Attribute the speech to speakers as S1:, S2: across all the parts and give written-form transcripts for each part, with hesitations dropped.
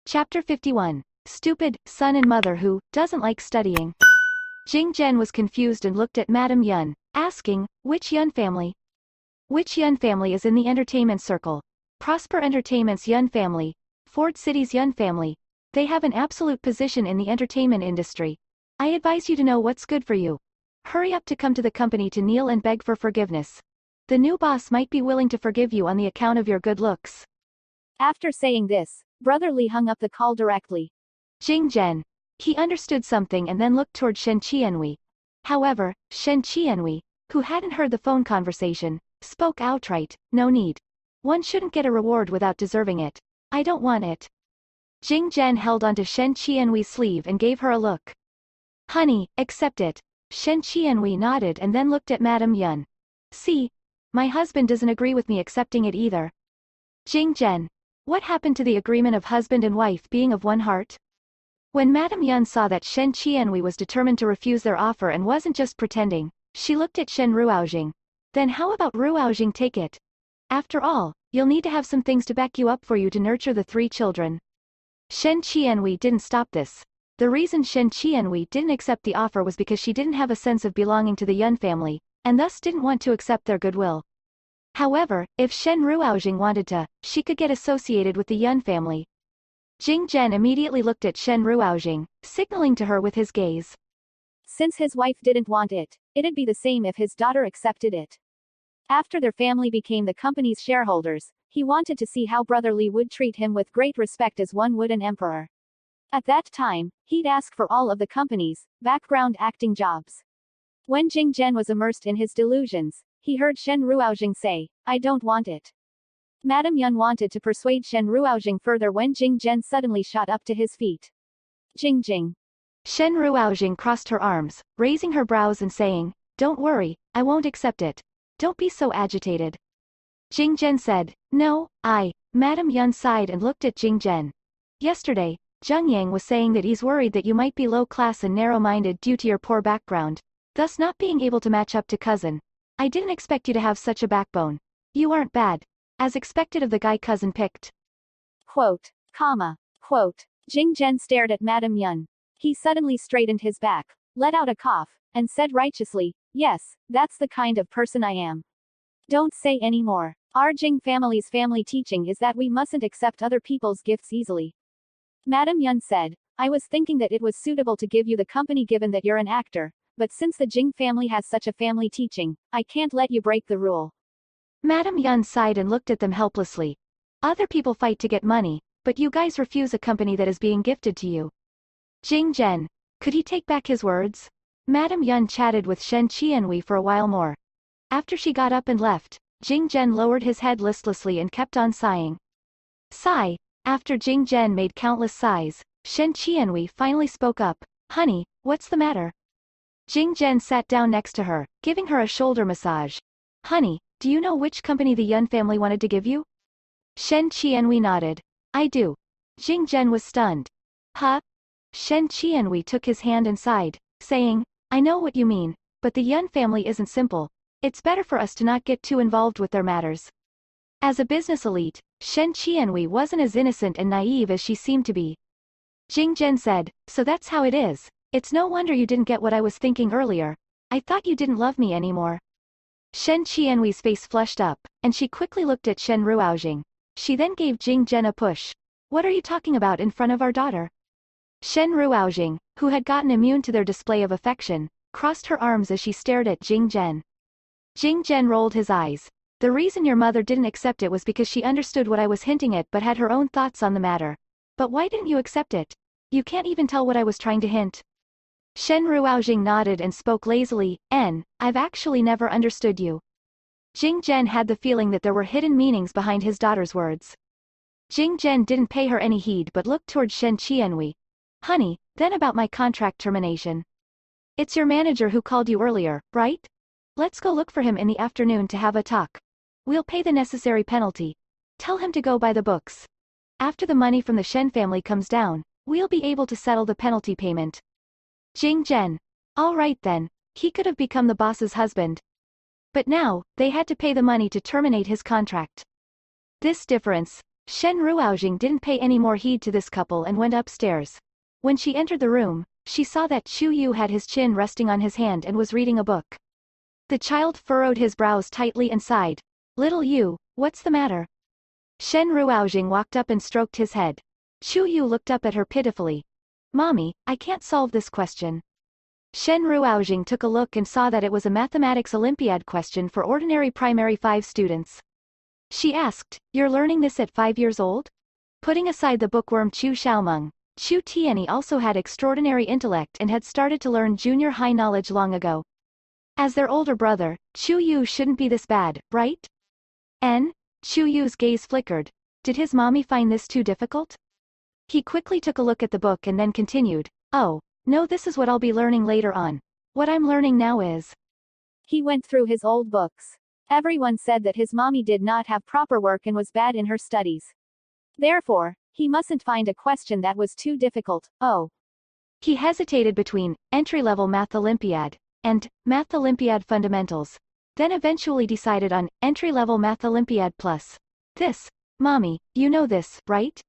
S1: Chapter 51. Stupid, son and mother who doesn't like studying. Jing Zhen was confused and looked at Madame Yun, asking, which Yun family? Which Yun family is in the entertainment circle? Prosper Entertainment's Yun family. Ford City's Yun family. They have an absolute position in the entertainment industry. I advise you to know what's good for you. Hurry up to come to the company to kneel and beg for forgiveness. The new boss might be willing to forgive you on the account of your good looks.
S2: After saying this, Brother Li hung up the call directly.
S1: Jing Zhen. He understood something and then looked toward Shen Qianhui. However, Shen Qianhui, who hadn't heard the phone conversation, spoke outright, no need. One shouldn't get a reward without deserving it. I don't want it. Jing Zhen held onto Shen Qianhui's sleeve and gave her a look. Honey, accept it. Shen Qianhui nodded and then looked at Madame Yun. See? My husband doesn't agree with me accepting it either. Jing Zhen. What happened to the agreement of husband and wife being of one heart? When Madame Yun saw that Shen Qianhui was determined to refuse their offer and wasn't just pretending, she looked at Shen Ruoxing. Then how about Ruoxing take it? After all, you'll need to have some things to back you up for you to nurture the 3 children. Shen Qianhui didn't stop this. The reason Shen Qianhui didn't accept the offer was because she didn't have a sense of belonging to the Yun family, and thus didn't want to accept their goodwill. However, if Shen Ruoxing wanted to, she could get associated with the Yun family. Jing Zhen immediately looked at Shen Ruoxing, signaling to her with his gaze.
S2: Since his wife didn't want it, it'd be the same if his daughter accepted it. After their family became the company's shareholders, he wanted to see how Brother Li would treat him with great respect as one would an emperor. At that time, he'd ask for all of the company's background acting jobs. When Jing Zhen was immersed in his delusions, he heard Shen Ruoxing say, I don't want it. Madame Yun wanted to persuade Shen Ruoxing further when Jing Zhen suddenly shot up to his feet. Jing Jing.
S1: Shen Ruoxing crossed her arms, raising her brows and saying, Don't worry, I won't accept it. Don't be so agitated. Jing Zhen said, No, Madame Yun sighed and looked at Jing Zhen. Yesterday, Zheng Yang was saying that he's worried that you might be low class and narrow-minded due to your poor background, thus not being able to match up to cousin. I didn't expect you to have such a backbone. You aren't bad. As expected of the guy cousin picked.
S2: Quote. Jing Zhen stared at Madame Yun. He suddenly straightened his back, let out a cough, and said righteously, Yes, that's the kind of person I am. Don't say any more. Our Jing family's family teaching is that we mustn't accept other people's gifts easily. Madame Yun said, I was thinking that it was suitable to give you the company given that you're an actor, but since the Jing family has such a family teaching, I can't let you break the rule.
S1: Madame Yun sighed and looked at them helplessly. Other people fight to get money, but you guys refuse a company that is being gifted to you. Jing Zhen. Could he take back his words? Madame Yun chatted with Shen Qianhui for a while more. After she got up and left, Jing Zhen lowered his head listlessly and kept on sighing. Sigh. After Jing Zhen made countless sighs, Shen Qianhui finally spoke up. Honey, what's the matter? Jing Zhen sat down next to her, giving her a shoulder massage. Honey, do you know which company the Yun family wanted to give you? Shen Qianhui nodded. I do. Jing Zhen was stunned. Huh? Shen Qianhui took his hand and sighed, saying, I know what you mean, but the Yun family isn't simple. It's better for us to not get too involved with their matters. As a business elite, Shen Qianhui wasn't as innocent and naive as she seemed to be. Jing Zhen said, So that's how it is. It's no wonder you didn't get what I was thinking earlier. I thought you didn't love me anymore. Shen Qianhui's face flushed up, and she quickly looked at Shen Ruoxing. She then gave Jing Zhen a push. What are you talking about in front of our daughter? Shen Ruoxing, who had gotten immune to their display of affection, crossed her arms as she stared at Jing Zhen. Jing Zhen rolled his eyes. The reason your mother didn't accept it was because she understood what I was hinting at but had her own thoughts on the matter. But why didn't you accept it? You can't even tell what I was trying to hint. Shen Ruoxing nodded and spoke lazily, I've actually never understood you. Jing Zhen had the feeling that there were hidden meanings behind his daughter's words. Jing Zhen didn't pay her any heed but looked toward Shen Qianhui. Honey, then about my contract termination. It's your manager who called you earlier, right? Let's go look for him in the afternoon to have a talk. We'll pay the necessary penalty. Tell him to go by the books. After the money from the Shen family comes down, we'll be able to settle the penalty payment. Jing Zhen. All right then, he could have become the boss's husband. But now, they had to pay the money to terminate his contract. This difference, Shen Ruoxing didn't pay any more heed to this couple and went upstairs. When she entered the room, she saw that Chu Yu had his chin resting on his hand and was reading a book. The child furrowed his brows tightly and sighed. Little Yu, what's the matter? Shen Ruoxing walked up and stroked his head. Chu Yu looked up at her pitifully. Mommy, I can't solve this question. Shen Ruoxing took a look and saw that it was a mathematics Olympiad question for ordinary primary 5 students. She asked, You're learning this at 5 years old? Putting aside the bookworm Chu Xiaomeng, Chu Tianyi also had extraordinary intellect and had started to learn junior high knowledge long ago. As their older brother, Chu Yu shouldn't be this bad, right? Chu Yu's gaze flickered. Did his mommy find this too difficult? He quickly took a look at the book and then continued, Oh, no, this is what I'll be learning later on. What I'm learning now is...
S2: He went through his old books. Everyone said that his mommy did not have proper work and was bad in her studies. Therefore, he mustn't find a question that was too difficult. Oh.
S1: He hesitated between entry-level Math Olympiad and Math Olympiad Fundamentals, then eventually decided on entry-level Math Olympiad Plus. This, Mommy, you know this, right?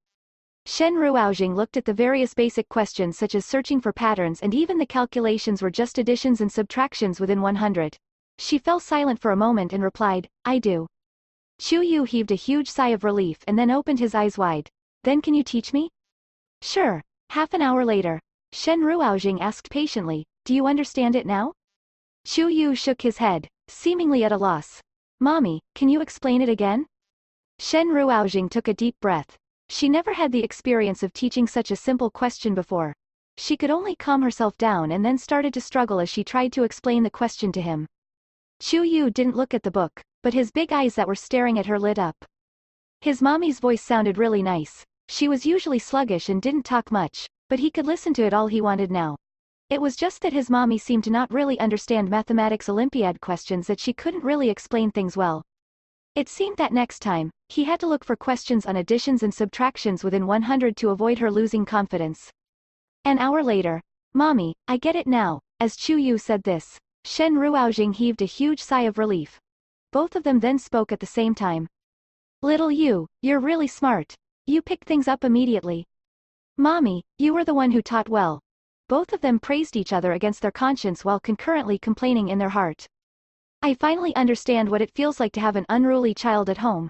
S1: Shen Ruoxing looked at the various basic questions such as searching for patterns, and even the calculations were just additions and subtractions within 100. She fell silent for a moment and replied, I do. Chu Yu heaved a huge sigh of relief and then opened his eyes wide. Then can you teach me? Sure. Half an hour later, Shen Ruoxing asked patiently, Do you understand it now? Chu Yu shook his head, seemingly at a loss. Mommy, can you explain it again? Shen Ruoxing took a deep breath. She never had the experience of teaching such a simple question before. She could only calm herself down and then started to struggle as she tried to explain the question to him. Chu Yu didn't look at the book, but his big eyes that were staring at her lit up. His mommy's voice sounded really nice. She was usually sluggish and didn't talk much, but he could listen to it all he wanted now. It was just that his mommy seemed to not really understand mathematics Olympiad questions, that she couldn't really explain things well. It seemed that next time, he had to look for questions on additions and subtractions within 100 to avoid her losing confidence. An hour later, Mommy, I get it now. As Chu Yu said this, Shen Ruoxing heaved a huge sigh of relief. Both of them then spoke at the same time. Little Yu, you're really smart. You picked things up immediately. Mommy, you were the one who taught well. Both of them praised each other against their conscience while concurrently complaining in their heart. I finally understand what it feels like to have an unruly child at home.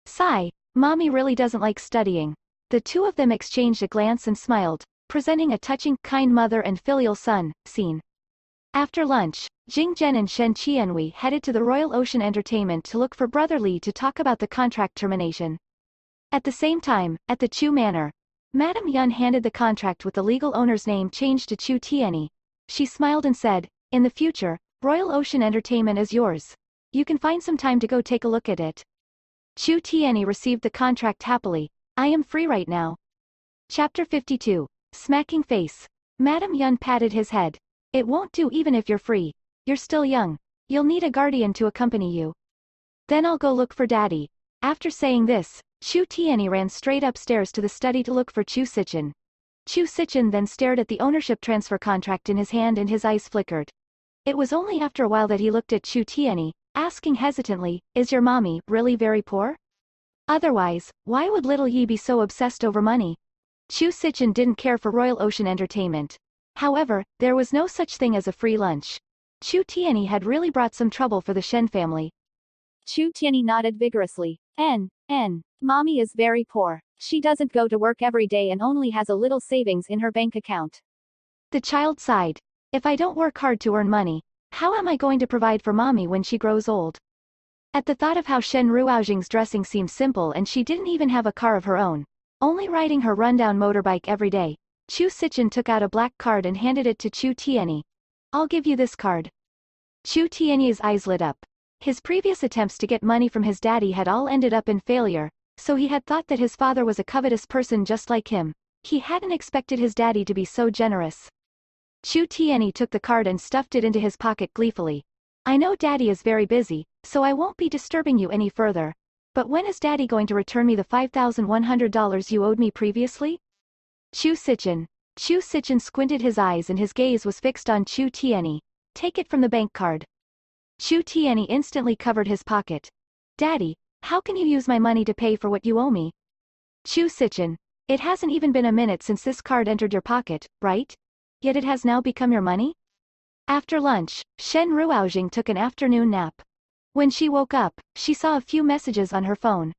S1: Sigh, Mommy really doesn't like studying. The two of them exchanged a glance and smiled, presenting a touching, kind mother and filial son scene. After lunch, Jing Zhen and Shen Qianwei headed to the Royal Ocean Entertainment to look for Brother Li to talk about the contract termination. At the same time, at the Chu Manor, Madame Yun handed the contract with the legal owner's name changed to Chu Tianyi. She smiled and said, In the future, Royal Ocean Entertainment is yours. You can find some time to go take a look at it. Chu Tianyi received the contract happily. I am free right now. Chapter 52. Smacking Face. Madame Yun patted his head. It won't do even if you're free. You're still young. You'll need a guardian to accompany you. Then I'll go look for Daddy. After saying this, Chu Tianyi ran straight upstairs to the study to look for Chu Sichen. Chu Sichen then stared at the ownership transfer contract in his hand and his eyes flickered. It was only after a while that he looked at Chu Tianyi, asking hesitantly, Is your mommy really very poor? Otherwise, why would little Yi be so obsessed over money? Chu Sichen didn't care for Royal Ocean Entertainment. However, there was no such thing as a free lunch. Chu Tianyi had really brought some trouble for the Shen family.
S2: Chu Tianyi nodded vigorously. Mommy is very poor. She doesn't go to work every day and only has a little savings in her bank account.
S1: The child sighed. If I don't work hard to earn money, how am I going to provide for Mommy when she grows old? At the thought of how Shen Ruoxing's dressing seemed simple and she didn't even have a car of her own, only riding her rundown motorbike every day, Chu Sichen took out a black card and handed it to Chu Tianyi. I'll give you this card. Chu Tianyi's eyes lit up. His previous attempts to get money from his daddy had all ended up in failure, so he had thought that his father was a covetous person just like him. He hadn't expected his daddy to be so generous. Chu Tianyi took the card and stuffed it into his pocket gleefully. I know Daddy is very busy, so I won't be disturbing you any further. But when is Daddy going to return me the $5,100 you owed me previously? Chu Sichen squinted his eyes and his gaze was fixed on Chu Tianyi. Take it from the bank card. Chu Tianyi instantly covered his pocket. Daddy, how can you use my money to pay for what you owe me? Chu Sichin. It hasn't even been a minute since this card entered your pocket, right? Yet it has now become your money? After lunch, Shen Ruoxing took an afternoon nap. When she woke up, she saw a few messages on her phone.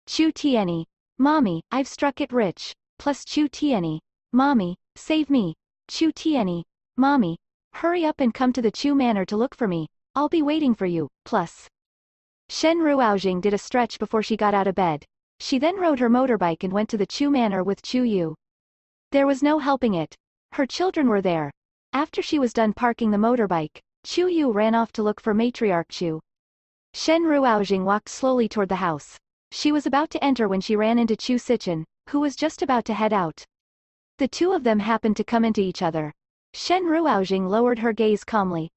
S1: Chu Tianyi. Mommy, I've struck it rich. Plus Chu Tianyi. Mommy, save me. Chu Tianyi. Mommy, hurry up and come to the Chu Manor to look for me. I'll be waiting for you. Plus. Shen Ruoxing did a stretch before she got out of bed. She then rode her motorbike and went to the Chu Manor with Chu Yu. There was no helping it. Her children were there. After she was done parking the motorbike, Chu Yu ran off to look for matriarch Chu. Shen Ruoxing walked slowly toward the house. She was about to enter when she ran into Chu Sichin, who was just about to head out. The two of them happened to come into each other. Shen Ruoxing lowered her gaze calmly.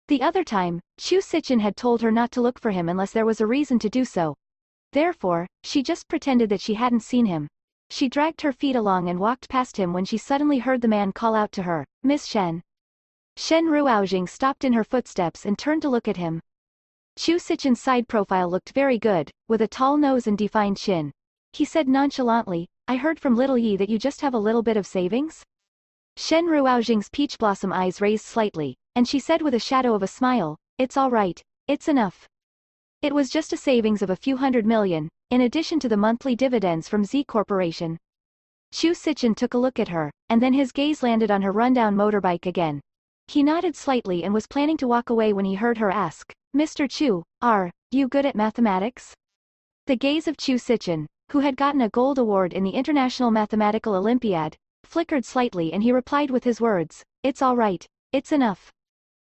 S1: The other time, Chu Sichin had told her not to look for him unless there was a reason to do so. Therefore, she just pretended that she hadn't seen him. She dragged her feet along and walked past him when she suddenly heard the man call out to her, "Miss Shen." Shen Ruoxing stopped in her footsteps and turned to look at him. Chu Sichin's side profile looked very good, with a tall nose and defined chin. He said nonchalantly, "I heard from little Yi that you just have a little bit of savings?" Shen Ruoxing's peach blossom eyes raised slightly, and she said with a shadow of a smile, "It's all right, it's enough." It was just a savings of a few $100 million, in addition to the monthly dividends from Z Corporation. Chu Sichin took a look at her, and then his gaze landed on her rundown motorbike again. He nodded slightly and was planning to walk away when he heard her ask, "Mr. Chu, are you good at mathematics?" The gaze of Chu Sichin, who had gotten a gold award in the International Mathematical Olympiad, flickered slightly and he replied with his words, "It's all right, it's enough."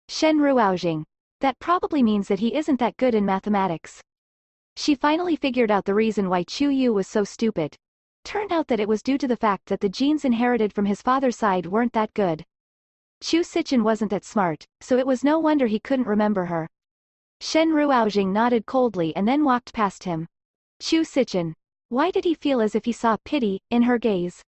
S1: Shen Ruoxing. That probably means that he isn't that good in mathematics. She finally figured out the reason why Chu Yu was so stupid. Turned out that it was due to the fact that the genes inherited from his father's side weren't that good. Chu Sichin wasn't that smart, so it was no wonder he couldn't remember her. Shen Ruoxing nodded coldly and then walked past him. Chu Sichin. Why did he feel as if he saw pity in her gaze?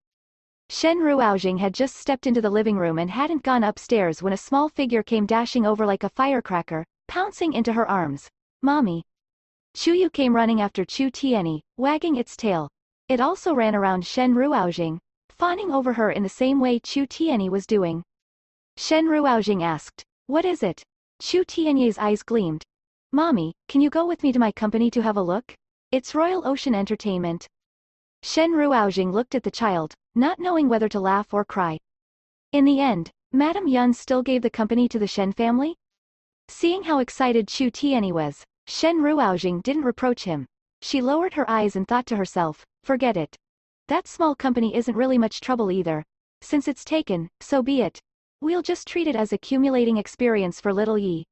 S1: Shen Ruoxing had just stepped into the living room and hadn't gone upstairs when a small figure came dashing over like a firecracker, pouncing into her arms. "Mommy." Chu Yu came running after Chu Tianyi, wagging its tail. It also ran around Shen Ruoxing, fawning over her in the same way Chu Tianyi was doing. Shen Ruoxing asked, "What is it?" Chu Tianyi's eyes gleamed. "Mommy, can you go with me to my company to have a look? It's Royal Ocean Entertainment." Shen Ruoxing looked at the child, not knowing whether to laugh or cry. In the end, Madame Yun still gave the company to the Shen family? Seeing how excited Chu Tianyi was, Shen Ruoxing didn't reproach him. She lowered her eyes and thought to herself, "Forget it. That small company isn't really much trouble either. Since it's taken, so be it. We'll just treat it as accumulating experience for little Yi."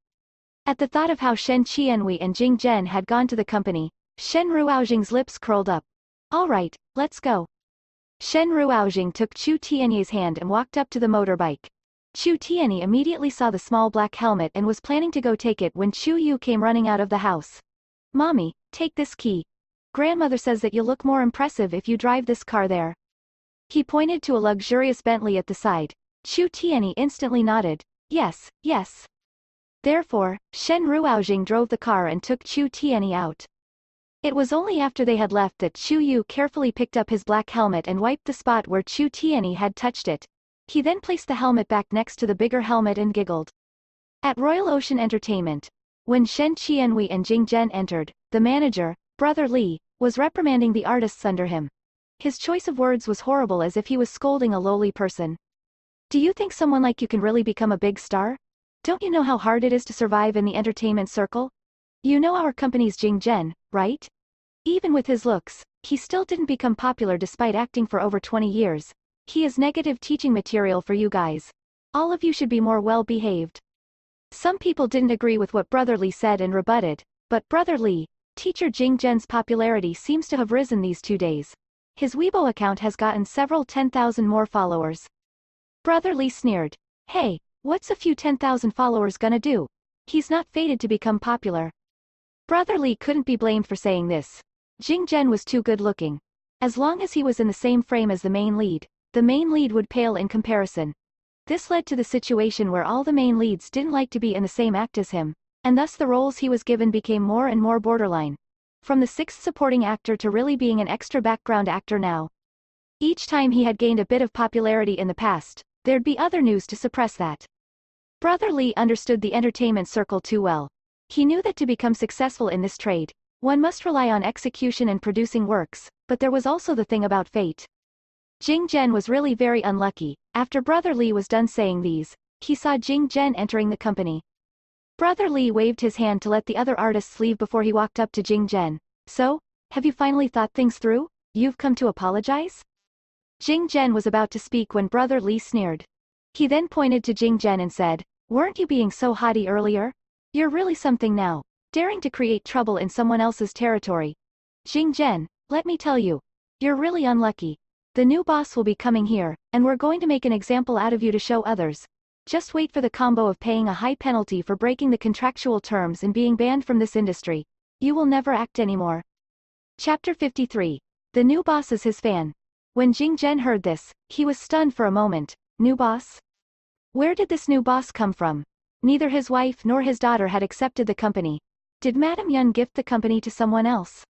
S1: At the thought of how Shen Qianwei and Jing Zhen had gone to the company, Shen Ruoxing's lips curled up. "All right, let's go." Shen Ruoxing took Chu Tianyi's hand and walked up to the motorbike. Chu Tianyi immediately saw the small black helmet and was planning to go take it when Chu Yu came running out of the house. "Mommy, take this key. Grandmother says that you'll look more impressive if you drive this car there." He pointed to a luxurious Bentley at the side. Chu Tianyi instantly nodded. "Yes, yes." Therefore, Shen Ruoxing drove the car and took Chu Tianyi out. It was only after they had left that Chu Yu carefully picked up his black helmet and wiped the spot where Chu Tianyi had touched it. He then placed the helmet back next to the bigger helmet and giggled. At Royal Ocean Entertainment, when Shen Qianwei and Jing Zhen entered, the manager, Brother Li, was reprimanding the artists under him. His choice of words was horrible, as if he was scolding a lowly person. "Do you think someone like you can really become a big star? Don't you know how hard it is to survive in the entertainment circle? You know our company's Jing Zhen, right? Even with his looks, he still didn't become popular despite acting for over 20 years. He is negative teaching material for you guys. All of you should be more well-behaved." Some people didn't agree with what Brother Li said and rebutted, but Brother Li, teacher Jing Zhen's popularity seems to have risen these 2 days. His Weibo account has gotten several 10,000 more followers. Brother Li sneered. "Hey, what's a few 10,000 followers gonna do? He's not fated to become popular." Brother Li couldn't be blamed for saying this. Jing Zhen was too good-looking. As long as he was in the same frame as the main lead would pale in comparison. This led to the situation where all the main leads didn't like to be in the same act as him, and thus the roles he was given became more and more borderline. from the sixth supporting actor to really being an extra background actor now. Each time he had gained a bit of popularity in the past, there'd be other news to suppress that. Brother Lee understood the entertainment circle too well. He knew that to become successful in this trade, one must rely on execution and producing works, but there was also the thing about fate. Jing Zhen was really very unlucky. After Brother Lee was done saying these, he saw Jing Zhen entering the company. Brother Lee waved his hand to let the other artists leave before he walked up to Jing Zhen. So, have you finally thought things through? You've come to apologize? Jing Zhen was about to speak when Brother Lee sneered. He then pointed to Jing Zhen and said, "Weren't you being so haughty earlier? You're really something now, daring to create trouble in someone else's territory. Jing Zhen, let me tell you, you're really unlucky. The new boss will be coming here, and we're going to make an example out of you to show others. Just wait for the combo of paying a high penalty for breaking the contractual terms and being banned from this industry. You will never act anymore." Chapter 53. The new boss is his fan. When Jing Zhen heard this, he was stunned for a moment. New boss? Where did this new boss come from? Neither his wife nor his daughter had accepted the company. Did Madame Yun gift the company to someone else?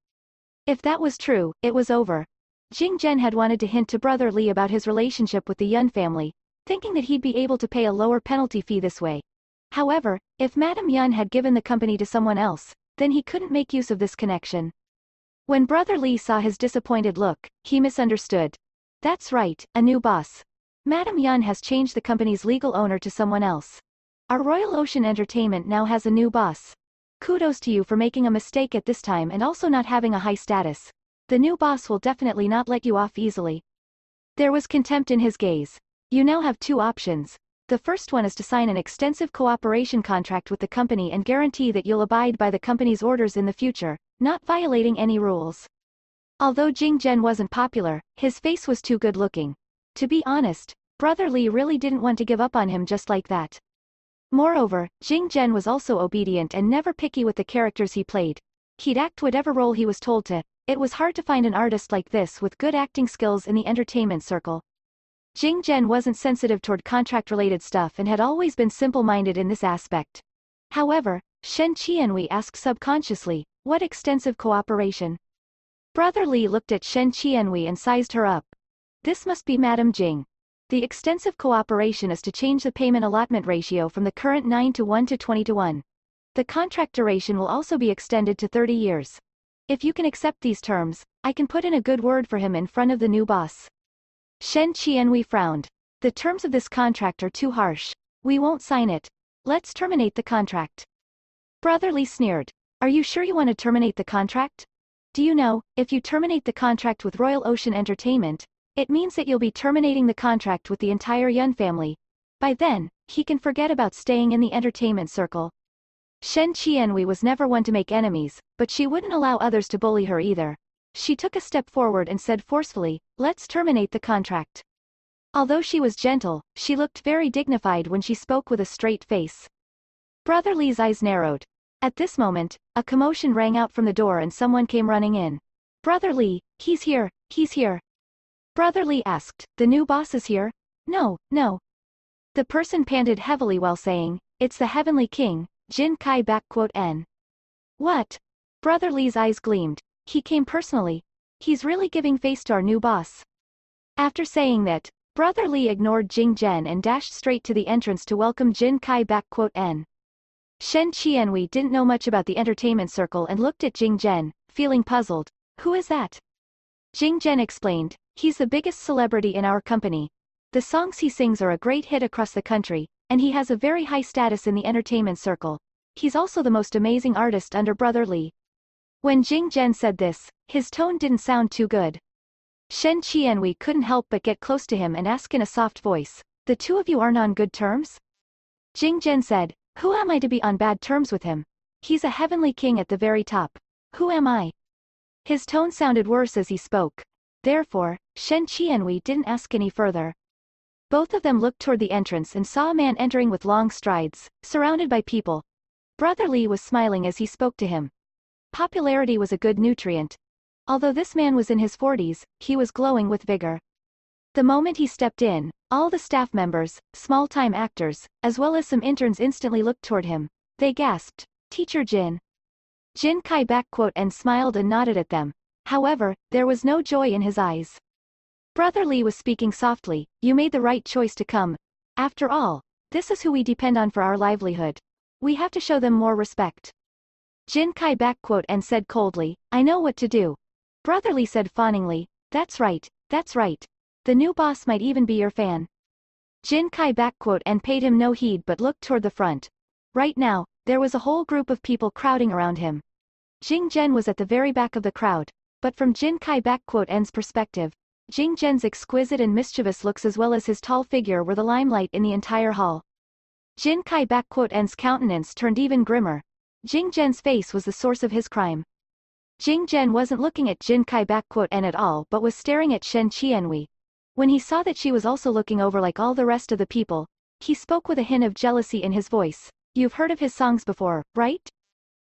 S1: If that was true, it was over. Jing Zhen had wanted to hint to Brother Lee about his relationship with the Yun family, thinking that he'd be able to pay a lower penalty fee this way. However, if Madame Yun had given the company to someone else, then he couldn't make use of this connection. When Brother Lee saw his disappointed look, he misunderstood. That's right, a new boss. Madame Yun has changed the company's legal owner to someone else. Our Royal Ocean Entertainment now has a new boss. Kudos to you for making a mistake at this time and also not having a high status. The new boss will definitely not let you off easily. There was contempt in his gaze. You now have two options. The first one is to sign an extensive cooperation contract with the company and guarantee that you'll abide by the company's orders in the future, not violating any rules. Although Jing Zhen wasn't popular, his face was too good looking. To be honest, Brother Lee really didn't want to give up on him just like that. Moreover, Jing Zhen was also obedient and never picky with the characters he played. He'd act whatever role he was told to. It was hard to find an artist like this with good acting skills in the entertainment circle. Jing Zhen wasn't sensitive toward contract-related stuff and had always been simple-minded in this aspect. However, Shen Qianhui asked subconsciously, what extensive cooperation? Brother Lee looked at Shen Qianhui and sized her up. This must be Madame Jing. The extensive cooperation is to change the payment allotment ratio from the current 9:1 to 20:1. The contract duration will also be extended to 30 years. If you can accept these terms, I can put in a good word for him in front of the new boss. Shen Qianhui frowned. The terms of this contract are too harsh. We won't sign it. Let's terminate the contract. Brother Lee sneered. Are you sure you want to terminate the contract? Do you know, if you terminate the contract with Royal Ocean Entertainment, it means that you'll be terminating the contract with the entire Yun family. By then, he can forget about staying in the entertainment circle. Shen Qianhui was never one to make enemies, but she wouldn't allow others to bully her either. She took a step forward and said forcefully, let's terminate the contract. Although she was gentle, she looked very dignified when she spoke with a straight face. Brother Lee's eyes narrowed. At this moment, a commotion rang out from the door and someone came running in. Brother Lee, he's here, he's here. Brother Lee asked, the new boss is here? No, no. The person panted heavily while saying, it's the Heavenly King, Jin Kai N. What? Brother Lee's eyes gleamed. He came personally. He's really giving face to our new boss. After saying that, Brother Lee ignored Jing Zhen and dashed straight to the entrance to welcome Jin Kai N. Shen Qianhui didn't know much about the entertainment circle and looked at Jing Zhen, feeling puzzled. Who is that? Jing Zhen explained, he's the biggest celebrity in our company. The songs he sings are a great hit across the country, and he has a very high status in the entertainment circle. He's also the most amazing artist under Brother Lee. When Jing Zhen said this, his tone didn't sound too good. Shen Qianhui couldn't help but get close to him and ask in a soft voice, the two of you aren't on good terms? Jing Zhen said, who am I to be on bad terms with him? He's a heavenly king at the very top. Who am I? His tone sounded worse as he spoke. Therefore, Shen Qianhui didn't ask any further. Both of them looked toward the entrance and saw a man entering with long strides, surrounded by people. Brother Lee was smiling as he spoke to him. Popularity was a good nutrient. Although this man was in his 40s, he was glowing with vigor. The moment he stepped in, all the staff members, small-time actors, as well as some interns instantly looked toward him. They gasped, Teacher Jin. Jin Kai backquote and smiled and nodded at them. However, there was no joy in his eyes. Brother Lee was speaking softly, you made the right choice to come. After all, this is who we depend on for our livelihood. We have to show them more respect. Jin Kai backquote and said coldly, I know what to do. Brother Lee said fawningly, that's right, that's right. The new boss might even be your fan. Jin Kai backquote and paid him no heed but looked toward the front. Right now, there was a whole group of people crowding around him. Jing Zhen was at the very back of the crowd, but from Jin Kai backquote and's perspective, Jing Zhen's exquisite and mischievous looks as well as his tall figure were the limelight in the entire hall. Jin Kai backquote and's countenance turned even grimmer. Jing Zhen's face was the source of his crime. Jing Zhen wasn't looking at Jin Kai backquote and at all but was staring at Shen Qianhui. When he saw that she was also looking over like all the rest of the people, he spoke with a hint of jealousy in his voice. You've heard of his songs before, right?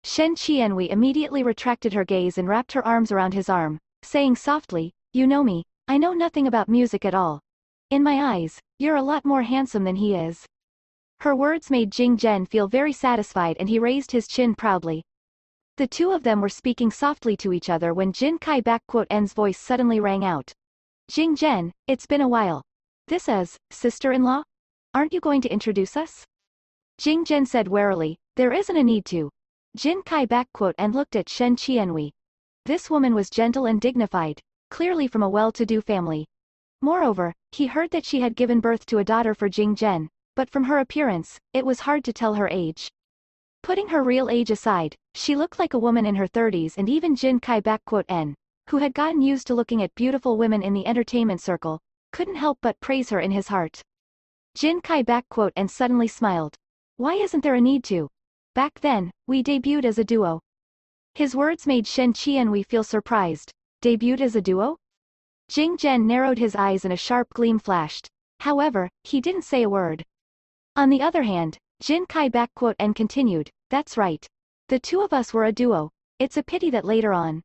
S1: Shen Qianhui immediately retracted her gaze and wrapped her arms around his arm, saying softly, you know me, I know nothing about music at all. In my eyes, you're a lot more handsome than he is. Her words made Jing Zhen feel very satisfied and he raised his chin proudly. The two of them were speaking softly to each other when Jin Kai backquote and's voice suddenly rang out. Jing Zhen, it's been a while. This is, sister-in-law? Aren't you going to introduce us? Jing Zhen said warily, there isn't a need to. Jin Kai backquote and looked at Shen Qianhui. This woman was gentle and dignified, clearly from a well-to-do family. Moreover, he heard that she had given birth to a daughter for Jing Zhen, but from her appearance, it was hard to tell her age. Putting her real age aside, she looked like a woman in her 30s and even Jin Kai backquote n, who had gotten used to looking at beautiful women in the entertainment circle, couldn't help but praise her in his heart. Jin Kai backquote and suddenly smiled. Why isn't there a need to? Back then, we debuted as a duo. His words made Shen Qianhui feel surprised. Debuted as a duo? Jing Zhen narrowed his eyes and a sharp gleam flashed. However, he didn't say a word. On the other hand, Jin Kai backquote and continued, that's right. The two of us were a duo. It's a pity that later on.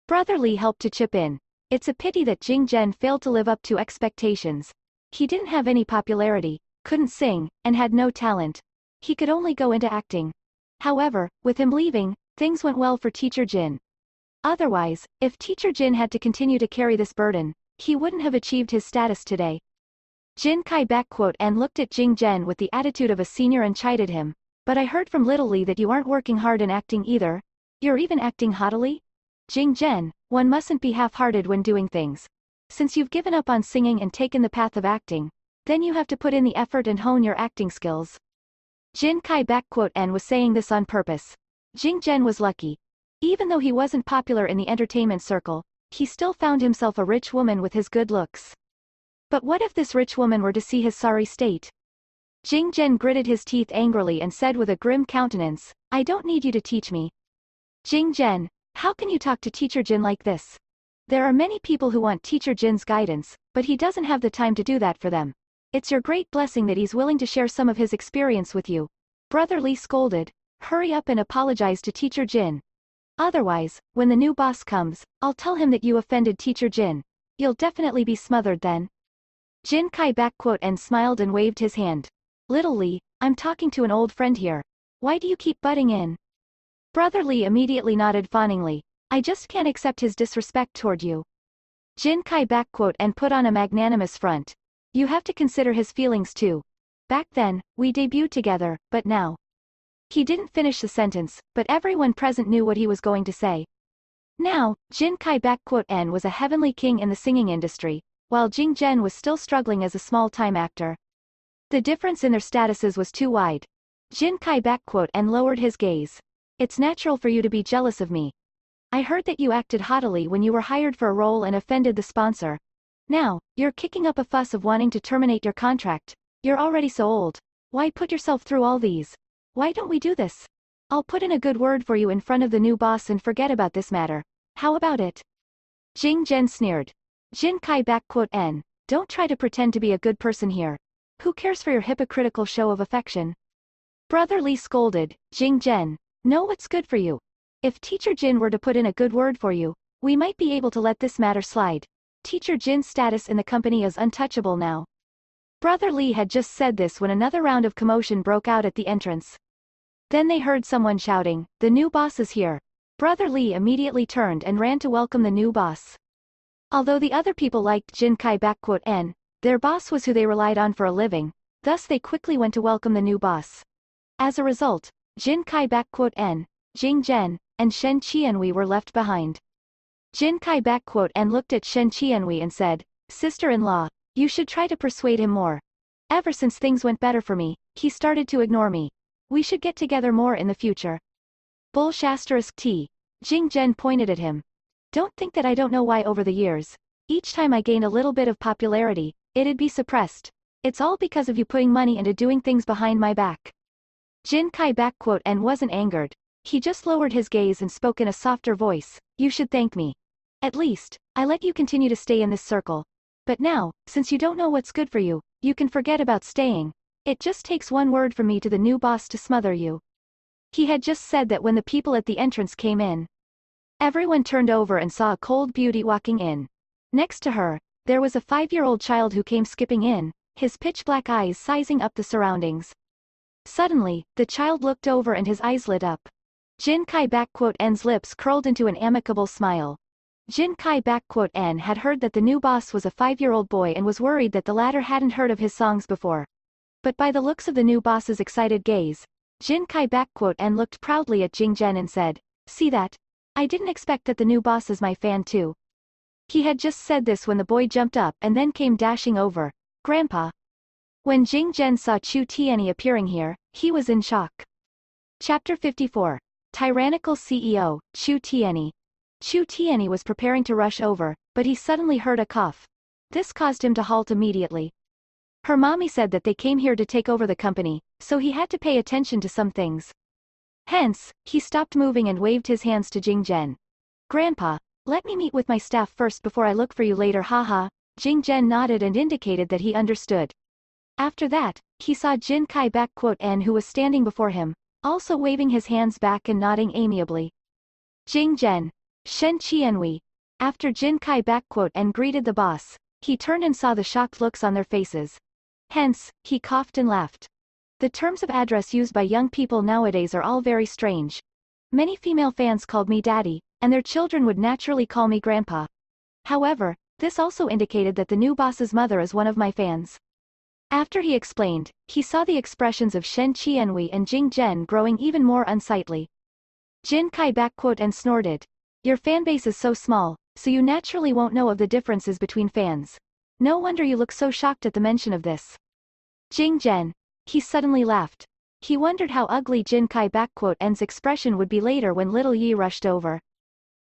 S1: Brother Lee helped to chip in. It's a pity that Jing Zhen failed to live up to expectations. He didn't have any popularity, couldn't sing, and had no talent. He could only go into acting. However, with him leaving, things went well for Teacher Jin. Otherwise, if Teacher Jin had to continue to carry this burden, he wouldn't have achieved his status today. Jin Kai backquote and looked at Jing Zhen with the attitude of a senior and chided him. But I heard from Little Lee that you aren't working hard in acting either. You're even acting haughtily? Jing Zhen, one mustn't be half-hearted when doing things. Since you've given up on singing and taken the path of acting, then you have to put in the effort and hone your acting skills. Jin Kai backquote n was saying this on purpose. Jing Zhen was lucky. Even though he wasn't popular in the entertainment circle, he still found himself a rich woman with his good looks. But what if this rich woman were to see his sorry state? Jing Zhen gritted his teeth angrily and said with a grim countenance, I don't need you to teach me. Jing Zhen, how can you talk to Teacher Jin like this? There are many people who want Teacher Jin's guidance, but he doesn't have the time to do that for them. It's your great blessing that he's willing to share some of his experience with you. Brother Lee scolded, hurry up and apologize to Teacher Jin. Otherwise, when the new boss comes, I'll tell him that you offended Teacher Jin. You'll definitely be smothered then. Jin Kai backquote and smiled and waved his hand. Little Lee, I'm talking to an old friend here. Why do you keep butting in? Brother Lee immediately nodded fawningly. I just can't accept his disrespect toward you. Jin Kai backquote and put on a magnanimous front. You have to consider his feelings too. Back then, we debuted together, but now. He didn't finish the sentence, but everyone present knew what he was going to say. Now, Jin Kai backquote n was a heavenly king in the singing industry, while Jing Zhen was still struggling as a small-time actor. The difference in their statuses was too wide. Jin Kai backquote and lowered his gaze. It's natural for you to be jealous of me. I heard that you acted haughtily when you were hired for a role and offended the sponsor. Now, you're kicking up a fuss of wanting to terminate your contract. You're already so old. Why put yourself through all these? Why don't we do this? I'll put in a good word for you in front of the new boss and forget about this matter. How about it? Jing Zhen sneered. Jin Kai backquote n, don't try to pretend to be a good person here. Who cares for your hypocritical show of affection? Brother Lee scolded, Jing Zhen, know what's good for you. If Teacher Jin were to put in a good word for you, we might be able to let this matter slide. Teacher Jin's status in the company is untouchable now. Brother Lee had just said this when another round of commotion broke out at the entrance. Then they heard someone shouting, "The new boss is here." Brother Lee immediately turned and ran to welcome the new boss. Although the other people liked Jinkai their boss was who they relied on for a living, thus they quickly went to welcome the new boss. As a result, Jinkai Jing-Zhen, and Shen Qianhui were left behind. Jinkai looked at Shen Qianhui and said, "Sister-in-law, you should try to persuade him more. Ever since things went better for me, he started to ignore me. We should get together more in the future." Bull*T. Jing-Zhen pointed at him. "Don't think that I don't know why over the years. Each time I gained a little bit of popularity, it'd be suppressed. It's all because of you putting money into doing things behind my back." Jinkai wasn't angered. He just lowered his gaze and spoke in a softer voice, "You should thank me. At least, I let you continue to stay in this circle. But now, since you don't know what's good for you, you can forget about staying. It just takes one word from me to the new boss to smother you." He had just said that when the people at the entrance came in. Everyone turned over and saw a cold beauty walking in. Next to her, there was a 5-year-old child who came skipping in, his pitch-black eyes sizing up the surroundings. Suddenly, the child looked over and his eyes lit up. Jinkai-N's lips curled into an amicable smile. Jinkai-N had heard that the new boss was a 5-year-old boy and was worried that the latter hadn't heard of his songs before. But by the looks of the new boss's excited gaze, Jinkai-N looked proudly at Jing-Zhen and said, "See that? I didn't expect that the new boss is my fan too." He had just said this when the boy jumped up and then came dashing over. "Grandpa." When Jing-Zhen saw Chu Tianyi appearing here, he was in shock. Chapter 54. Tyrannical CEO, Chu Tianyi. Chu Tianyi was preparing to rush over, but he suddenly heard a cough. This caused him to halt immediately. Her mommy said that they came here to take over the company, so he had to pay attention to some things. Hence, he stopped moving and waved his hands to Jing-Zhen. "Grandpa, let me meet with my staff first before I look for you later, haha." Jing-Zhen nodded and indicated that he understood. After that, he saw Jinkai-N who was standing before him, also waving his hands back and nodding amiably. Jing-Zhen. Shen Qianhui. After Jinkai-N greeted the boss, he turned and saw the shocked looks on their faces. Hence, he coughed and laughed. The terms of address used by young people nowadays are all very strange. Many female fans called me daddy, and their children would naturally call me grandpa. However, this also indicated that the new boss's mother is one of my fans. After he explained, he saw the expressions of Shen Qianhui and Jing-Zhen growing even more unsightly. Jinkai-N snorted. "Your fanbase is so small, so you naturally won't know of the differences between fans. No wonder you look so shocked at the mention of this." Jing-Zhen. He suddenly laughed. He wondered how ugly Jinkai-N's expression would be later when little Yi rushed over.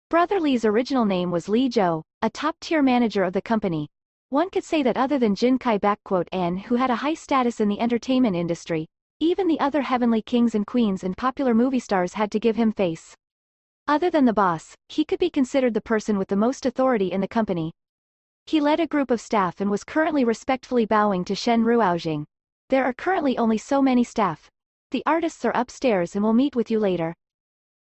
S1: Brother Li's original name was Li Zhou, a top-tier manager of the company. One could say that other than Jinkai-N who had a high status in the entertainment industry, even the other heavenly kings and queens and popular movie stars had to give him face. Other than the boss, he could be considered the person with the most authority in the company. He led a group of staff and was currently respectfully bowing to Shen Ruoxing. "There are currently only so many staff. The artists are upstairs and will meet with you later."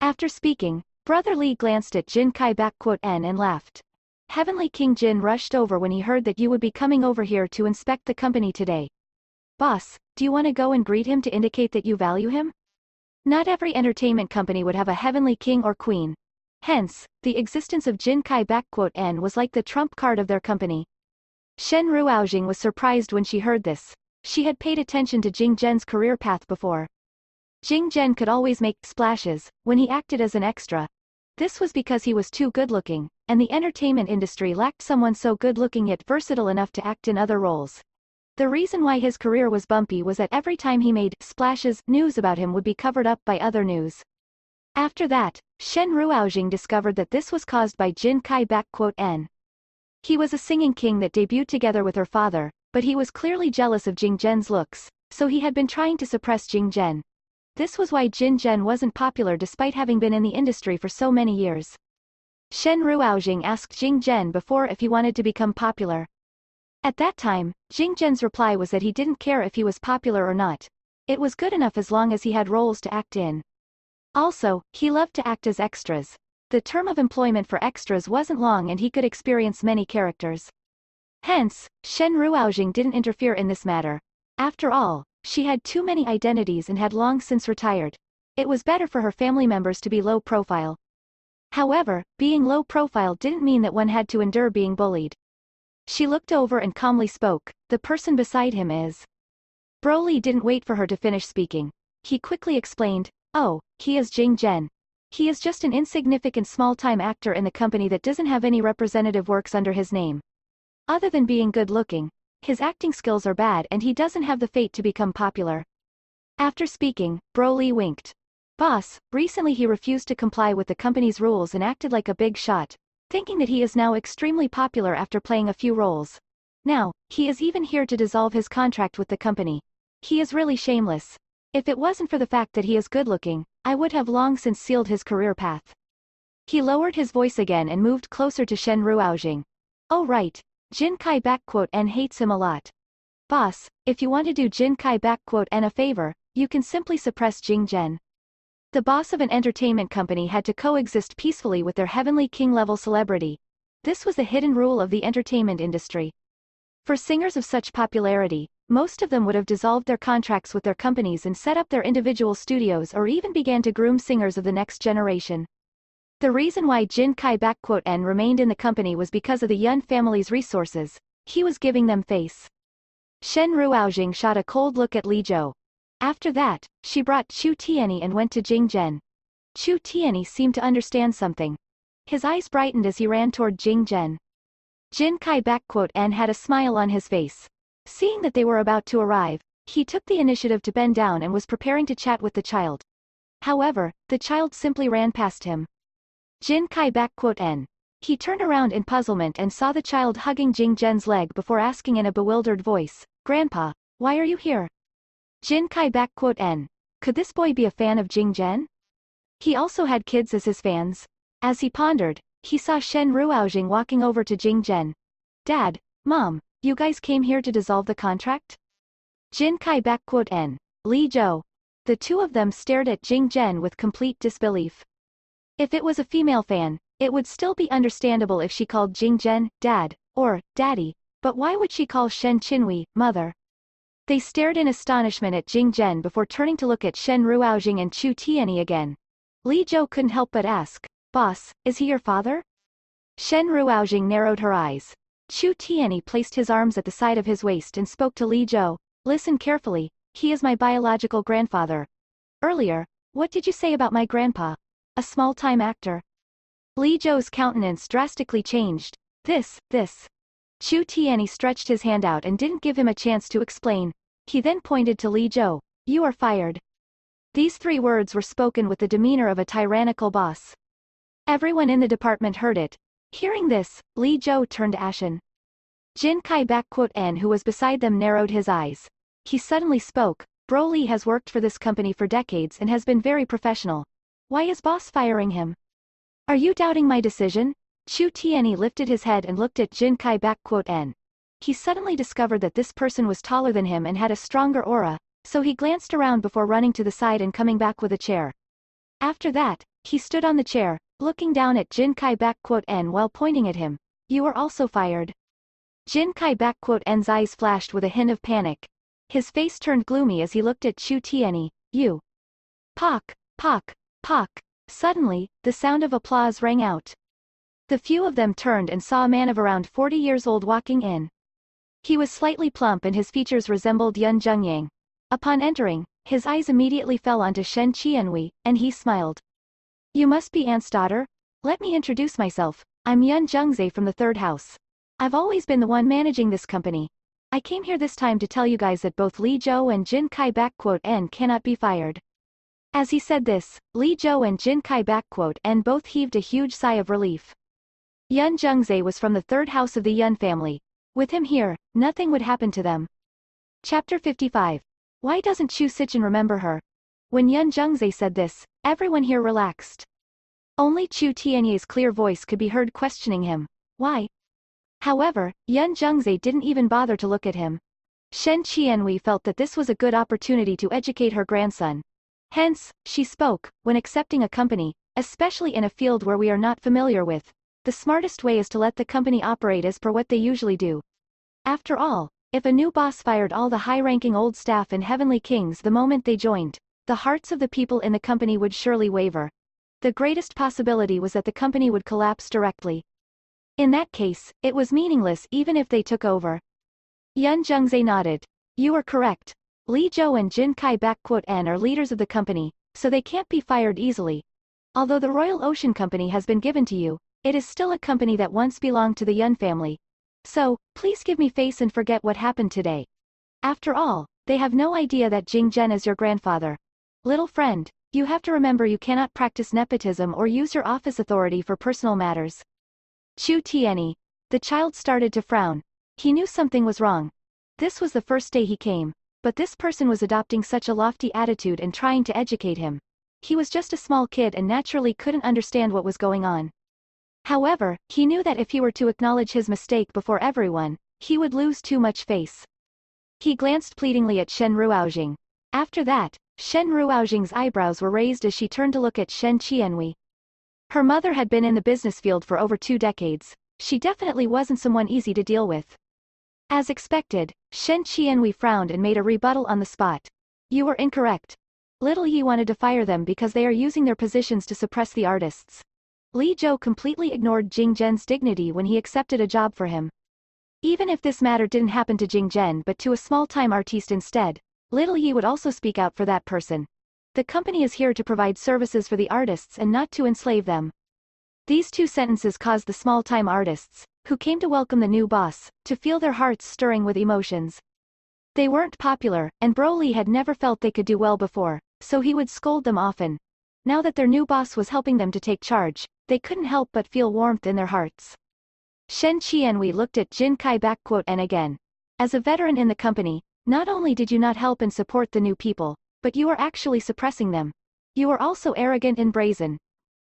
S1: After speaking, Brother Li glanced at Jinkai-N and laughed. "Heavenly King Jin rushed over when he heard that you would be coming over here to inspect the company today. Boss, do you want to go and greet him to indicate that you value him?" Not every entertainment company would have a heavenly king or queen. Hence, the existence of Jinkai-N was like the trump card of their company. Shen Ruoxing was surprised when she heard this. She had paid attention to Jing-Zhen's career path before. Jing-Zhen could always make splashes when he acted as an extra. This was because he was too good-looking, and the entertainment industry lacked someone so good-looking yet versatile enough to act in other roles. The reason why his career was bumpy was that every time he made splashes, news about him would be covered up by other news. After that, Shen Ruoxing discovered that this was caused by Jinkai-N. He was a singing king that debuted together with her father, but he was clearly jealous of Jing-Zhen's looks, so he had been trying to suppress Jing-Zhen. This was why Jing-Zhen wasn't popular despite having been in the industry for so many years. Shen Ruoxing asked Jing-Zhen before if he wanted to become popular. At that time, Jing-Zhen's reply was that he didn't care if he was popular or not. It was good enough as long as he had roles to act in. Also, he loved to act as extras. The term of employment for extras wasn't long and he could experience many characters. Hence, Shen Ruoxing didn't interfere in this matter. After all, she had too many identities and had long since retired. It was better for her family members to be low profile. However, being low profile didn't mean that one had to endure being bullied. She looked over and calmly spoke, "The person beside him is." Broly didn't wait for her to finish speaking. He quickly explained, "Oh, he is Jing Zhen. He is just an insignificant small-time actor in the company that doesn't have any representative works under his name. Other than being good-looking, his acting skills are bad and he doesn't have the fate to become popular." After speaking, Broly winked. "Boss, recently he refused to comply with the company's rules and acted like a big shot, thinking that he is now extremely popular after playing a few roles. Now, he is even here to dissolve his contract with the company. He is really shameless. If it wasn't for the fact that he is good-looking, I would have long since sealed his career path." He lowered his voice again and moved closer to Shen Ruoxing. "Oh right, Jin Kai N hates him a lot. Boss, if you want to do Jin Kai N a favor, you can simply suppress Jing Zhen." The boss of an entertainment company had to coexist peacefully with their heavenly king-level celebrity. This was a hidden rule of the entertainment industry. For singers of such popularity, most of them would have dissolved their contracts with their companies and set up their individual studios or even began to groom singers of the next generation. The reason why Jin Kai N remained in the company was because of the Yun family's resources. He was giving them face. Shen Ruoxing shot a cold look at Li Zhou. After that, she brought Chu Tianyi and went to Jing Zhen. Chu Tianyi seemed to understand something. His eyes brightened as he ran toward Jing Zhen. Jin Kai N had a smile on his face. Seeing that they were about to arrive, he took the initiative to bend down and was preparing to chat with the child. However, the child simply ran past him. Jin Kai N. He turned around in puzzlement and saw the child hugging Jing Zhen's leg before asking in a bewildered voice, "Grandpa, why are you here?" Jin Kai N. Could this boy be a fan of Jing Zhen? He also had kids as his fans. As he pondered, he saw Shen Ruoxing walking over to Jing Zhen. "Dad, Mom, you guys came here to dissolve the contract?" Jin Kai N. Li Zhou. The two of them stared at Jing Zhen with complete disbelief. If it was a female fan, it would still be understandable if she called Jing Zhen, Dad, or Daddy, but why would she call Shen Qinhui, Mother? They stared in astonishment at Jing Zhen before turning to look at Shen Ruoxing and Chu Tianyi again. Li Zhou couldn't help but ask, "Boss, is he your father?" Shen Ruoxing narrowed her eyes. Chu Tianyi placed his arms at the side of his waist and spoke to Li Zhou, "Listen carefully, he is my biological grandfather. Earlier, what did you say about my grandpa? A small-time actor?" Li Zhou's countenance drastically changed. This. Chu Tianyi stretched his hand out and didn't give him a chance to explain. He then pointed to Li Zhou. "You are fired." These 3 words were spoken with the demeanor of a tyrannical boss. Everyone in the department heard it. Hearing this, Li Zhou turned ashen. Jin Kai N, who was beside them, narrowed his eyes. He suddenly spoke, "Broly has worked for this company for decades and has been very professional. Why is boss firing him? Are you doubting my decision?" Chu Tianyi lifted his head and looked at Jin Kai N. He suddenly discovered that this person was taller than him and had a stronger aura, so he glanced around before running to the side and coming back with a chair. After that, he stood on the chair, looking down at Jin Kai N while pointing at him. "You are also fired." Jin Kai N's eyes flashed with a hint of panic. His face turned gloomy as he looked at Chu Tianyi. "You." Pock, pock, pock. Suddenly, the sound of applause rang out. The few of them turned and saw a man of around 40 years old walking in. He was slightly plump and his features resembled Yun Zhengyang. Upon entering, his eyes immediately fell onto Shen Qianhui, and he smiled. "You must be Aunt's daughter? Let me introduce myself. I'm Yun Zhengzai from the 3rd house. I've always been the one managing this company. I came here this time to tell you guys that both Li Zhou and Jin Kai N cannot be fired." As he said this, Li Zhou and Jin Kai N both heaved a huge sigh of relief. Yun Zhengzai was from the 3rd house of the Yun family. With him here, nothing would happen to them. Chapter 55. Why doesn't Chu Sichen remember her? When Yun Zhengzai said this, everyone here relaxed. Only Chu Tianyi's clear voice could be heard questioning him. Why? However, Yun Zhengzai didn't even bother to look at him. Shen Qianhui felt that this was a good opportunity to educate her grandson. Hence, she spoke, when accepting a company, especially in a field where we are not familiar with, the smartest way is to let the company operate as per what they usually do. After all, if a new boss fired all the high-ranking old staff in Heavenly Kings the moment they joined, the hearts of the people in the company would surely waver. The greatest possibility was that the company would collapse directly. In that case, it was meaningless even if they took over. Yun Jungzae nodded. You are correct. Li Zhou and Jin Kai-N are leaders of the company, so they can't be fired easily. Although the Royal Ocean Company has been given to you, it is still a company that once belonged to the Yun family. So, please give me face and forget what happened today. After all, they have no idea that Jing Zhen is your grandfather. Little friend, you have to remember you cannot practice nepotism or use your office authority for personal matters. Chu Tianyi. The child started to frown. He knew something was wrong. This was the first day he came, but this person was adopting such a lofty attitude and trying to educate him. He was just a small kid and naturally couldn't understand what was going on. However, he knew that if he were to acknowledge his mistake before everyone, he would lose too much face. He glanced pleadingly at Shen Ruoxing. After that, Shen Ruoxing's eyebrows were raised as she turned to look at Shen Qianhui. Her mother had been in the business field for over 2 decades. She definitely wasn't someone easy to deal with. As expected, Shen Qianhui frowned and made a rebuttal on the spot. You were incorrect. Little Yi wanted to fire them because they are using their positions to suppress the artists. Li Zhou completely ignored Jing Zhen's dignity when he accepted a job for him. Even if this matter didn't happen to Jing Zhen but to a small-time artiste instead, Little Yi would also speak out for that person. The company is here to provide services for the artists and not to enslave them. These 2 sentences caused the small-time artists, who came to welcome the new boss, to feel their hearts stirring with emotions. They weren't popular, and Broly had never felt they could do well before, so he would scold them often. Now that their new boss was helping them to take charge, they couldn't help but feel warmth in their hearts. Shen Qianhui looked at Jin Kai-N again. As a veteran in the company, not only did you not help and support the new people, but you are actually suppressing them. You are also arrogant and brazen.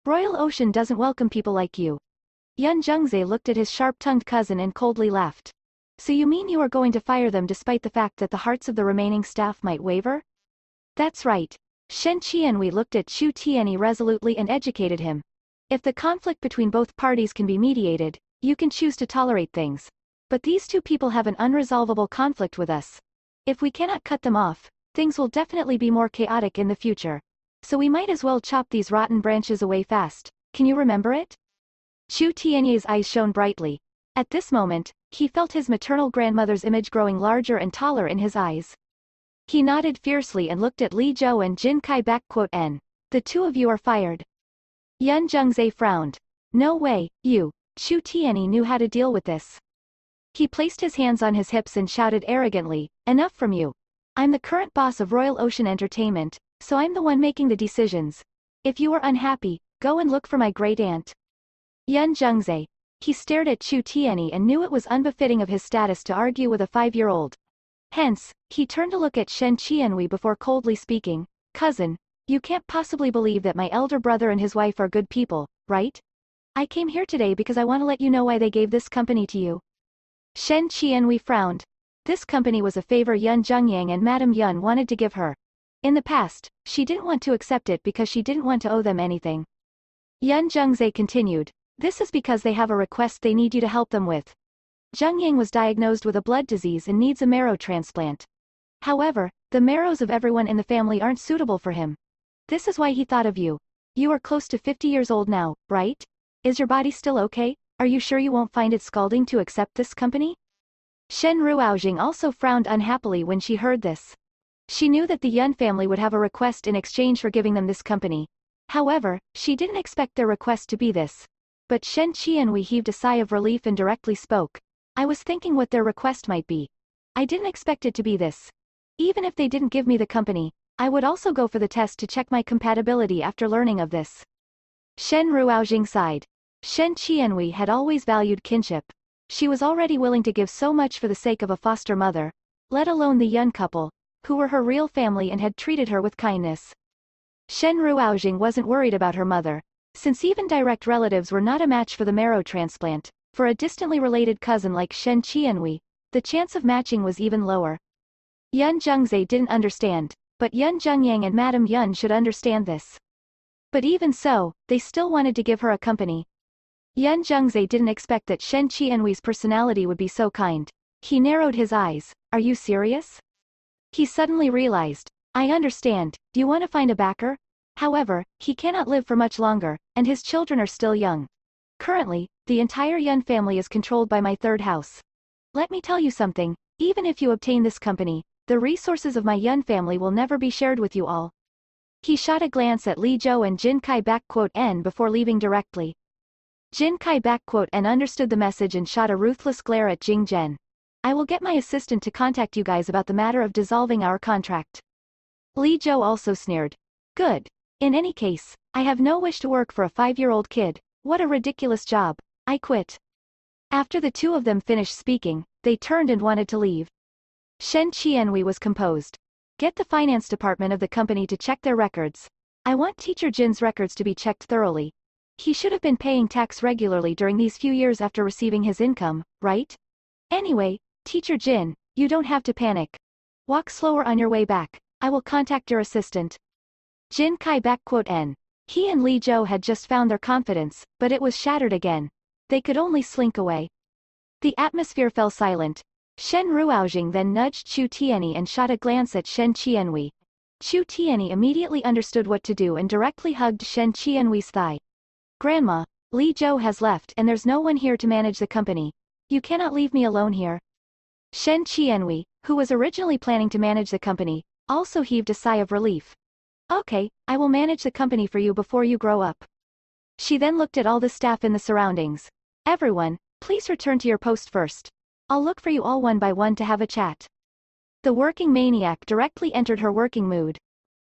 S1: Royal Ocean doesn't welcome people like you. Yun Jungzae looked at his sharp-tongued cousin and coldly laughed. So you mean you are going to fire them despite the fact that the hearts of the remaining staff might waver? That's right. Shen Qianhui looked at Chu Tianyi resolutely and educated him. If the conflict between both parties can be mediated, you can choose to tolerate things. But these 2 people have an unresolvable conflict with us. If we cannot cut them off, things will definitely be more chaotic in the future. So we might as well chop these rotten branches away fast. Can you remember it? Chu Tianyi's eyes shone brightly. At this moment, he felt his maternal grandmother's image growing larger and taller in his eyes. He nodded fiercely and looked at Li Zhou and Jin Kai-N. The 2 of you are fired. Yun Jungzae frowned. No way, you. Chu Tianyi knew how to deal with this. He placed his hands on his hips and shouted arrogantly, enough from you. I'm the current boss of Royal Ocean Entertainment, so I'm the one making the decisions. If you are unhappy, go and look for my great-aunt. Yun Jungzae. He stared at Chu Tianyi and knew it was unbefitting of his status to argue with a 5-year-old. Hence, he turned to look at Shen Qianhui before coldly speaking, cousin, you can't possibly believe that my elder brother and his wife are good people, right? I came here today because I want to let you know why they gave this company to you. Shen Qianhui frowned. This company was a favor Yun Zhengyang and Madame Yun wanted to give her. In the past, she didn't want to accept it because she didn't want to owe them anything. Yun Jungzae continued. This is because they have a request they need you to help them with. Zhengyang was diagnosed with a blood disease and needs a marrow transplant. However, the marrows of everyone in the family aren't suitable for him. This is why he thought of you. You are close to 50 years old now, right? Is your body still okay? Are you sure you won't find it scalding to accept this company? Shen Ruoxing also frowned unhappily when she heard this. She knew that the Yun family would have a request in exchange for giving them this company. However, she didn't expect their request to be this. But Shen Qianhui heaved a sigh of relief and directly spoke. I was thinking what their request might be. I didn't expect it to be this. Even if they didn't give me the company, I would also go for the test to check my compatibility after learning of this. Shen Ruoxing sighed. Shen Qianhui had always valued kinship. She was already willing to give so much for the sake of a foster mother, let alone the Yun couple, who were her real family and had treated her with kindness. Shen Ruoxing wasn't worried about her mother, since even direct relatives were not a match for the marrow transplant. For a distantly related cousin like Shen Qianhui, the chance of matching was even lower. Yun Jungzae didn't understand, but Yun Zhengyang and Madame Yun should understand this. But even so, they still wanted to give her a company. Yun Jungzae didn't expect that Shen Qianhui's personality would be so kind. He narrowed his eyes. Are you serious? He suddenly realized. I understand, do you want to find a backer? However, he cannot live for much longer, and his children are still young. Currently, the entire Yun family is controlled by my third house. Let me tell you something, even if you obtain this company, the resources of my Yun family will never be shared with you all. He shot a glance at Li Zhou and Jin Kai before leaving directly. Jin Kai understood the message and shot a ruthless glare at Jing Zhen. I will get my assistant to contact you guys about the matter of dissolving our contract. Li Zhou also sneered. Good. In any case, I have no wish to work for a 5-year-old kid. What a ridiculous job. I quit. After the two of them finished speaking, they turned and wanted to leave. Shen Qianwei was composed. Get the finance department of the company to check their records. I want Teacher Jin's records to be checked thoroughly. He should have been paying tax regularly during these few years after receiving his income, right? Anyway, Teacher Jin, you don't have to panic. Walk slower on your way back. I will contact your assistant. Jin Kai He and Li Zhou had just found their confidence, but it was shattered again. They could only slink away. The atmosphere fell silent. Shen Ruoxing then nudged Chu Tianyi and shot a glance at Shen Qianwei. Chu Tianyi immediately understood what to do and directly hugged Shen Qianwei's thigh. Grandma, Li Zhou has left and there's no one here to manage the company. You cannot leave me alone here. Shen Qianwei, who was originally planning to manage the company, also heaved a sigh of relief. Okay, I will manage the company for you before you grow up. She then looked at all the staff in the surroundings. Everyone, please return to your post first. I'll look for you all one by one to have a chat. The working maniac directly entered her working mood.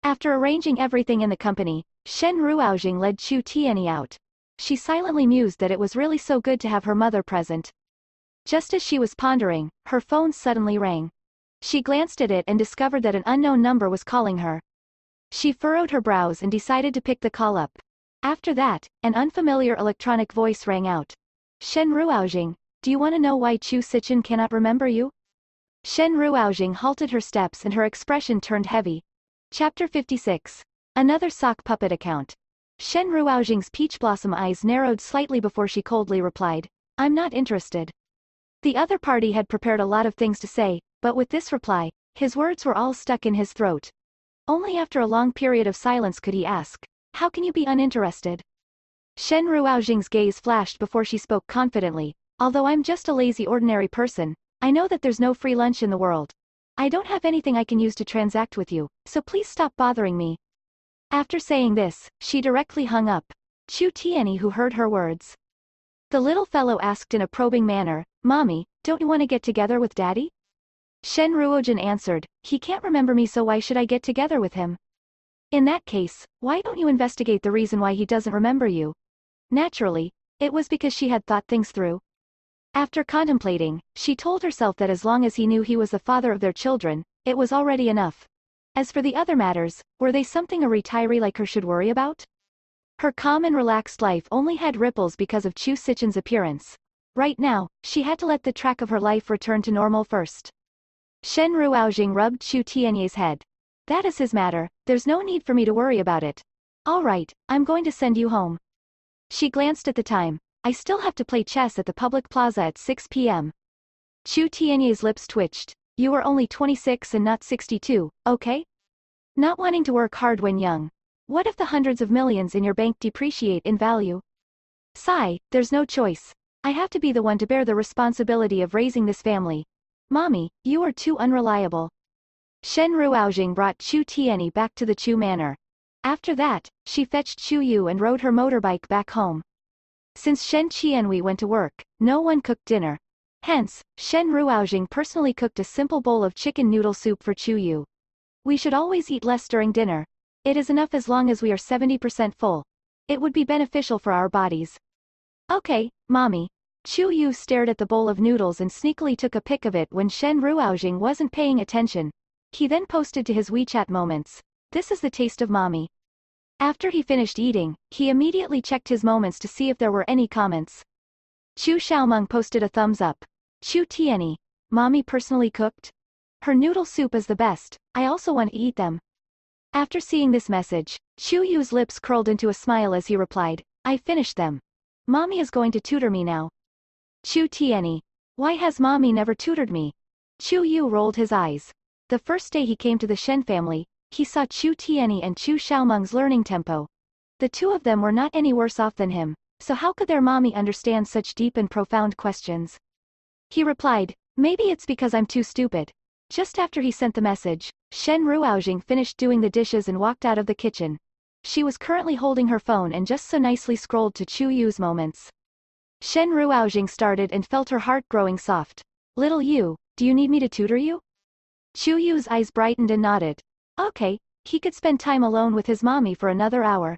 S1: After arranging everything in the company, Shen Ruoxing led Chu Tianyi out. She silently mused that it was really so good to have her mother present. Just as she was pondering, her phone suddenly rang. She glanced at it and discovered that an unknown number was calling her. She furrowed her brows and decided to pick the call up. After that, an unfamiliar electronic voice rang out. Shen Ruoxing, do you want to know why Chu Sichen cannot remember you? Shen Ruoxing halted her steps and her expression turned heavy. Chapter 56. Another sock puppet account. Shen Ruoxing's peach blossom eyes narrowed slightly before she coldly replied, I'm not interested. The other party had prepared a lot of things to say, but with this reply, his words were all stuck in his throat. Only after a long period of silence could he ask, how can you be uninterested? Shen Ruoxing's gaze flashed before she spoke confidently, although I'm just a lazy ordinary person, I know that there's no free lunch in the world. I don't have anything I can use to transact with you, so please stop bothering me. After saying this, she directly hung up. Chu Tianyi who heard her words. The little fellow asked in a probing manner, Mommy, don't you want to get together with Daddy? Shen Ruoxing answered, he can't remember me so why should I get together with him? In that case, why don't you investigate the reason why he doesn't remember you? Naturally, it was because she had thought things through. After contemplating, she told herself that as long as he knew he was the father of their children, it was already enough. As for the other matters, were they something a retiree like her should worry about? Her calm and relaxed life only had ripples because of Chu Sichen's appearance. Right now, she had to let the track of her life return to normal first. Shen Ruoxing rubbed Chu Tianyi's head. That is his matter, there's no need for me to worry about it. Alright, I'm going to send you home. She glanced at the time. I still have to play chess at the public plaza at 6 p.m. Chu Tianyi's lips twitched. You are only 26 and not 62, okay? Not wanting to work hard when young. What if the hundreds of millions in your bank depreciate in value? Sigh, there's no choice. I have to be the one to bear the responsibility of raising this family. Mommy, you are too unreliable. Shen Ruoxing brought Chu Tianyi back to the Chu manor. After that, she fetched Chu Yu and rode her motorbike back home. Since Shen Qianwei went to work, no one cooked dinner. Hence, Shen Ruoxing personally cooked a simple bowl of chicken noodle soup for Chu Yu. We should always eat less during dinner. It is enough as long as we are 70% full. It would be beneficial for our bodies. Okay, Mommy. Chu Yu stared at the bowl of noodles and sneakily took a pic of it when Shen Ruoxing wasn't paying attention. He then posted to his WeChat moments. This is the taste of Mommy. After he finished eating, he immediately checked his moments to see if there were any comments. Chu Xiaomeng posted a thumbs up. Chu Tianyi. Mommy personally cooked? Her noodle soup is the best, I also want to eat them. After seeing this message, Chu Yu's lips curled into a smile as he replied, I finished them. Mommy is going to tutor me now. Chu Tianyi. Why has Mommy never tutored me? Chu Yu rolled his eyes. The first day he came to the Shen family, he saw Chu Tianyi and Chu Xiaomeng's learning tempo. The two of them were not any worse off than him, so how could their mommy understand such deep and profound questions? He replied, maybe it's because I'm too stupid. Just after he sent the message, Shen Ruoxing finished doing the dishes and walked out of the kitchen. She was currently holding her phone and just so nicely scrolled to Chu Yu's moments. Shen Ruoxing started and felt her heart growing soft. Little Yu, do you need me to tutor you? Chu Yu's eyes brightened and nodded. Okay, he could spend time alone with his mommy for another hour.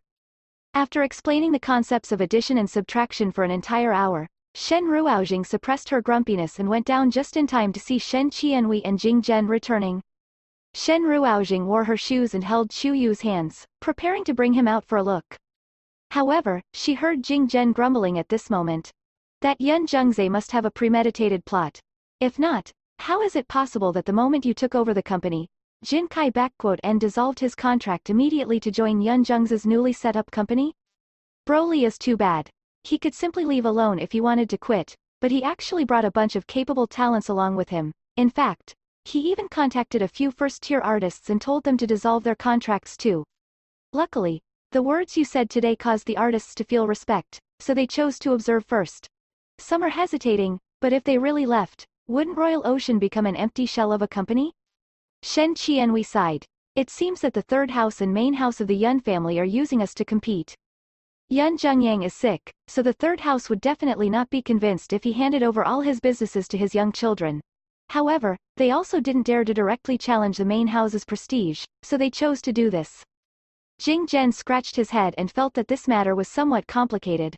S1: After explaining the concepts of addition and subtraction for an entire hour, Shen Ruoxing suppressed her grumpiness and went down just in time to see Shen Qianhui and Jing Zhen returning. Shen Ruoxing wore her shoes and held Chu Yu's hands, preparing to bring him out for a look. However, she heard Jing Zhen grumbling at this moment. That Yun Zhengzhe must have a premeditated plot. If not, how is it possible that the moment you took over the company, Jin Kai N dissolved his contract immediately to join Yun Zhengzhe's newly set up company? Broly is too bad. He could simply leave alone if he wanted to quit, but he actually brought a bunch of capable talents along with him. In fact, he even contacted a few first-tier artists and told them to dissolve their contracts too. Luckily, the words you said today caused the artists to feel respect, so they chose to observe first. Some are hesitating, but if they really left, wouldn't Royal Ocean become an empty shell of a company? Shen Qianhui sighed. It seems that the third house and main house of the Yun family are using us to compete. Yun Zhengyang is sick, so the third house would definitely not be convinced if he handed over all his businesses to his young children. However, they also didn't dare to directly challenge the main house's prestige, so they chose to do this. Jing Zhen scratched his head and felt that this matter was somewhat complicated.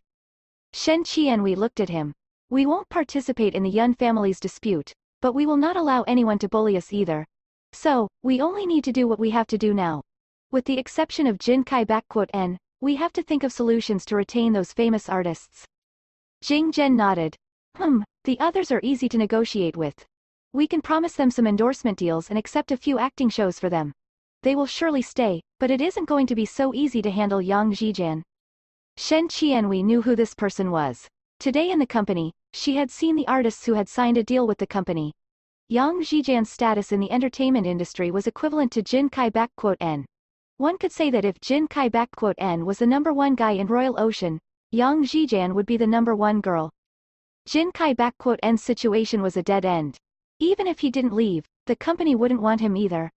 S1: Shen Qianhui looked at him. We won't participate in the Yun family's dispute, but we will not allow anyone to bully us either. So, we only need to do what we have to do now. With the exception of Jin Kai N, we have to think of solutions to retain those famous artists. Jing Zhen nodded. The others are easy to negotiate with. We can promise them some endorsement deals and accept a few acting shows for them. They will surely stay, but it isn't going to be so easy to handle Yang Zhijian. Shen Qianhui knew who this person was. Today in the company, she had seen the artists who had signed a deal with the company. Yang Zhijian's status in the entertainment industry was equivalent to Jin Kai N. One could say that if Jin Kai N was the number one guy in Royal Ocean, Yang Zhijian would be the number one girl. Jin Kai N's situation was a dead end. Even if he didn't leave, the company wouldn't want him either.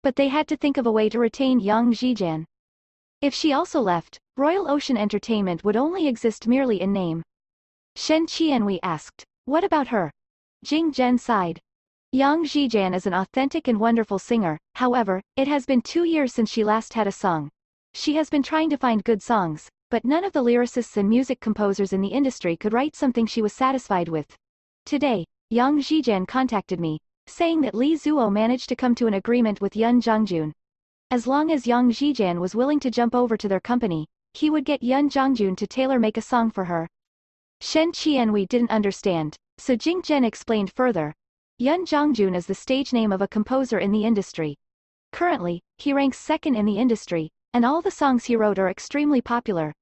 S1: But they had to think of a way to retain Yang Zhijian. If she also left, Royal Ocean Entertainment would only exist merely in name. Shen Qianhui asked, what about her? Jing Zhen sighed. Yang Zhijian is an authentic and wonderful singer, however, it has been 2 years since she last had a song. She has been trying to find good songs, but none of the lyricists and music composers in the industry could write something she was satisfied with. Today, Yang Zhijian contacted me, saying that Li Zuo managed to come to an agreement with Yun Zhongjun. As long as Yang Zhijian was willing to jump over to their company, he would get Yun Zhongjun to tailor-make a song for her. Shen Qianhui didn't understand, so Jing Zhen explained further. Yun Zhongjun is the stage name of a composer in the industry. Currently, he ranks second in the industry, and all the songs he wrote are extremely popular.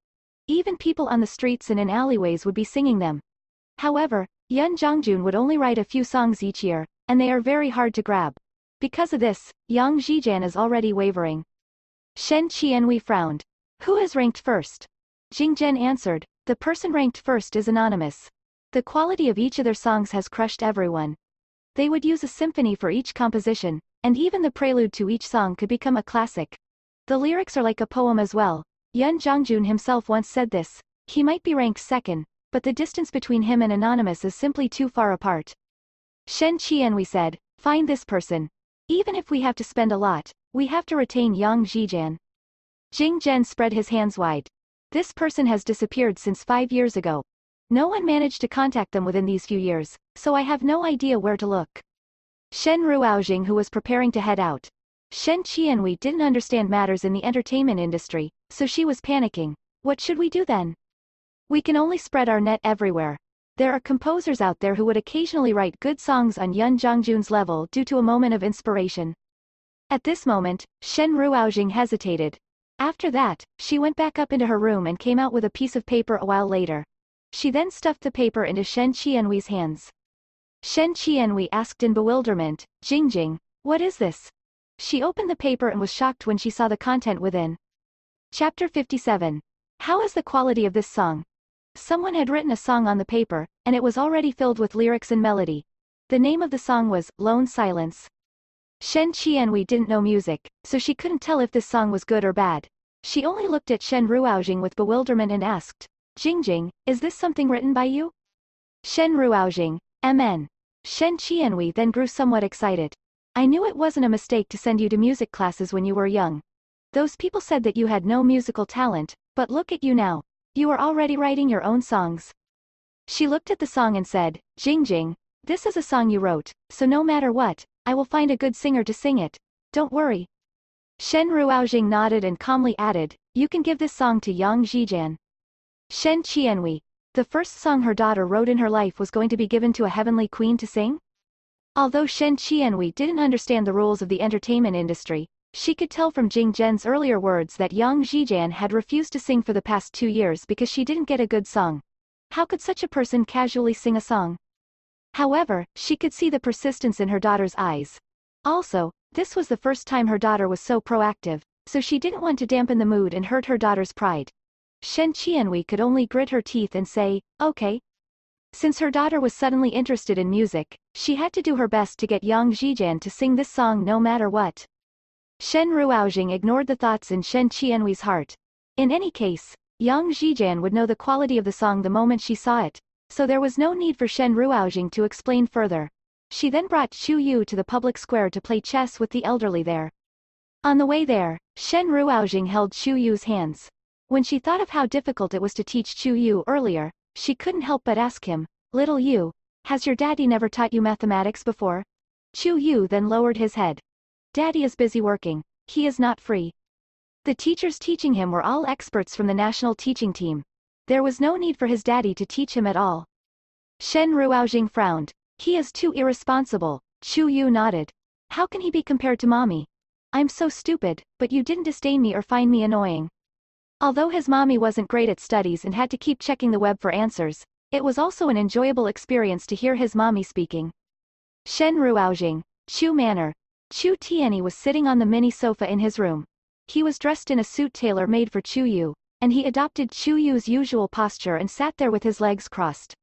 S1: Even people on the streets and in alleyways would be singing them. However, Yun Zhongjun would only write a few songs each year, and they are very hard to grab. Because of this, Yang Zhijian is already wavering. Shen Qianhui frowned. Who is ranked first? Jing Zhen answered, the person ranked first is anonymous. The quality of each of their songs has crushed everyone. They would use a symphony for each composition, and even the prelude to each song could become a classic. The lyrics are like a poem as well. Yun Zhongjun himself once said this. He might be ranked second, but the distance between him and anonymous is simply too far apart. Shen Qianhui said, find this person. Even if we have to spend a lot, we have to retain Yang Zhijian. Jing Zhen spread his hands wide. This person has disappeared since 5 years ago. No one managed to contact them within these few years, so I have no idea where to look. Shen Ruoxing, who was preparing to head out. Shen Qianhui didn't understand matters in the entertainment industry, so she was panicking. What should we do then? We can only spread our net everywhere. There are composers out there who would occasionally write good songs on Yun Zhongjun's level due to a moment of inspiration. At this moment, Shen Ruoxing hesitated. After that, she went back up into her room and came out with a piece of paper a while later. She then stuffed the paper into Shen Qianhui's hands. Shen Qianhui asked in bewilderment, Jingjing, what is this? She opened the paper and was shocked when she saw the content within. Chapter 57. How is the quality of this song? Someone had written a song on the paper, and it was already filled with lyrics and melody. The name of the song was Lone Silence. Shen Qianwei didn't know music, so she couldn't tell if this song was good or bad. She only looked at Shen Ruoxing with bewilderment and asked, Jingjing, is this something written by you? Shen Ruoxing, MN. Shen Qianwei then grew somewhat excited. I knew it wasn't a mistake to send you to music classes when you were young. Those people said that you had no musical talent, but look at you now. You are already writing your own songs. She looked at the song and said, Jingjing, this is a song you wrote, so no matter what, I will find a good singer to sing it. Don't worry. Shen Ruoxing nodded and calmly added, you can give this song to Yang Zhijian. Shen Qianwei. The first song her daughter wrote in her life was going to be given to a heavenly queen to sing? Although Shen Qianwei didn't understand the rules of the entertainment industry, she could tell from Jing Zhen's earlier words that Yang Zhijian had refused to sing for the past 2 years because she didn't get a good song. How could such a person casually sing a song? However, she could see the persistence in her daughter's eyes. Also, this was the first time her daughter was so proactive, so she didn't want to dampen the mood and hurt her daughter's pride. Shen Qianwei could only grit her teeth and say, okay. Since her daughter was suddenly interested in music, she had to do her best to get Yang Zhijian to sing this song no matter what. Shen Ruoxing ignored the thoughts in Shen Qianwei's heart. In any case, Yang Zhijian would know the quality of the song the moment she saw it, so there was no need for Shen Ruoxing to explain further. She then brought Chu Yu to the public square to play chess with the elderly there. On the way there, Shen Ruoxing held Chu Yu's hands. When she thought of how difficult it was to teach Chu Yu earlier, she couldn't help but ask him, Little Yu, has your daddy never taught you mathematics before? Chu Yu then lowered his head. Daddy is busy working, he is not free. The teachers teaching him were all experts from the national teaching team. There was no need for his daddy to teach him at all. Shen Ruoxing frowned. He is too irresponsible. Chu Yu nodded. How can he be compared to mommy? I'm so stupid, but you didn't disdain me or find me annoying. Although his mommy wasn't great at studies and had to keep checking the web for answers, it was also an enjoyable experience to hear his mommy speaking. Shen Ruoxing, Chu Manor. Chu Tianyi was sitting on the mini sofa in his room. He was dressed in a suit tailor-made for Chu Yu, and he adopted Chu Yu's usual posture and sat there with his legs crossed.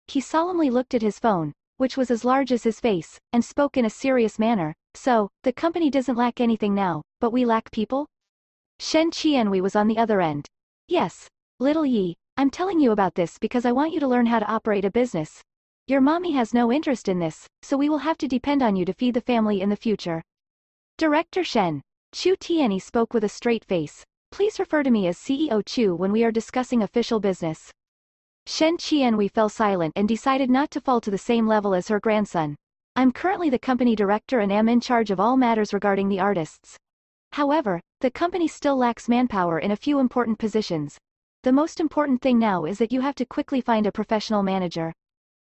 S1: He solemnly looked at his phone, which was as large as his face, and spoke in a serious manner, so, the company doesn't lack anything now, but we lack people? Shen Qianwei was on the other end. Yes, little Yi, I'm telling you about this because I want you to learn how to operate a business. Your mommy has no interest in this, so we will have to depend on you to feed the family in the future. Director Shen. Chu Tianyi spoke with a straight face. Please refer to me as CEO Chu when we are discussing official business. Shen Qianwei fell silent and decided not to fall to the same level as her grandson. I'm currently the company director and am in charge of all matters regarding the artists. However, the company still lacks manpower in a few important positions. The most important thing now is that you have to quickly find a professional manager.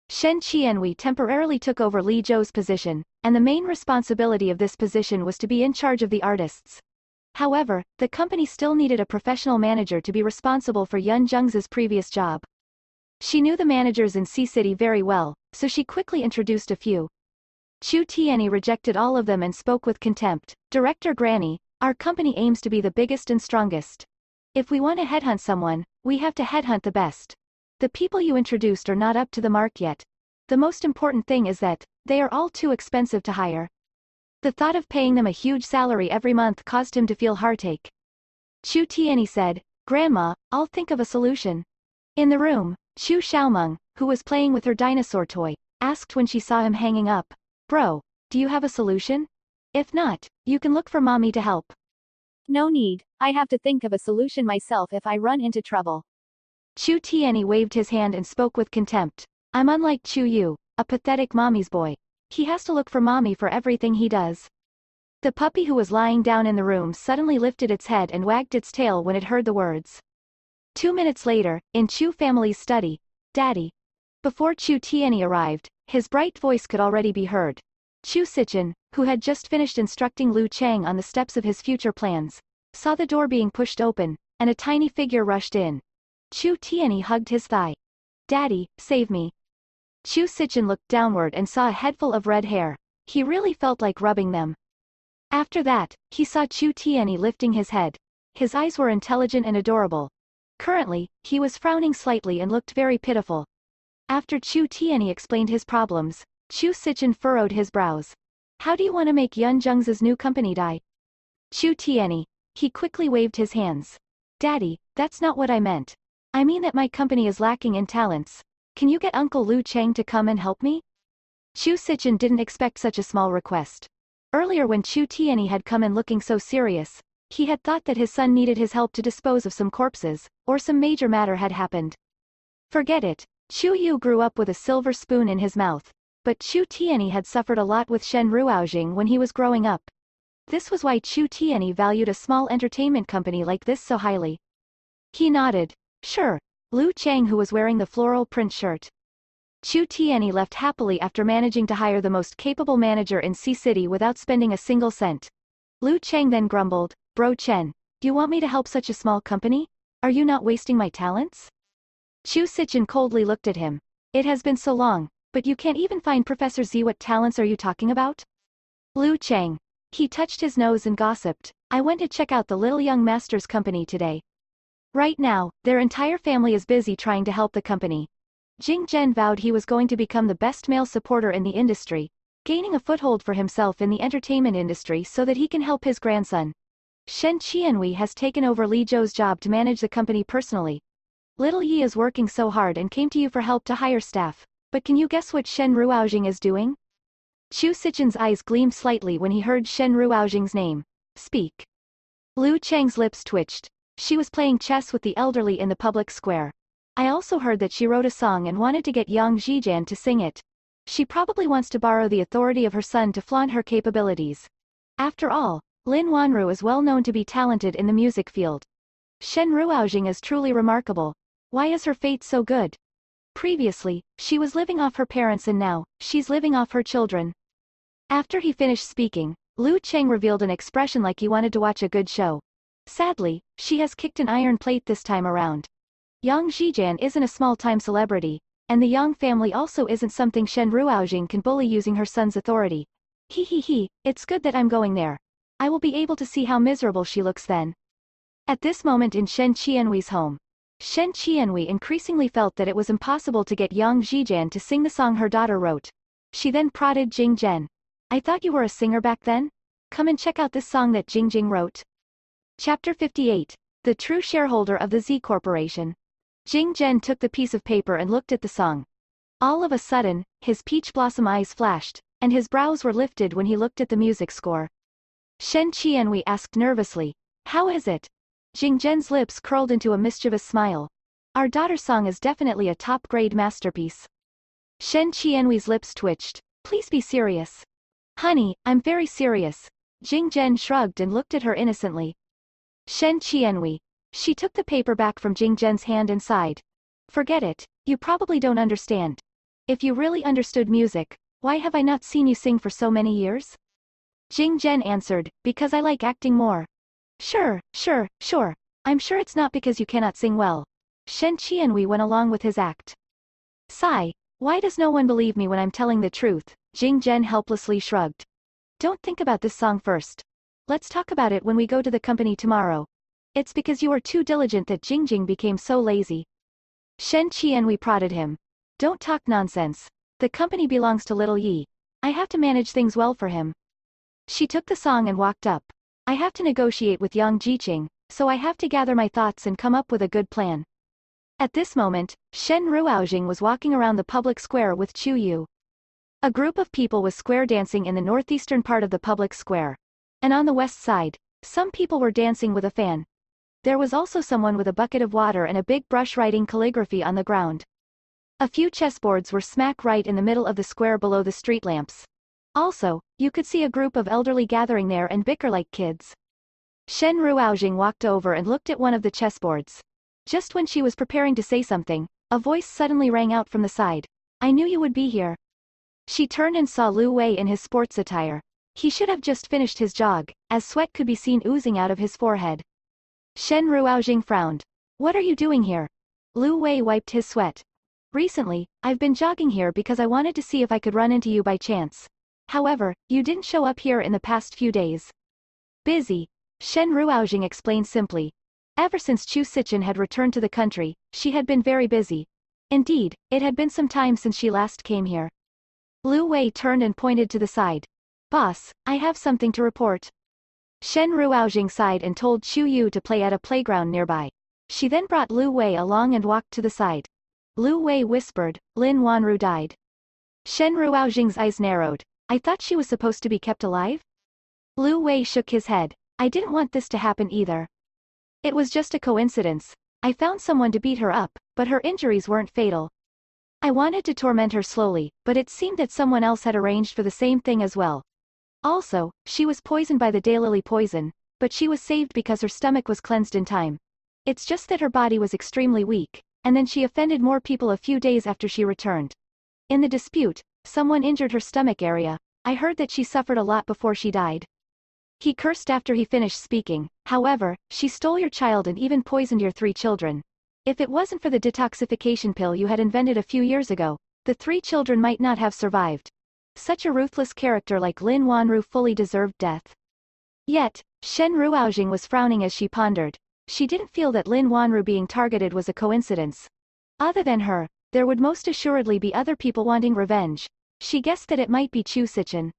S1: Shen Qianwei temporarily took over Li Zhou's position, and the main responsibility of this position was to be in charge of the artists. However, the company still needed a professional manager to be responsible for Yun Zheng's previous job. She knew the managers in C-City very well, so she quickly introduced a few. Chu Tianyi rejected all of them and spoke with contempt. Director Granny, our company aims to be the biggest and strongest. If we want to headhunt someone, we have to headhunt the best. The people you introduced are not up to the mark yet. The most important thing is that, they are all too expensive to hire. The thought of paying them a huge salary every month caused him to feel heartache. Chu Tianyi said, Grandma, I'll think of a solution. In the room, Chu Xiaomeng, who was playing with her dinosaur toy, asked when she saw him hanging up, Bro, do you have a solution? If not, you can look for mommy to help.
S2: No need, I have to think of a solution myself if I run into trouble.
S1: Chu Tianyi waved his hand and spoke with contempt. I'm unlike Chu Yu, a pathetic mommy's boy. He has to look for mommy for everything he does. The puppy who was lying down in the room suddenly lifted its head and wagged its tail when it heard the words. 2 minutes later, in Chu family's study, Daddy. Before Chu Tianyi arrived, his bright voice could already be heard. Chu Sichen, who had just finished instructing Lu Chang on the steps of his future plans, saw the door being pushed open, and a tiny figure rushed in. Chu Tianyi hugged his thigh. Daddy, save me. Chu Sichen looked downward and saw a head full of red hair. He really felt like rubbing them. After that, he saw Chu Tianyi lifting his head. His eyes were intelligent and adorable. Currently, he was frowning slightly and looked very pitiful. After Chu Tianyi explained his problems, Chu Sichin furrowed his brows. How do you want to make Yun Zheng's new company die? Chu Tianyi. He quickly waved his hands. Daddy, that's not what I meant. I mean that my company is lacking in talents. Can you get Uncle Lu Cheng to come and help me? Chu Sichin didn't expect such a small request. Earlier when Chu Tianyi had come in looking so serious, he had thought that his son needed his help to dispose of some corpses, or some major matter had happened. Forget it. Chu Yu grew up with a silver spoon in his mouth. But Chu Tianyi had suffered a lot with Shen Ruoxing when he was growing up. This was why Chu Tianyi valued a small entertainment company like this so highly. He nodded. Sure. Lu Cheng, who was wearing the floral print shirt. Chu Tianyi left happily after managing to hire the most capable manager in Sea City without spending a single cent. Lu Cheng then grumbled, Bro Chen, do you want me to help such a small company? Are you not wasting my talents? Chu Sichin coldly looked at him. It has been so long, but you can't even find Professor Z. What talents are you talking about? Lu Cheng. He touched his nose and gossiped, I went to check out the little young master's company today. Right now, their entire family is busy trying to help the company. Jing Zhen vowed he was going to become the best male supporter in the industry, gaining a foothold for himself in the entertainment industry so that he can help his grandson. Shen Qianhui has taken over Li Zhou's job to manage the company personally. Little Yi is working so hard and came to you for help to hire staff, but can you guess what Shen Ruoxing is doing? Chu Sichin's eyes gleamed slightly when he heard Shen Ruoxing's name. Speak. Lu Cheng's lips twitched. She was playing chess with the elderly in the public square. I also heard that she wrote a song and wanted to get Yang Zhijian to sing it. She probably wants to borrow the authority of her son to flaunt her capabilities. After all, Lin Wanru is well known to be talented in the music field. Shen Ruoxing is truly remarkable. Why is her fate so good? Previously, she was living off her parents and now, she's living off her children. After he finished speaking, Lu Cheng revealed an expression like he wanted to watch a good show. Sadly, she has kicked an iron plate this time around. Yang Zhijian isn't a small-time celebrity, and the Yang family also isn't something Shen Ruoxing can bully using her son's authority. It's good that I'm going there. I will be able to see how miserable she looks then. At this moment in Shen Qianhui's home, Shen Qianhui increasingly felt that it was impossible to get Yang Zhijian to sing the song her daughter wrote. She then prodded Jing Zhen. I thought you were a singer back then? Come and check out this song that Jing Jing wrote. Chapter 58. The True Shareholder of the Z Corporation. Jing Zhen took the piece of paper and looked at the song. All of a sudden, his peach blossom eyes flashed, and his brows were lifted when he looked at the music score. Shen Qianhui asked nervously, How is it? Jing Zhen's lips curled into a mischievous smile. Our daughter's song is definitely a top-grade masterpiece. Shen Qianhui's lips twitched. Please be serious. Honey, I'm very serious. Jing Zhen shrugged and looked at her innocently. Shen Qianhui. She took the paper back from Jing Zhen's hand and sighed. Forget it, you probably don't understand. If you really understood music, why have I not seen you sing for so many years? Jing Zhen answered, because I like acting more. Sure. I'm sure it's not because you cannot sing well. Shen Qianhui went along with his act. Sigh. Why does no one believe me when I'm telling the truth? Jing Zhen helplessly shrugged. Don't think about this song first. Let's talk about it when we go to the company tomorrow. It's because you are too diligent that Jing Jing became so lazy. Shen Qianhui prodded him. Don't talk nonsense. The company belongs to little Yi. I have to manage things well for him. She took the song and walked up. I have to negotiate with Yang Jiqing, so I have to gather my thoughts and come up with a good plan. At this moment, Shen Ruoxing was walking around the public square with Chu Yu. A group of people was square dancing in the northeastern part of the public square. And on the west side, some people were dancing with a fan. There was also someone with a bucket of water and a big brush writing calligraphy on the ground. A few chessboards were smack right in the middle of the square below the street lamps. Also, you could see a group of elderly gathering there and bicker like kids. Shen Ruoxing walked over and looked at one of the chessboards. Just when she was preparing to say something, a voice suddenly rang out from the side. I knew you would be here. She turned and saw Lu Wei in his sports attire. He should have just finished his jog, as sweat could be seen oozing out of his forehead. Shen Ruoxing frowned. What are you doing here? Lu Wei wiped his sweat. Recently, I've been jogging here because I wanted to see if I could run into you by chance. However, you didn't show up here in the past few days. Busy. Shen Ruoxing explained simply. Ever since Chu Sichen had returned to the country, she had been very busy. Indeed, it had been some time since she last came here. Lu Wei turned and pointed to the side. Boss, I have something to report. Shen Ruoxing sighed and told Chu Yu to play at a playground nearby. She then brought Lu Wei along and walked to the side. Lu Wei whispered, Lin Wanru died. Shen Ruoxing's eyes narrowed. I thought she was supposed to be kept alive? Lu Wei shook his head. I didn't want this to happen either. It was just a coincidence. I found someone to beat her up, but her injuries weren't fatal. I wanted to torment her slowly, but it seemed that someone else had arranged for the same thing as well. Also, she was poisoned by the daylily poison, but she was saved because her stomach was cleansed in time. It's just that her body was extremely weak, and then she offended more people a few days after she returned. In the dispute, someone injured her stomach area. I heard that she suffered a lot before she died. He cursed after he finished speaking. However, she stole your child and even poisoned your 3 children. If it wasn't for the detoxification pill you had invented a few years ago, the 3 children might not have survived. Such a ruthless character like Lin Wanru fully deserved death. Yet, Shen Ruoxing was frowning as she pondered. She didn't feel that Lin Wanru being targeted was a coincidence. Other than her, there would most assuredly be other people wanting revenge. She guessed that it might be Chu Sichen.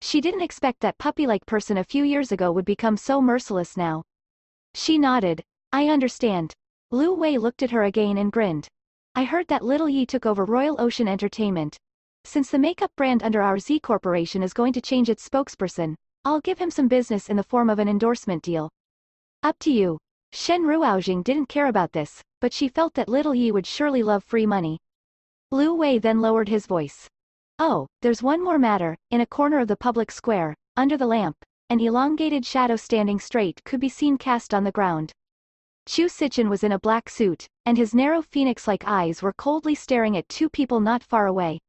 S1: She didn't expect that puppy-like person a few years ago would become so merciless now. She nodded. I understand. Lu Wei looked at her again and grinned. I heard that Little Yi took over Royal Ocean Entertainment. Since the makeup brand under our Z Corporation is going to change its spokesperson, I'll give him some business in the form of an endorsement deal. Up to you. Shen Ruoxing didn't care about this, but she felt that Little Yi would surely love free money. Lu Wei then lowered his voice. Oh, there's one more matter. In a corner of the public square, under the lamp, an elongated shadow standing straight could be seen cast on the ground. Chu Sichen was in a black suit, and his narrow phoenix-like eyes were coldly staring at 2 people not far away.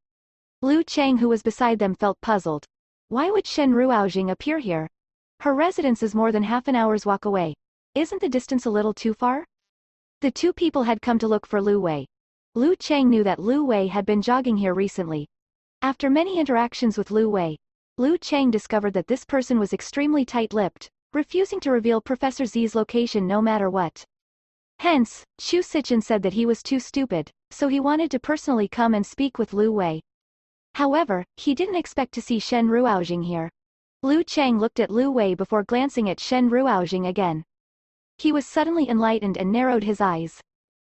S1: Lu Chang, who was beside them, felt puzzled. Why would Shen Ruoxing appear here? Her residence is more than half an hour's walk away. Isn't the distance a little too far? The 2 people had come to look for Lu Wei. Lu Chang knew that Lu Wei had been jogging here recently. After many interactions with Lu Wei, Lu Chang discovered that this person was extremely tight-lipped, refusing to reveal Professor Z's location no matter what. Hence, Chu Sichen said that he was too stupid, so he wanted to personally come and speak with Lu Wei. However, he didn't expect to see Shen Ruoxing here. Lu Chang looked at Lu Wei before glancing at Shen Ruoxing again. He was suddenly enlightened and narrowed his eyes.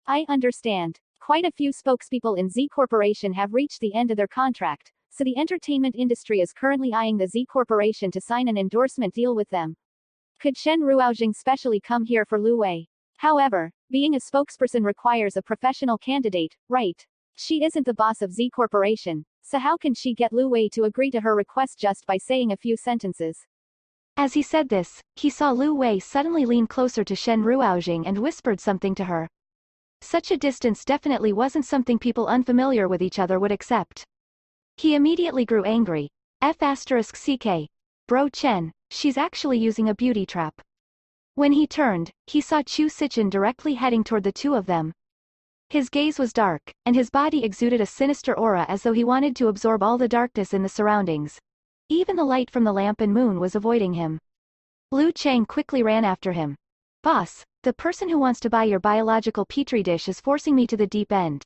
S2: I understand. Quite a few spokespeople in Z Corporation have reached the end of their contract, so the entertainment industry is currently eyeing the Z Corporation to sign an endorsement deal with them. Could Shen Ruoxing specially come here for Lu Wei? However, being a spokesperson requires a professional candidate, right? She isn't the boss of Z Corporation, so how can she get Lu Wei to agree to her request just by saying a few sentences?
S1: As he said this, he saw Lu Wei suddenly lean closer to Shen Ruoxing and whispered something to her. Such a distance definitely wasn't something people unfamiliar with each other would accept. He immediately grew angry. F***CK. Bro Chen, she's actually using a beauty trap. When he turned, he saw Chu Sichen directly heading toward the 2 of them. His gaze was dark, and his body exuded a sinister aura as though he wanted to absorb all the darkness in the surroundings. Even the light from the lamp and moon was avoiding him. Lu Chang quickly ran after him. Boss, the person who wants to buy your biological petri dish is forcing me to the deep end.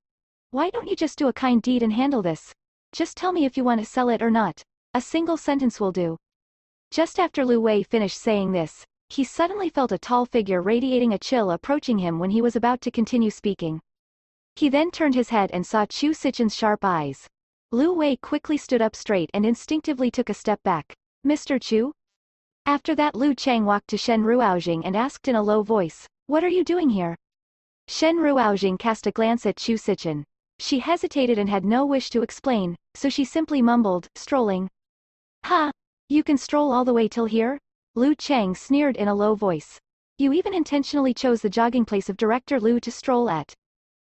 S1: Why don't you just do a kind deed and handle this? Just tell me if you want to sell it or not. A single sentence will do. Just after Lu Wei finished saying this, he suddenly felt a tall figure radiating a chill approaching him when he was about to continue speaking. He then turned his head and saw Chu Sichen's sharp eyes. Lu Wei quickly stood up straight and instinctively took a step back. Mr. Chu? After that, Lu Chang walked to Shen Ruoxing and asked in a low voice, what are you doing here? Shen Ruoxing cast a glance at Chu Sichen. She hesitated and had no wish to explain, so she simply mumbled, strolling. Ha! You can stroll all the way till here? Lu Chang sneered in a low voice. You even intentionally chose the jogging place of Director Lu to stroll at.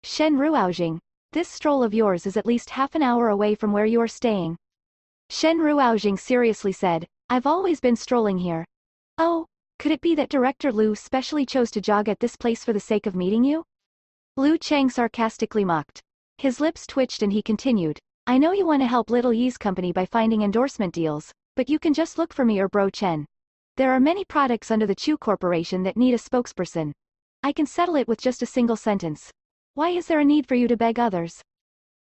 S1: Shen Ruoxing, this stroll of yours is at least half an hour away from where you are staying. Shen Ruoxing seriously said, I've always been strolling here. Oh, could it be that Director Lu specially chose to jog at this place for the sake of meeting you? Lu Chang sarcastically mocked. His lips twitched and he continued, I know you want to help Little Yi's company by finding endorsement deals, but you can just look for me or Bro Chen. There are many products under the Chu Corporation that need a spokesperson. I can settle it with just a single sentence. Why is there a need for you to beg others?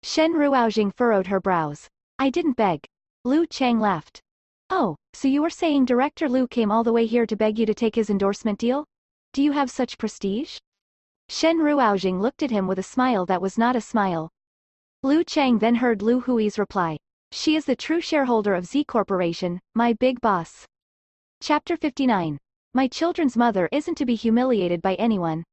S1: Shen Ruoxing furrowed her brows. I didn't beg. Lu Chang laughed. Oh, so you were saying Director Lu came all the way here to beg you to take his endorsement deal? Do you have such prestige? Shen Ruoxing looked at him with a smile that was not a smile. Lu Chang then heard Lu Hui's reply. She is the true shareholder of Z Corporation, my big boss. Chapter 59. My children's mother isn't to be humiliated by anyone.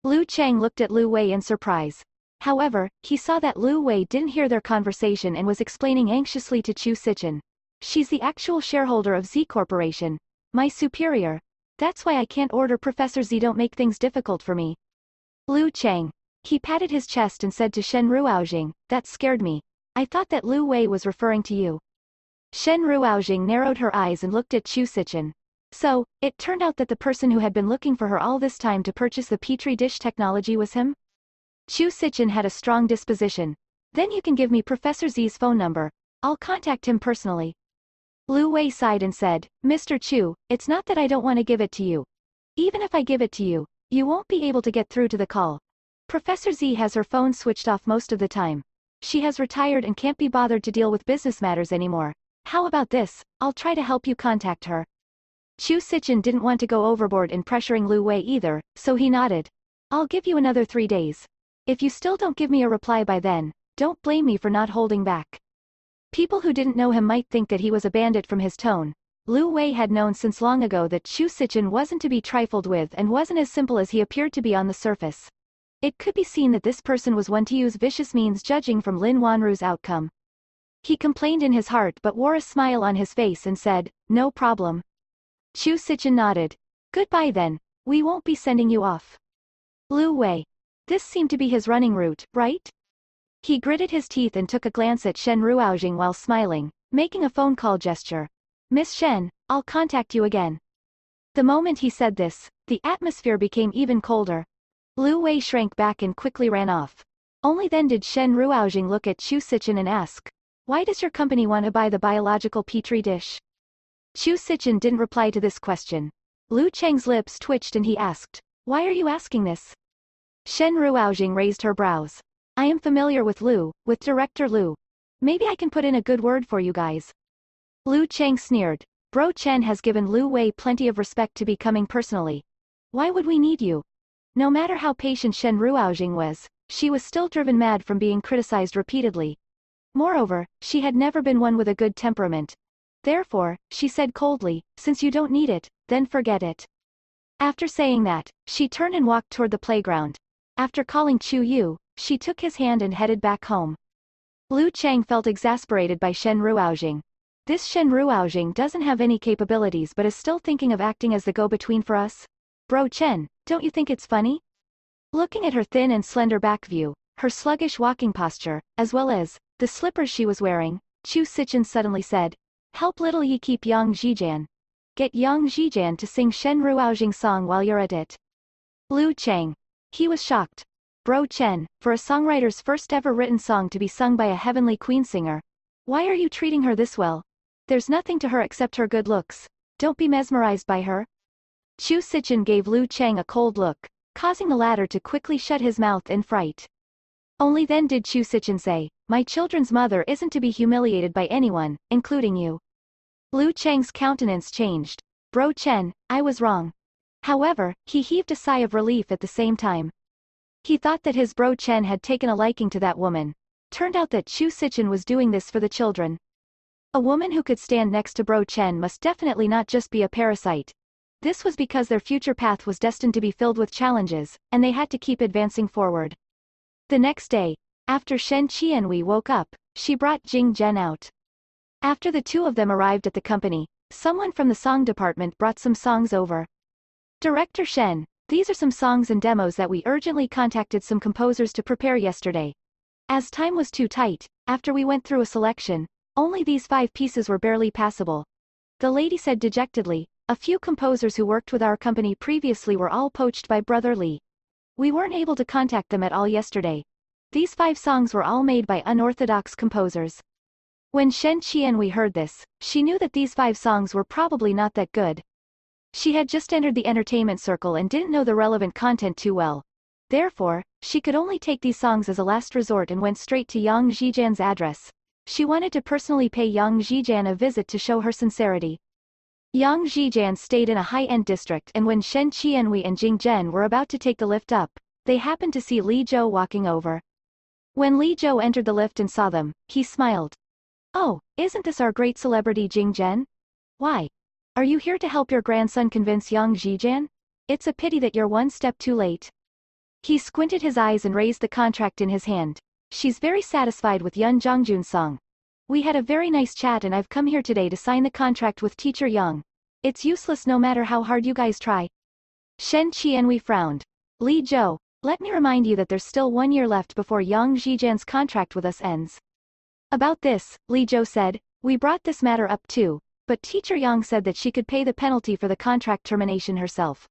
S1: Lu Chang looked at Lu Wei in surprise. However, he saw that Lu Wei didn't hear their conversation and was explaining anxiously to Chu Sichen. She's the actual shareholder of Z Corporation. My superior. That's why I can't order Professor Z. Don't make things difficult for me. Lu Chang. He patted his chest and said to Shen Ruoxing, that scared me. I thought that Lu Wei was referring to you. Shen Ruoxing narrowed her eyes and looked at Chu Sichen. So, it turned out that the person who had been looking for her all this time to purchase the Petri dish technology was him? Chu Sichen had a strong disposition. Then you can give me Professor Z's phone number. I'll contact him personally. Lu Wei sighed and said, Mr. Chu, it's not that I don't want to give it to you. Even if I give it to you, you won't be able to get through to the call. Professor Z has her phone switched off most of the time. She has retired and can't be bothered to deal with business matters anymore. How about this? I'll try to help you contact her. Chu Sichen didn't want to go overboard in pressuring Lu Wei either, so he nodded. I'll give you another 3 days. If you still don't give me a reply by then, don't blame me for not holding back. People who didn't know him might think that he was a bandit from his tone. Lu Wei had known since long ago that Chu Sichen wasn't to be trifled with and wasn't as simple as he appeared to be on the surface. It could be seen that this person was one to use vicious means judging from Lin Wanru's outcome. He complained in his heart but wore a smile on his face and said, no problem. Chu Sichen nodded. Goodbye then, we won't be sending you off. Lu Wei. This seemed to be his running route, right? He gritted his teeth and took a glance at Shen Ruoxing while smiling, making a phone call gesture. Miss Shen, I'll contact you again. The moment he said this, the atmosphere became even colder. Lu Wei shrank back and quickly ran off. Only then did Shen Ruoxing look at Chu Sichen and ask, why does your company want to buy the biological petri dish? Chu Sichen didn't reply to this question. Lu Chang's lips twitched and he asked, why are you asking this? Shen Ruoxing raised her brows. I am familiar with Director Lu. Maybe I can put in a good word for you guys. Lu Chang sneered. Bro Chen has given Lu Wei plenty of respect to be coming personally. Why would we need you? No matter how patient Shen Ruoxing was, she was still driven mad from being criticized repeatedly. Moreover, she had never been one with a good temperament. Therefore, she said coldly, since you don't need it, then forget it. After saying that, she turned and walked toward the playground. After calling Chu Yu, she took his hand and headed back home. Lu Chang felt exasperated by Shen Ruoxing. This Shen Ruoxing doesn't have any capabilities but is still thinking of acting as the go-between for us? Bro Chen, don't you think it's funny? Looking at her thin and slender back view, her sluggish walking posture, as well as the slippers she was wearing, Chu Sichen suddenly said, help little Yi keep Yang Zhijian. Get Yang Zhijian to sing Shen Ruoxing's song while you're at it. Lu Chang. He was shocked. Bro Chen, for a songwriter's first ever written song to be sung by a heavenly queen singer. Why are you treating her this well? There's nothing to her except her good looks. Don't be mesmerized by her. Chu Sichen gave Lu Chang a cold look, causing the latter to quickly shut his mouth in fright. Only then did Chu Sichen say, my children's mother isn't to be humiliated by anyone, including you. Lu Chang's countenance changed. Bro Chen, I was wrong. However, he heaved a sigh of relief at the same time. He thought that his Bro Chen had taken a liking to that woman. Turned out that Chu Sichen was doing this for the children. A woman who could stand next to Bro Chen must definitely not just be a parasite. This was because their future path was destined to be filled with challenges, and they had to keep advancing forward. The next day, after Shen Qianwei woke up, she brought Jing Zhen out. After the two of them arrived at the company, someone from the song department brought some songs over. Director Shen, these are some songs and demos that we urgently contacted some composers to prepare yesterday. As time was too tight, after we went through a selection, only these 5 pieces were barely passable. The lady said dejectedly, a few composers who worked with our company previously were all poached by Brother Li. We weren't able to contact them at all yesterday. These 5 songs were all made by unorthodox composers. When Shen Qianwei heard this, she knew that these 5 songs were probably not that good. She had just entered the entertainment circle and didn't know the relevant content too well. Therefore, she could only take these songs as a last resort and went straight to Yang Zijian's address. She wanted to personally pay Yang Zijian a visit to show her sincerity. Yang Zijian stayed in a high-end district, and when Shen Qianhui and Jing Zhen were about to take the lift up, they happened to see Li Zhou walking over. When Li Zhou entered the lift and saw them, he smiled. "Oh, isn't this our great celebrity Jing Zhen? Why? Are you here to help your grandson convince Yang Zijian? It's a pity that you're one step too late." He squinted his eyes and raised the contract in his hand. "She's very satisfied with Yun Zhongjun's song. We had a very nice chat and I've come here today to sign the contract with Teacher Yang. It's useless no matter how hard you guys try." Shen Qianhui frowned. "Li Zhou, let me remind you that there's still 1 year left before Yang Zijian's contract with us ends." About this, Li Zhou said, "We brought this matter up too, but Teacher Yang said that she could pay the penalty for the contract termination herself.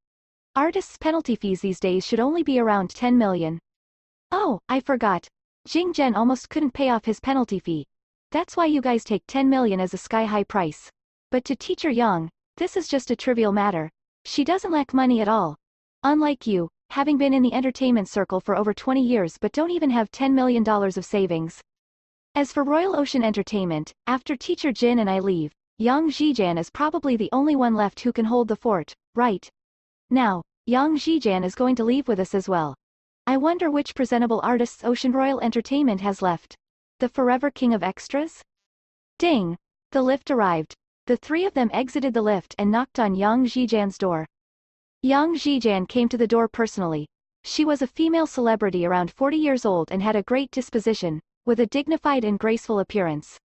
S1: Artists' penalty fees these days should only be around 10 million. Oh, I forgot. Jing Zhen almost couldn't pay off his penalty fee. That's why you guys take 10 million as a sky-high price. But to Teacher Yang, this is just a trivial matter. She doesn't lack money at all. Unlike you, having been in the entertainment circle for over 20 years but don't even have $10 million of savings. As for Royal Ocean Entertainment, after Teacher Jin and I leave, Yang Zijian is probably the only one left who can hold the fort, right? Now, Yang Zijian is going to leave with us as well. I wonder which presentable artists Ocean Royal Entertainment has left. The forever king of extras? Ding! The lift arrived. The three of them exited the lift and knocked on Yang Zijian's door. Yang Zijian came to the door personally. She was a female celebrity around 40 years old and had a great disposition, with a dignified and graceful appearance.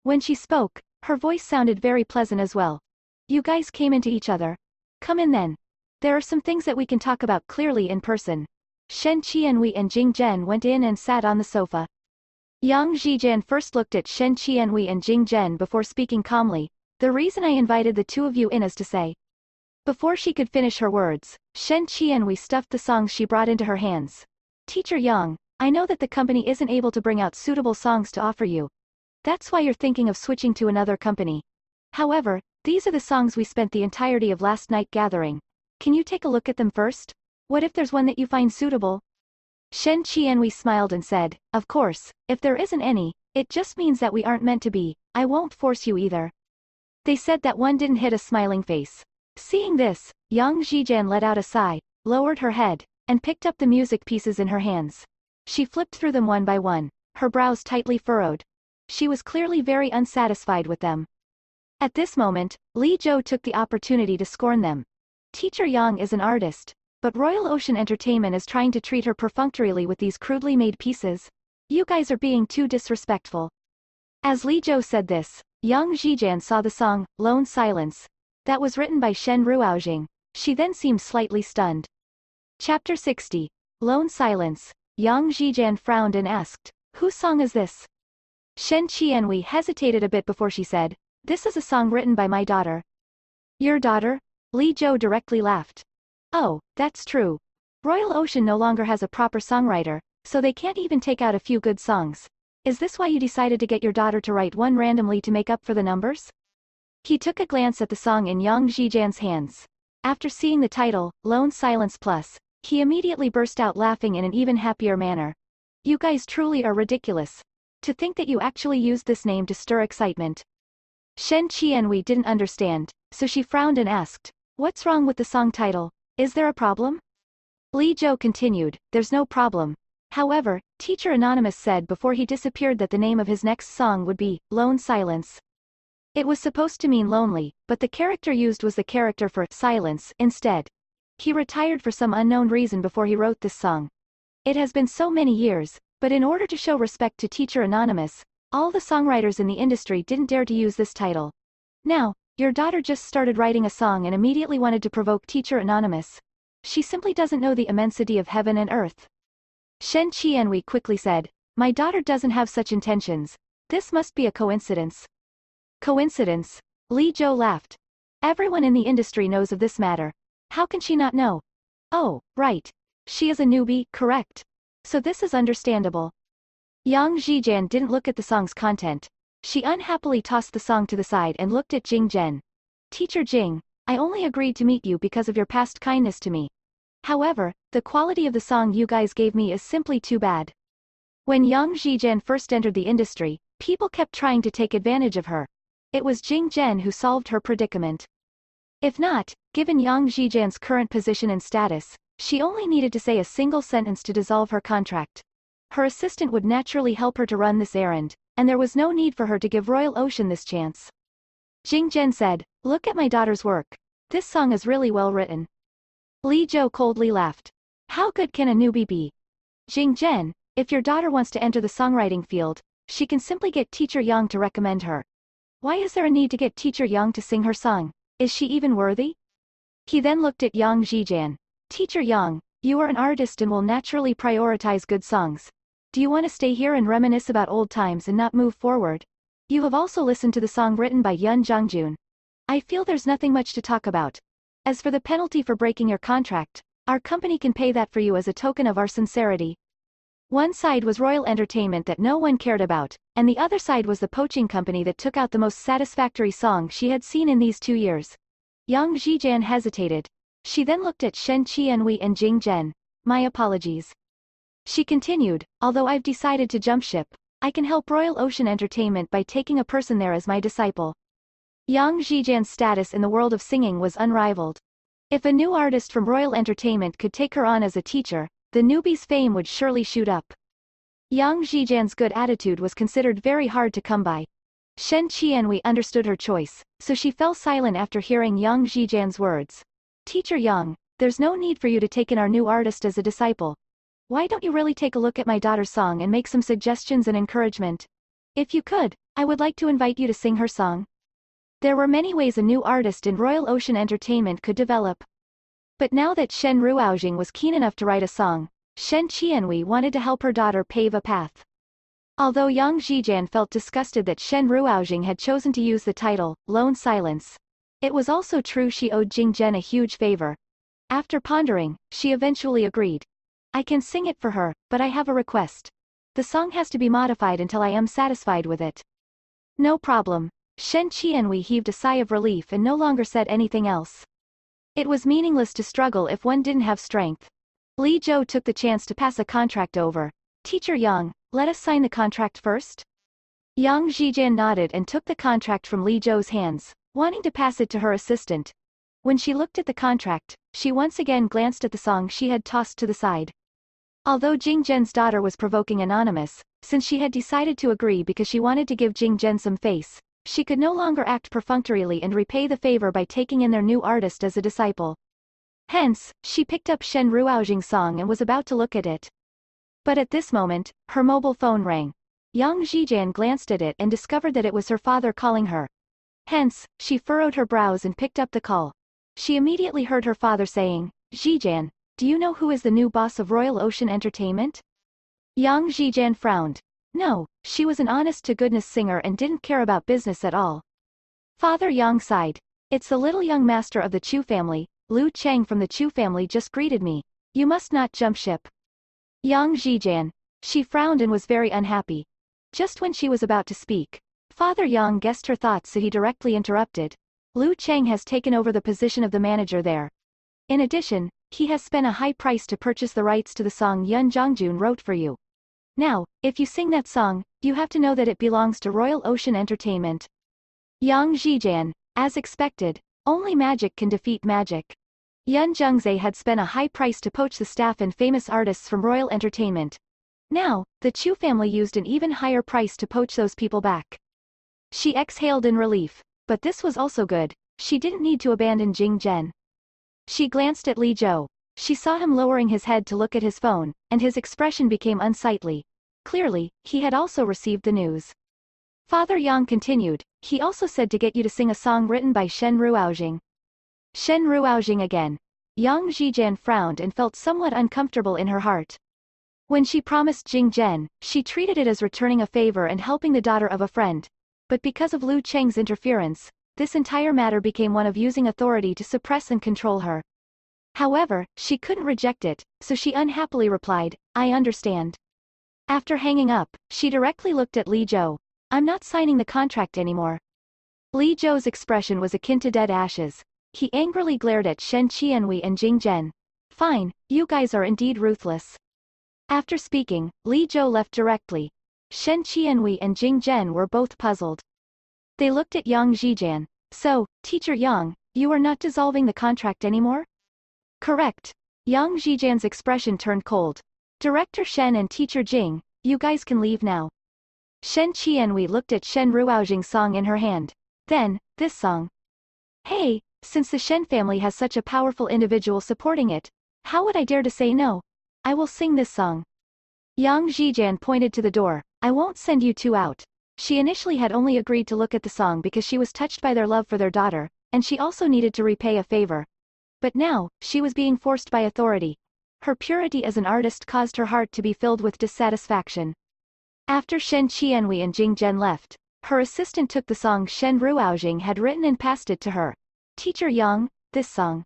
S1: When she spoke, her voice sounded very pleasant as well. "You guys came into each other. Come in then. There are some things that we can talk about clearly in person." Shen Qianhui and Jing Zhen went in and sat on the sofa. Yang Zijian first looked at Shen Qianhui and Jing Zhen before speaking calmly. "The reason I invited the two of you in is to say." Before she could finish her words, Shen Qianhui stuffed the songs she brought into her hands. "Teacher Yang, I know that the company isn't able to bring out suitable songs to offer you. That's why you're thinking of switching to another company. However, these are the songs we spent the entirety of last night gathering. Can you take a look at them first? What if there's one that you find suitable?" Shen Qianhui smiled and said, "Of course, if there isn't any, it just means that we aren't meant to be. I won't force you either." They said that one didn't hit a smiling face. Seeing this, Yang Zijian let out a sigh, lowered her head, and picked up the music pieces in her hands. She flipped through them one by one, her brows tightly furrowed. She was clearly very unsatisfied with them. At this moment, Li Zhou took the opportunity to scorn them. "Teacher Yang is an artist, but Royal Ocean Entertainment is trying to treat her perfunctorily with these crudely made pieces. You guys are being too disrespectful." As Li Zhou said this, Yang Zijian saw the song, Lone Silence, that was written by Shen Ruoxing. She then seemed slightly stunned. Chapter 60. Lone Silence. Yang Zijian frowned and asked, "Whose song is this?" Shen Qianhui hesitated a bit before she said, "This is a song written by my daughter." "Your daughter?" Li Zhou directly laughed. "Oh, that's true. Royal Ocean no longer has a proper songwriter, so they can't even take out a few good songs. Is this why you decided to get your daughter to write one randomly to make up for the numbers?" He took a glance at the song in Yang Zijian's hands. After seeing the title, Lone Silence Plus, he immediately burst out laughing in an even happier manner. "You guys truly are ridiculous. To think that you actually used this name to stir excitement." Shen Qianhui didn't understand, so she frowned and asked, "What's wrong with the song title? Is there a problem?" Li Zhou continued, "There's no problem. However, Teacher Anonymous said before he disappeared that the name of his next song would be, Lone Silence. It was supposed to mean lonely, but the character used was the character for silence instead. He retired for some unknown reason before he wrote this song. It has been so many years, but in order to show respect to Teacher Anonymous, all the songwriters in the industry didn't dare to use this title. Now, your daughter just started writing a song and immediately wanted to provoke Teacher Anonymous. She simply doesn't know the immensity of heaven and earth." Shen Qianhui quickly said, "My daughter doesn't have such intentions. This must be a coincidence." "Coincidence?" Li Zhou laughed. "Everyone in the industry knows of this matter. How can she not know?" "Oh, right. She is a newbie, correct? So this is understandable." Yang Zijian didn't look at the song's content. She unhappily tossed the song to the side and looked at Jing Zhen. "Teacher Jing, I only agreed to meet you because of your past kindness to me. However, the quality of the song you guys gave me is simply too bad. When Yang Zhijian first entered the industry, people kept trying to take advantage of her. It was Jing Zhen who solved her predicament. If not, given Yang Zhijian's current position and status, she only needed to say a single sentence to dissolve her contract. Her assistant would naturally help her to run this errand, and there was no need for her to give Royal Ocean this chance. Jing Zhen said, "Look at my daughter's work. This song is really well written." Li Zhou coldly laughed. "How good can a newbie be?" Jing Zhen, if your daughter wants to enter the songwriting field, she can simply get Teacher Yang to recommend her. Why is there a need to get Teacher Yang to sing her song? Is she even worthy? He then looked at Yang Zhijian. "Teacher Yang, you are an artist and will naturally prioritize good songs. Do you want to stay here and reminisce about old times and not move forward? You have also listened to the song written by Yun Zhongjun. I feel there's nothing much to talk about. As for the penalty for breaking your contract, our company can pay that for you as a token of our sincerity." One side was Royal Entertainment that no one cared about, and the other side was the poaching company that took out the most satisfactory song she had seen in these 2 years. Yang Zhijian hesitated. She then looked at Shen Qianwei and Jing Zhen. "My apologies." She continued, "Although I've decided to jump ship, I can help Royal Ocean Entertainment by taking a person there as my disciple." Yang Zhijian's status in the world of singing was unrivaled. If a new artist from Royal Entertainment could take her on as a teacher, the newbie's fame would surely shoot up. Yang Zhijian's good attitude was considered very hard to come by. Shen Qianwei understood her choice, so she fell silent after hearing Yang Zhijian's words. "Teacher Yang, there's no need for you to take in our new artist as a disciple. Why don't you really take a look at my daughter's song and make some suggestions and encouragement? If you could, I would like to invite you to sing her song." There were many ways a new artist in Royal Ocean Entertainment could develop. But now that Shen Ruoxing was keen enough to write a song, Shen Qianwei wanted to help her daughter pave a path. Although Yang Zhijian felt disgusted that Shen Ruoxing had chosen to use the title, Lone Silence, it was also true she owed Jing Zhen a huge favor. After pondering, she eventually agreed. "I can sing it for her, but I have a request. The song has to be modified until I am satisfied with it." "No problem." Shen Qianwei heaved a sigh of relief and no longer said anything else. It was meaningless to struggle if one didn't have strength. Li Zhou took the chance to pass a contract over. "Teacher Yang, let us sign the contract first?" Yang Zhijian nodded and took the contract from Li Zhou's hands, wanting to pass it to her assistant. When she looked at the contract, she once again glanced at the song she had tossed to the side. Although Jing Zhen's daughter was provoking anonymous, since she had decided to agree because she wanted to give Jing Zhen some face, she could no longer act perfunctorily and repay the favor by taking in their new artist as a disciple. Hence, she picked up Shen Ruoxing's song and was about to look at it. But at this moment, her mobile phone rang. Yang Zhijian glanced at it and discovered that it was her father calling her. Hence, she furrowed her brows and picked up the call. She immediately heard her father saying, "Zhijian, do you know who is the new boss of Royal Ocean Entertainment?" Yang Zhijian frowned. No, she was an honest-to-goodness singer and didn't care about business at all. Father Yang sighed. "It's the little young master of the Chu family, Lu Cheng from the Chu family just greeted me. You must not jump ship." Yang Zhijian. She frowned and was very unhappy. Just when she was about to speak, Father Yang guessed her thoughts, so he directly interrupted. "Lu Cheng has taken over the position of the manager there. In addition, he has spent a high price to purchase the rights to the song Yun Zhongjun wrote for you. Now, if you sing that song, you have to know that it belongs to Royal Ocean Entertainment." Yang Zhijian. As expected, only magic can defeat magic. Yun Zhongzhe had spent a high price to poach the staff and famous artists from Royal Entertainment. Now, the Chu family used an even higher price to poach those people back. She exhaled in relief, but this was also good. She didn't need to abandon Jing Zhen. She glanced at Li Zhou. She saw him lowering his head to look at his phone, and his expression became unsightly. Clearly, he had also received the news. Father Yang continued, "He also said to get you to sing a song written by Shen Ruoxing." Shen Ruoxing again. Yang Zhijian frowned and felt somewhat uncomfortable in her heart. When she promised Jing Zhen, she treated it as returning a favor and helping the daughter of a friend. But because of Lu Cheng's interference, this entire matter became one of using authority to suppress and control her. However, she couldn't reject it, so she unhappily replied, "I understand." After hanging up, she directly looked at Li Zhou. "I'm not signing the contract anymore." Li Zhou's expression was akin to dead ashes. He angrily glared at Shen Qianwei and Jing Zhen. Fine, you guys are indeed ruthless. After speaking, Li Zhou left directly. Shen Qianwei and Jing Zhen were both puzzled. They looked at Yang Zhijian. So, Teacher Yang, you are not dissolving the contract anymore? Correct. Yang Zhijian's expression turned cold. Director Shen and Teacher Jing, you guys can leave now. Shen Qianwei looked at Shen Ruoxing's song in her hand. Then, this song. Hey, since the Shen family has such a powerful individual supporting it, how would I dare to say no? I will sing this song. Yang Zhijian pointed to the door. I won't send you two out. She initially had only agreed to look at the song because she was touched by their love for their daughter, and she also needed to repay a favor. But now, she was being forced by authority. Her purity as an artist caused her heart to be filled with dissatisfaction. After Shen Qianwei and Jing Zhen left, her assistant took the song Shen Ruoxing had written and passed it to her. Teacher Yang, this song.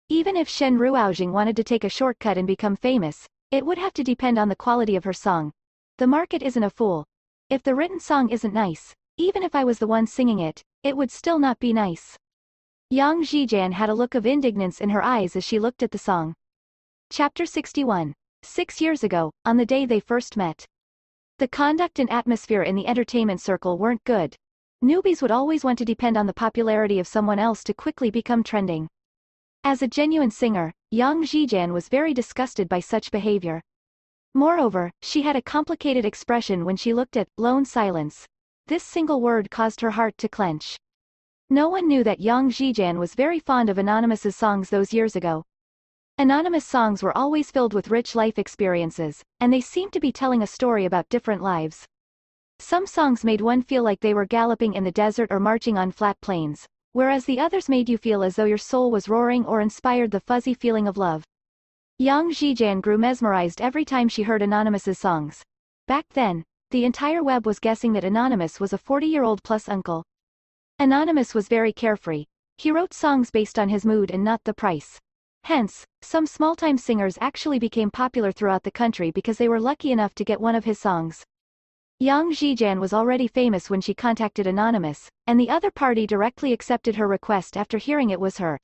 S1: Even if Shen Ruoxing wanted to take a shortcut and become famous, it would have to depend on the quality of her song. The market isn't a fool. If the written song isn't nice, even if I was the one singing it, it would still not be nice. Yang Zhijian had a look of indignance in her eyes as she looked at the song. Chapter 61. 6 years ago, on the day they first met. The conduct and atmosphere in the entertainment circle weren't good. Newbies would always want to depend on the popularity of someone else to quickly become trending. As a genuine singer, Yang Zhijian was very disgusted by such behavior. Moreover, she had a complicated expression when she looked at lone silence. This single word caused her heart to clench. No one knew that Yang Zhijian was very fond of Anonymous's songs those years ago. Anonymous songs were always filled with rich life experiences, and they seemed to be telling a story about different lives. Some songs made one feel like they were galloping in the desert or marching on flat plains, whereas the others made you feel as though your soul was roaring or inspired the fuzzy feeling of love. Yang Zhijian grew mesmerized every time she heard Anonymous's songs. Back then, the entire web was guessing that Anonymous was a 40-year-old plus uncle. Anonymous was very carefree. He wrote songs based on his mood and not the price. Hence, some small-time singers actually became popular throughout the country because they were lucky enough to get one of his songs. Yang Zhijian was already famous when she contacted Anonymous, and the other party directly accepted her request after hearing it was her.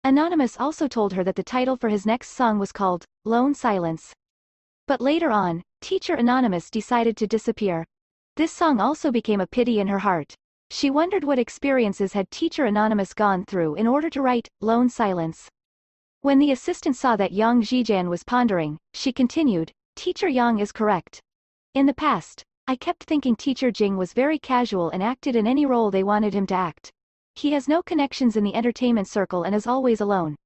S1: Anonymous also told her that the title for his next song was called Lone Silence. But later on, Teacher Anonymous decided to disappear. This song also became a pity in her heart. She wondered what experiences had Teacher Anonymous gone through in order to write Lone Silence. When the assistant saw that Yang Zhijian was pondering, she continued, Teacher Yang is correct. In the past, I kept thinking Teacher Jing was very casual and acted in any role they wanted him to act. He has no connections in the entertainment circle and is always alone.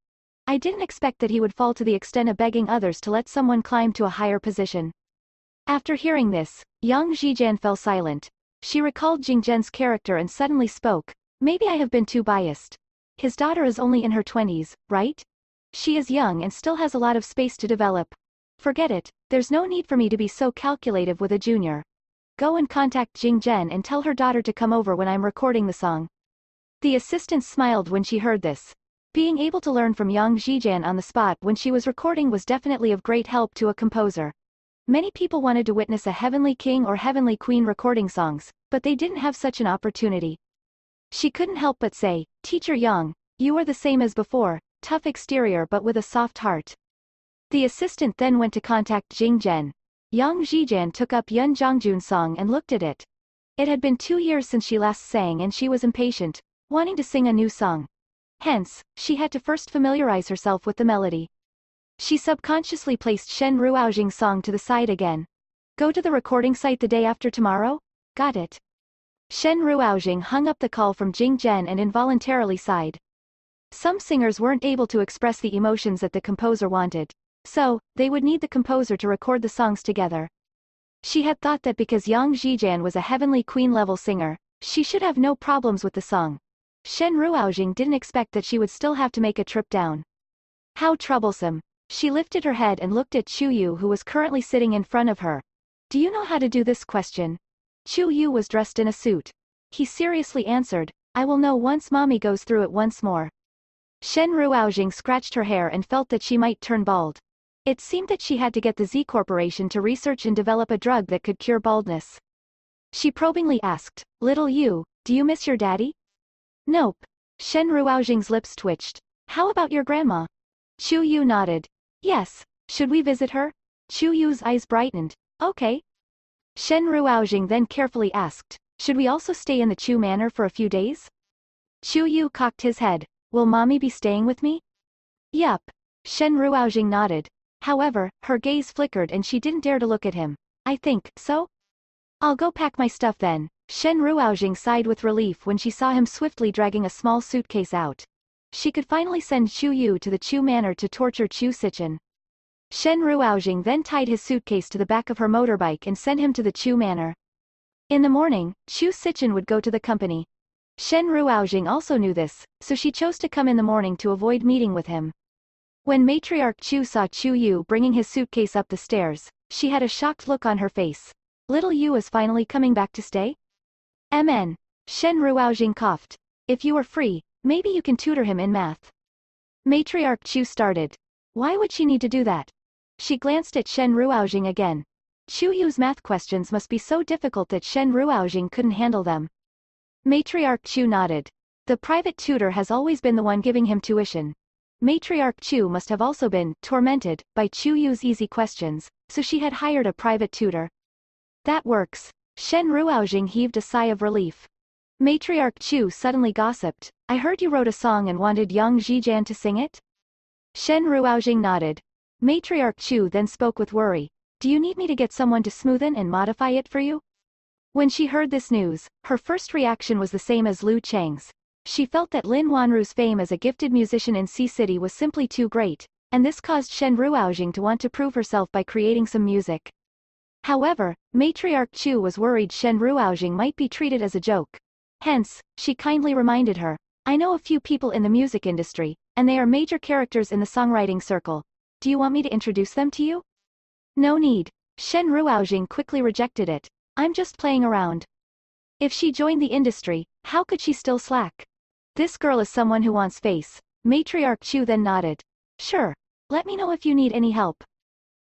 S1: I didn't expect that he would fall to the extent of begging others to let someone climb to a higher position. After hearing this, Yang Zhijian fell silent. She recalled Jing Zhen's character and suddenly spoke. Maybe I have been too biased. His daughter is only in her 20s, right? She is young and still has a lot of space to develop. Forget it, there's no need for me to be so calculative with a junior. Go and contact Jing Zhen and tell her daughter to come over when I'm recording the song. The assistant smiled when she heard this. Being able to learn from Yang Zhijian on the spot when she was recording was definitely of great help to a composer. Many people wanted to witness a Heavenly King or Heavenly Queen recording songs, but they didn't have such an opportunity. She couldn't help but say, Teacher Yang, you are the same as before, tough exterior but with a soft heart. The assistant then went to contact Jing Zhen. Yang Zhijian took up Yun Zhongjun's song and looked at it. It had been 2 years since she last sang and she was impatient, wanting to sing a new song. Hence, she had to first familiarize herself with the melody. She subconsciously placed Shen Ruoxing's song to the side again. Go to the recording site the day after tomorrow? Got it. Shen Ruoxing hung up the call from Jing Zhen and involuntarily sighed. Some singers weren't able to express the emotions that the composer wanted, so, they would need the composer to record the songs together. She had thought that because Yang Zhijian was a Heavenly Queen level singer, she should have no problems with the song. Shen Ruoxing didn't expect that she would still have to make a trip down. How troublesome. She lifted her head and looked at Chu Yu who was currently sitting in front of her. Do you know how to do this question? Chu Yu was dressed in a suit. He seriously answered, I will know once mommy goes through it once more. Shen Ruoxing scratched her hair and felt that she might turn bald. It seemed that she had to get the Z Corporation to research and develop a drug that could cure baldness. She probingly asked, Little Yu, do you miss your daddy? Nope. Shen Ruoxing's lips twitched. How about your grandma? Chu Yu nodded. Yes. Should we visit her? Chu Yu's eyes brightened. Okay. Shen Ruoxing then carefully asked, should we also stay in the Chu manor for a few days? Chu Yu cocked his head. Will mommy be staying with me? Yup. Shen Ruoxing nodded. However, her gaze flickered and she didn't dare to look at him. I think so? I'll go pack my stuff then. Shen Ruoxing sighed with relief when she saw him swiftly dragging a small suitcase out. She could finally send Chu Yu to the Chu manor to torture Chu Sichen. Shen Ruoxing then tied his suitcase to the back of her motorbike and sent him to the Chu manor. In the morning, Chu Sichen would go to the company. Shen Ruoxing also knew this, so she chose to come in the morning to avoid meeting with him. When matriarch Chu saw Chu Yu bringing his suitcase up the stairs, she had a shocked look on her face. Little Yu is finally coming back to stay? MN. Shen Ruoxing coughed. If you are free, maybe you can tutor him in math. Matriarch Chu started. Why would she need to do that? She glanced at Shen Ruoxing again. Chu Yu's math questions must be so difficult that Shen Ruoxing couldn't handle them. Matriarch Chu nodded. The private tutor has always been the one giving him tuition. Matriarch Chu must have also been tormented by Chu Yu's easy questions, so she had hired a private tutor. That works. Shen Ruoxing heaved a sigh of relief. Matriarch Chu suddenly gossiped. I heard you wrote a song and wanted Yang Zhijian to sing it? Shen Ruoxing nodded. Matriarch Chu then spoke with worry. Do you need me to get someone to smoothen and modify it for you? When she heard this news, her first reaction was the same as Lu Chang's. She felt that Lin Wanru's fame as a gifted musician in Sea City was simply too great, and this caused Shen Ruoxing to want to prove herself by creating some music. However, Matriarch Chu was worried Shen Ruoxing might be treated as a joke. Hence, she kindly reminded her, I know a few people in the music industry, and they are major characters in the songwriting circle. Do you want me to introduce them to you? No need. Shen Ruoxing quickly rejected it. I'm just playing around. If she joined the industry, how could she still slack? This girl is someone who wants face. Matriarch Chu then nodded. Sure. Let me know if you need any help.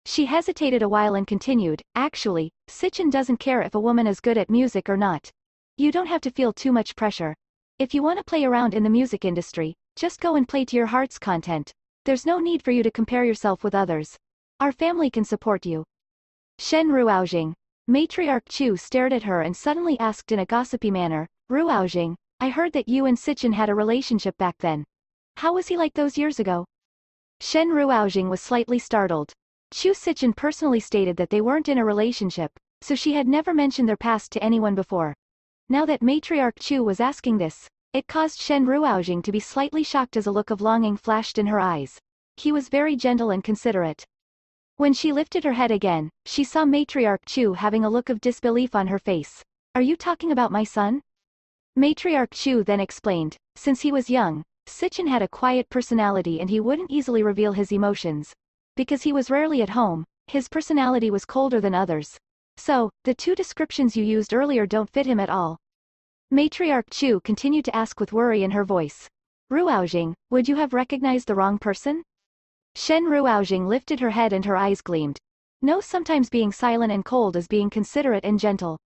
S1: She hesitated a while and continued, actually, Sichen doesn't care if a woman is good at music or not. You don't have to feel too much pressure. If you want to play around in the music industry, just go and play to your heart's content. There's no need for you to compare yourself with others. Our family can support you. Shen Ruoxing. Matriarch Chu stared at her and suddenly asked in a gossipy manner, Ruoxing, I heard that you and Sichen had a relationship back then. How was he like those years ago? Shen Ruoxing was slightly startled. Chu Sichen personally stated that they weren't in a relationship, so she had never mentioned their past to anyone before. Now that Matriarch Chu was asking this, it caused Shen Ruoxing to be slightly shocked as a look of longing flashed in her eyes. He was very gentle and considerate. When she lifted her head again, she saw Matriarch Chu having a look of disbelief on her face. Are you talking about my son? Matriarch Chu then explained, since he was young, Sichen had a quiet personality and he wouldn't easily reveal his emotions. Because he was rarely at home, his personality was colder than others. So, the two descriptions you used earlier don't fit him at all. Matriarch Chu continued to ask with worry in her voice. Ruoxing, would you have recognized the wrong person? Shen Ruoxing lifted her head and her eyes gleamed. No, sometimes being silent and cold is being considerate and gentle.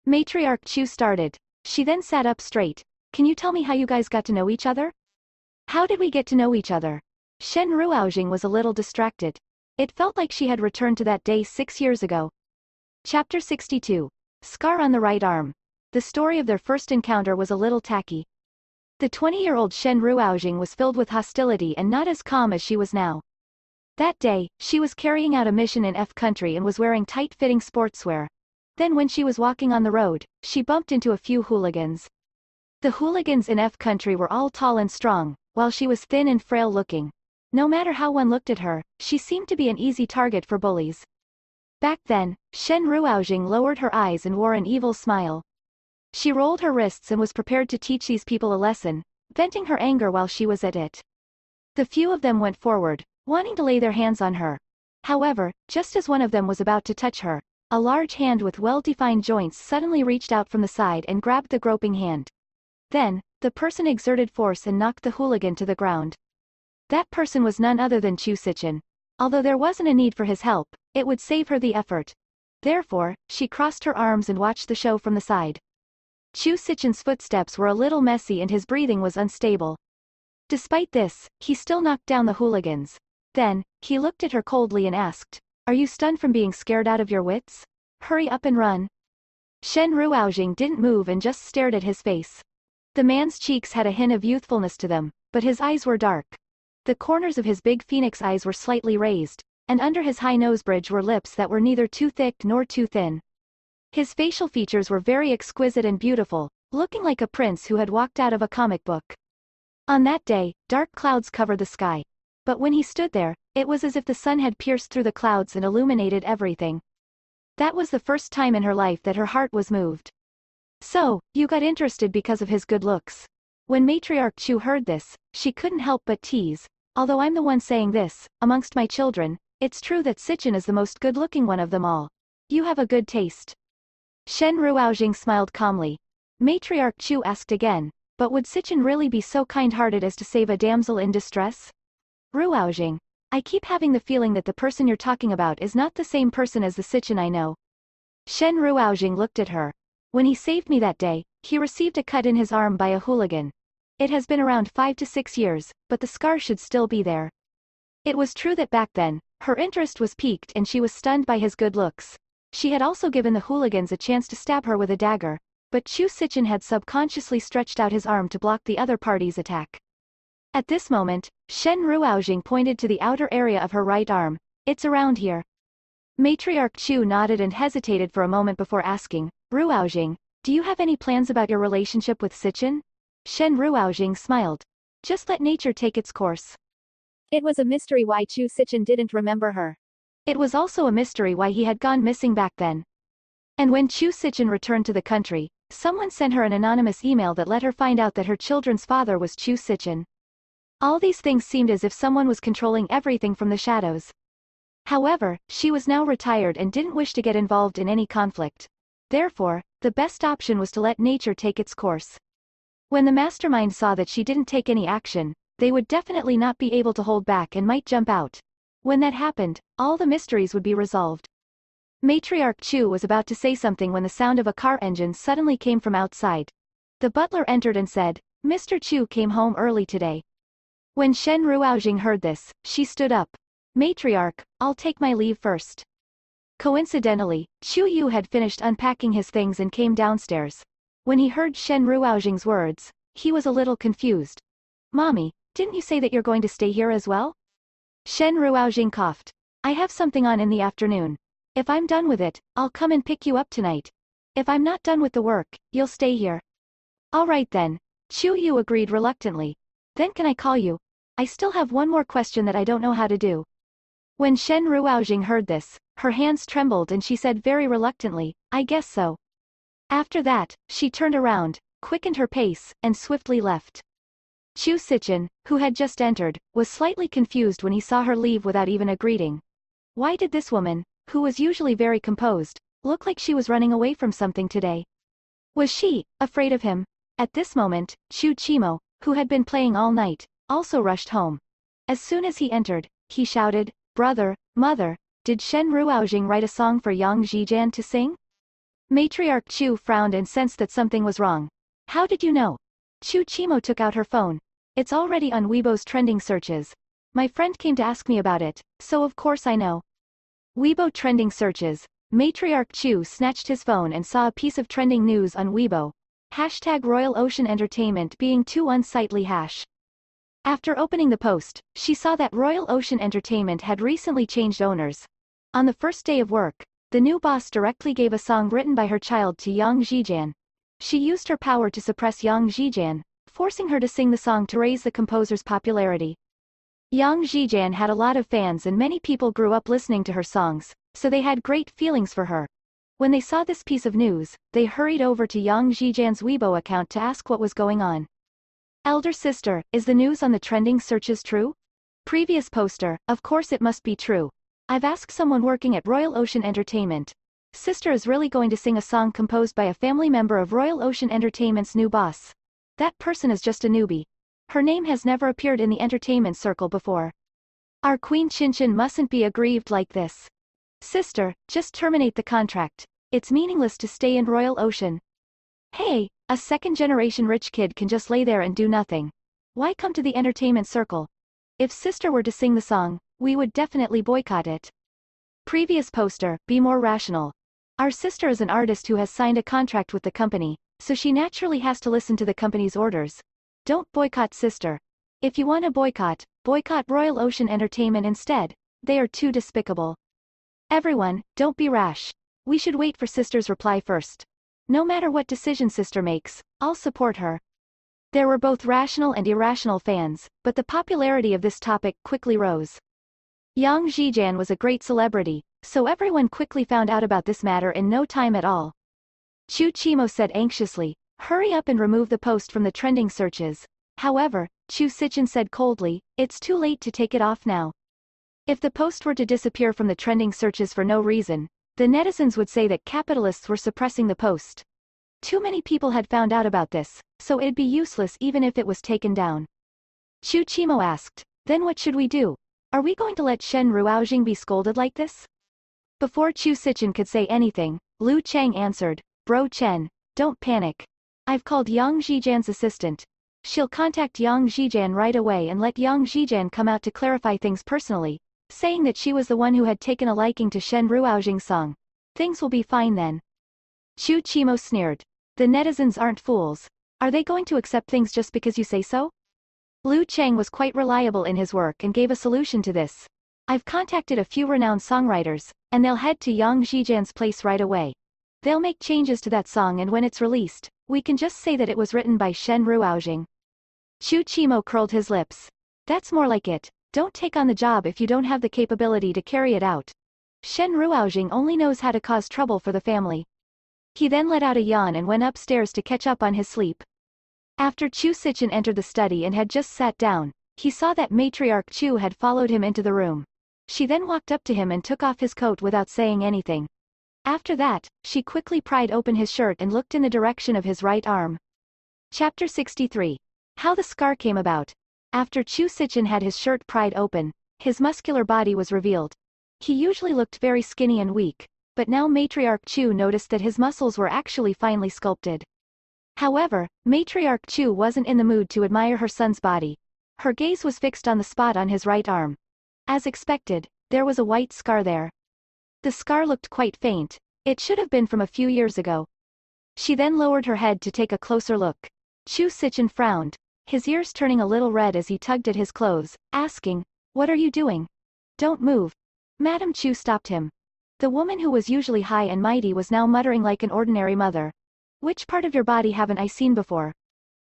S1: Matriarch Chu started. She then sat up straight. Can you tell me how you guys got to know each other? How did we get to know each other? Shen Ruoxing was a little distracted. It felt like she had returned to that day 6 years ago. Chapter 62. Scar on the right arm. The story of their first encounter was a little tacky. The 20-year-old Shen Ruoxing was filled with hostility and not as calm as she was now. That day, she was carrying out a mission in F country and was wearing tight-fitting sportswear. Then when she was walking on the road, she bumped into a few hooligans. The hooligans in F country were all tall and strong, while she was thin and frail-looking. No matter how one looked at her, she seemed to be an easy target for bullies. Back then, Shen Ruoxing lowered her eyes and wore an evil smile. She rolled her wrists and was prepared to teach these people a lesson, venting her anger while she was at it. The few of them went forward, wanting to lay their hands on her. However, just as one of them was about to touch her, a large hand with well-defined joints suddenly reached out from the side and grabbed the groping hand. Then, the person exerted force and knocked the hooligan to the ground. That person was none other than Chu Sichen. Although there wasn't a need for his help, it would save her the effort. Therefore, she crossed her arms and watched the show from the side. Chu Sichin's footsteps were a little messy and his breathing was unstable. Despite this, he still knocked down the hooligans. Then, he looked at her coldly and asked, "Are you stunned from being scared out of your wits? Hurry up and run." Shen Ruoujing didn't move and just stared at his face. The man's cheeks had a hint of youthfulness to them, but his eyes were dark. The corners of his big phoenix eyes were slightly raised, and under his high nose bridge were lips that were neither too thick nor too thin. His facial features were very exquisite and beautiful, looking like a prince who had walked out of a comic book. On that day, dark clouds covered the sky. But when he stood there, it was as if the sun had pierced through the clouds and illuminated everything. That was the first time in her life that her heart was moved. "So, you got interested because of his good looks." When Matriarch Chu heard this, she couldn't help but tease, "Although I'm the one saying this, amongst my children, it's true that Sichin is the most good-looking one of them all. You have a good taste." Shen Ruoujing smiled calmly. Matriarch Chu asked again, "But would Sichin really be so kind-hearted as to save a damsel in distress?" "Ruoujing, I keep having the feeling that the person you're talking about is not the same person as the Sichin I know." Shen Ruoujing looked at her. "When he saved me that day, he received a cut in his arm by a hooligan. It has been around 5 to 6 years, but the scar should still be there." It was true that back then, her interest was piqued and she was stunned by his good looks. She had also given the hooligans a chance to stab her with a dagger, but Chu Sichin had subconsciously stretched out his arm to block the other party's attack. At this moment, Shen Ruoujing pointed to the outer area of her right arm. "It's around here." Matriarch Chu nodded and hesitated for a moment before asking, "Ruoujing, do you have any plans about your relationship with Sichin?" Shen Ruoujing smiled. "Just let nature take its course."
S2: It was a mystery why Chu Sichin didn't remember her.
S1: It was also a mystery why he had gone missing back then. And when Chu Sichin returned to the country, someone sent her an anonymous email that let her find out that her children's father was Chu Sichin. All these things seemed as if someone was controlling everything from the shadows. However, she was now retired and didn't wish to get involved in any conflict. Therefore, the best option was to let nature take its course. When the mastermind saw that she didn't take any action, they would definitely not be able to hold back and might jump out. When that happened, all the mysteries would be resolved. Matriarch Chu was about to say something when the sound of a car engine suddenly came from outside. The butler entered and said, "Mr. Chu came home early today." When Shen Ruoujing heard this, she stood up. "Matriarch, I'll take my leave first." Coincidentally, Chu Yu had finished unpacking his things and came downstairs. When he heard Shen Ruoujing's words, he was a little confused. "Mommy, didn't you say that you're going to stay here as well?" Shen Ruoujing coughed. "I have something on in the afternoon. If I'm done with it, I'll come and pick you up tonight. If I'm not done with the work, you'll stay here." "All right then." Chu Yu agreed reluctantly. "Then can I call you? I still have one more question that I don't know how to do." When Shen Ruoujing heard this, her hands trembled and she said very reluctantly, "I guess so." After that, she turned around, quickened her pace, and swiftly left. Chu Sichin, who had just entered, was slightly confused when he saw her leave without even a greeting. Why did this woman, who was usually very composed, look like she was running away from something today? Was she afraid of him? At this moment, Chu Chimo, who had been playing all night, also rushed home. As soon as he entered, he shouted, "Brother, mother, did Shen Ruoujing write a song for Yang Zhijian to sing?" Matriarch Chu frowned and sensed that something was wrong. "How did you know?" Chu Chimo took out her phone. "It's already on Weibo's trending searches. My friend came to ask me about it, so of course I know." Weibo trending searches. Matriarch Chu snatched his phone and saw a piece of trending news on Weibo. #Royal Ocean Entertainment being too unsightly #. After opening the post, she saw that Royal Ocean Entertainment had recently changed owners. On the first day of work, the new boss directly gave a song written by her child to Yang Zhijian. She used her power to suppress Yang Zhijian, forcing her to sing the song to raise the composer's popularity. Yang Zhijian had a lot of fans and many people grew up listening to her songs, so they had great feelings for her. When they saw this piece of news, they hurried over to Yang Zhijian's Weibo account to ask what was going on. "Elder sister, is the news on the trending searches true?" Previous poster, "Of course it must be true. I've asked someone working at Royal Ocean Entertainment. Sister is really going to sing a song composed by a family member of Royal Ocean Entertainment's new boss. That person is just a newbie. Her name has never appeared in the entertainment circle before. Our Queen Qinshan mustn't be aggrieved like this. Sister, just terminate the contract. It's meaningless to stay in Royal Ocean." Hey, a second-generation rich kid can just lay there and do nothing. Why come to the entertainment circle? If sister were to sing the song, we would definitely boycott it. Previous poster, be more rational. Our sister is an artist who has signed a contract with the company, so she naturally has to listen to the company's orders. Don't boycott sister. If you want to boycott, boycott Royal Ocean Entertainment instead. They are too despicable. Everyone, don't be rash. We should wait for sister's reply first. No matter what decision sister makes, I'll support her. There were both rational and irrational fans, but the popularity of this topic quickly rose. Yang Zijian was a great celebrity, so everyone quickly found out about this matter in no time at all. Chu Chimo said anxiously, hurry up and remove the post from the trending searches. However, Chu Sichin said coldly, it's too late to take it off now. If the post were to disappear from the trending searches for no reason, the netizens would say that capitalists were suppressing the post. Too many people had found out about this, so it'd be useless even if it was taken down. Chu Chimo asked, then what should we do? Are we going to let Shen Ruoxing be scolded like this? Before Chu Sichin could say anything, Lu Chang answered, Bro Chen, don't panic. I've called Yang Zijian's assistant. She'll contact Yang Zijian right away and let Yang Zijian come out to clarify things personally, saying that she was the one who had taken a liking to Shen Ruoxing's song. Things will be fine then. Chu Chimo sneered. The netizens aren't fools. Are they going to accept things just because you say so? Lu Chang was quite reliable in his work and gave a solution to this. I've contacted a few renowned songwriters, and they'll head to Yang Zijian's place right away. They'll make changes to that song and when it's released, we can just say that it was written by Shen Ruoxing. Chu Chimo curled his lips. That's more like it. Don't take on the job if you don't have the capability to carry it out. Shen Ruoxing only knows how to cause trouble for the family. He then let out a yawn and went upstairs to catch up on his sleep. After Chu Sichin entered the study and had just sat down, he saw that matriarch Chu had followed him into the room. She then walked up to him and took off his coat without saying anything. After that, she quickly pried open his shirt and looked in the direction of his right arm. Chapter 63. How the scar came about. After Chu Sichin had his shirt pried open, his muscular body was revealed. He usually looked very skinny and weak, but now matriarch Chu noticed that his muscles were actually finely sculpted. However, matriarch Chu wasn't in the mood to admire her son's body. Her gaze was fixed on the spot on his right arm. As expected, there was a white scar there. The scar looked quite faint. It should have been from a few years ago. She then lowered her head to take a closer look. Chu Sichin frowned, his ears turning a little red as he tugged at his clothes, asking, what are you doing? Don't move. Madame Chu stopped him. The woman who was usually high and mighty was now muttering like an ordinary mother. Which part of your body haven't I seen before?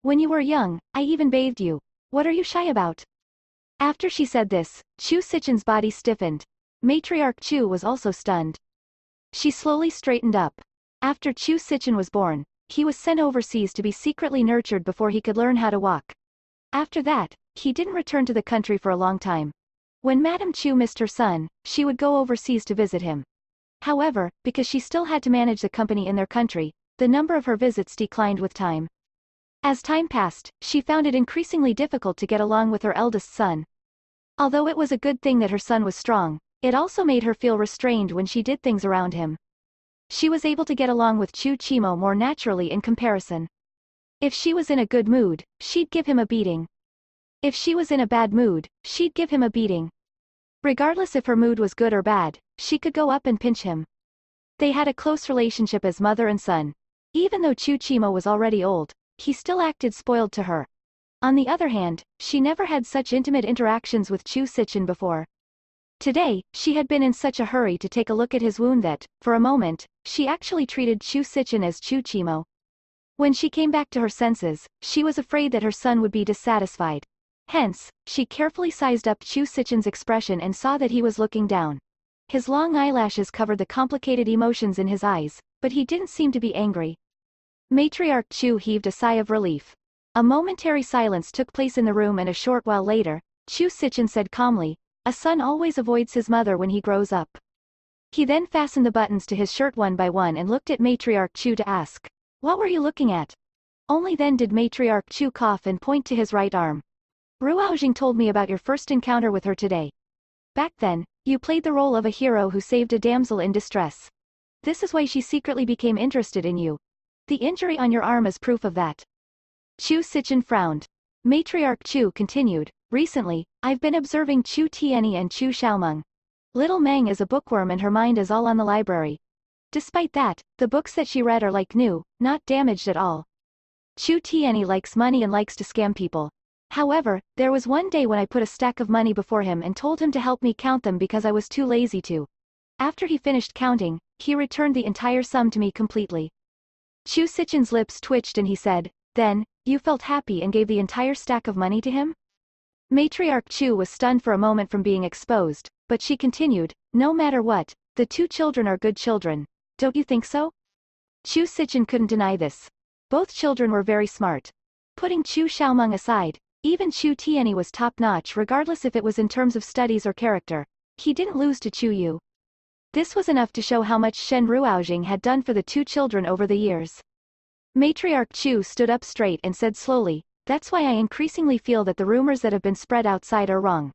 S1: When you were young, I even bathed you. What are you shy about? After she said this, Chu Sichin's body stiffened. Matriarch Chu was also stunned. She slowly straightened up. After Chu Sichin was born, he was sent overseas to be secretly nurtured before he could learn how to walk. After that, he didn't return to the country for a long time. When Madame Chu missed her son, she would go overseas to visit him. However, because she still had to manage the company in their country, the number of her visits declined with time. As time passed, she found it increasingly difficult to get along with her eldest son. Although it was a good thing that her son was strong, it also made her feel restrained when she did things around him. She was able to get along with Chu Chimo more naturally in comparison. If she was in a good mood, she'd give him a beating. If she was in a bad mood, she'd give him a beating. Regardless if her mood was good or bad, she could go up and pinch him. They had a close relationship as mother and son. Even though Chu Chimo was already old, he still acted spoiled to her. On the other hand, she never had such intimate interactions with Chu Sichin before. Today, she had been in such a hurry to take a look at his wound that, for a moment, she actually treated Chu Sichin as Chu Chimo. When she came back to her senses, she was afraid that her son would be dissatisfied. Hence, she carefully sized up Chu Sichin's expression and saw that he was looking down. His long eyelashes covered the complicated emotions in his eyes, but he didn't seem to be angry. Matriarch Chu heaved a sigh of relief. A momentary silence took place in the room and a short while later, Chu Sichin said calmly, a son always avoids his mother when he grows up. He then fastened the buttons to his shirt one by one and looked at Matriarch Chu to ask, what were you looking at? Only then did Matriarch Chu cough and point to his right arm. Ruoxing told me about your first encounter with her today. Back then, you played the role of a hero who saved a damsel in distress. This is why she secretly became interested in you. The injury on your arm is proof of that. Chu Sichin frowned. Matriarch Chu continued, recently, I've been observing Chu Tianyi and Chu Xiaomeng. Little Meng is a bookworm and her mind is all on the library. Despite that, the books that she read are like new, not damaged at all. Chu Tianyi likes money and likes to scam people. However, there was one day when I put a stack of money before him and told him to help me count them because I was too lazy to. After he finished counting, he returned the entire sum to me completely. Chu Sichin's lips twitched and he said, then, you felt happy and gave the entire stack of money to him? Matriarch Chu was stunned for a moment from being exposed, but she continued, no matter what, the two children are good children. Don't you think so? Chu Sichin couldn't deny this. Both children were very smart. Putting Chu Xiaomeng aside, even Chu Tianyi was top-notch regardless if it was in terms of studies or character. He didn't lose to Chu Yu. This was enough to show how much Shen Ruoxing had done for the two children over the years. Matriarch Chu stood up straight and said slowly, that's why I increasingly feel that the rumors that have been spread outside are wrong.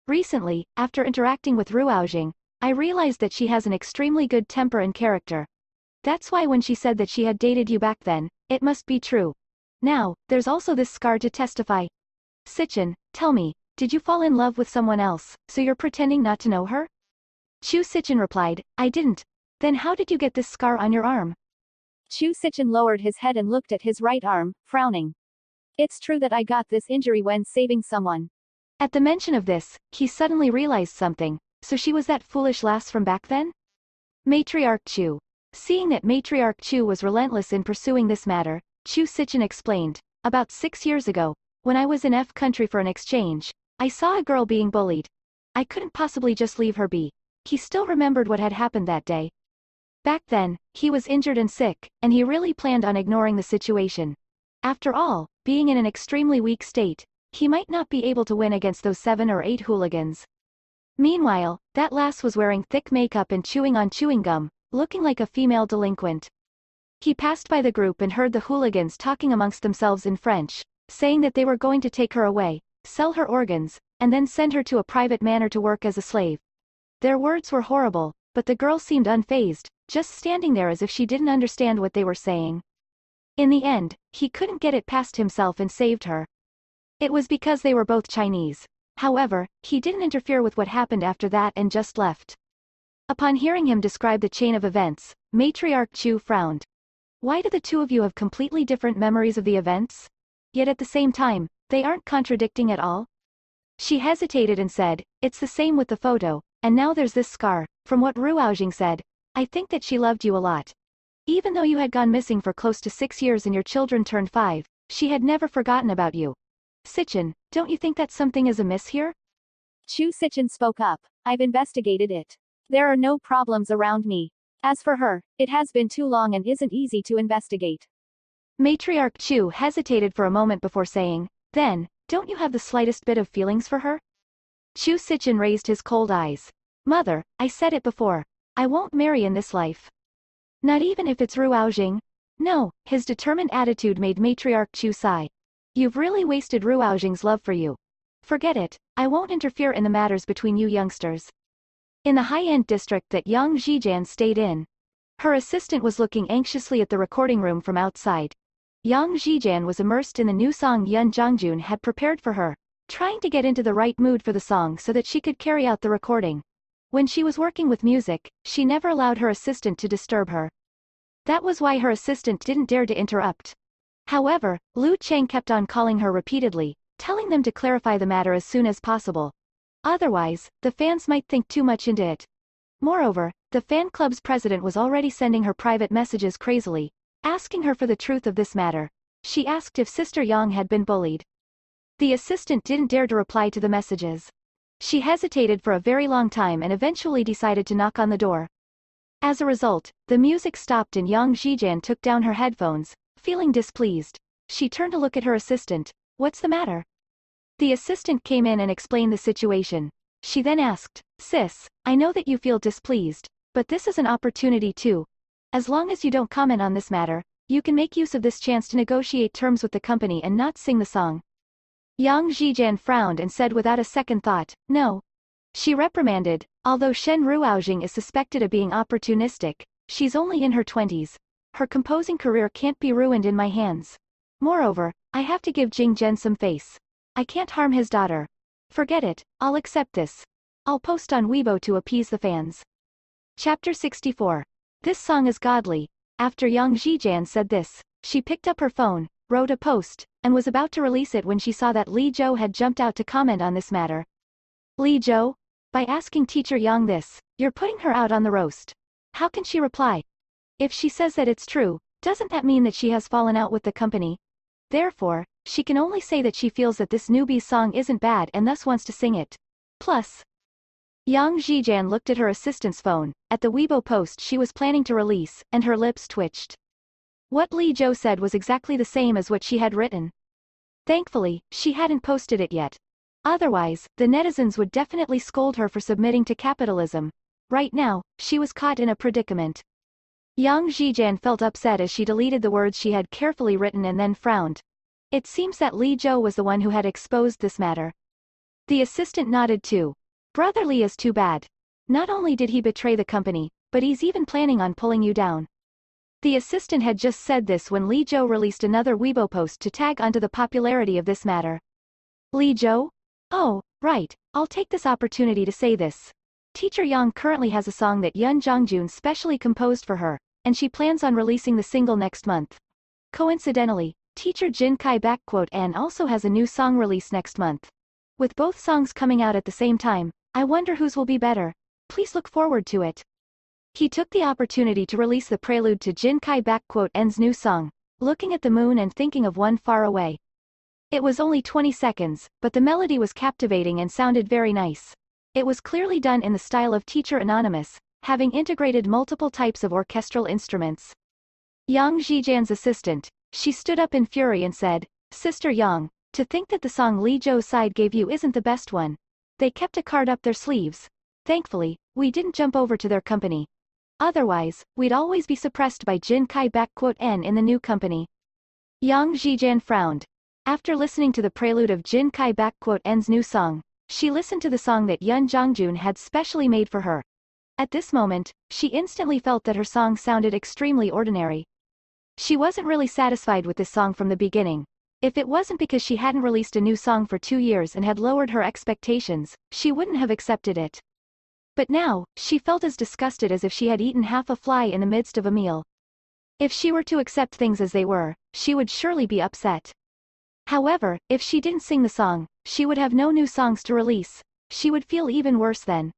S1: Recently, after interacting with Ruoxing, I realized that she has an extremely good temper and character. That's why when she said that she had dated you back then, it must be true. Now, there's also this scar to testify. Sichin, tell me, did you fall in love with someone else, so you're pretending not to know her? Chu Sichin replied, I didn't. Then how did you get this scar on your arm?
S2: Chu Sichin lowered his head and looked at his right arm, frowning. It's true that I got this injury when saving someone.
S1: At the mention of this, he suddenly realized something, so she was that foolish lass from back then? Matriarch Chu. Seeing that Matriarch Chu was relentless in pursuing this matter, Chu Sichin explained, about 6 years ago, when I was in F country for an exchange, I saw a girl being bullied. I couldn't possibly just leave her be. He still remembered what had happened that day. Back then, he was injured and sick, and he really planned on ignoring the situation. After all, being in an extremely weak state, he might not be able to win against those 7 or 8 hooligans. Meanwhile, that lass was wearing thick makeup and chewing on chewing gum, looking like a female delinquent. He passed by the group and heard the hooligans talking amongst themselves in French, saying that they were going to take her away, sell her organs, and then send her to a private manor to work as a slave. Their words were horrible, but the girl seemed unfazed, just standing there as if she didn't understand what they were saying. In the end, he couldn't get it past himself and saved her. It was because they were both Chinese. However, he didn't interfere with what happened after that and just left. Upon hearing him describe the chain of events, Matriarch Chu frowned. Why do the two of you have completely different memories of the events? Yet at the same time, they aren't contradicting at all? She hesitated and said, it's the same with the photo, and now there's this scar. From what Ruoxing said, I think that she loved you a lot. Even though you had gone missing for close to 6 years and your children turned 5, she had never forgotten about you. Sichin, don't you think that something is amiss here?
S2: Chu Sichin spoke up, I've investigated it. There are no problems around me. As for her, it has been too long and isn't easy to investigate.
S1: Matriarch Chu hesitated for a moment before saying, then, don't you have the slightest bit of feelings for her? Chu Sichin raised his cold eyes. Mother, I said it before. I won't marry in this life. Not even if it's Ruoxing? No, his determined attitude made Matriarch Chu sigh. You've really wasted Ruoxing's love for you. Forget it, I won't interfere in the matters between you youngsters. In the high-end district that Yang Zhijian stayed in, her assistant was looking anxiously at the recording room from outside. Yang Zhijian was immersed in the new song Yun Zhongjun had prepared for her, trying to get into the right mood for the song so that she could carry out the recording. When she was working with music, she never allowed her assistant to disturb her. That was why her assistant didn't dare to interrupt. However, Lu Cheng kept on calling her repeatedly, telling them to clarify the matter as soon as possible. Otherwise, the fans might think too much into it. Moreover, the fan club's president was already sending her private messages crazily, asking her for the truth of this matter. She asked if Sister Yang had been bullied. The assistant didn't dare to reply to the messages. She hesitated for a very long time and eventually decided to knock on the door. As a result, the music stopped and Yang Zhijian took down her headphones, feeling displeased. She turned to look at her assistant. What's the matter? The assistant came in and explained the situation. She then asked, Sis, I know that you feel displeased, but this is an opportunity too. As long as you don't comment on this matter, you can make use of this chance to negotiate terms with the company and not sing the song. Yang Zhijian frowned and said without a second thought, no. She reprimanded, although Shen Ruoxing is suspected of being opportunistic, she's only in her 20s. her composing career can't be ruined in my hands. Moreover, I have to give Jing Zhen some face. I can't harm his daughter. Forget it, I'll accept this. I'll post on Weibo to appease the fans. Chapter 64. This song is godly. After Yang Zhijian said this, she picked up her phone, wrote a post, and was about to release it when she saw that Li Zhou had jumped out to comment on this matter. Li Zhou? By asking teacher Yang this, you're putting her out on the roast. How can she reply? If she says that it's true, doesn't that mean that she has fallen out with the company? Therefore, she can only say that she feels that this newbie's song isn't bad and thus wants to sing it. Plus, Yang Zhijian looked at her assistant's phone, at the Weibo post she was planning to release, and her lips twitched. What Li Zhou said was exactly the same as what she had written. Thankfully, she hadn't posted it yet. Otherwise, the netizens would definitely scold her for submitting to capitalism. Right now, she was caught in a predicament. Yang Zhijian felt upset as she deleted the words she had carefully written and then frowned. It seems that Li Zhou was the one who had exposed this matter. The assistant nodded too. Brother Li is too bad. Not only did he betray the company, but he's even planning on pulling you down. The assistant had just said this when Li Zhou released another Weibo post to tag onto the popularity of this matter. Li Zhou? Oh, right, I'll take this opportunity to say this. Teacher Yang currently has a song that Yun Zhongjun specially composed for her, and she plans on releasing the single next month. Coincidentally, teacher Jin Kai N also has a new song release next month. With both songs coming out at the same time, I wonder whose will be better. Please look forward to it. He took the opportunity to release the prelude to Jin Kai N's new song, Looking at the Moon and Thinking of One Far Away. It was only 20 seconds, but the melody was captivating and sounded very nice. It was clearly done in the style of Teacher Anonymous, having integrated multiple types of orchestral instruments. Yang Zhijian's assistant, she stood up in fury and said, Sister Yang, to think that the song Li Zhou's side gave you isn't the best one. They kept a card up their sleeves. Thankfully, we didn't jump over to their company. Otherwise, we'd always be suppressed by Jin Kai N in the new company. Yang Zhijian frowned. After listening to the prelude of Jin Kai N's new song, she listened to the song that Yun Zhongjun had specially made for her. At this moment, she instantly felt that her song sounded extremely ordinary. She wasn't really satisfied with this song from the beginning. If it wasn't because she hadn't released a new song for 2 years and had lowered her expectations, she wouldn't have accepted it. But now, she felt as disgusted as if she had eaten half a fly in the midst of a meal. If she were to accept things as they were, she would surely be upset. However, if she didn't sing the song, she would have no new songs to release. She would feel even worse then.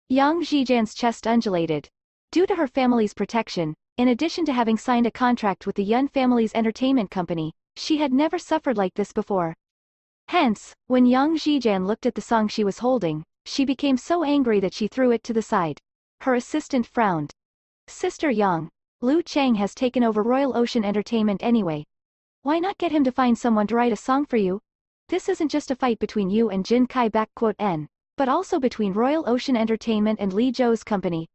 S1: Yang Zhijian's chest undulated. Due to her family's protection, in addition to having signed a contract with the Yun family's entertainment company, she had never suffered like this before. Hence, when Yang Zhijian looked at the song she was holding, she became so angry that she threw it to the side. Her assistant frowned. Sister Yang, Liu Chang has taken over Royal Ocean Entertainment anyway. Why not get him to find someone to write a song for you? This isn't just a fight between you and Jin Kai N, but also between Royal Ocean Entertainment and Li Zhou's company.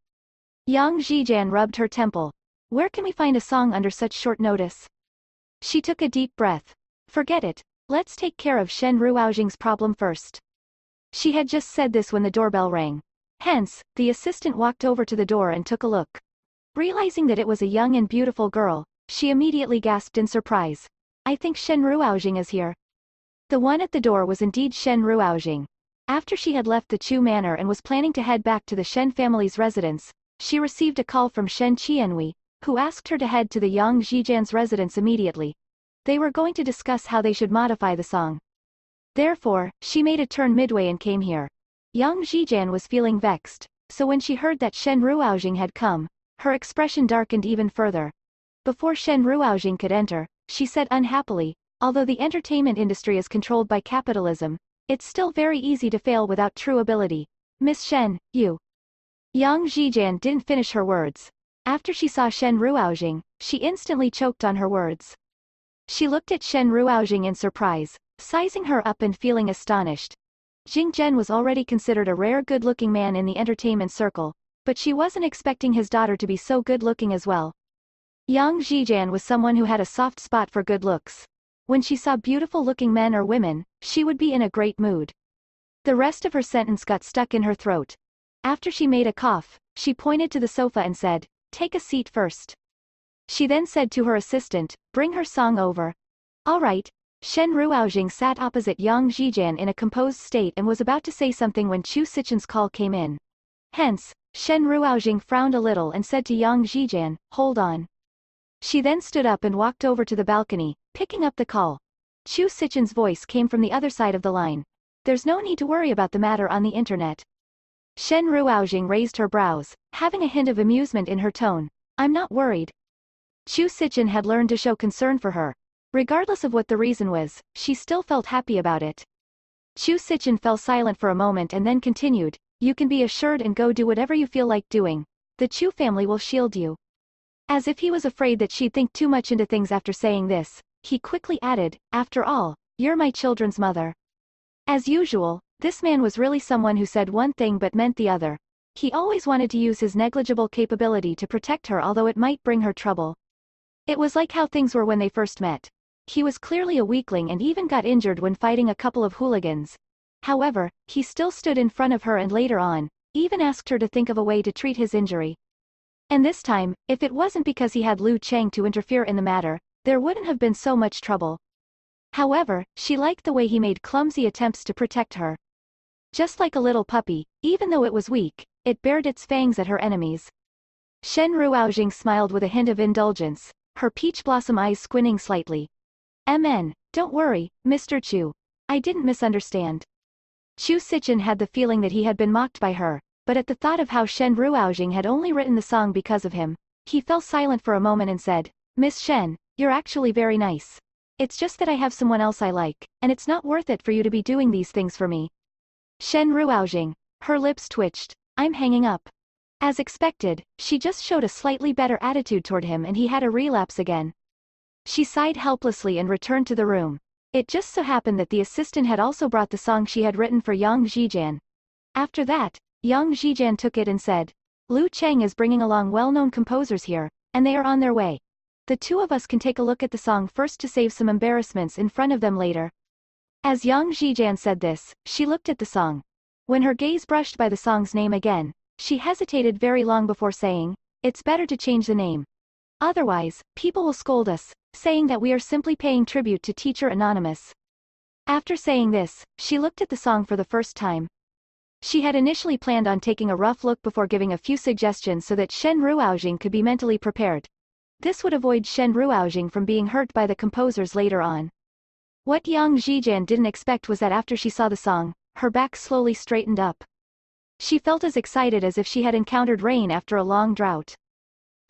S1: Yang Zhijian rubbed her temple. Where can we find a song under such short notice? She took a deep breath. Forget it, let's take care of Shen Ruoxing's problem first. She had just said this when the doorbell rang. Hence, the assistant walked over to the door and took a look. Realizing that it was a young and beautiful girl, she immediately gasped in surprise. I think Shen Ruoxing is here. The one at the door was indeed Shen Ruoxing. After she had left the Chu Manor and was planning to head back to the Shen family's residence, she received a call from Shen Qianhui, who asked her to head to the Yang Zhijian's residence immediately. They were going to discuss how they should modify the song. Therefore, she made a turn midway and came here. Yang Zhijian was feeling vexed, so when she heard that Shen Ruoxing had come, her expression darkened even further. Before Shen Ruoxing could enter, she said unhappily, although the entertainment industry is controlled by capitalism, it's still very easy to fail without true ability. Miss Shen, you. Yang Zhijian didn't finish her words. After she saw Shen Ruoxing, she instantly choked on her words. She looked at Shen Ruoxing in surprise, sizing her up and feeling astonished. Jing Zhen was already considered a rare good-looking man in the entertainment circle, but she wasn't expecting his daughter to be so good-looking as well. Yang Zhijian was someone who had a soft spot for good looks. When she saw beautiful-looking men or women, she would be in a great mood. The rest of her sentence got stuck in her throat. After she made a cough, she pointed to the sofa and said, Take a seat first. She then said to her assistant, bring her song over. Alright. Shen Ruoxing sat opposite Yang Zhijian in a composed state and was about to say something when Chu Sichen's call came in. Hence, Shen Ruoxing frowned a little and said to Yang Zhijian, hold on. She then stood up and walked over to the balcony, picking up the call. Chu Sichen's voice came from the other side of the line. There's no need to worry about the matter on the internet. Shen Ruoxing raised her brows, having a hint of amusement in her tone. I'm not worried. Chu Sichen had learned to show concern for her. Regardless of what the reason was, she still felt happy about it. Chu Sichen fell silent for a moment and then continued, you can be assured and go do whatever you feel like doing. The Chu family will shield you. As if he was afraid that she'd think too much into things after saying this, he quickly added, after all, you're my children's mother. As usual, this man was really someone who said one thing but meant the other. He always wanted to use his negligible capability to protect her although it might bring her trouble. It was like how things were when they first met. He was clearly a weakling and even got injured when fighting a couple of hooligans. However, he still stood in front of her and later on, even asked her to think of a way to treat his injury. And this time, if it wasn't because he had Lu Chang to interfere in the matter, there wouldn't have been so much trouble. However, she liked the way he made clumsy attempts to protect her. Just like a little puppy, even though it was weak, it bared its fangs at her enemies. Shen Ruoxing smiled with a hint of indulgence, her peach blossom eyes squinting slightly. Don't worry, Mr. Chu. I didn't misunderstand. Chu Sichen had the feeling that he had been mocked by her, but at the thought of how Shen Ruoxing had only written the song because of him, he fell silent for a moment and said, Miss Shen, you're actually very nice. It's just that I have someone else I like, and it's not worth it for you to be doing these things for me. Shen Ruoxing, her lips twitched, I'm hanging up. As expected, she just showed a slightly better attitude toward him and he had a relapse again. She sighed helplessly and returned to the room. It just so happened that the assistant had also brought the song she had written for Yang Zhijian. After that, Yang Zhijian took it and said, Lu Chang is bringing along well-known composers here, and they are on their way. The two of us can take a look at the song first to save some embarrassments in front of them later. As Yang Zhijian said this, she looked at the song. When her gaze brushed by the song's name again, she hesitated very long before saying, it's better to change the name. Otherwise, people will scold us, saying that we are simply paying tribute to Teacher Anonymous. After saying this, she looked at the song for the first time. She had initially planned on taking a rough look before giving a few suggestions so that Shen Ruoxing could be mentally prepared. This would avoid Shen Ruoxing from being hurt by the composers later on. What Yang Zhijian didn't expect was that after she saw the song, her back slowly straightened up. She felt as excited as if she had encountered rain after a long drought.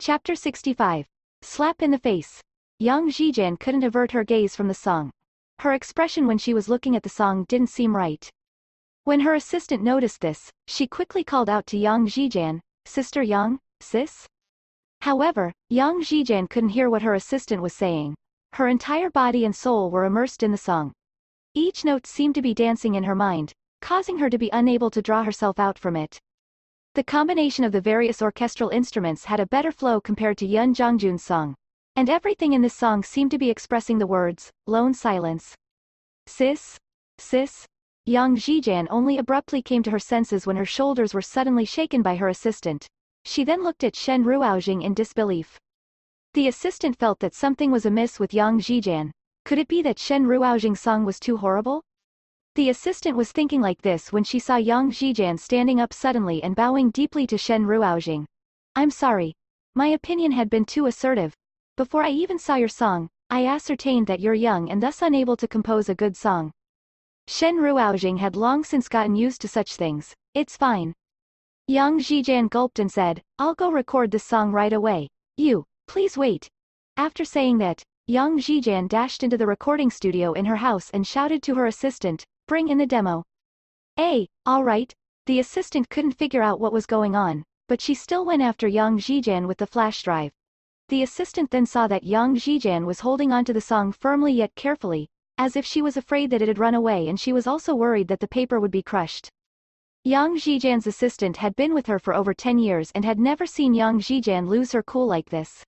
S1: Chapter 65. Slap in the face. Yang Zhijian couldn't avert her gaze from the song. Her expression when she was looking at the song didn't seem right. When her assistant noticed this, she quickly called out to Yang Zhijian, Sister Yang, sis? However, Yang Zhijian couldn't hear what her assistant was saying. Her entire body and soul were immersed in the song. Each note seemed to be dancing in her mind, causing her to be unable to draw herself out from it. The combination of the various orchestral instruments had a better flow compared to Yun Zhongjun's song. And everything in this song seemed to be expressing the words, lone silence. Sis? Sis? Yang Zhijian only abruptly came to her senses when her shoulders were suddenly shaken by her assistant. She then looked at Shen Ruoxing in disbelief. The assistant felt that something was amiss with Yang Zhijian. Could it be that Shen Ruoxing's song was too horrible? The assistant was thinking like this when she saw Yang Zhijian standing up suddenly and bowing deeply to Shen Ruoxing. I'm sorry. My opinion had been too assertive. Before I even saw your song, I ascertained that you're young and thus unable to compose a good song. Shen Ruoxing had long since gotten used to such things. It's fine. Yang Zhijian gulped and said, I'll go record this song right away. You, please wait. After saying that, Yang Zhijian dashed into the recording studio in her house and shouted to her assistant, bring in the demo. All right. The assistant couldn't figure out what was going on, but she still went after Yang Zhijian with the flash drive. The assistant then saw that Yang Zhijian was holding onto the song firmly yet carefully, as if she was afraid that it had run away, and she was also worried that the paper would be crushed. Yang Zhijian's assistant had been with her for over 10 years and had never seen Yang Zhijian lose her cool like this.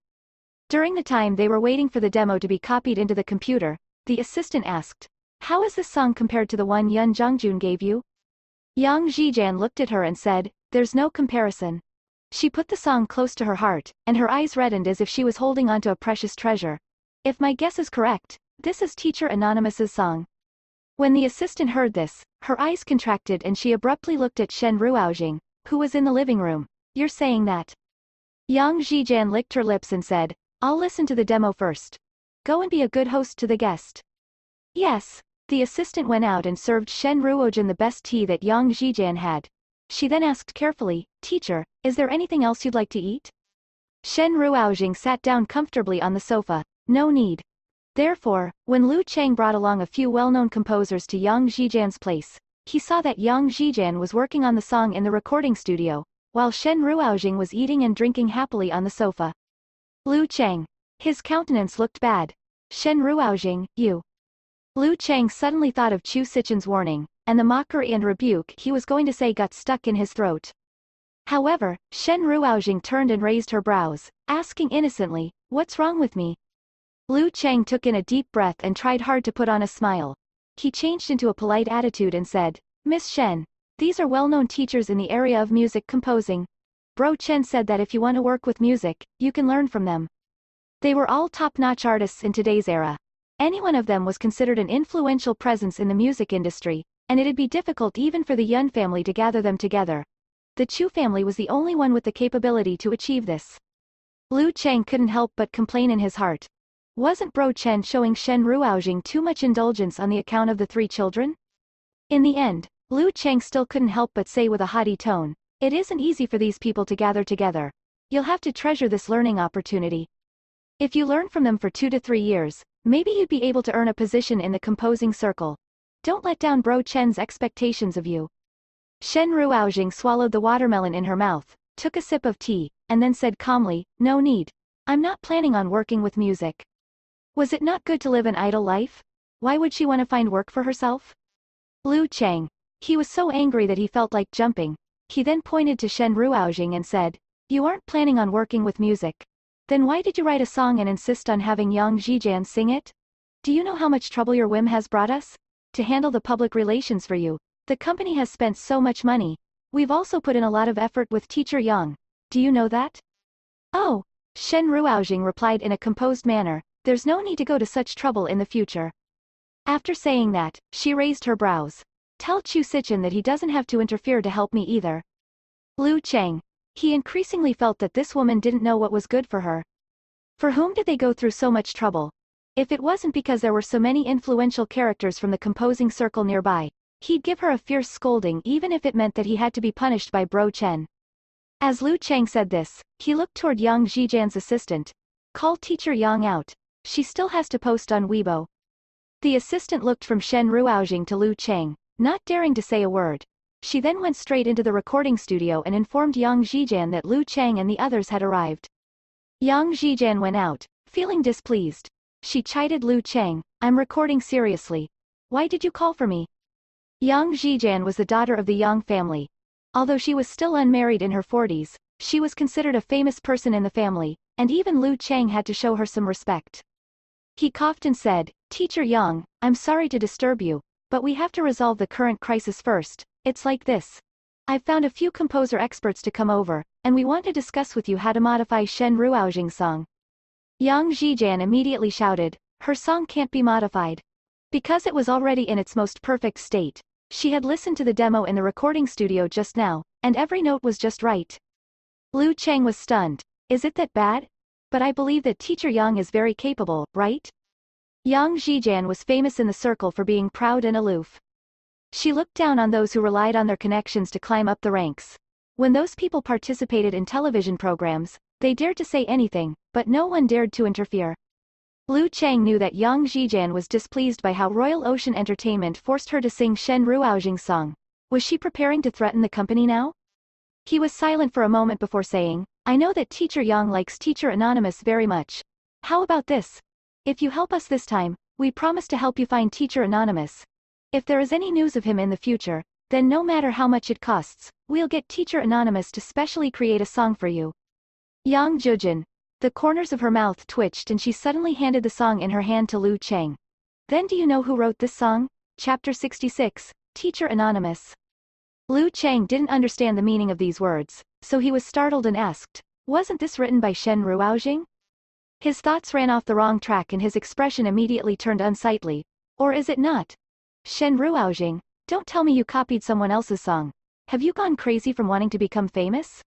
S1: During the time they were waiting for the demo to be copied into the computer, the assistant asked, how is this song compared to the one Yun Zhongjun gave you? Yang Zhijian looked at her and said, there's no comparison. She put the song close to her heart, and her eyes reddened as if she was holding onto a precious treasure. If my guess is correct, this is Teacher Anonymous's song. When the assistant heard this, her eyes contracted and she abruptly looked at Shen Ruoxing, who was in the living room. You're saying that? Yang Zhijian licked her lips and said, I'll listen to the demo first. Go and be a good host to the guest. Yes. The assistant went out and served Shen Ruoxing the best tea that Yang Zhijian had. She then asked carefully, Teacher, is there anything else you'd like to eat? Shen Ruoxing sat down comfortably on the sofa. No need. Therefore, when Lu Chang brought along a few well-known composers to Yang Zhijian's place, he saw that Yang Zhijian was working on the song in the recording studio, while Shen Ruoxing was eating and drinking happily on the sofa. Lu Chang. His countenance looked bad. Shen Ruoxing, you. Lu Chang suddenly thought of Chu Sichen's warning, and the mockery and rebuke he was going to say got stuck in his throat. However, Shen Ruoxing turned and raised her brows, asking innocently, What's wrong with me? Lu Chang took in a deep breath and tried hard to put on a smile. He changed into a polite attitude and said, Miss Shen, these are well-known teachers in the area of music composing. Bro Chen said that if you want to work with music, you can learn from them. They were all top-notch artists in today's era. Any one of them was considered an influential presence in the music industry, and it'd be difficult even for the Yun family to gather them together. The Chu family was the only one with the capability to achieve this. Lu Chang couldn't help but complain in his heart. Wasn't Bro Chen showing Shen Ruoxing too much indulgence on the account of the three children? In the end, Lu Chang still couldn't help but say with a haughty tone, It isn't easy for these people to gather together. You'll have to treasure this learning opportunity. If you learn from them for 2 to 3 years, maybe you'd be able to earn a position in the composing circle. Don't let down Bro Chen's expectations of you. Shen Ruoxing swallowed the watermelon in her mouth, took a sip of tea, and then said calmly, No need. I'm not planning on working with music. Was it not good to live an idle life? Why would she want to find work for herself? Lu Chang. He was so angry that he felt like jumping. He then pointed to Shen Ruoxing and said, You aren't planning on working with music. Then why did you write a song and insist on having Yang Zhijian sing it? Do you know how much trouble your whim has brought us? To handle the public relations for you, the company has spent so much money. We've also put in a lot of effort with Teacher Yang. Do you know that? Oh, Shen Ruoxing replied in a composed manner, There's no need to go to such trouble in the future. After saying that, she raised her brows. Tell Chu Sichen that he doesn't have to interfere to help me either. Lu Chang. He increasingly felt that this woman didn't know what was good for her. For whom did they go through so much trouble? If it wasn't because there were so many influential characters from the composing circle nearby, he'd give her a fierce scolding even if it meant that he had to be punished by Bro Chen. As Lu Chang said this, he looked toward Yang Zhijian's assistant. Call Teacher Yang out. She still has to post on Weibo. The assistant looked from Shen Ruoxing to Lu Chang, not daring to say a word. She then went straight into the recording studio and informed Yang Zhijian that Lu Chang and the others had arrived. Yang Zhijian went out, feeling displeased. She chided Lu Chang, I'm recording seriously. Why did you call for me? Yang Zhijian was the daughter of the Yang family. Although she was still unmarried in her 40s, she was considered a famous person in the family, and even Lu Chang had to show her some respect. He coughed and said, Teacher Yang, I'm sorry to disturb you, but we have to resolve the current crisis first. It's like this. I've found a few composer experts to come over, and we want to discuss with you how to modify Shen Ruoxing's song. Yang Zhijian immediately shouted, Her song can't be modified. Because it was already in its most perfect state. She had listened to the demo in the recording studio just now, and every note was just right. Lu Chang was stunned. Is it that bad? But I believe that Teacher Yang is very capable, right? Yang Zhijian was famous in the circle for being proud and aloof. She looked down on those who relied on their connections to climb up the ranks. When those people participated in television programs, they dared to say anything, but no one dared to interfere. Lu Chang knew that Yang Zhijian was displeased by how Royal Ocean Entertainment forced her to sing Shen Ruoxing's song. Was she preparing to threaten the company now? He was silent for a moment before saying, I know that Teacher Yang likes Teacher Anonymous very much. How about this? If you help us this time, we promise to help you find Teacher Anonymous. If there is any news of him in the future, then no matter how much it costs, we'll get Teacher Anonymous to specially create a song for you. Yang Zhijin. The corners of her mouth twitched and she suddenly handed the song in her hand to Lu Chang. Then do you know who wrote this song? Chapter 66, Teacher Anonymous. Liu Chang didn't understand the meaning of these words, so he was startled and asked, "Wasn't this written by Shen Ruoxing?" His thoughts ran off the wrong track and his expression immediately turned unsightly. Or is it not? Shen Ruoxing, don't tell me you copied someone else's song. Have you gone crazy from wanting to become famous?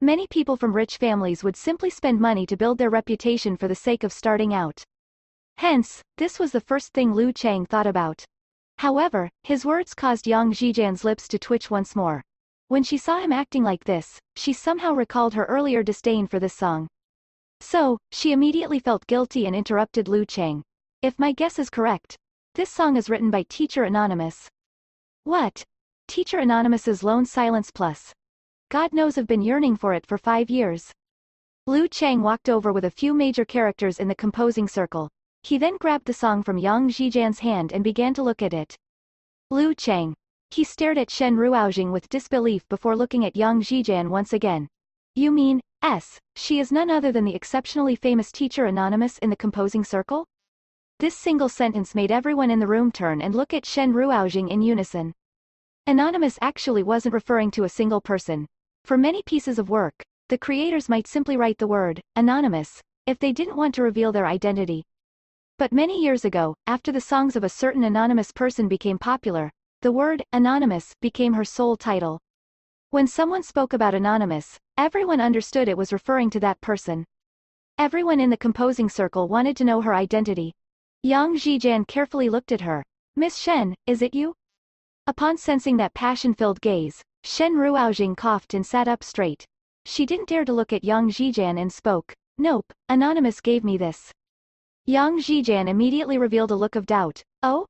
S1: Many people from rich families would simply spend money to build their reputation for the sake of starting out. Hence, this was the first thing Liu Chang thought about. However, his words caused Yang Zhijian's lips to twitch once more. When she saw him acting like this, she somehow recalled her earlier disdain for this song. So, she immediately felt guilty and interrupted Liu Chang. If my guess is correct, this song is written by Teacher Anonymous. What? Teacher Anonymous's Lone Silence Plus. God knows I've been yearning for it for 5 years. Liu Chang walked over with a few major characters in the composing circle. He then grabbed the song from Yang Zhijian's hand and began to look at it. Liu Chang. He stared at Shen Ruoxing with disbelief before looking at Yang Zhijian once again. You mean, she is none other than the exceptionally famous Teacher Anonymous in the composing circle? This single sentence made everyone in the room turn and look at Shen Ruoxing in unison. Anonymous actually wasn't referring to a single person. For many pieces of work, the creators might simply write the word, anonymous, if they didn't want to reveal their identity. But many years ago, after the songs of a certain anonymous person became popular, the word, anonymous, became her sole title. When someone spoke about anonymous, everyone understood it was referring to that person. Everyone in the composing circle wanted to know her identity. Yang Zhijian carefully looked at her. Miss Shen, is it you? Upon sensing that passion-filled gaze, Shen Ruoxing coughed and sat up straight. She didn't dare to look at Yang Zhijian and spoke. Nope, Anonymous gave me this. Yang Zhijian immediately revealed a look of doubt. Oh?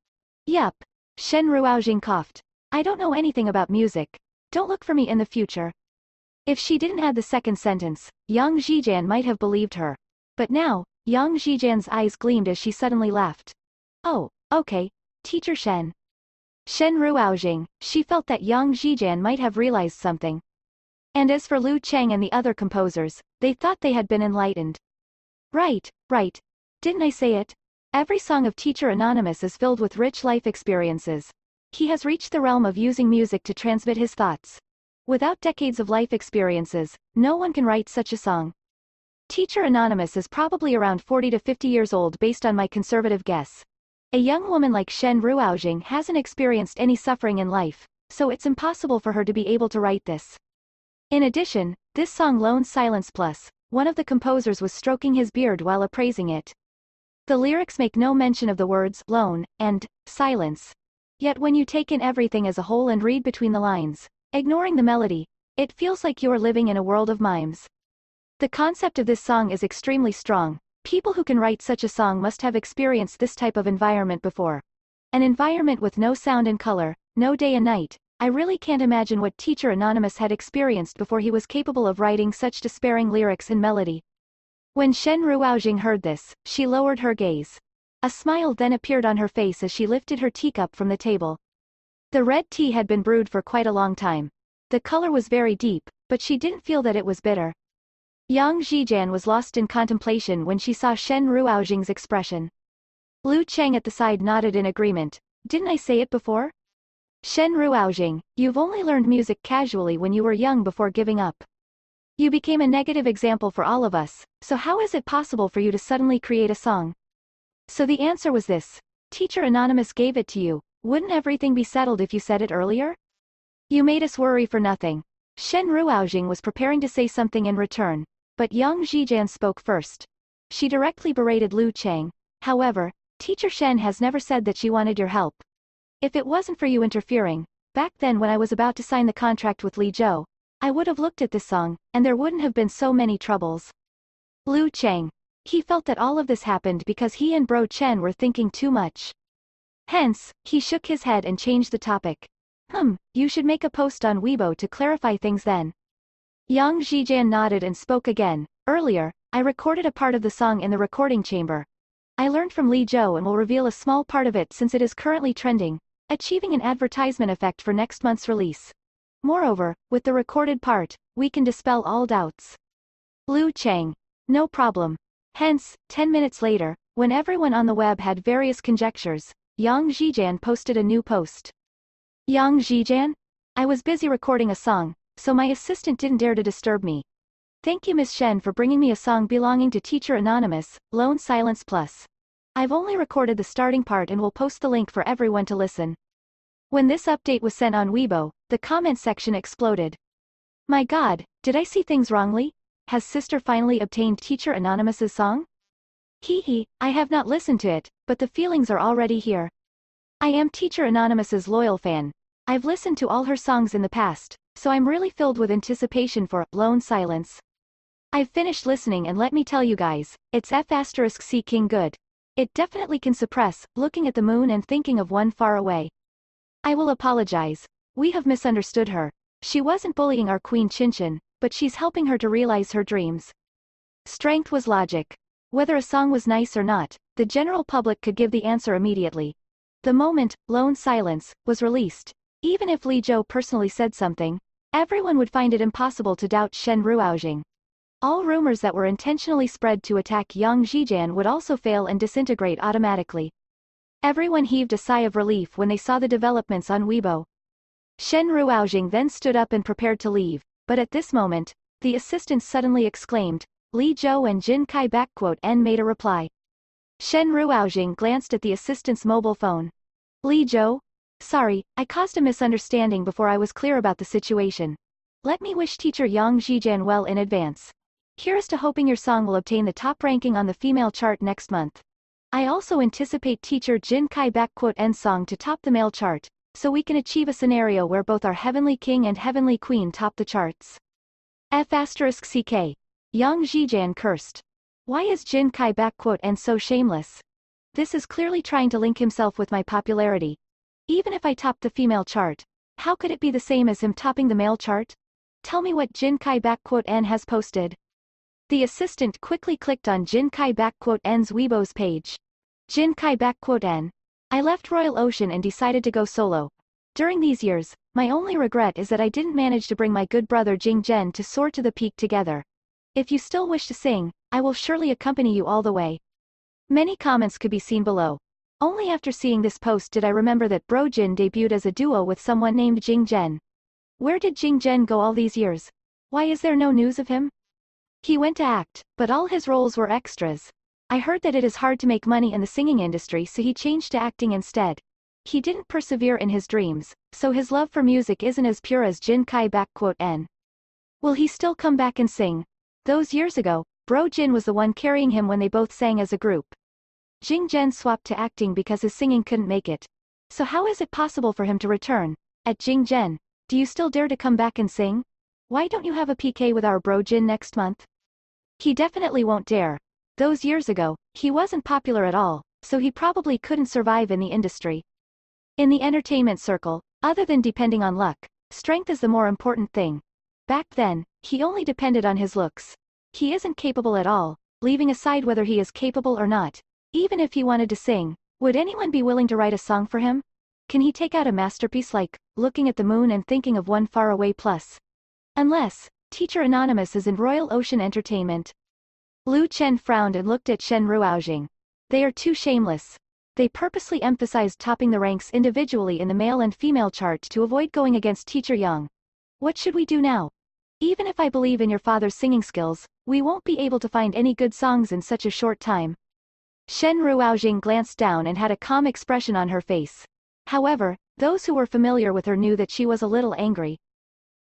S1: Yup. Shen Ruoxing coughed. I don't know anything about music. Don't look for me in the future. If she didn't add the second sentence, Yang Zhijian might have believed her. But now, Yang Zhijian's eyes gleamed as she suddenly laughed. Oh, okay, Teacher Shen. Shen Ruoxing, she felt that Yang Zhijian might have realized something. And as for Liu Chang and the other composers, they thought they had been enlightened. Right. Didn't I say it? Every song of Teacher Anonymous is filled with rich life experiences. He has reached the realm of using music to transmit his thoughts. Without decades of life experiences, no one can write such a song. Teacher Anonymous is probably around 40 to 50 years old based on my conservative guess. A young woman like Shen Ruoxing hasn't experienced any suffering in life, so it's impossible for her to be able to write this. In addition, this song Lone Silence Plus, one of the composers was stroking his beard while appraising it. The lyrics make no mention of the words lone and silence. Yet when you take in everything as a whole and read between the lines, ignoring the melody, it feels like you are living in a world of mimes. The concept of this song is extremely strong. People who can write such a song must have experienced this type of environment before. An environment with no sound and color, no day and night. I really can't imagine what Teacher Anonymous had experienced before he was capable of writing such despairing lyrics and melody. When Shen Ruoxing heard this, she lowered her gaze. A smile then appeared on her face as she lifted her teacup from the table. The red tea had been brewed for quite a long time. The color was very deep, but she didn't feel that it was bitter. Yang Zhijian was lost in contemplation when she saw Shen Ruoxing's expression. Liu Chang at the side nodded in agreement. Didn't I say it before? Shen Ruoxing, you've only learned music casually when you were young before giving up. You became a negative example for all of us, so how is it possible for you to suddenly create a song? So the answer was this. Teacher Anonymous gave it to you. Wouldn't everything be settled if you said it earlier? You made us worry for nothing. Shen Ruoxing was preparing to say something in return, but Yang Zhijian spoke first. She directly berated Liu Chang. However, Teacher Shen has never said that she wanted your help. If it wasn't for you interfering, back then when I was about to sign the contract with Li Zhou, I would have looked at this song, and there wouldn't have been so many troubles. Liu Chang. He felt that all of this happened because he and Bro Chen were thinking too much. Hence, he shook his head and changed the topic. You should make a post on Weibo to clarify things then. Yang Zhijian nodded and spoke again. Earlier, I recorded a part of the song in the recording chamber. I learned from Li Zhou and will reveal a small part of it since it is currently trending, achieving an advertisement effect for next month's release. Moreover, with the recorded part, we can dispel all doubts. Liu Chang. No problem. Hence, 10 minutes later, when everyone on the web had various conjectures, Yang Zhijian posted a new post. Yang Zhijian? I was busy recording a song, so my assistant didn't dare to disturb me. Thank you Miss Shen for bringing me a song belonging to Teacher Anonymous, Lone Silence Plus. I've only recorded the starting part and will post the link for everyone to listen. When this update was sent on Weibo, the comment section exploded. My god, did I see things wrongly? Has sister finally obtained Teacher Anonymous's song? Hee hee, I have not listened to it, but the feelings are already here. I am Teacher Anonymous's loyal fan. I've listened to all her songs in the past, so I'm really filled with anticipation for Lone Silence. I've finished listening and let me tell you guys, it's F*** King good. It definitely can suppress, looking at the moon and thinking of one far away. I will apologize. We have misunderstood her. She wasn't bullying our queen Chinchin, but she's helping her to realize her dreams. Strength was logic. Whether a song was nice or not, the general public could give the answer immediately. The moment Lone Silence was released, even if Li Zhou personally said something, everyone would find it impossible to doubt Shen Ruoxing. All rumors that were intentionally spread to attack Yang Zhijian would also fail and disintegrate automatically. Everyone heaved a sigh of relief when they saw the developments on Weibo. Shen Ruoxing then stood up and prepared to leave, but at this moment, the assistant suddenly exclaimed, Li Zhou and Jin Kai *N made a reply. Shen Ruoxing glanced at the assistant's mobile phone. Li Zhou? Sorry, I caused a misunderstanding before I was clear about the situation. Let me wish teacher Yang Zhijian well in advance. Here's to hoping your song will obtain the top ranking on the female chart next month. I also anticipate teacher Jin Kai *N song to top the male chart, so we can achieve a scenario where both our Heavenly King and Heavenly Queen top the charts. F***ck. Yang Zhijian cursed. Why is Jin Kai *N so shameless? This is clearly trying to link himself with my popularity. Even if I top the female chart, how could it be the same as him topping the male chart? Tell me what Jin Kai *N has posted. The assistant quickly clicked on Jin Kai *N's Weibo's page. Jin Kai *N. I left Royal Ocean and decided to go solo. During these years, my only regret is that I didn't manage to bring my good brother Jing Zhen to soar to the peak together. If you still wish to sing, I will surely accompany you all the way. Many comments could be seen below. Only after seeing this post did I remember that Bro Jin debuted as a duo with someone named Jing Zhen. Where did Jing Zhen go all these years? Why is there no news of him? He went to act, but all his roles were extras. I heard that it is hard to make money in the singing industry, so he changed to acting instead. He didn't persevere in his dreams, so his love for music isn't as pure as Jin Kai *N. Will he still come back and sing? Those years ago, Bro Jin was the one carrying him when they both sang as a group. Jing Zhen swapped to acting because his singing couldn't make it. So how is it possible for him to return? At Jing Zhen, do you still dare to come back and sing? Why don't you have a PK with our Bro Jin next month? He definitely won't dare. Those years ago, he wasn't popular at all, so he probably couldn't survive in the industry. In the entertainment circle, other than depending on luck, strength is the more important thing. Back then, he only depended on his looks. He isn't capable at all, leaving aside whether he is capable or not. Even if he wanted to sing, would anyone be willing to write a song for him? Can he take out a masterpiece like, Looking at the Moon and Thinking of One Far Away Plus? Unless, Teacher Anonymous is in Royal Ocean Entertainment. Lu Chen frowned and looked at Shen Ruoxing. They are too shameless. They purposely emphasized topping the ranks individually in the male and female chart to avoid going against Teacher Yang. What should we do now? Even if I believe in your father's singing skills, we won't be able to find any good songs in such a short time. Shen Ruoxing glanced down and had a calm expression on her face. However, those who were familiar with her knew that she was a little angry.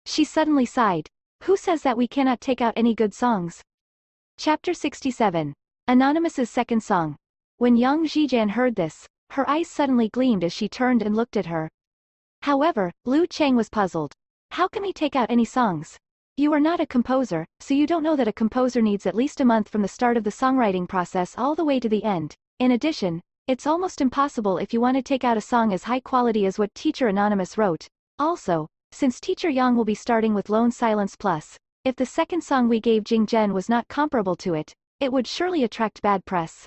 S1: She suddenly sighed. Who says that we cannot take out any good songs? Chapter 67. Anonymous's second song. When Yang Zhijian heard this, her eyes suddenly gleamed as she turned and looked at her. However, Lu Cheng was puzzled. How can we take out any songs? You are not a composer, so you don't know that a composer needs at least a month from the start of the songwriting process all the way to the end. In addition, it's almost impossible if you want to take out a song as high quality as what Teacher Anonymous wrote. Also, since Teacher Yang will be starting with Lone Silence Plus, if the second song we gave Jing Zhen was not comparable to it, it would surely attract bad press.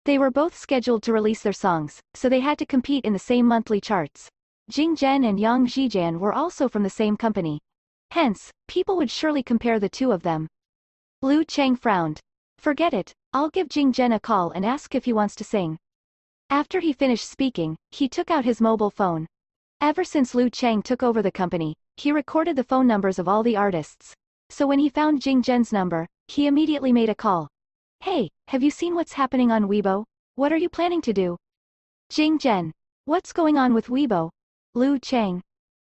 S1: They were both scheduled to release their songs, so they had to compete in the same monthly charts. Jing Zhen and Yang Zhijian were also from the same company. Hence, people would surely compare the two of them. Lu Cheng frowned. Forget it, I'll give Jing Zhen a call and ask if he wants to sing. After he finished speaking, he took out his mobile phone. Ever since Liu Chang took over the company, he recorded the phone numbers of all the artists. So when he found Jing Zhen's number, he immediately made a call. Hey, have you seen what's happening on Weibo? What are you planning to do? Jing Zhen. What's going on with Weibo? Liu Chang.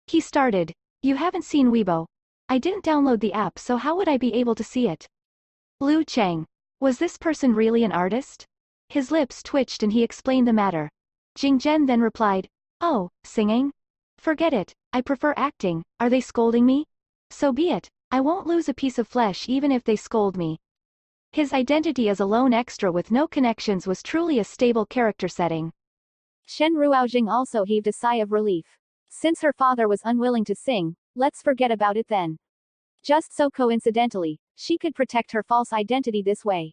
S1: He started. You haven't seen Weibo. I didn't download the app, so how would I be able to see it? Liu Chang. Was this person really an artist? His lips twitched and he explained the matter. Jing Zhen then replied, oh, singing? Forget it, I prefer acting. Are they scolding me? So be it, I won't lose a piece of flesh even if they scold me. His identity as a lone extra with no connections was truly a stable character setting.
S2: Shen Ruoxing also heaved a sigh of relief. Since her father was unwilling to sing, let's forget about it then. Just so coincidentally, she could protect her false identity this way.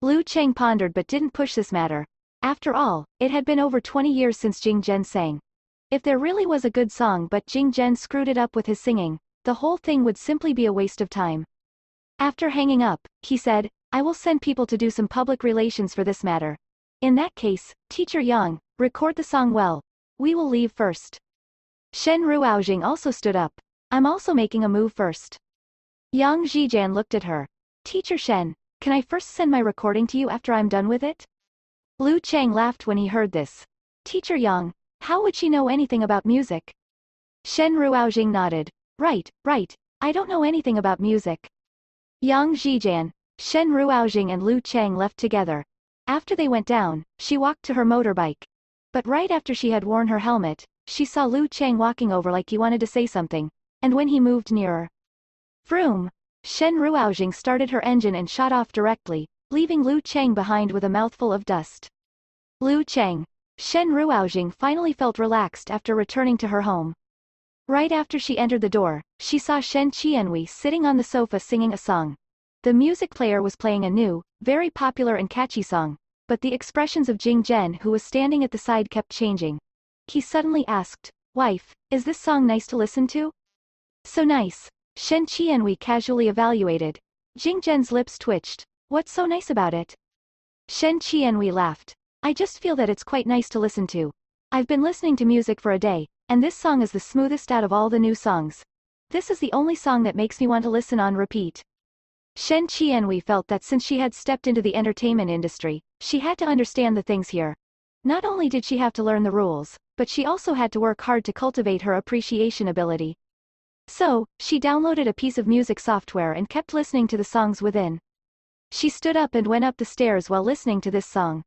S1: Liu Chang pondered but didn't push this matter. After all, it had been over 20 years since Jing Zhen sang. If there really was a good song but Jing Zhen screwed it up with his singing, the whole thing would simply be a waste of time. After hanging up, he said, I will send people to do some public relations for this matter. In that case, Teacher Yang, record the song well. We will leave first. Shen Ruoxing also stood up. I'm also making a move first. Yang Zhijian looked at her. Teacher Shen, can I first send my recording to you after I'm done with it? Liu Chang laughed when he heard this. Teacher Yang, how would she know anything about music? Shen Ruoxing nodded. Right, I don't know anything about music. Yang Zhijian, Shen Ruoxing and Liu Chang left together. After they went down, she walked to her motorbike. But right after she had worn her helmet, she saw Liu Chang walking over like he wanted to say something, and when he moved nearer. Vroom! Shen Ruoxing started her engine and shot off directly, leaving Liu Chang behind with a mouthful of dust. Liu Chang. Shen Ruoxing finally felt relaxed after returning to her home. Right after she entered the door, she saw Shen Qianhui sitting on the sofa singing a song. The music player was playing a new, very popular and catchy song, but the expressions of Jing Zhen who was standing at the side kept changing. He suddenly asked, Wife, is this song nice to listen to? So nice. Shen Qianhui casually evaluated. Jing Zhen's lips twitched. What's so nice about it? Shen Qianhui laughed. I just feel that it's quite nice to listen to. I've been listening to music for a day, and this song is the smoothest out of all the new songs. This is the only song that makes me want to listen on repeat. Shen Qianhui felt that since she had stepped into the entertainment industry, she had to understand the things here. Not only did she have to learn the rules, but she also had to work hard to cultivate her appreciation ability. So, she downloaded a piece of music software and kept listening to the songs within. She stood up and went up the stairs while listening to this song.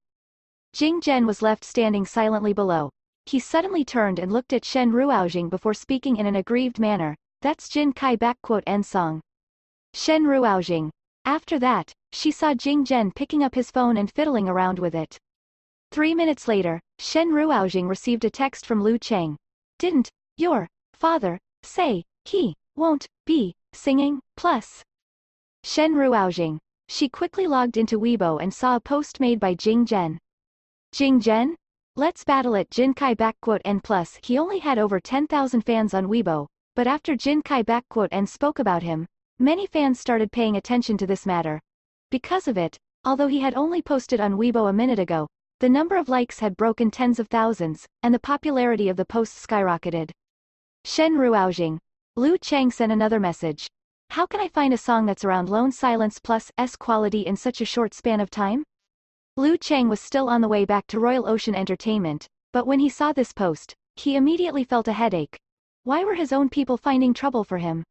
S1: Jing Zhen was left standing silently below. He suddenly turned and looked at Shen Ruoxing before speaking in an aggrieved manner. That's Jin Kai *End song. Shen Ruoxing. After that, she saw Jing Zhen picking up his phone and fiddling around with it. 3 minutes later, Shen Ruoxing received a text from Liu Chang. Didn't your father say he won't be singing, plus? Shen Ruoxing. She quickly logged into Weibo and saw a post made by Jing Zhen. Jing Zhen? Let's battle at Jin Kai *End plus. He only had over 10,000 fans on Weibo, but after Jin Kai *End spoke about him, many fans started paying attention to this matter. Because of it, although he had only posted on Weibo a minute ago, the number of likes had broken tens of thousands, and the popularity of the posts skyrocketed. Shen Ruoxing. Liu Chang sent another message. How can I find a song that's around Lone Silence plus S quality in such a short span of time? Liu Chang was still on the way back to Royal Ocean Entertainment, but when he saw this post, he immediately felt a headache. Why were his own people finding trouble for him?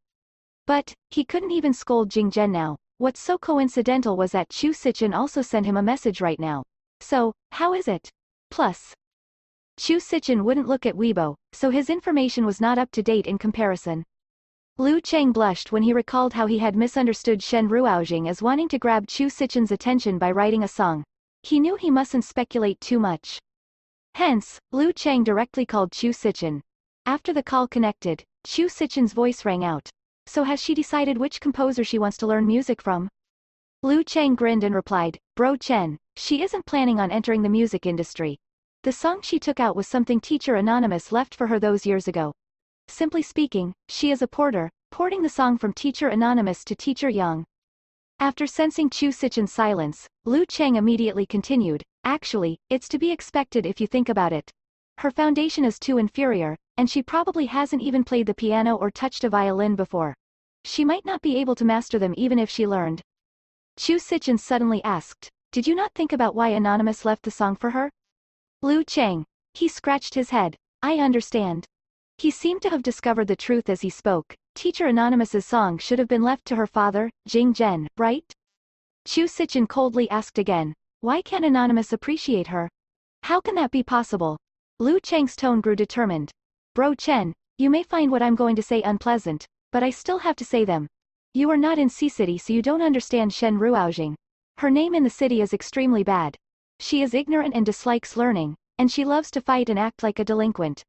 S1: But, he couldn't even scold Jing Zhen now. What's so coincidental was that Chu Sichen also sent him a message right now. So, how is it? Plus, Chu Sichen wouldn't look at Weibo, so his information was not up to date in comparison. Liu Chang blushed when he recalled how he had misunderstood Shen Ruoxing as wanting to grab Chu Sichen's attention by writing a song. He knew he mustn't speculate too much. Hence, Liu Chang directly called Chu Sichen. After the call connected, Chu Sichen's voice rang out. So has she decided which composer she wants to learn music from? Liu Chang grinned and replied, Bro Chen, she isn't planning on entering the music industry. The song she took out was something Teacher Anonymous left for her those years ago. Simply speaking, she is a porter, porting the song from Teacher Anonymous to Teacher Yang. After sensing Chu Sichen's silence, Liu Chang immediately continued, actually, it's to be expected if you think about it. Her foundation is too inferior, and she probably hasn't even played the piano or touched a violin before. She might not be able to master them even if she learned. Chu Sichin suddenly asked, "Did you not think about why Anonymous left the song for her?" Liu Chang. He scratched his head. "I understand." He seemed to have discovered the truth as he spoke. Teacher Anonymous's song should have been left to her father, Jing Zhen, right? Chu Sichin coldly asked again, "Why can't Anonymous appreciate her? How can that be possible?" Liu Chang's tone grew determined. "Bro Chen, you may find what I'm going to say unpleasant, but I still have to say them. You are not in C City, so you don't understand Shen Ruoxing. Her name in the city is extremely bad. She is ignorant and dislikes learning, and she loves to fight and act like a delinquent.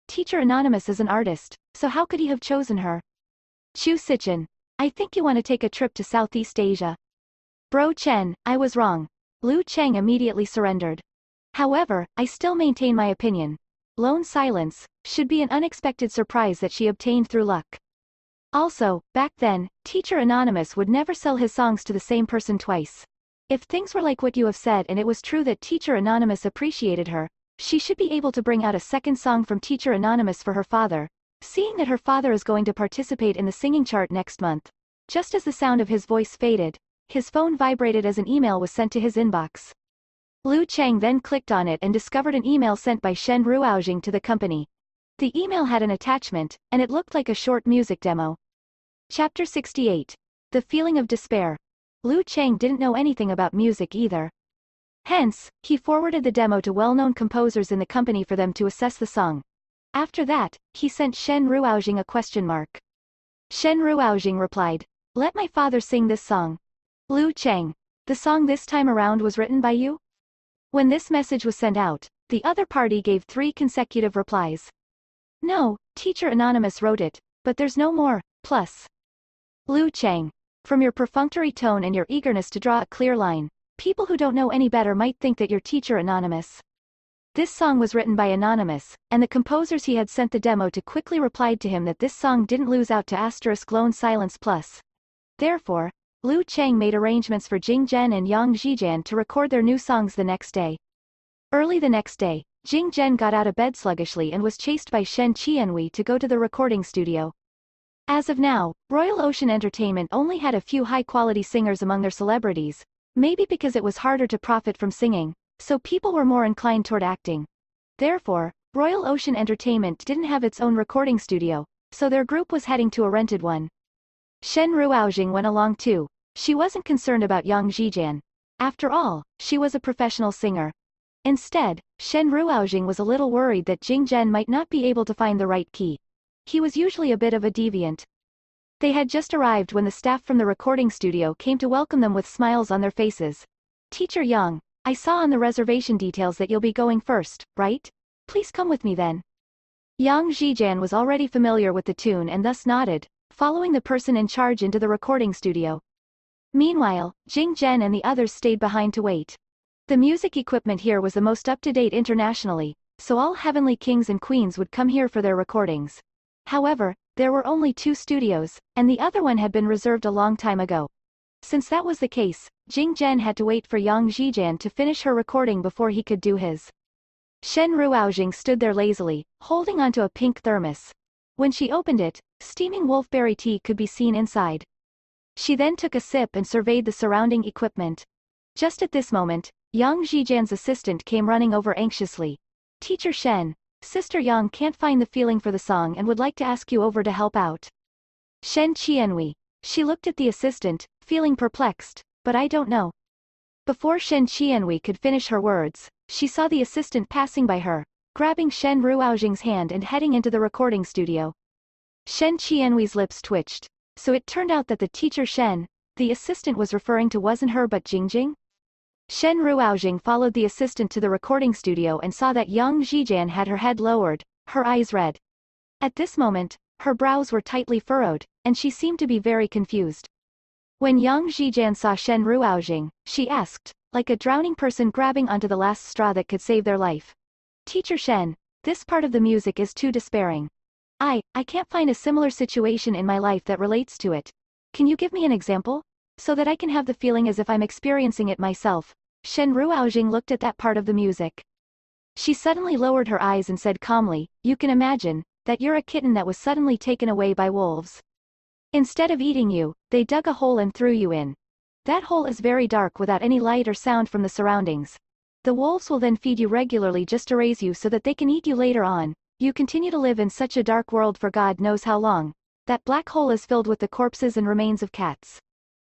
S1: Teacher Anonymous is an artist, so how could he have chosen her?" Chu Sichin. "I think you want to take a trip to Southeast Asia." "Bro Chen, I was wrong." Liu Chang immediately surrendered. "However, I still maintain my opinion. Lone Silence should be an unexpected surprise that she obtained through luck. Also, back then, Teacher Anonymous would never sell his songs to the same person twice. If things were like what you have said and it was true that Teacher Anonymous appreciated her, she should be able to bring out a second song from Teacher Anonymous for her father, seeing that her father is going to participate in the singing chart next month." Just as the sound of his voice faded, his phone vibrated as an email was sent to his inbox. Liu Chang then clicked on it and discovered an email sent by Shen Ruoxing to the company. The email had an attachment, and it looked like a short music demo. Chapter 68. The Feeling of Despair. Liu Chang didn't know anything about music either. Hence, he forwarded the demo to well-known composers in the company for them to assess the song. After that, he sent Shen Ruoxing a question mark. Shen Ruoxing replied, "Let my father sing this song." Liu Chang. "The song this time around was written by you?" When this message was sent out, the other party gave 3 consecutive replies. "No, Teacher Anonymous wrote it, but there's no more, plus." Liu Chang. "From your perfunctory tone and your eagerness to draw a clear line, people who don't know any better might think that you're Teacher Anonymous." This song was written by Anonymous, and the composers he had sent the demo to quickly replied to him that this song didn't lose out to * Lone Silence Plus. Therefore, Liu Chang made arrangements for Jing Zhen and Yang Zhijian to record their new songs the next day. Early the next day, Jing Zhen got out of bed sluggishly and was chased by Shen Qianhui to go to the recording studio. As of now, Royal Ocean Entertainment only had a few high-quality singers among their celebrities, maybe because it was harder to profit from singing, so people were more inclined toward acting. Therefore, Royal Ocean Entertainment didn't have its own recording studio, so their group was heading to a rented one. Shen Ruoxing went along too. She wasn't concerned about Yang Zhijian. After all, she was a professional singer. Instead, Shen Ruoxing was a little worried that Jing Zhen might not be able to find the right key. He was usually a bit of a deviant. They had just arrived when the staff from the recording studio came to welcome them with smiles on their faces. "Teacher Yang, I saw on the reservation details that you'll be going first, right? Please come with me then." Yang Zhijian was already familiar with the tune and thus nodded, following the person in charge into the recording studio. Meanwhile, Jing Zhen and the others stayed behind to wait. The music equipment here was the most up-to-date internationally, so all heavenly kings and queens would come here for their recordings. However, there were only 2 studios, and the other one had been reserved a long time ago. Since that was the case, Jing Zhen had to wait for Yang Zhijian to finish her recording before he could do his. Shen Ruoxing stood there lazily, holding onto a pink thermos. When she opened it, steaming wolfberry tea could be seen inside. She then took a sip and surveyed the surrounding equipment. Just at this moment, Yang Zhijian's assistant came running over anxiously. "Teacher Shen, Sister Yang can't find the feeling for the song and would like to ask you over to help out." Shen Qianhui. She looked at the assistant, feeling perplexed, "But I don't know." Before Shen Qianhui could finish her words, she saw the assistant passing by her, grabbing Shen Ruoxing's hand and heading into the recording studio. Shen Qianhui's lips twitched. So it turned out that the teacher Shen, the assistant was referring to wasn't her but Jingjing? Shen Ruoxing followed the assistant to the recording studio and saw that Yang Zhijian had her head lowered, her eyes red. At this moment, her brows were tightly furrowed, and she seemed to be very confused. When Yang Zhijian saw Shen Ruoxing, she asked, like a drowning person grabbing onto the last straw that could save their life. "Teacher Shen, this part of the music is too despairing. I can't find a similar situation in my life that relates to it. Can you give me an example? So that I can have the feeling as if I'm experiencing it myself." Shen Ruoxing looked at that part of the music. She suddenly lowered her eyes and said calmly, "You can imagine that you're a kitten that was suddenly taken away by wolves. Instead of eating you, they dug a hole and threw you in. That hole is very dark without any light or sound from the surroundings. The wolves will then feed you regularly just to raise you so that they can eat you later on. You continue to live in such a dark world for God knows how long. That black hole is filled with the corpses and remains of cats.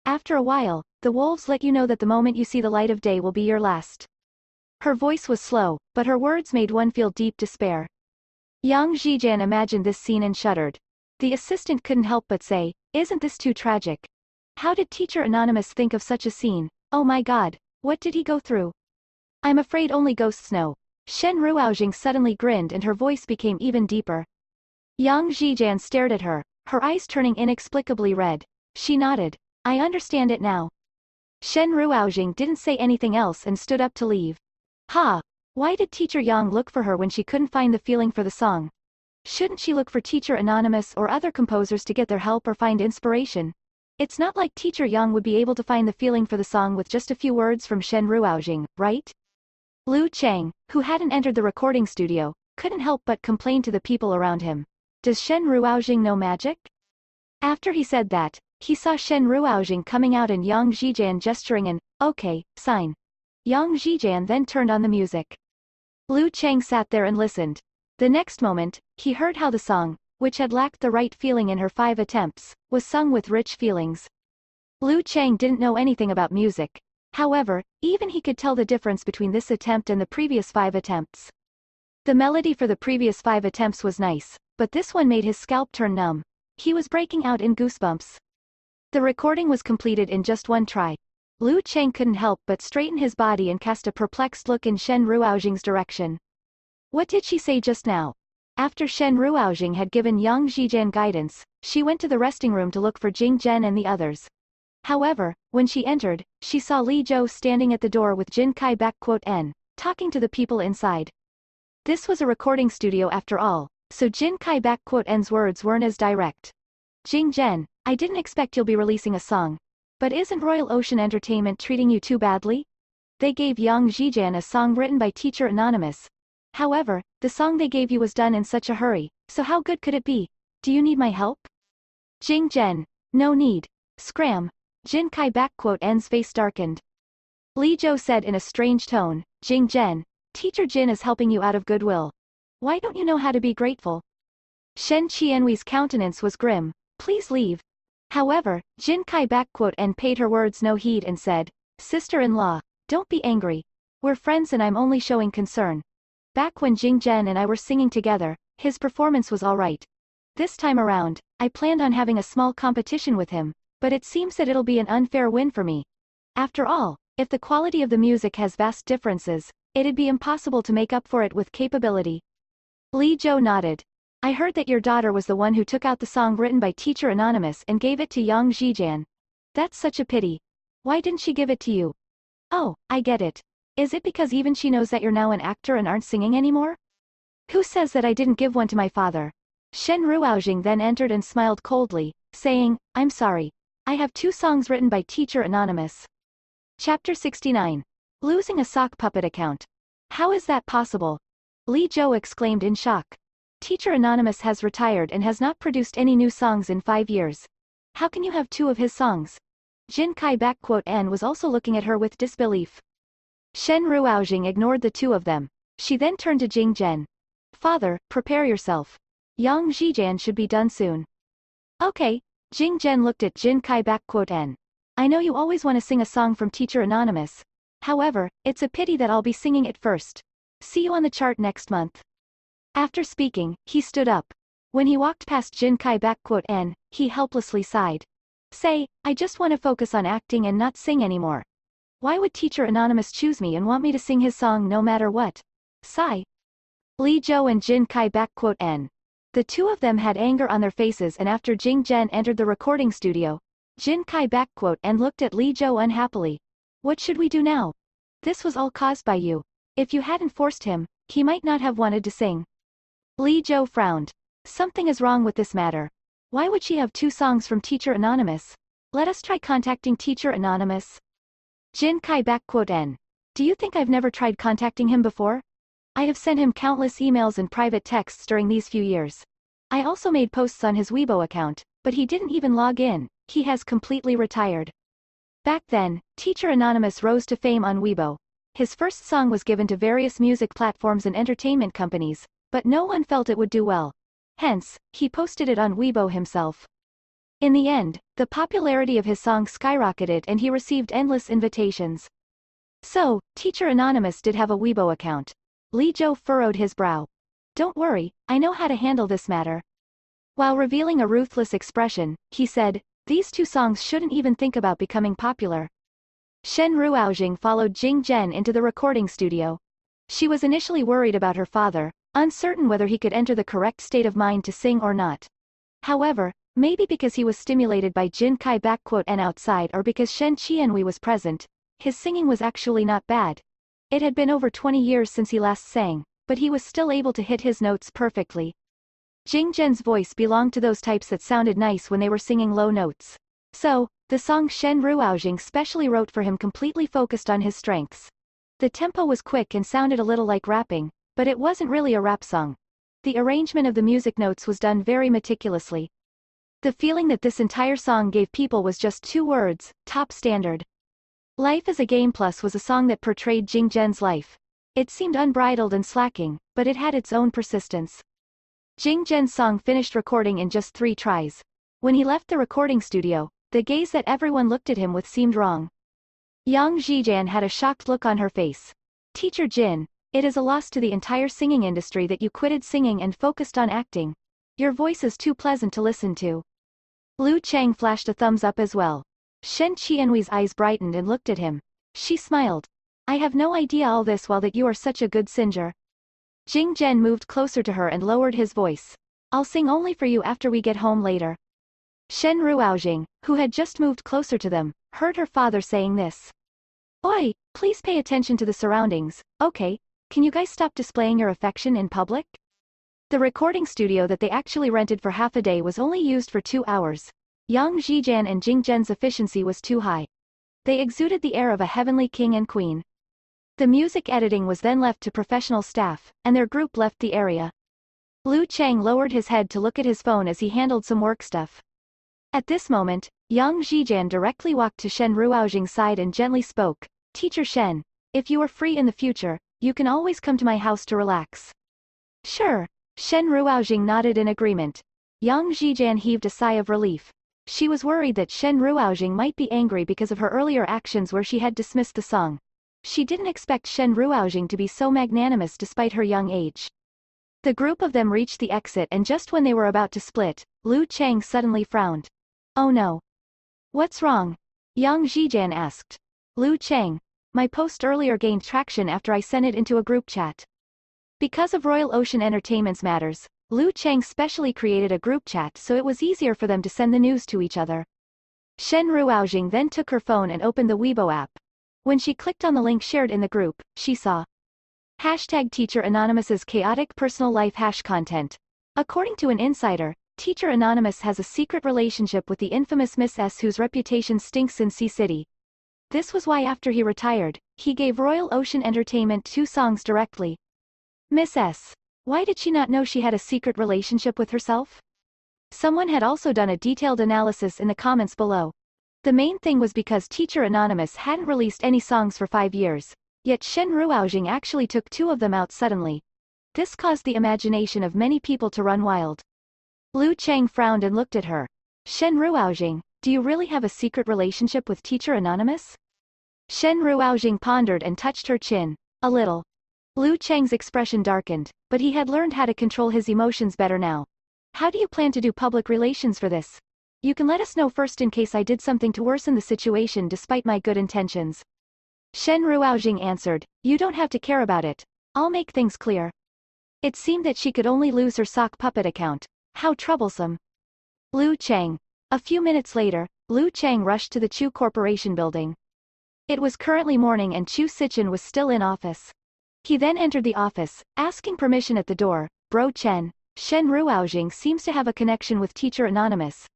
S1: After a while, the wolves let you know that the moment you see the light of day will be your last." Her voice was slow, but her words made one feel deep despair. Yang Zhijian imagined this scene and shuddered. The assistant couldn't help but say, "Isn't this too tragic? How did Teacher Anonymous think of such a scene? Oh my god, what did he go through? I'm afraid only ghosts know." Shen Ruoxing suddenly grinned and her voice became even deeper. Yang Zhijian stared at her, her eyes turning inexplicably red. She nodded. "I understand it now." Shen Ruoxing didn't say anything else and stood up to leave. Ha! Why did Teacher Yang look for her when she couldn't find the feeling for the song? Shouldn't she look for Teacher Anonymous or other composers to get their help or find inspiration? It's not like Teacher Yang would be able to find the feeling for the song with just a few words from Shen Ruoxing, right? Lu Chang, who hadn't entered the recording studio, couldn't help but complain to the people around him. Does Shen Ruoxing know magic? After he said that, he saw Shen Ruoxing coming out and Yang Zhijian gesturing an "okay" sign. Yang Zhijian then turned on the music. Lu Chang sat there and listened. The next moment, he heard how the song, which had lacked the right feeling in her 5 attempts, was sung with rich feelings. Lu Chang didn't know anything about music. However, even he could tell the difference between this attempt and the previous 5 attempts. The melody for the previous 5 attempts was nice, but this one made his scalp turn numb. He was breaking out in goosebumps. The recording was completed in just one try. Lu Chang couldn't help but straighten his body and cast a perplexed look in Shen Ruoxing's direction. What did she say just now? After Shen Ruoxing had given Yang Zhijian guidance, she went to the resting room to look for Jing Zhen and the others. However, when she entered, she saw Li Zhou standing at the door with Jin Kai-N, talking to the people inside. This was a recording studio after all, so Jin Kai-N's words weren't as direct. "Jing Zhen, I didn't expect you'll be releasing a song. But isn't Royal Ocean Entertainment treating you too badly? They gave Yang Zhijian a song written by Teacher Anonymous. However, the song they gave you was done in such a hurry, so how good could it be? Do you need my help?" Jing Zhen, "No need. Scram." Jin Kai-N's face darkened. Li Zhou said in a strange tone, "Jing Zhen, Teacher Jin is helping you out of goodwill. Why don't you know how to be grateful?" Shen Qianwei's countenance was grim. "Please leave." However, Jin Kai-N paid her words no heed and said, "Sister-in-law, don't be angry. We're friends and I'm only showing concern. Back when Jing Zhen and I were singing together, his performance was alright. This time around, I planned on having a small competition with him, but it seems that it'll be an unfair win for me. After all, if the quality of the music has vast differences, it'd be impossible to make up for it with capability." Li Zhou nodded. "I heard that your daughter was the one who took out the song written by Teacher Anonymous and gave it to Yang Zhijian. That's such a pity. Why didn't she give it to you?" "Oh, I get it. Is it because even she knows that you're now an actor and aren't singing anymore?" "Who says that I didn't give one to my father?" Shen Ruoxing then entered and smiled coldly, saying, "I'm sorry. I have 2 songs written by Teacher Anonymous." Chapter 69. Losing a sock puppet account. How is that possible? Li Zhou exclaimed in shock. Teacher Anonymous has retired and has not produced any new songs in 5 years. How can you have 2 of his songs? Jin Kai-N was also looking at her with disbelief. Shen Ruoxing ignored the 2 of them. She then turned to Jing Zhen. "Father, prepare yourself. Yang Zhijian should be done soon." "Okay." Jing Zhen looked at Jin Kai-N. "I know you always want to sing a song from Teacher Anonymous. However, it's a pity that I'll be singing it first. See you on the chart next month." After speaking, he stood up. When he walked past Jin Kai-N, he helplessly sighed. "Say, I just want to focus on acting and not sing anymore. Why would Teacher Anonymous choose me and want me to sing his song no matter what?" Sigh. Li Zhou and Jin Kai-N. The 2 of them had anger on their faces, and after Jing Zhen entered the recording studio, Jin Kai-N looked at Li Zhou unhappily. "What should we do now? This was all caused by you. If you hadn't forced him, he might not have wanted to sing." Li Zhou frowned. Something is wrong with this matter. Why would she have 2 songs from Teacher Anonymous? Let us try contacting Teacher Anonymous. Jin Kai-N. Do you think I've never tried contacting him before? I have sent him countless emails and private texts during these few years. I also made posts on his Weibo account, but he didn't even log in. He has completely retired. Back then, Teacher Anonymous rose to fame on Weibo. His first song was given to various music platforms and entertainment companies, but no one felt it would do well. Hence, he posted it on Weibo himself. In the end, the popularity of his song skyrocketed and he received endless invitations. So, Teacher Anonymous did have a Weibo account. Lee Jo furrowed his brow. Don't worry, I know how to handle this matter. While revealing a ruthless expression, he said, these two songs shouldn't even think about becoming popular. Shen Ruoxing followed Jing Zhen into the recording studio. She was initially worried about her father, uncertain whether he could enter the correct state of mind to sing or not. However, maybe because he was stimulated by Jin Kai and outside or because Shen Qianhui was present, his singing was actually not bad. It had been over 20 years since he last sang, but he was still able to hit his notes perfectly. Jing Zhen's voice belonged to those types that sounded nice when they were singing low notes. So, the song Shen Ruoxing specially wrote for him completely focused on his strengths. The tempo was quick and sounded a little like rapping, but it wasn't really a rap song. The arrangement of the music notes was done very meticulously. The feeling that this entire song gave people was just 2 words, top standard. Life as a Game Plus was a song that portrayed Jing Zhen's life. It seemed unbridled and slacking, but it had its own persistence. Jing Zhen's song finished recording in just 3 tries. When he left the recording studio, the gaze that everyone looked at him with seemed wrong. Yang Zhijian had a shocked look on her face. Teacher Jin, it is a loss to the entire singing industry that you quitted singing and focused on acting. Your voice is too pleasant to listen to. Lu Chang flashed a thumbs up as well. Shen Qianhui's eyes brightened and looked at him. She smiled. I have no idea all this while that you are such a good singer. Jing Zhen moved closer to her and lowered his voice. I'll sing only for you after we get home later. Shen Ruoxing, who had just moved closer to them, heard her father saying this. Oi, please pay attention to the surroundings, okay? Can you guys stop displaying your affection in public? The recording studio that they actually rented for half a day was only used for 2 hours. Yang Zhijian and Jing Zhen's efficiency was too high. They exuded the air of a heavenly king and queen. The music editing was then left to professional staff, and their group left the area. Lu Chang lowered his head to look at his phone as he handled some work stuff. At this moment, Yang Zhijian directly walked to Shen Ruoxing's side and gently spoke, Teacher Shen, if you are free in the future, you can always come to my house to relax. Sure. Shen Ruoxing nodded in agreement. Yang Zhijian heaved a sigh of relief. She was worried that Shen Ruoxing might be angry because of her earlier actions where she had dismissed the song. She didn't expect Shen Ruoxing to be so magnanimous despite her young age. The group of them reached the exit and just when they were about to split, Lu Chang suddenly frowned. Oh no. What's wrong? Yang Zhijian asked. Lu Chang. My post earlier gained traction after I sent it into a group chat. Because of Royal Ocean Entertainment's matters, Lu Chang specially created a group chat so it was easier for them to send the news to each other. Shen Ruoxing then took her phone and opened the Weibo app. When she clicked on the link shared in the group, she saw #Teacher Anonymous's chaotic personal life content. According to an insider, Teacher Anonymous has a secret relationship with the infamous Miss S whose reputation stinks in Sea City. This was why after he retired, he gave Royal Ocean Entertainment 2 songs directly. Miss S. Why did she not know she had a secret relationship with herself? Someone had also done a detailed analysis in the comments below. The main thing was because Teacher Anonymous hadn't released any songs for 5 years, yet Shen Ruoxing actually took 2 of them out suddenly. This caused the imagination of many people to run wild. Lu Chang frowned and looked at her. Shen Ruoxing, do you really have a secret relationship with Teacher Anonymous? Shen Ruoxing pondered and touched her chin. A little. Lu Chang's expression darkened, but he had learned how to control his emotions better now. How do you plan to do public relations for this? You can let us know first in case I did something to worsen the situation despite my good intentions. Shen Ruoxing answered, you don't have to care about it. I'll make things clear. It seemed that she could only lose her sock puppet account. How troublesome. Lu Chang. A few minutes later, Lu Chang rushed to the Chu Corporation building. It was currently morning and Chu Sichen was still in office. He then entered the office, asking permission at the door. Bro Chen, Shen Ruoxing seems to have a connection with Teacher Anonymous.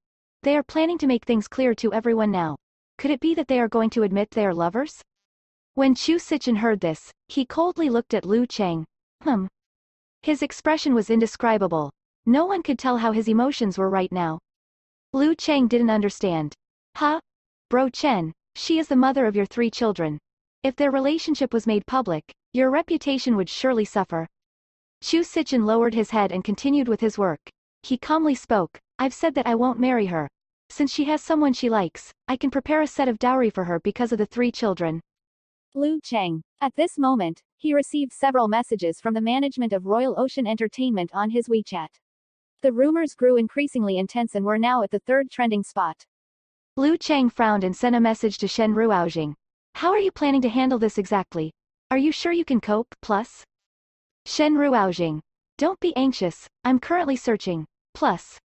S1: They are planning to make things clear to everyone now. Could it be that they are going to admit they are lovers? When Chu Sichen heard this, he coldly looked at Lu Chang. Hmm. His expression was indescribable. No one could tell how his emotions were right now. Liu Chang didn't understand. Huh? Bro Chen, she is the mother of your 3 children. If their relationship was made public, your reputation would surely suffer. Chu Sichen lowered his head and continued with his work. He calmly spoke, I've said that I won't marry her. Since she has someone she likes, I can prepare a set of dowry for her because of the 3 children.
S2: Liu Chang. At this moment, he received several messages from the management of Royal Ocean Entertainment on his WeChat. The rumors grew increasingly intense and were now at the 3rd trending spot.
S1: Liu Chang frowned and sent a message to Shen Ruoxing. How are you planning to handle this exactly? Are you sure you can cope? Plus? Shen Ruoxing. Don't be anxious, I'm currently searching. Plus.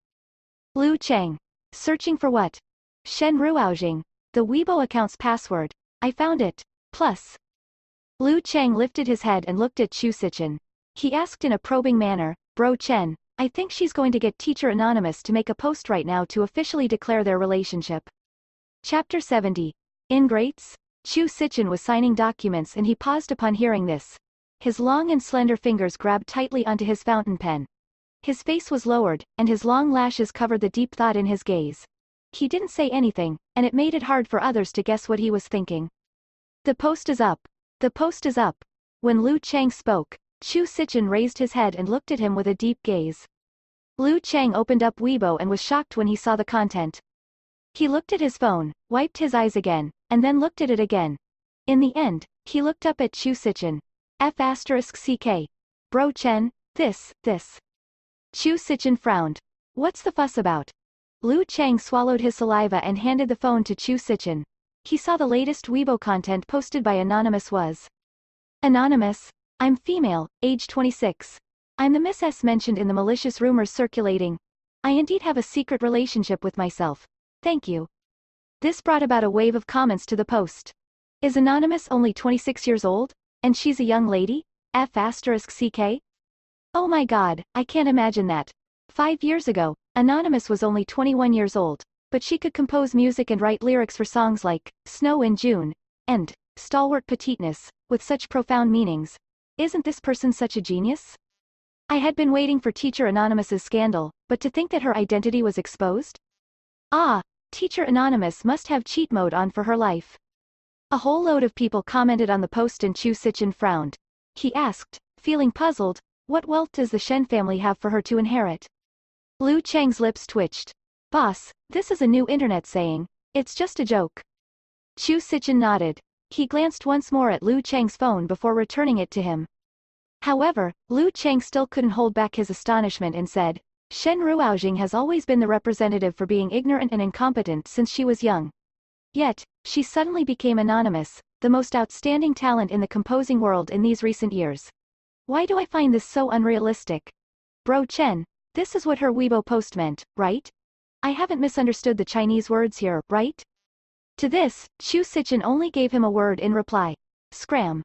S1: Liu Chang. Searching for what? Shen Ruoxing. The Weibo account's password. I found it. Plus. Liu Chang lifted his head and looked at Chu Sichen. He asked in a probing manner, Bro Chen, I think she's going to get Teacher Anonymous to make a post right now to officially declare their relationship. Chapter 70. Ingrates? Chu Sichen was signing documents and he paused upon hearing this. His long and slender fingers grabbed tightly onto his fountain pen. His face was lowered, and his long lashes covered the deep thought in his gaze. He didn't say anything, and it made it hard for others to guess what he was thinking. The post is up. The post is up. When Liu Chang spoke, Chu Sichen raised his head and looked at him with a deep gaze. Liu Chang opened up Weibo and was shocked when he saw the content. He looked at his phone, wiped his eyes again, and then looked at it again. In the end, he looked up at Chu Sichen. F***ck. Bro Chen, this. Chu Sichen frowned. What's the fuss about? Liu Chang swallowed his saliva and handed the phone to Chu Sichen. He saw the latest Weibo content posted by Anonymous was. Anonymous. I'm female, age 26. I'm the Miss S mentioned in the malicious rumors circulating. I indeed have a secret relationship with myself. Thank you. This brought about a wave of comments to the post. Is Anonymous only 26 years old? And she's a young lady? F***ck? Oh my god, I can't imagine that. 5 years ago, Anonymous was only 21 years old, but she could compose music and write lyrics for songs like Snow in June and Stalwart Petiteness, with such profound meanings. Isn't this person such a genius? I had been waiting for Teacher Anonymous's scandal, but to think that her identity was exposed? Ah, Teacher Anonymous must have cheat mode on for her life. A whole load of people commented on the post and Chu Sichen frowned. He asked, feeling puzzled, what wealth does the Shen family have for her to inherit? Liu Chang's lips twitched. Boss, this is a new internet saying. It's just a joke. Chu Sichen nodded. He glanced once more at Liu Chang's phone before returning it to him. However, Liu Chang still couldn't hold back his astonishment and said, Shen Ruoxing has always been the representative for being ignorant and incompetent since she was young. Yet, she suddenly became Anonymous, the most outstanding talent in the composing world in these recent years. Why do I find this so unrealistic? Bro Chen, this is what her Weibo post meant, right? I haven't misunderstood the Chinese words here, right? To this, Chu Sichen only gave him a word in reply. Scram.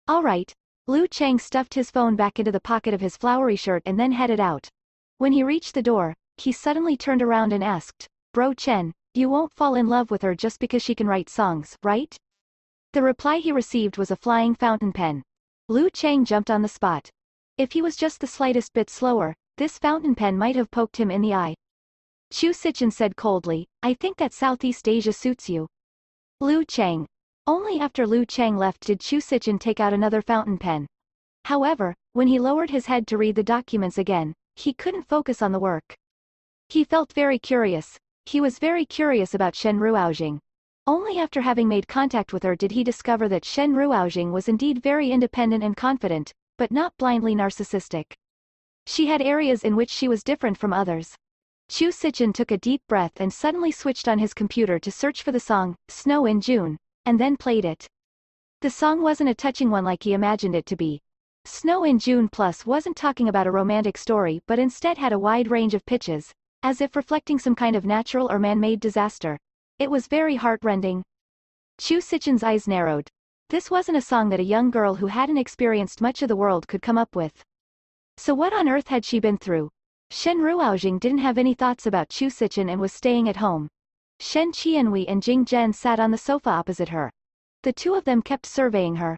S1: Alright. Liu Chang stuffed his phone back into the pocket of his flowery shirt and then headed out. When he reached the door, he suddenly turned around and asked, Bro Chen, you won't fall in love with her just because she can write songs, right? The reply he received was a flying fountain pen. Liu Chang jumped on the spot. If he was just the slightest bit slower, this fountain pen might have poked him in the eye. Chu Sichen said coldly, I think that Southeast Asia suits you. Liu Chang. Only after Liu Chang left did Chu Sichen take out another fountain pen. However, when he lowered his head to read the documents again, he couldn't focus on the work. He felt very curious. He was very curious about Shen Ruoxing. Only after having made contact with her did he discover that Shen Ruoxing was indeed very independent and confident, but not blindly narcissistic. She had areas in which she was different from others. Chu Sichen took a deep breath and suddenly switched on his computer to search for the song, Snow in June, and then played it. The song wasn't a touching one like he imagined it to be. Snow in June Plus wasn't talking about a romantic story but instead had a wide range of pitches, as if reflecting some kind of natural or man-made disaster. It was very heart-rending. Chu Sichen's eyes narrowed. This wasn't a song that a young girl who hadn't experienced much of the world could come up with. So what on earth had she been through? Shen Ruoxing didn't have any thoughts about Chu Sichen and was staying at home. Shen Qianhui and Jing Zhen sat on the sofa opposite her. The two of them kept surveying her.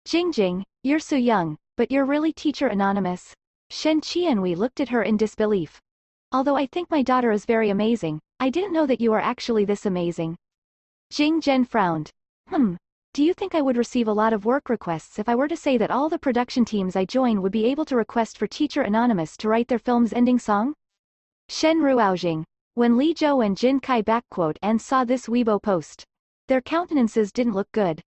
S1: Jing, you're so young, But you're really Teacher Anonymous? Shen Qianwei looked at her in disbelief. Although I think my daughter is very amazing, I didn't know that you are actually this amazing. Jing Zhen frowned. Do you think I would receive a lot of work requests if I were to say that all the production teams I join would be able to request for Teacher Anonymous to write their film's ending song? Shen Ruoujing. When Li Zhou and Jin Kai and saw this Weibo post, their countenances didn't look good.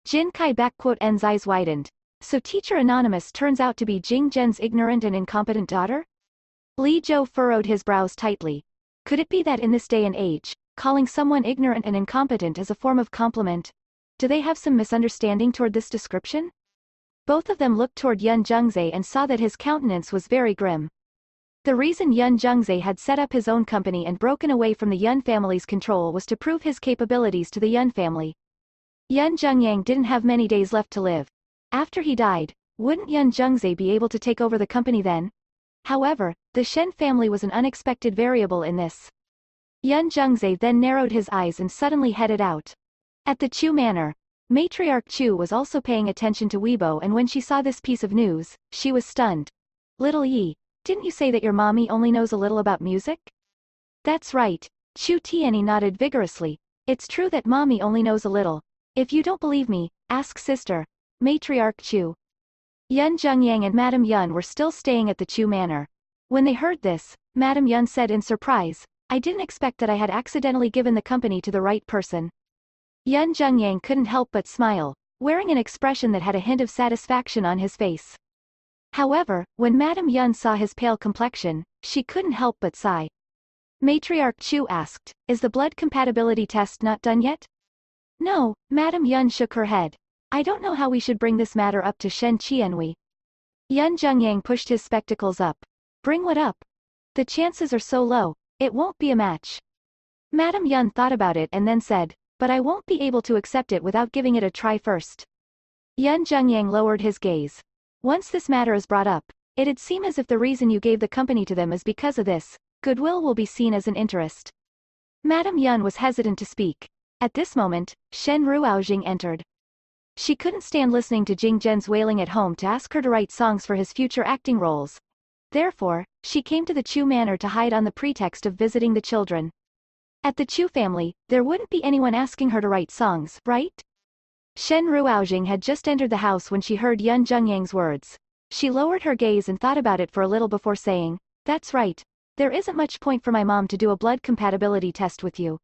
S1: Jin Kai N's eyes widened. So Teacher Anonymous turns out to be Jing Zhen's ignorant and incompetent daughter? Li Zhou furrowed his brows tightly. Could it be that in this day and age, calling someone ignorant and incompetent is a form of compliment? Do they have some misunderstanding toward this description? Both of them looked toward Yun Zhengzai and saw that his countenance was very grim. The reason Yun Zhengzai had set up his own company and broken away from the Yun family's control was to prove his capabilities to the Yun family. Yun Zhengyang didn't have many days left to live. After he died, wouldn't Yun Zhengzai be able to take over the company then? However, the Shen family was an unexpected variable in this. Yun Zhengzai then narrowed his eyes and suddenly headed out. At the Chu manor, Matriarch Chu was also paying attention to Weibo, and when she saw this piece of news, she was stunned. Little Yi, didn't you say that your mommy only knows a little about music? That's right. Chu Tianyi nodded vigorously. It's true that mommy only knows a little. If you don't believe me, ask sister. Matriarch Chu. Yun Zhengyang and Madame Yun were still staying at the Chu manor. When they heard this, Madame Yun said in surprise, I didn't expect that I had accidentally given the company to the right person. Yun Zhengyang couldn't help but smile, wearing an expression that had a hint of satisfaction on his face. However, when Madame Yun saw his pale complexion, she couldn't help but sigh. Matriarch Chu asked, is the blood compatibility test not done yet? No, Madame Yun shook her head. I don't know how we should bring this matter up to Shen Qianwei. Yun Zhengyang pushed his spectacles up. Bring what up? The chances are so low, it won't be a match. Madame Yun thought about it and then said, but I won't be able to accept it without giving it a try first. Yun Zhengyang lowered his gaze. Once this matter is brought up, it'd seem as if the reason you gave the company to them is because of this. Goodwill will be seen as an interest. Madame Yun was hesitant to speak. At this moment, Shen Ruoujing entered. She couldn't stand listening to Jing Zhen's wailing at home to ask her to write songs for his future acting roles. Therefore, she came to the Chu manor to hide on the pretext of visiting the children. At the Chu family, there wouldn't be anyone asking her to write songs, right? Shen Ruoujing had just entered the house when she heard Yun Zhengyang's words. She lowered her gaze and thought about it for a little before saying, that's right. There isn't much point for my mom to do a blood compatibility test with you.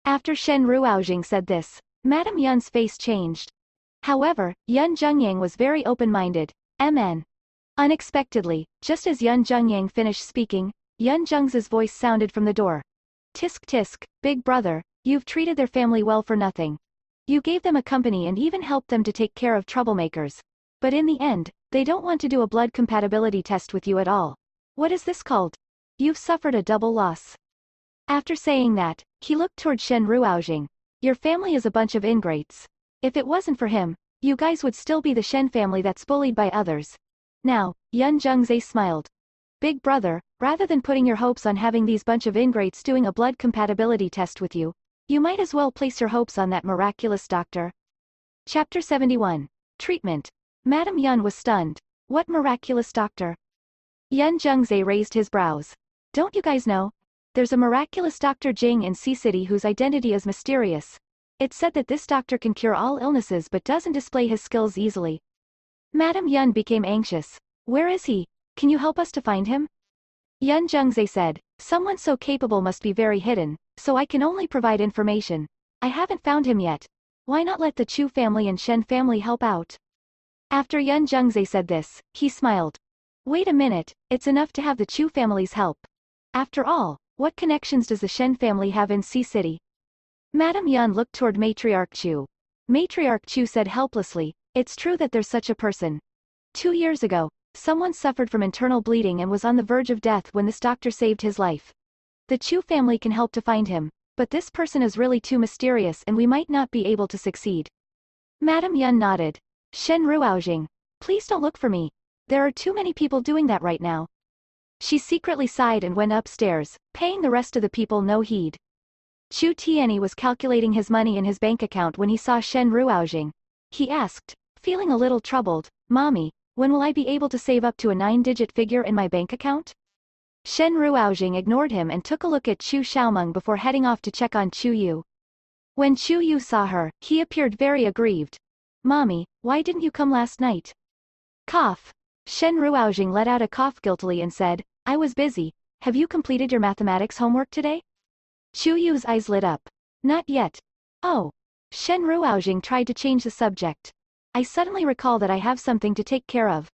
S1: After Shen Ruoujing said this, Madame Yun's face changed. However, Yun Zhengyang was very open-minded. MN. Unexpectedly, just as Yun Zhengyang finished speaking, Yun Zhengzai's voice sounded from the door. Tisk tisk, big brother, you've treated their family well for nothing. You gave them a company and even helped them to take care of troublemakers. But in the end, they don't want to do a blood compatibility test with you at all. What is this called? You've suffered a double loss. After saying that, he looked toward Shen Ruoujing. Your family is a bunch of ingrates. If it wasn't for him, you guys would still be the Shen family that's bullied by others. Now, Yun Zhengzai smiled. Big brother, rather than putting your hopes on having these bunch of ingrates doing a blood compatibility test with you, you might as well place your hopes on that miraculous doctor. Chapter 71. Treatment. Madame Yun was stunned. What miraculous doctor? Yun Zhengzai raised his brows. Don't you guys know? There's a miraculous Dr. Jing in Sea City whose identity is mysterious. It's said that this doctor can cure all illnesses but doesn't display his skills easily. Madame Yun became anxious. Where is he? Can you help us to find him? Yun Zhengzai said, someone so capable must be very hidden, so I can only provide information. I haven't found him yet. Why not let the Chu family and Shen family help out? After Yun Zhengzai said this, he smiled. Wait a minute, it's enough to have the Chu family's help. After all, what connections does the Shen family have in Sea City? Madame Yun looked toward Matriarch Chu. Matriarch Chu said helplessly, it's true that there's such a person. 2 years ago, someone suffered from internal bleeding and was on the verge of death when this doctor saved his life. The Chu family can help to find him, but this person is really too mysterious and we might not be able to succeed. Madame Yun nodded. Shen Ruoujing, please don't look for me. There are too many people doing that right now. She secretly sighed and went upstairs, paying the rest of the people no heed. Chu Tianyi was calculating his money in his bank account when he saw Shen Ruoujing. He asked, feeling a little troubled, Mommy, when will I be able to save up to a 9-digit figure in my bank account? Shen Ruoxing ignored him and took a look at Chu Xiaomeng before heading off to check on Chu Yu. When Chu Yu saw her, he appeared very aggrieved. Mommy, why didn't you come last night? Cough. Shen Ruoxing let out a cough guiltily and said, I was busy. Have you completed your mathematics homework today? Chu Yu's eyes lit up. Not yet. Oh. Shen Ruoxing tried to change the subject. I suddenly recall that I have something to take care of.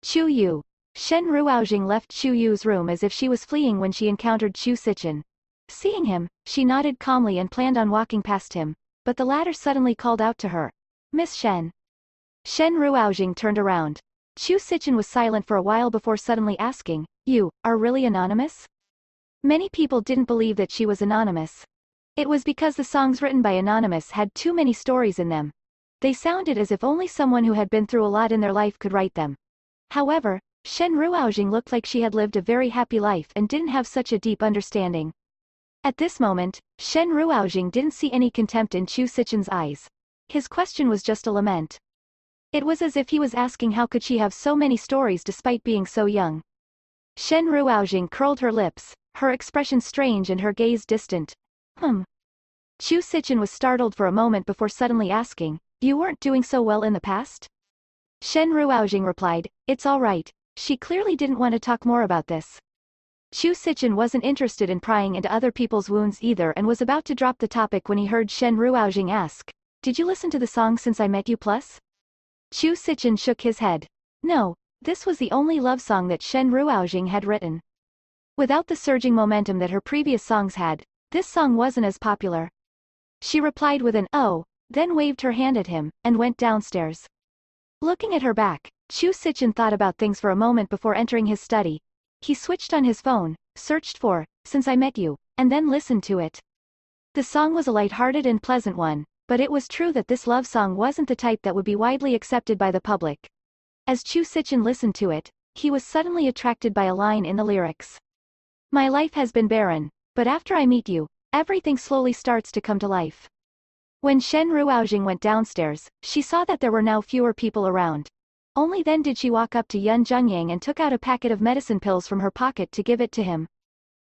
S1: Chu Yu. Shen Ruoxing left Chu Yu's room as if she was fleeing when she encountered Chu Sichen. Seeing him, she nodded calmly and planned on walking past him, but the latter suddenly called out to her. Miss Shen. Shen Ruoxing turned around. Chu Sichen was silent for a while before suddenly asking, You are really anonymous? Many people didn't believe that she was anonymous. It was because the songs written by Anonymous had too many stories in them. They sounded as if only someone who had been through a lot in their life could write them. However, Shen Ruoxing looked like she had lived a very happy life and didn't have such a deep understanding. At this moment, Shen Ruoxing didn't see any contempt in Chu Sichen's eyes. His question was just a lament. It was as if he was asking how could she have so many stories despite being so young. Shen Ruoxing curled her lips, her expression strange and her gaze distant. Chu Sichen was startled for a moment before suddenly asking, You weren't doing so well in the past? Shen Ruoxing replied, It's all right. She clearly didn't want to talk more about this. Chu Sichen wasn't interested in prying into other people's wounds either and was about to drop the topic when he heard Shen Ruoxing ask, Did you listen to the song Since I Met You Plus? Chu Sichen shook his head. No, this was the only love song that Shen Ruoxing had written. Without the surging momentum that her previous songs had, this song wasn't as popular. She replied with an oh, then waved her hand at him, and went downstairs. Looking at her back, Chu Sichen thought about things for a moment before entering his study. He switched on his phone, searched for, Since I Met You, and then listened to it. The song was a light-hearted and pleasant one, but it was true that this love song wasn't the type that would be widely accepted by the public. As Chu Sichen listened to it, he was suddenly attracted by a line in the lyrics. My life has been barren, but after I meet you, everything slowly starts to come to life. When Shen Ruoxing went downstairs, she saw that there were now fewer people around. Only then did she walk up to Yun Zhengyang and took out a packet of medicine pills from her pocket to give it to him.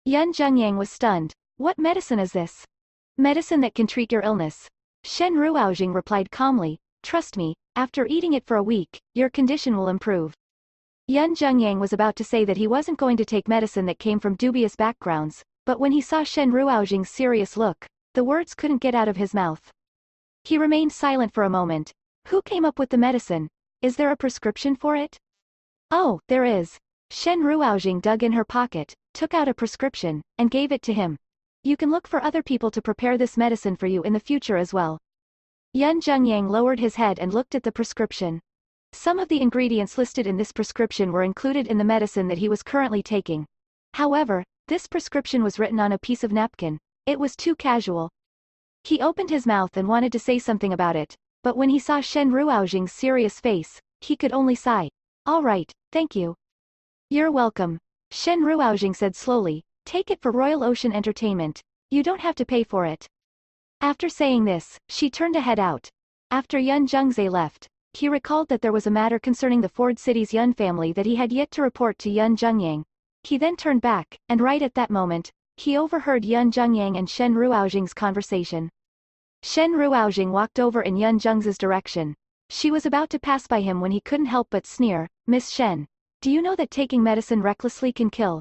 S1: Yun Zhengyang was stunned. What medicine is this? Medicine that can treat your illness. Shen Ruoxing replied calmly, Trust me, after eating it for a week, your condition will improve. Yun Zhengyang was about to say that he wasn't going to take medicine that came from dubious backgrounds, but when he saw Shen Ruoxing's serious look, the words couldn't get out of his mouth. He remained silent for a moment. Who came up with the medicine? Is there a prescription for it? Oh, there is. Shen Ruoxing dug in her pocket, took out a prescription, and gave it to him. You can look for other people to prepare this medicine for you in the future as well. Yun Zhengyang lowered his head and looked at the prescription. Some of the ingredients listed in this prescription were included in the medicine that he was currently taking. However, this prescription was written on a piece of napkin. It was too casual. He opened his mouth and wanted to say something about it, but when he saw Shen Ruoxing's serious face, he could only sigh. All right, thank you. You're welcome. Shen Ruoxing said slowly, Take it for Royal Ocean Entertainment. You don't have to pay for it. After saying this, she turned to head out. After Yun Zhengzai left, he recalled that there was a matter concerning the Ford City's Yun family that he had yet to report to Yun Zhengyang. He then turned back, and right at that moment, he overheard Yun Zhengyang and Shen Ruoxing's conversation. Shen Ruoxing walked over in Yun Zhengzai's direction. She was about to pass by him when he couldn't help but sneer, Miss Shen. Do you know that taking medicine recklessly can kill?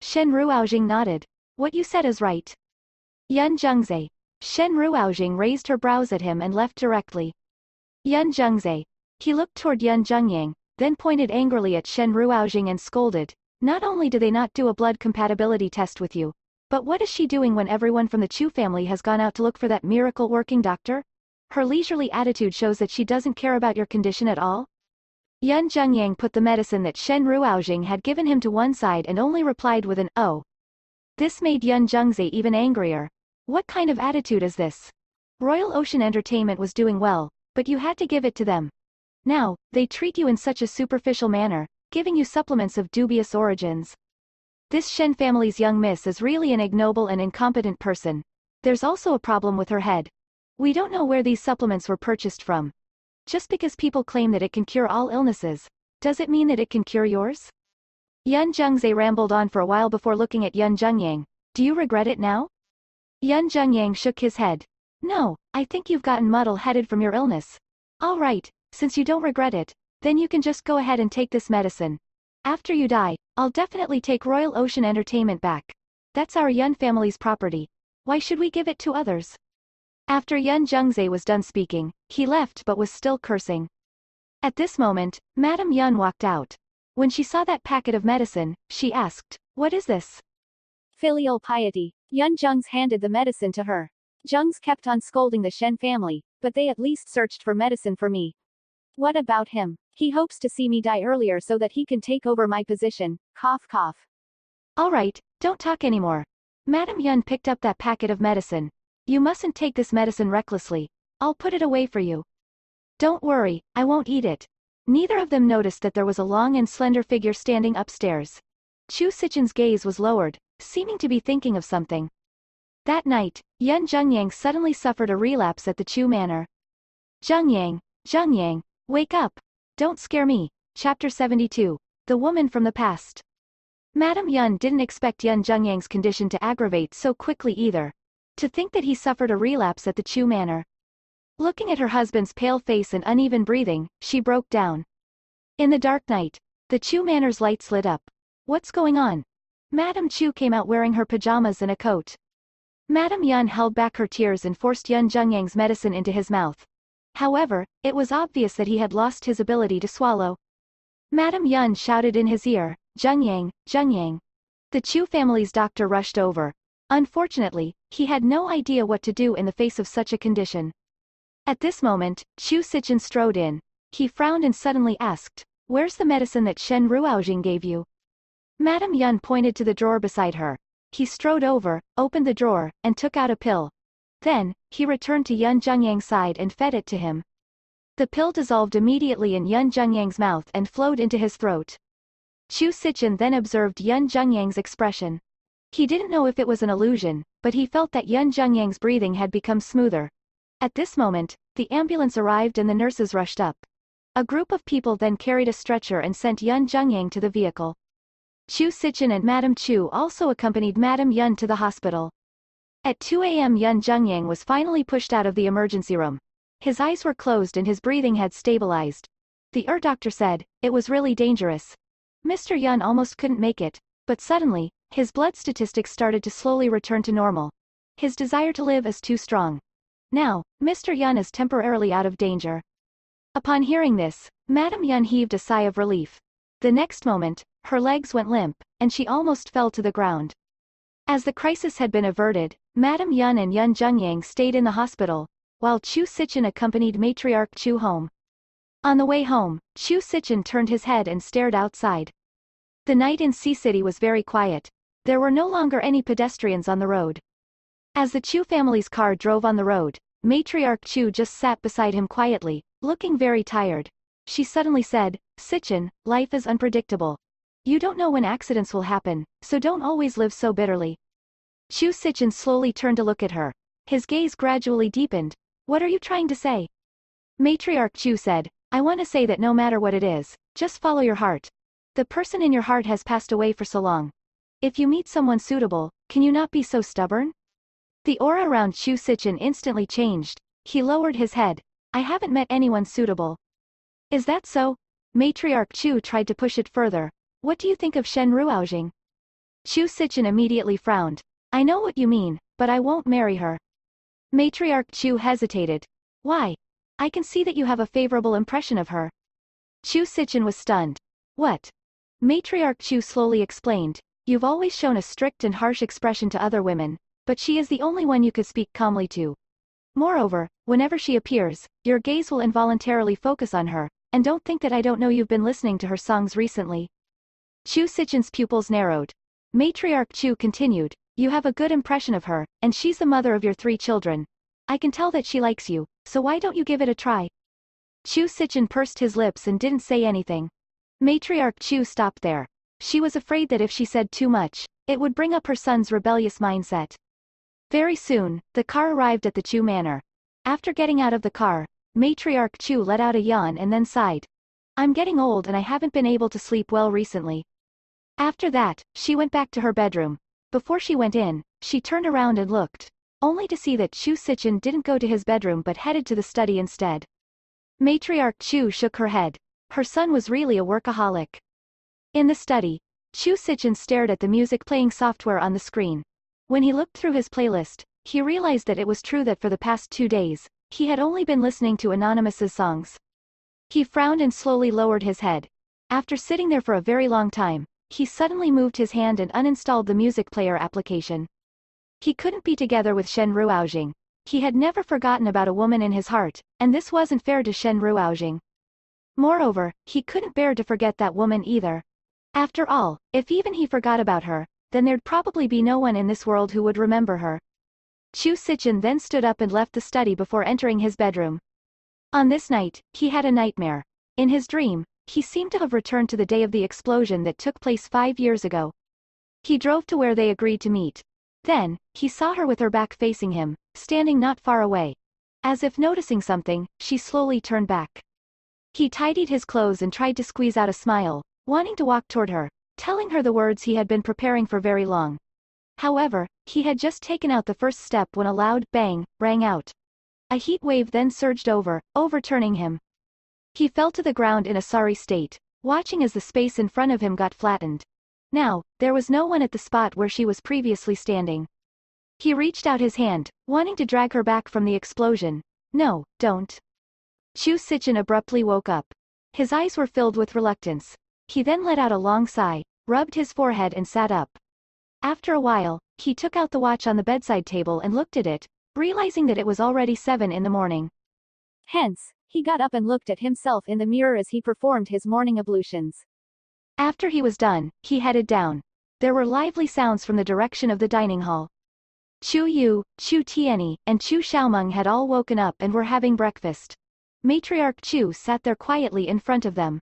S1: Shen Ruoxing nodded. What you said is right. Yun Zhengzai. Shen Ruoxing raised her brows at him and left directly. Yun Zhengzai. He looked toward Yun Zhengyang, then pointed angrily at Shen Ruoxing and scolded. Not only do they not do a blood compatibility test with you, but what is she doing when everyone from the Chu family has gone out to look for that miracle-working doctor? Her leisurely attitude shows that she doesn't care about your condition at all. Yun Zhengyang put the medicine that Shen Ruoxing had given him to one side and only replied with an oh. This made Yun Zhengzai even angrier. What kind of attitude is this? Royal Ocean Entertainment was doing well, but you had to give it to them. Now, they treat you in such a superficial manner, giving you supplements of dubious origins. This Shen family's young miss is really an ignoble and incompetent person. There's also a problem with her head. We don't know where these supplements were purchased from. Just because people claim that it can cure all illnesses, Does it mean that it can cure yours? Yun Jungzae rambled on for a while before looking at Yun Jungyang. Do you regret it now? Yun Jungyang shook his head. No, I think you've gotten muddle-headed from your illness. All right, since you don't regret it, then you can just go ahead and take this medicine. After you die, I'll definitely take Royal Ocean Entertainment back. That's our Yun family's property. Why should we give it to others? After Yun Jungzae was done speaking, he left but was still cursing. At this moment, Madame Yun walked out. When she saw that packet of medicine, she asked, "What is this?"
S2: Filial piety. Yun Jungs handed the medicine to her. Jungs kept on scolding the Shen family, but they at least searched for medicine for me. What about him? He hopes to see me die earlier so that he can take over my position. Cough cough.
S1: All right, don't talk anymore. Madame Yun picked up that packet of medicine. You mustn't take this medicine recklessly. I'll put it away for you. Don't worry, I won't eat it. Neither of them noticed that there was a long and slender figure standing upstairs. Chu Sichin's gaze was lowered, seeming to be thinking of something. That night, Yun Jungyang suddenly suffered a relapse at the Chu manor. Jungyang, wake up. Don't scare me. Chapter 72. The Woman from the Past. Madame Yun didn't expect Yun Jungyang's condition to aggravate so quickly either. To think that he suffered a relapse at the Chu manor. Looking at her husband's pale face and uneven breathing, she broke down. In the dark night, the Chu manor's lights lit up. What's going on? Madame Chu came out wearing her pajamas and a coat. Madame Yun held back her tears and forced Yun Jungyang's medicine into his mouth. However, it was obvious that he had lost his ability to swallow. Madame Yun shouted in his ear, Jungyang. The Chu family's doctor rushed over. Unfortunately, he had no idea what to do in the face of such a condition. At this moment, Chu Sichin strode in. He frowned and suddenly asked, "Where's the medicine that Shen Ruoxing gave you?" Madame Yun pointed to the drawer beside her. He strode over, opened the drawer, and took out a pill. Then, he returned to Yun Jungyang's side and fed it to him. The pill dissolved immediately in Yun Jungyang's mouth and flowed into his throat. Chu Sichin then observed Yun Jungyang's expression. He didn't know if it was an illusion, but he felt that Yun Jungyang's breathing had become smoother. At this moment, the ambulance arrived and the nurses rushed up. A group of people then carried a stretcher and sent Yun Jungyang to the vehicle. Chu Sichin and Madame Chu also accompanied Madame Yun to the hospital. At 2 a.m. Yun Jungyang was finally pushed out of the emergency room. His eyes were closed and his breathing had stabilized. The doctor said, it was really dangerous. Mr. Yun almost couldn't make it, but suddenly, his blood statistics started to slowly return to normal. His desire to live is too strong. Now, Mr. Yun is temporarily out of danger. Upon hearing this, Madame Yun heaved a sigh of relief. The next moment, her legs went limp, and she almost fell to the ground. As the crisis had been averted, Madame Yun and Yun Jungyang stayed in the hospital, while Chu Sichin accompanied Matriarch Chu home. On the way home, Chu Sichin turned his head and stared outside. The night in Sea City was very quiet. There were no longer any pedestrians on the road. As the Chu family's car drove on the road, Matriarch Chu just sat beside him quietly, looking very tired. She suddenly said, "Sichin, life is unpredictable. You don't know when accidents will happen, so don't always live so bitterly." Chu Sichin slowly turned to look at her. His gaze gradually deepened. "What are you trying to say?" Matriarch Chu said, "I want to say that no matter what it is, just follow your heart. The person in your heart has passed away for so long. If you meet someone suitable, can you not be so stubborn?" The aura around Chu Sichin instantly changed. He lowered his head. "I haven't met anyone suitable." "Is that so?" Matriarch Chu tried to push it further. "What do you think of Shen Ruoxing?" Chu Sichin immediately frowned. "I know what you mean, but I won't marry her." Matriarch Chu hesitated. "Why? I can see that you have a favorable impression of her." Chu Sichin was stunned. "What?" Matriarch Chu slowly explained. "You've always shown a strict and harsh expression to other women, but she is the only one you could speak calmly to. Moreover, whenever she appears, your gaze will involuntarily focus on her, and don't think that I don't know you've been listening to her songs recently." Chu Sichin's pupils narrowed. Matriarch Chu continued, "You have a good impression of her, and she's the mother of your 3 children. I can tell that she likes you, so why don't you give it a try?" Chu Sichin pursed his lips and didn't say anything. Matriarch Chu stopped there. She was afraid that if she said too much, it would bring up her son's rebellious mindset. Very soon, the car arrived at the Chu manor. After getting out of the car, Matriarch Chu let out a yawn and then sighed. I'm getting old and I haven't been able to sleep well recently. After that, she went back to her bedroom. Before she went in, she turned around and looked, only to see that Chu Sichin didn't go to his bedroom but headed to the study instead. Matriarch Chu shook her head. Her son was really a workaholic. In the study, Chu Sichin stared at the music playing software on the screen. When he looked through his playlist, he realized that it was true that for the past 2 days, he had only been listening to Anonymous's songs. He frowned and slowly lowered his head. After sitting there for a very long time, he suddenly moved his hand and uninstalled the music player application. He couldn't be together with Shen Ruoxing. He had never forgotten about a woman in his heart, and this wasn't fair to Shen Ruoxing. Moreover, he couldn't bear to forget that woman either. After all, if even he forgot about her, then there'd probably be no one in this world who would remember her. Chu Sichin then stood up and left the study before entering his bedroom. On this night, he had a nightmare. In his dream, he seemed to have returned to the day of the explosion that took place 5 years ago. He drove to where they agreed to meet. Then, he saw her with her back facing him, standing not far away. As if noticing something, she slowly turned back. He tidied his clothes and tried to squeeze out a smile, wanting to walk toward her, telling her the words he had been preparing for very long. However, he had just taken out the first step when a loud bang rang out. A heat wave then surged over, overturning him. He fell to the ground in a sorry state, watching as the space in front of him got flattened. Now, there was no one at the spot where she was previously standing. He reached out his hand, wanting to drag her back from the explosion. No, don't. Chu Sichin abruptly woke up. His eyes were filled with reluctance. He then let out a long sigh, rubbed his forehead and sat up. After a while, he took out the watch on the bedside table and looked at it, realizing that it was already 7 in the morning.
S2: Hence, he got up and looked at himself in the mirror as he performed his morning ablutions.
S1: After he was done, he headed down. There were lively sounds from the direction of the dining hall. Chu Yu, Chu Tianyi, and Chu Xiaomeng had all woken up and were having breakfast. Matriarch Chu sat there quietly in front of them.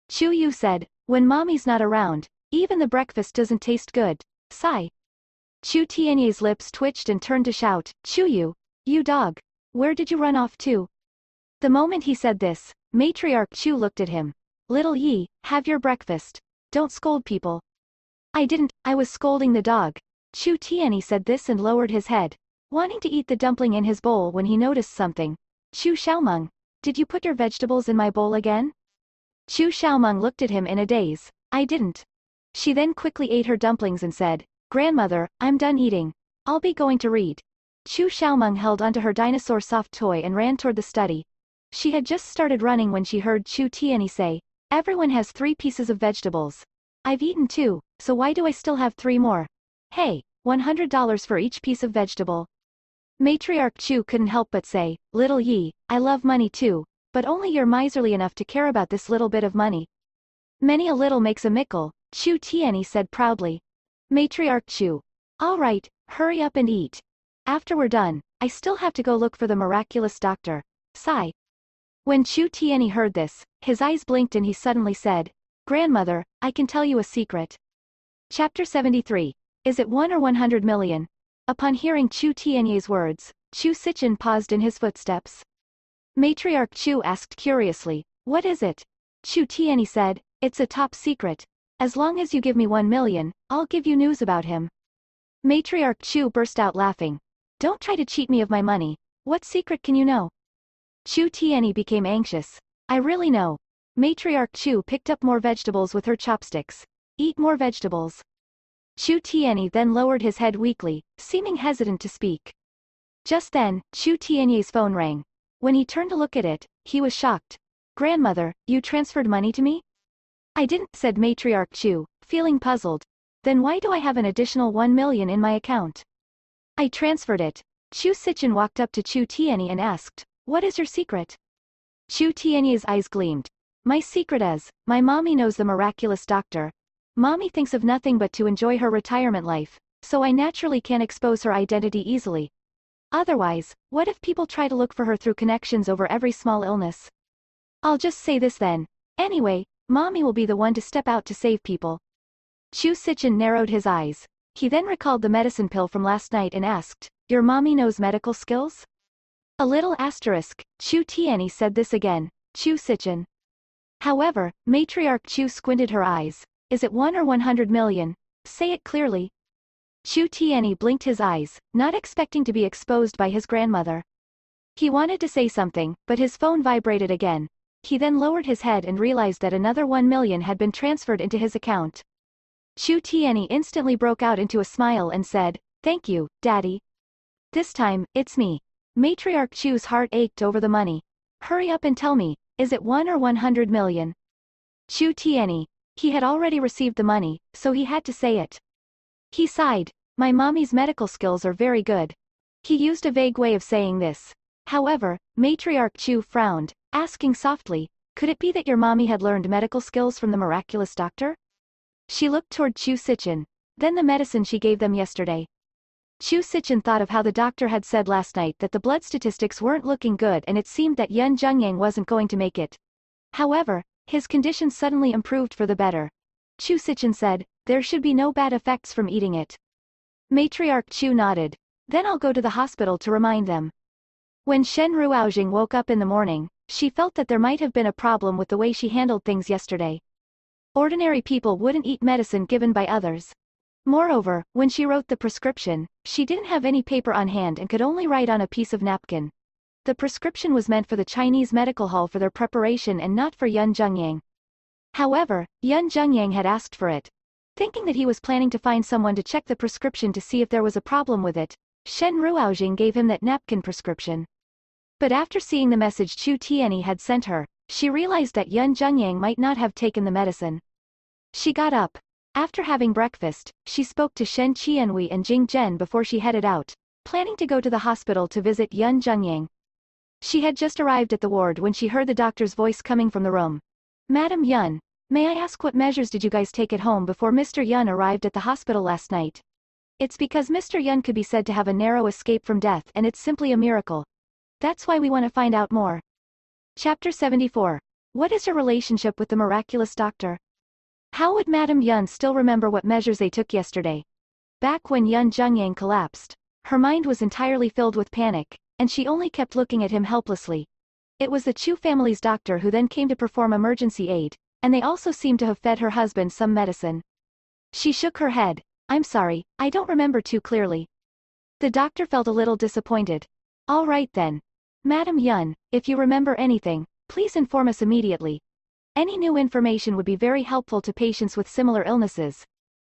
S1: Chu Yu said, "When mommy's not around, even the breakfast doesn't taste good." Sigh. Chu Tianyi's lips twitched and turned to shout, "Chu Yu, you dog! Where did you run off to?" The moment he said this, Matriarch Chu looked at him. "Little Yi, have your breakfast. Don't scold people." "I didn't, I was scolding the dog." Chu Tianyi said this and lowered his head, wanting to eat the dumpling in his bowl when he noticed something. "Chu Xiaomeng, did you put your vegetables in my bowl again?" Chu Xiaomeng looked at him in a daze. "I didn't." She then quickly ate her dumplings and said, "Grandmother, I'm done eating. I'll be going to read." Chu Xiaomeng held onto her dinosaur soft toy and ran toward the study. She had just started running when she heard Chu Tianyi say, "Everyone has 3 pieces of vegetables. I've eaten 2, so why do I still have 3 more? Hey, $100 for each piece of vegetable." Matriarch Chu couldn't help but say, "Little Yi, I love money too, but only you're miserly enough to care about this little bit of money." "Many a little makes a mickle," Chu Tianyi said proudly. Matriarch Chu. "All right, hurry up and eat. After we're done, I still have to go look for the miraculous doctor." Sigh. When Chu Tianyi heard this, his eyes blinked and he suddenly said, "Grandmother, I can tell you a secret." Chapter 73. Is it 1 or 100 million? Upon hearing Chu Tianyi's words, Chu Sichin paused in his footsteps. Matriarch Chu asked curiously, "What is it?" Chu Tianyi said, "It's a top secret. As long as you give me 1 million, I'll give you news about him." Matriarch Chu burst out laughing. "Don't try to cheat me of my money. What secret can you know?" Chu Tianyi became anxious. "I really know." Matriarch Chu picked up more vegetables with her chopsticks. "Eat more vegetables." Chu Tianyi then lowered his head weakly, seeming hesitant to speak. Just then, Chu Tianyi's phone rang. When he turned to look at it, he was shocked. "Grandmother, you transferred money to me?" "I didn't," said Matriarch Chu, feeling puzzled. "Then why do I have an additional 1 million in my account?" "I transferred it." Chu Sichin walked up to Chu Tianyi and asked, "What is your secret?" Chu Tianyi's eyes gleamed. "My secret is, my mommy knows the miraculous doctor. Mommy thinks of nothing but to enjoy her retirement life, so I naturally can't expose her identity easily. Otherwise, what if people try to look for her through connections over every small illness? I'll just say this then. Anyway, Mommy will be the one to step out to save people." Chu Sichin narrowed his eyes. He then recalled the medicine pill from last night and asked, "Your mommy knows medical skills?" A little asterisk, Chu Tianyi said this again. Chu Sichin. However, Matriarch Chu squinted her eyes. Is it 1 or 100 million? Say it clearly. Chu Tianyi blinked his eyes, not expecting to be exposed by his grandmother. He wanted to say something, but his phone vibrated again. He then lowered his head and realized that another 1 million had been transferred into his account. Chu Tianyi instantly broke out into a smile and said, "Thank you, Daddy. This time, it's me." Matriarch Chu's heart ached over the money. "Hurry up and tell me, is it 1 or 100 million? Chu Tianyi. He had already received the money, so he had to say it. He sighed. My mommy's medical skills are very good. He used a vague way of saying this. However, Matriarch Chu frowned, asking softly, could it be that your mommy had learned medical skills from the miraculous doctor? She looked toward Chu Sichin. Then the medicine she gave them yesterday. Chu Sichin thought of how the doctor had said last night that the blood statistics weren't looking good and it seemed that Yun Zhengyang wasn't going to make it. However, his condition suddenly improved for the better. Chu Sichin said, there should be no bad effects from eating it. Matriarch Chu nodded. Then I'll go to the hospital to remind them. When Shen Ruoxing woke up in the morning, she felt that there might have been a problem with the way she handled things yesterday. Ordinary people wouldn't eat medicine given by others. Moreover, when she wrote the prescription, she didn't have any paper on hand and could only write on a piece of napkin. The prescription was meant for the Chinese medical hall for their preparation and not for Yun Zhengyang. However, Yun Zhengyang had asked for it. Thinking that he was planning to find someone to check the prescription to see if there was a problem with it, Shen Ruoxing gave him that napkin prescription. But after seeing the message Chu Tianyi had sent her, she realized that Yun Zhengyang might not have taken the medicine. She got up. After having breakfast, she spoke to Shen Qianhui and Jing Zhen before she headed out, planning to go to the hospital to visit Yun Zhengyang. She had just arrived at the ward when she heard the doctor's voice coming from the room. Madam Yun, may I ask what measures did you guys take at home before Mr. Yun arrived at the hospital last night? It's because Mr. Yun could be said to have a narrow escape from death and it's simply a miracle. That's why we want to find out more. Chapter 74. What is your relationship with the miraculous doctor? How would Madam Yun still remember what measures they took yesterday? Back when Yun Zhengyang collapsed, her mind was entirely filled with panic, and she only kept looking at him helplessly. It was the Chu family's doctor who then came to perform emergency aid, and they also seemed to have fed her husband some medicine. She shook her head. I'm sorry, I don't remember too clearly. The doctor felt a little disappointed. All right then. Madam Yun, if you remember anything, please inform us immediately. Any new information would be very helpful to patients with similar illnesses.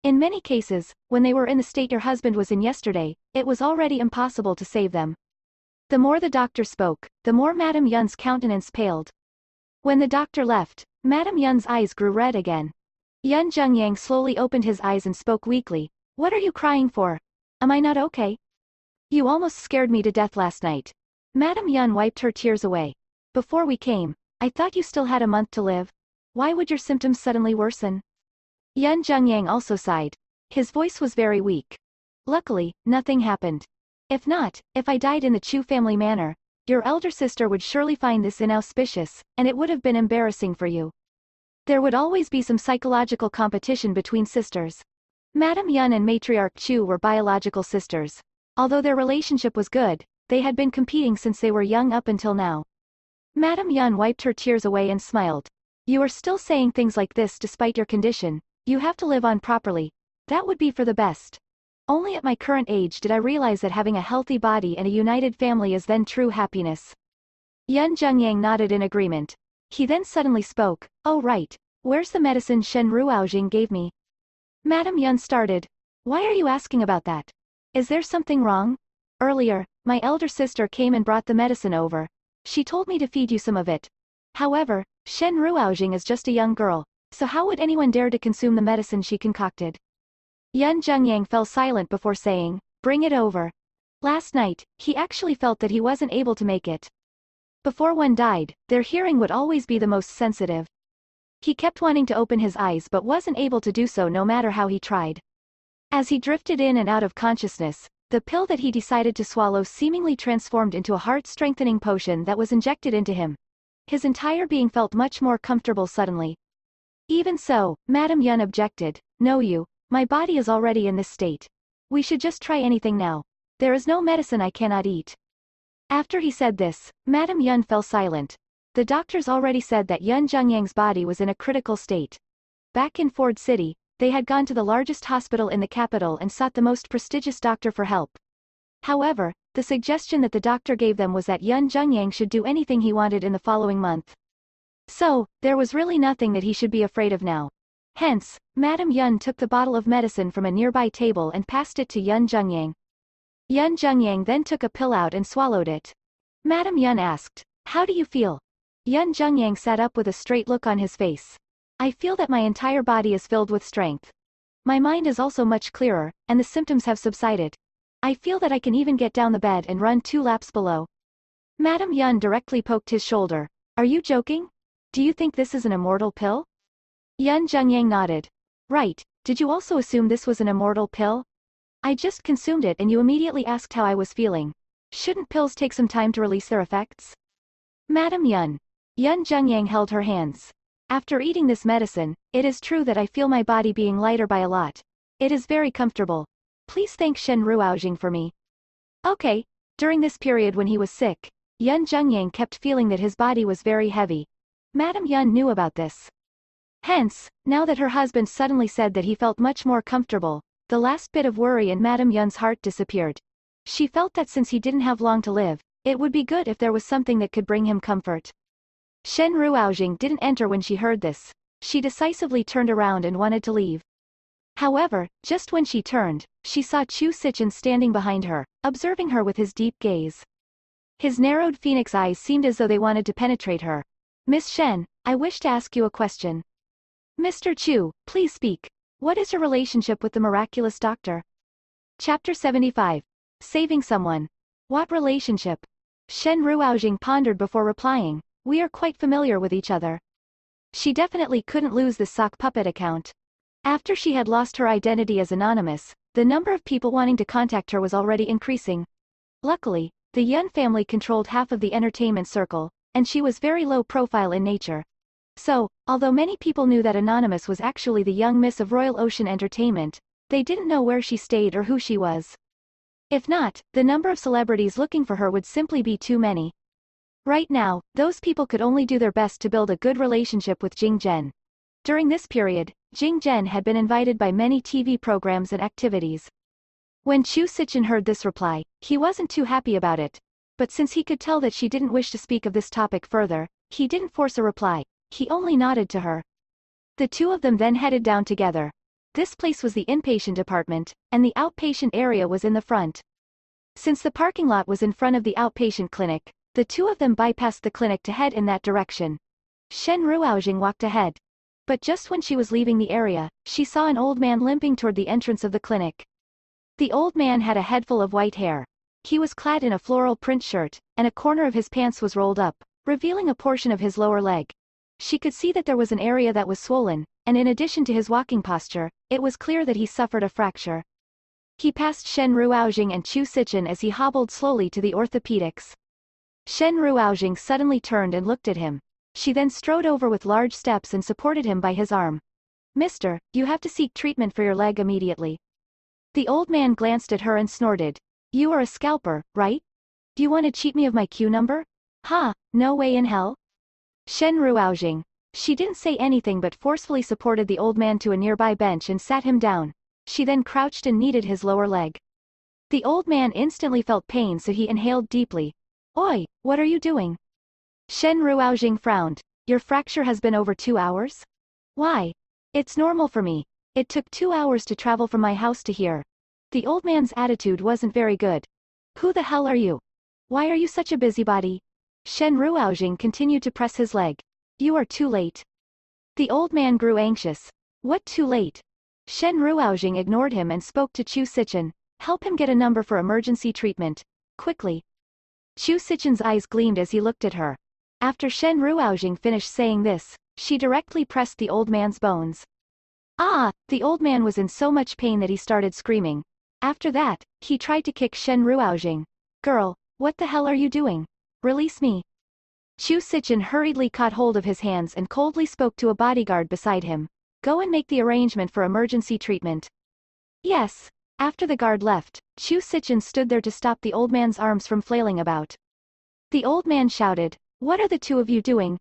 S1: In many cases, when they were in the state your husband was in yesterday, it was already impossible to save them. The more the doctor spoke, the more Madam Yun's countenance paled. When the doctor left, Madam Yun's eyes grew red again. Yun Zhengyang slowly opened his eyes and spoke weakly. What are you crying for? Am I not okay? You almost scared me to death last night. Madam Yun wiped her tears away. Before we came, I thought you still had a month to live. Why would your symptoms suddenly worsen? Yun Zhengyang also sighed. His voice was very weak. Luckily, nothing happened. If not, if I died in the Chu family manner, your elder sister would surely find this inauspicious, and it would have been embarrassing for you. There would always be some psychological competition between sisters. Madam Yun and Matriarch Chu were biological sisters. Although their relationship was good, they had been competing since they were young up until now. Madam Yun wiped her tears away and smiled. You are still saying things like this despite your condition. You have to live on properly. That would be for the best. Only at my current age did I realize that having a healthy body and a united family is then true happiness. Yun Zhengyang nodded in agreement. He then suddenly spoke, oh right, where's the medicine Shen Ruoxing gave me? Madam Yun started. Why are you asking about that? Is there something wrong? Earlier, my elder sister came and brought the medicine over. She told me to feed you some of it. However, Shen Ruoxing is just a young girl, so how would anyone dare to consume the medicine she concocted? Yun Zhengyang fell silent before saying, bring it over. Last night, he actually felt that he wasn't able to make it. Before one died, their hearing would always be the most sensitive. He kept wanting to open his eyes but wasn't able to do so no matter how he tried. As he drifted in and out of consciousness, the pill that he decided to swallow seemingly transformed into a heart-strengthening potion that was injected into him. His entire being felt much more comfortable suddenly. Even so, Madam Yun objected. No my body is already in this state. We should just try anything now. There is no medicine I cannot eat. After he said this, Madam Yun fell silent. The doctors already said that Yun Jungyang's body was in a critical state. Back in Ford City, they had gone to the largest hospital in the capital and sought the most prestigious doctor for help. However, the suggestion that the doctor gave them was that Yun Jungyang should do anything he wanted in the following month. So, there was really nothing that he should be afraid of now. Hence, Madame Yun took the bottle of medicine from a nearby table and passed it to Yun Jungyang. Yun Jungyang then took a pill out and swallowed it. Madame Yun asked, "How do you feel?" Yun Jungyang sat up with a straight look on his face. "I feel that my entire body is filled with strength. My mind is also much clearer, and the symptoms have subsided. I feel that I can even get down the bed and run 2 laps below." Madame Yun directly poked his shoulder. "Are you joking? Do you think this is an immortal pill?" Yun Jungyang nodded. "Right, did you also assume this was an immortal pill? I just consumed it and you immediately asked how I was feeling. Shouldn't pills take some time to release their effects?" Madame Yun. Yun Jungyang held her hands. "After eating this medicine, it is true that I feel my body being lighter by a lot. It is very comfortable. Please thank Shen Ruoxing for me." Okay. During this period when he was sick, Yun Jungyang kept feeling that his body was very heavy. Madame Yun knew about this. Hence, now that her husband suddenly said that he felt much more comfortable, the last bit of worry in Madame Yun's heart disappeared. She felt that since he didn't have long to live, it would be good if there was something that could bring him comfort. Shen Ruoxing didn't enter when she heard this. She decisively turned around and wanted to leave. However, just when she turned, she saw Chu Sichen standing behind her, observing her with his deep gaze. His narrowed phoenix eyes seemed as though they wanted to penetrate her. "Miss Shen, I wish to ask you a question." "Mr. Chu, please speak. What is your relationship with the miraculous doctor?" Chapter 75. Saving someone. What relationship? Shen Ruoxing pondered before replying. "We are quite familiar with each other." She definitely couldn't lose this sock puppet account. After she had lost her identity as anonymous, the number of people wanting to contact her was already increasing. Luckily, the Yun family controlled half of the entertainment circle, and she was very low profile in nature. So, although many people knew that Anonymous was actually the young miss of Royal Ocean Entertainment, they didn't know where she stayed or who she was. If not, the number of celebrities looking for her would simply be too many. Right now, those people could only do their best to build a good relationship with Jing Zhen. During this period, Jing Zhen had been invited by many TV programs and activities. When Chu Sichen heard this reply, he wasn't too happy about it. But since he could tell that she didn't wish to speak of this topic further, he didn't force a reply. He only nodded to her. The two of them then headed down together. This place was the inpatient department, and the outpatient area was in the front. Since the parking lot was in front of the outpatient clinic, the two of them bypassed the clinic to head in that direction. Shen Ruoxing walked ahead. But just when she was leaving the area, she saw an old man limping toward the entrance of the clinic. The old man had a head full of white hair. He was clad in a floral print shirt, and a corner of his pants was rolled up, revealing a portion of his lower leg. She could see that there was an area that was swollen, and in addition to his walking posture, it was clear that he suffered a fracture. He passed Shen Ruoxing and Chu Sichen as he hobbled slowly to the orthopedics. Shen Ruoxing suddenly turned and looked at him. She then strode over with large steps and supported him by his arm. "Mister, you have to seek treatment for your leg immediately." The old man glanced at her and snorted. "You are a scalper, right? Do you want to cheat me of my queue number? Ha, no way in hell." Shen Ruoxing. She didn't say anything but forcefully supported the old man to a nearby bench and sat him down. She then crouched and kneaded his lower leg. The old man instantly felt pain, so he inhaled deeply. "Oi, what are you doing?" Shen Ruoxing frowned. "Your fracture has been over 2 hours? Why? It's normal for me. It took 2 hours to travel from my house to here." The old man's attitude wasn't very good. "Who the hell are you? Why are you such a busybody?" Shen Ruoxing continued to press his leg. "You are too late." The old man grew anxious. "What too late?" Shen Ruoxing ignored him and spoke to Chu Sichen. "Help him get a number for emergency treatment. Quickly." Chu Sichen's eyes gleamed as he looked at her. After Shen Ruoxing finished saying this, she directly pressed the old man's bones. Ah! The old man was in so much pain that he started screaming. After that, he tried to kick Shen Ruoxing. "Girl, what the hell are you doing? Release me." Chu Sichen hurriedly caught hold of his hands and coldly spoke to a bodyguard beside him. "Go and make the arrangement for emergency treatment." "Yes." After the guard left, Chu Sichen stood there to stop the old man's arms from flailing about. The old man shouted, What are the two of you doing?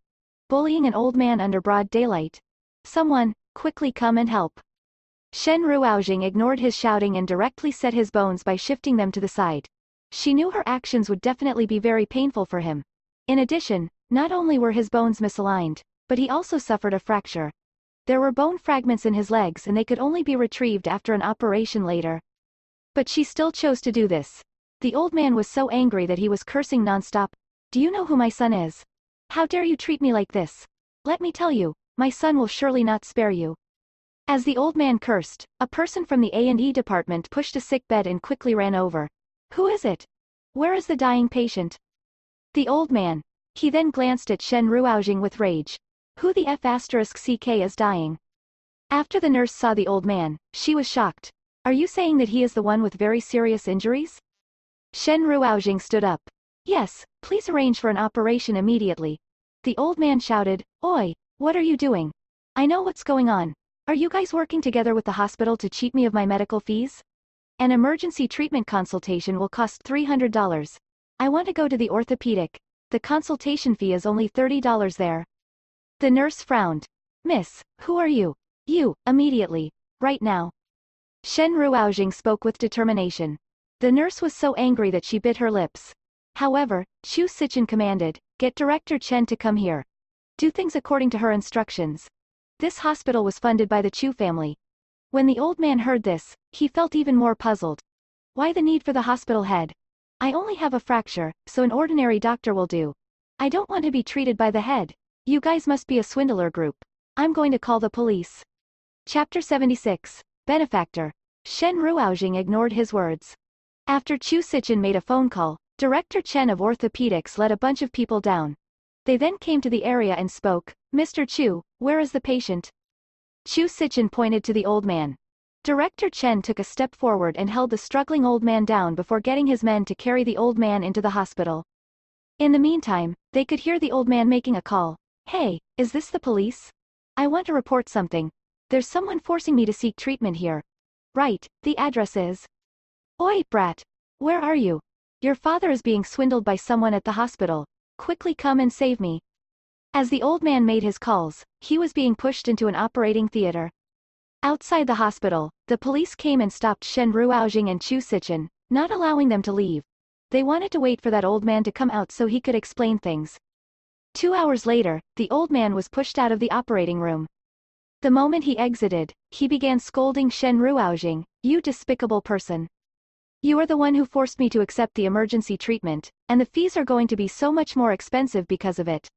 S1: Bullying an old man under broad daylight. Someone, quickly come and help. Shen Ruoxing ignored his shouting and directly set his bones by shifting them to the side. She knew her actions would definitely be very painful for him. In addition, not only were his bones misaligned, but he also suffered a fracture. There were bone fragments in his legs and they could only be retrieved after an operation later. But she still chose to do this. The old man was so angry that he was cursing nonstop. Do you know who my son is? How dare you treat me like this? Let me tell you, my son will surely not spare you. As the old man cursed, a person from the A&E department pushed a sick bed and quickly ran over. Who is it? Where is the dying patient? The old man. He then glanced at Shen Ruoxing with rage. Who the F***ck is dying? After the nurse saw the old man, she was shocked. Are you saying that he is the one with very serious injuries? Shen Ruoxing stood up. Yes, please arrange for an operation immediately. The old man shouted, Oi, what are you doing? I know what's going on. Are you guys working together with the hospital to cheat me of my medical fees? An emergency treatment consultation will cost $300. I want to go to the orthopedic. The consultation fee is only $30 there. The nurse frowned. Miss, who are you? You, immediately. Right now. Shen Ruoxing spoke with determination. The nurse was so angry that she bit her lips. However, Chu Sichin commanded, get Director Chen to come here. Do things according to her instructions. This hospital was funded by the Chu family. When the old man heard this, he felt even more puzzled. Why the need for the hospital head? I only have a fracture, so an ordinary doctor will do. I don't want to be treated by the head. You guys must be a swindler group. I'm going to call the police. Chapter 76. Benefactor. Shen Ruoxing ignored his words. After Chu Sichin made a phone call, Director Chen of Orthopedics led a bunch of people down. They then came to the area and spoke, Mr. Chu, where is the patient? Chu Sichin pointed to the old man. Director Chen took a step forward and held the struggling old man down before getting his men to carry the old man into the hospital. In the meantime, they could hear the old man making a call. Hey, is this the police? I want to report something. There's someone forcing me to seek treatment here. Right, the address is. Oi, brat. Where are you? Your father is being swindled by someone at the hospital. Quickly come and save me. As the old man made his calls, he was being pushed into an operating theater. Outside the hospital, the police came and stopped Shen Ruoxing and Chu Sichin, not allowing them to leave. They wanted to wait for that old man to come out so he could explain things. 2 hours later, the old man was pushed out of the operating room. The moment he exited, he began scolding Shen Ruoxing, you despicable person. You are the one who forced me to accept the emergency treatment, and the fees are going to be so much more expensive because of it.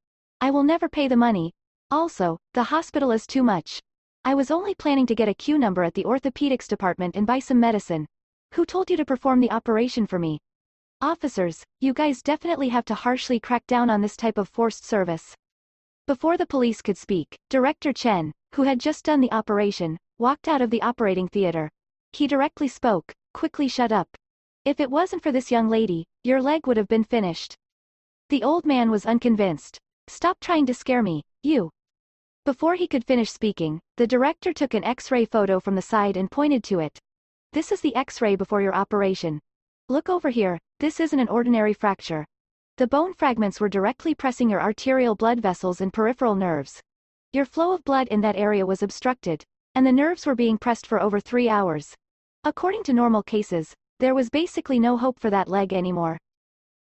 S1: I will never pay the money. Also, the hospital is too much. I was only planning to get a queue number at the orthopedics department and buy some medicine. Who told you to perform the operation for me? Officers, you guys definitely have to harshly crack down on this type of forced service. Before the police could speak, Director Chen, who had just done the operation, walked out of the operating theater. He directly spoke, quickly shut up. If it wasn't for this young lady, your leg would have been finished. The old man was unconvinced. Stop trying to scare me, you. Before he could finish speaking, the director took an X-ray photo from the side and pointed to it. This is the X-ray before your operation. Look over here, this isn't an ordinary fracture. The bone fragments were directly pressing your arterial blood vessels and peripheral nerves. Your flow of blood in that area was obstructed, and the nerves were being pressed for over 3 hours. According to normal cases, there was basically no hope for that leg anymore.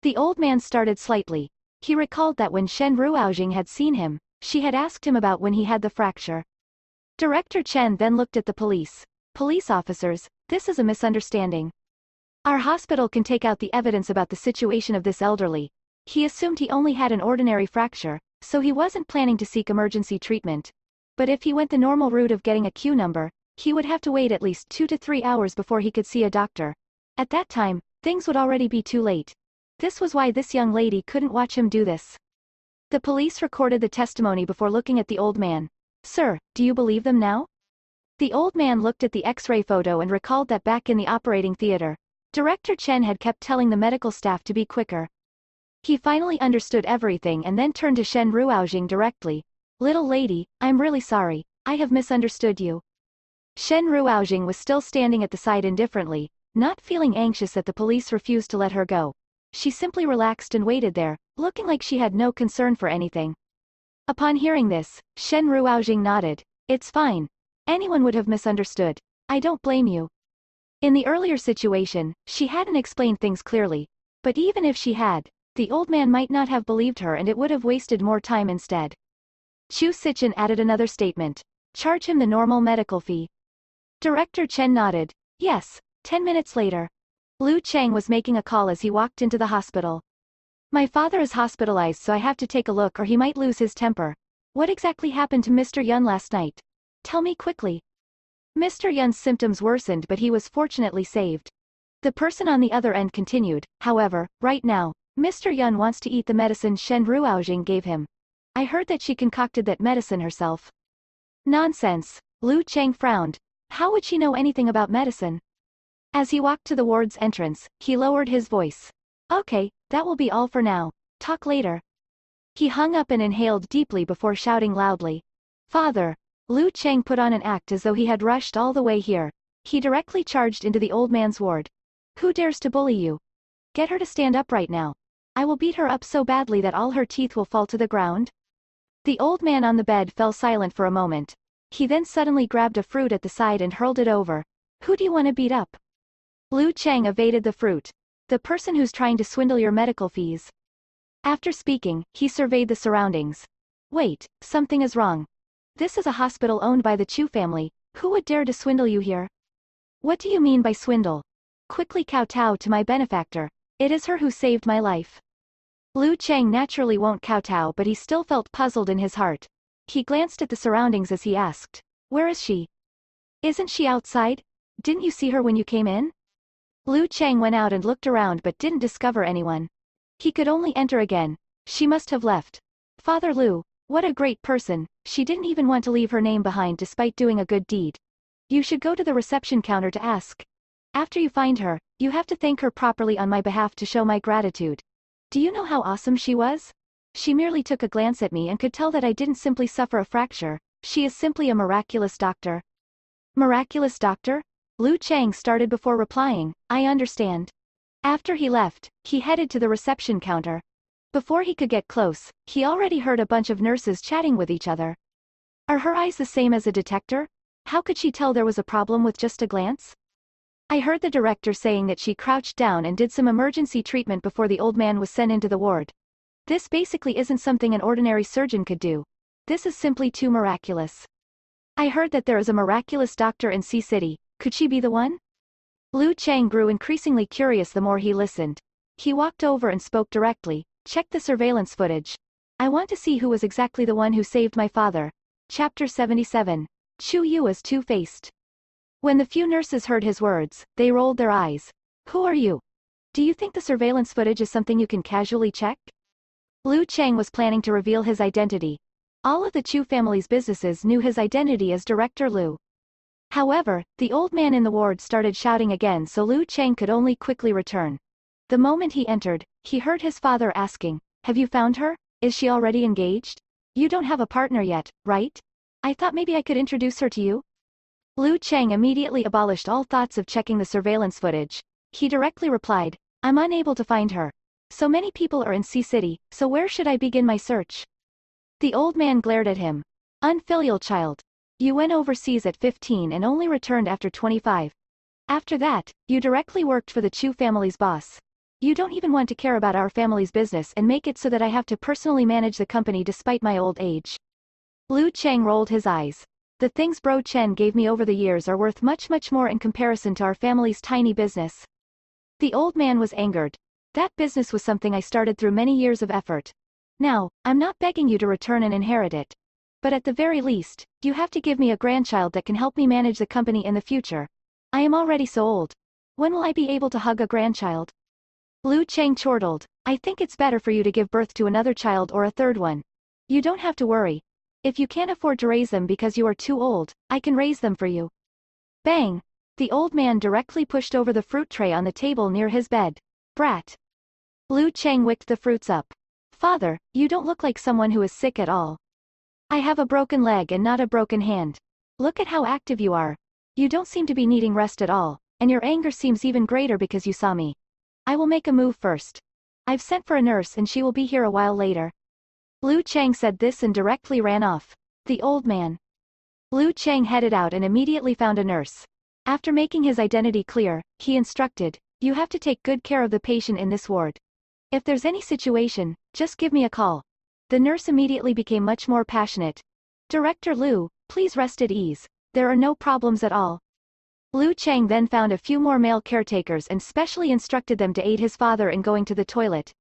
S1: The old man started slightly. He recalled that when Shen Ruoxing had seen him, she had asked him about when he had the fracture. Director Chen then looked at the police. Police officers, this is a misunderstanding. Our hospital can take out the evidence about the situation of this elderly. He assumed he only had an ordinary fracture, so he wasn't planning to seek emergency treatment. But if he went the normal route of getting a queue number, he would have to wait at least 2 to 3 hours before he could see a doctor. At that time, things would already be too late. This was why this young lady couldn't watch him do this. The police recorded the testimony before looking at the old man. Sir, do you believe them now? The old man looked at the X-ray photo and recalled that back in the operating theater, Director Chen had kept telling the medical staff to be quicker. He finally understood everything and then turned to Shen Ruoxing directly. Little lady, I'm really sorry, I have misunderstood you. Shen Ruoxing was still standing at the side indifferently, not feeling anxious that the police refused to let her go. she simply relaxed and waited there, looking like she had no concern for anything. Upon hearing this, Shen Ruoujing nodded. It's fine. Anyone would have misunderstood. I don't blame you. In the earlier situation, she hadn't explained things clearly. But even if she had, the old man might not have believed her and it would have wasted more time instead. Chu Sichen added another statement. Charge him the normal medical fee. Director Chen nodded. Yes. 10 minutes later. Lu Chang was making a call as he walked into the hospital. My father is hospitalized, so I have to take a look or he might lose his temper. What exactly happened to Mr. Yun last night? Tell me quickly. Mr. Yun's symptoms worsened, but he was fortunately saved. The person on the other end continued. However, right now, Mr. Yun wants to eat the medicine Shen Ruoujing gave him. I heard that she concocted that medicine herself. Nonsense. Lu Chang frowned. How would she know anything about medicine? As he walked to the ward's entrance, he lowered his voice. Okay, that will be all for now. Talk later. He hung up and inhaled deeply before shouting loudly. Father. Lu Chang put on an act as though he had rushed all the way here. He directly charged into the old man's ward. Who dares to bully you? Get her to stand up right now. I will beat her up so badly that all her teeth will fall to the ground. The old man on the bed fell silent for a moment. He then suddenly grabbed a fruit at the side and hurled it over. Who do you want to beat up? Lu Chang evaded the fruit. The person who's trying to swindle your medical fees. After speaking, he surveyed the surroundings. Wait, something is wrong. This is a hospital owned by the Chu family. Who would dare to swindle you here? What do you mean by swindle? Quickly kowtow to my benefactor. It is her who saved my life. Lu Chang naturally won't kowtow, but he still felt puzzled in his heart. He glanced at the surroundings as he asked. Where is she? Isn't she outside? Didn't you see her when you came in? Lu Chang went out and looked around but didn't discover anyone. He could only enter again. She must have left. Father Lu, what a great person, she didn't even want to leave her name behind despite doing a good deed. You should go to the reception counter to ask. After you find her, you have to thank her properly on my behalf to show my gratitude. Do you know how awesome she was? She merely took a glance at me and could tell that I didn't simply suffer a fracture. She is simply a miraculous doctor. Miraculous doctor? Lu Chang started before replying. I understand. After he left, he headed to the reception counter. Before he could get close, he already heard a bunch of nurses chatting with each other. Are her eyes the same as a detector? How could she tell there was a problem with just a glance? I heard the director saying that she crouched down and did some emergency treatment before the old man was sent into the ward. This basically isn't something an ordinary surgeon could do. This is simply too miraculous. I heard that there is a miraculous doctor in Sea City. Could she be the one? Lu Chang grew increasingly curious the more he listened. He walked over and spoke directly. Check the surveillance footage. I want to see who was exactly the one who saved my father. Chapter 77. Chu Yu is two-faced. When the few nurses heard his words, they rolled their eyes. Who are you? Do you think the surveillance footage is something you can casually check? Lu Chang was planning to reveal his identity. All of the Chu family's businesses knew his identity as Director Lu. However, the old man in the ward started shouting again, so Lu Chang could only quickly return. The moment he entered, he heard his father asking, Have you found her? Is she already engaged? You don't have a partner yet, right? I thought maybe I could introduce her to you. Lu Chang immediately abolished all thoughts of checking the surveillance footage. He directly replied, I'm unable to find her. So many people are in Sea City, so where should I begin my search? The old man glared at him. Unfilial child. You went overseas at 15 and only returned after 25. After that, you directly worked for the Chu family's boss. You don't even want to care about our family's business and make it so that I have to personally manage the company despite my old age. Lu Chang rolled his eyes. The things Bro Chen gave me over the years are worth much more in comparison to our family's tiny business. The old man was angered. That business was something I started through many years of effort. Now, I'm not begging you to return and inherit it. But at the very least, you have to give me a grandchild that can help me manage the company in the future. I am already so old. When will I be able to hug a grandchild? Lu Chang chortled. I think it's better for you to give birth to another child or a third one. You don't have to worry. If you can't afford to raise them because you are too old, I can raise them for you. Bang! The old man directly pushed over the fruit tray on the table near his bed. Brat! Lu Chang wicked the fruits up. Father, you don't look like someone who is sick at all. I have a broken leg and not a broken hand. Look at how active you are. You don't seem to be needing rest at all, and your anger seems even greater because you saw me. I will make a move first. I've sent for a nurse and she will be here a while later. Liu Chang said this and directly ran off. The old man. Liu Chang headed out and immediately found a nurse. After making his identity clear, he instructed, "You have to take good care of the patient in this ward. If there's any situation, just give me a call." The nurse immediately became much more passionate. "Director Liu, please rest at ease. There are no problems at all." Liu Chang then found a few more male caretakers and specially instructed them to aid his father in going to the toilet.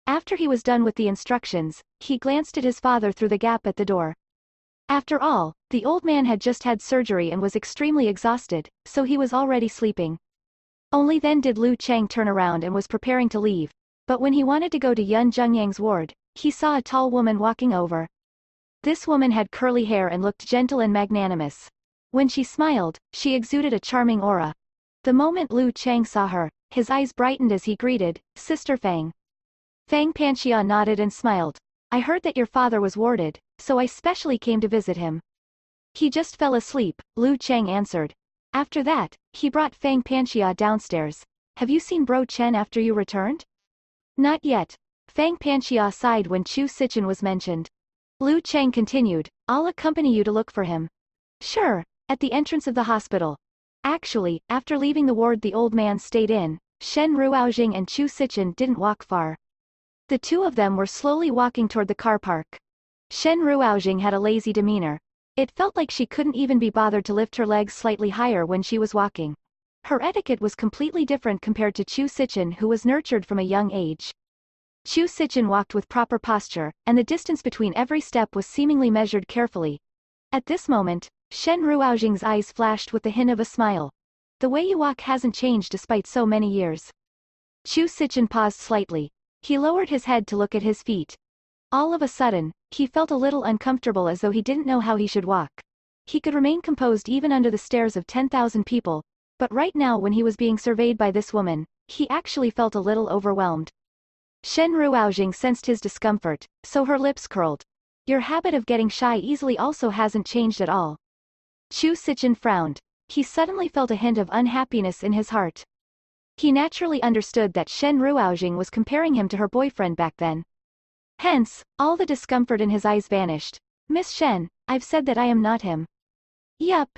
S1: After he was done with the instructions, he glanced at his father through the gap at the door. After all, the old man had just had surgery and was extremely exhausted, so he was already sleeping. Only then did Liu Chang turn around and was preparing to leave, but when he wanted to go to Yun Zhengyang's ward, he saw a tall woman walking over. This woman had curly hair and looked gentle and magnanimous. When she smiled, she exuded a charming aura. The moment Liu Chang saw her, his eyes brightened as he greeted, "Sister Fang." Fang Panxia nodded and smiled. "I heard that your father was warded, so I specially came to visit him." "He just fell asleep," Liu Chang answered. After that, he brought Fang Panxia downstairs. "Have you seen Bro Chen after you returned?" "Not yet." Fang Panxia sighed when Chu Sichen was mentioned. Liu Chang continued, "I'll accompany you to look for him." "Sure." At the entrance of the hospital. Actually, after leaving the ward the old man stayed in, Shen Ruoxing and Chu Sichen didn't walk far. The two of them were slowly walking toward the car park. Shen Ruoxing had a lazy demeanor. It felt like she couldn't even be bothered to lift her legs slightly higher when she was walking. Her etiquette was completely different compared to Chu Sichen, who was nurtured from a young age. Chu Sichen walked with proper posture, and the distance between every step was seemingly measured carefully. At this moment, Shen Ruoxing's eyes flashed with the hint of a smile. "The way you walk hasn't changed despite so many years." Chu Sichen paused slightly. He lowered his head to look at his feet. All of a sudden, he felt a little uncomfortable, as though he didn't know how he should walk. He could remain composed even under the stares of 10,000 people, but right now when he was being surveyed by this woman, he actually felt a little overwhelmed. Shen Ruoxing sensed his discomfort, so her lips curled. "Your habit of getting shy easily also hasn't changed at all." Chu Sichen frowned. He suddenly felt a hint of unhappiness in his heart. He naturally understood that Shen Ruoxing was comparing him to her boyfriend back then. Hence, all the discomfort in his eyes vanished. "Miss Shen, I've said that I am not him." Yup,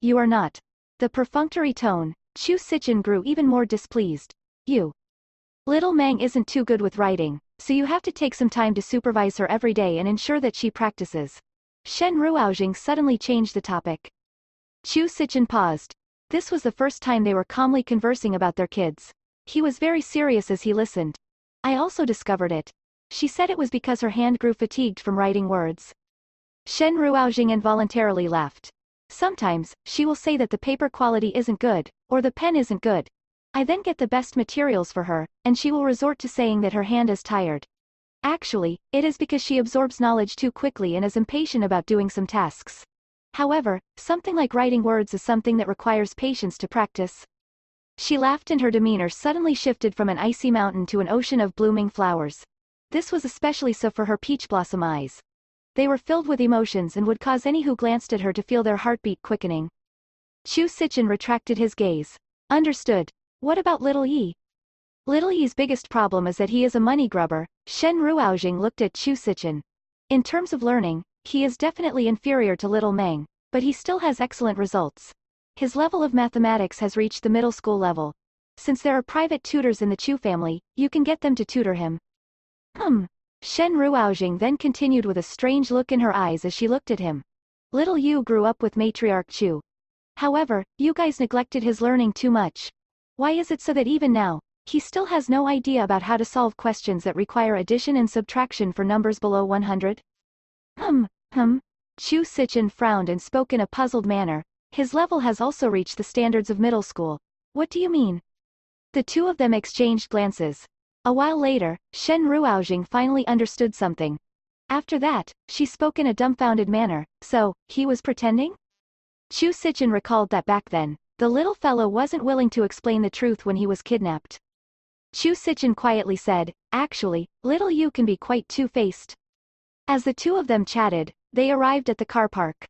S1: you are not." The perfunctory tone, Chu Sichen grew even more displeased. "You. Little Meng isn't too good with writing, so you have to take some time to supervise her every day and ensure that she practices." Shen Ruoxing suddenly changed the topic. Chu Sichen paused. This was the first time they were calmly conversing about their kids. He was very serious as he listened. "I also discovered it." She said it was because her hand grew fatigued from writing words. Shen Ruoxing involuntarily laughed. "Sometimes, she will say that the paper quality isn't good, or the pen isn't good. I then get the best materials for her, and she will resort to saying that her hand is tired. Actually, it is because she absorbs knowledge too quickly and is impatient about doing some tasks. However, something like writing words is something that requires patience to practice." She laughed and her demeanor suddenly shifted from an icy mountain to an ocean of blooming flowers. This was especially so for her peach blossom eyes. They were filled with emotions and would cause any who glanced at her to feel their heartbeat quickening. Chu Sichen retracted his gaze. "Understood. What about Little Yi?" "Little Yi's biggest problem is that he is a money grubber." Shen Ruoxing looked at Chu Sichen. "In terms of learning, he is definitely inferior to Little Meng, but he still has excellent results. His level of mathematics has reached the middle school level. Since there are private tutors in the Chu family, you can get them to tutor him." Shen Ruoxing then continued with a strange look in her eyes as she looked at him. "Little Yu grew up with matriarch Chu. However, you guys neglected his learning too much. Why is it so that even now, he still has no idea about how to solve questions that require addition and subtraction for numbers below 100? Chu Sichen frowned and spoke in a puzzled manner. "His level has also reached the standards of middle school." "What do you mean?" The two of them exchanged glances. A while later, Shen Ruoxing finally understood something. After that, she spoke in a dumbfounded manner. "So, he was pretending?" Chu Sichen recalled that back then, the little fellow wasn't willing to explain the truth when he was kidnapped. Chu Sichen quietly said, "Actually, little Yu can be quite two-faced." As the two of them chatted, they arrived at the car park.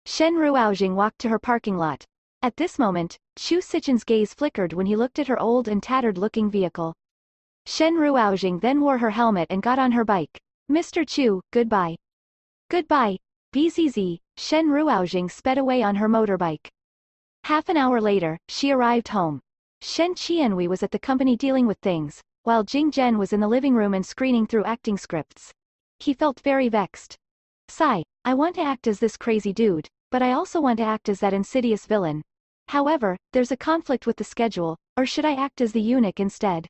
S1: Shen Ruoxing walked to her parking lot. At this moment, Chu Sichen's gaze flickered when he looked at her old and tattered-looking vehicle. Shen Ruoxing then wore her helmet and got on her bike. Mr. Chu, goodbye. Goodbye. BZZ, Shen Ruoxing sped away on her motorbike. Half an hour later, she arrived home. Shen Qianhui was at the company dealing with things, while Jing Zhen was in the living room and screening through acting scripts. He felt very vexed. Sigh, I want to act as this crazy dude, but I also want to act as that insidious villain. However, there's a conflict with the schedule, or should I act as the eunuch instead?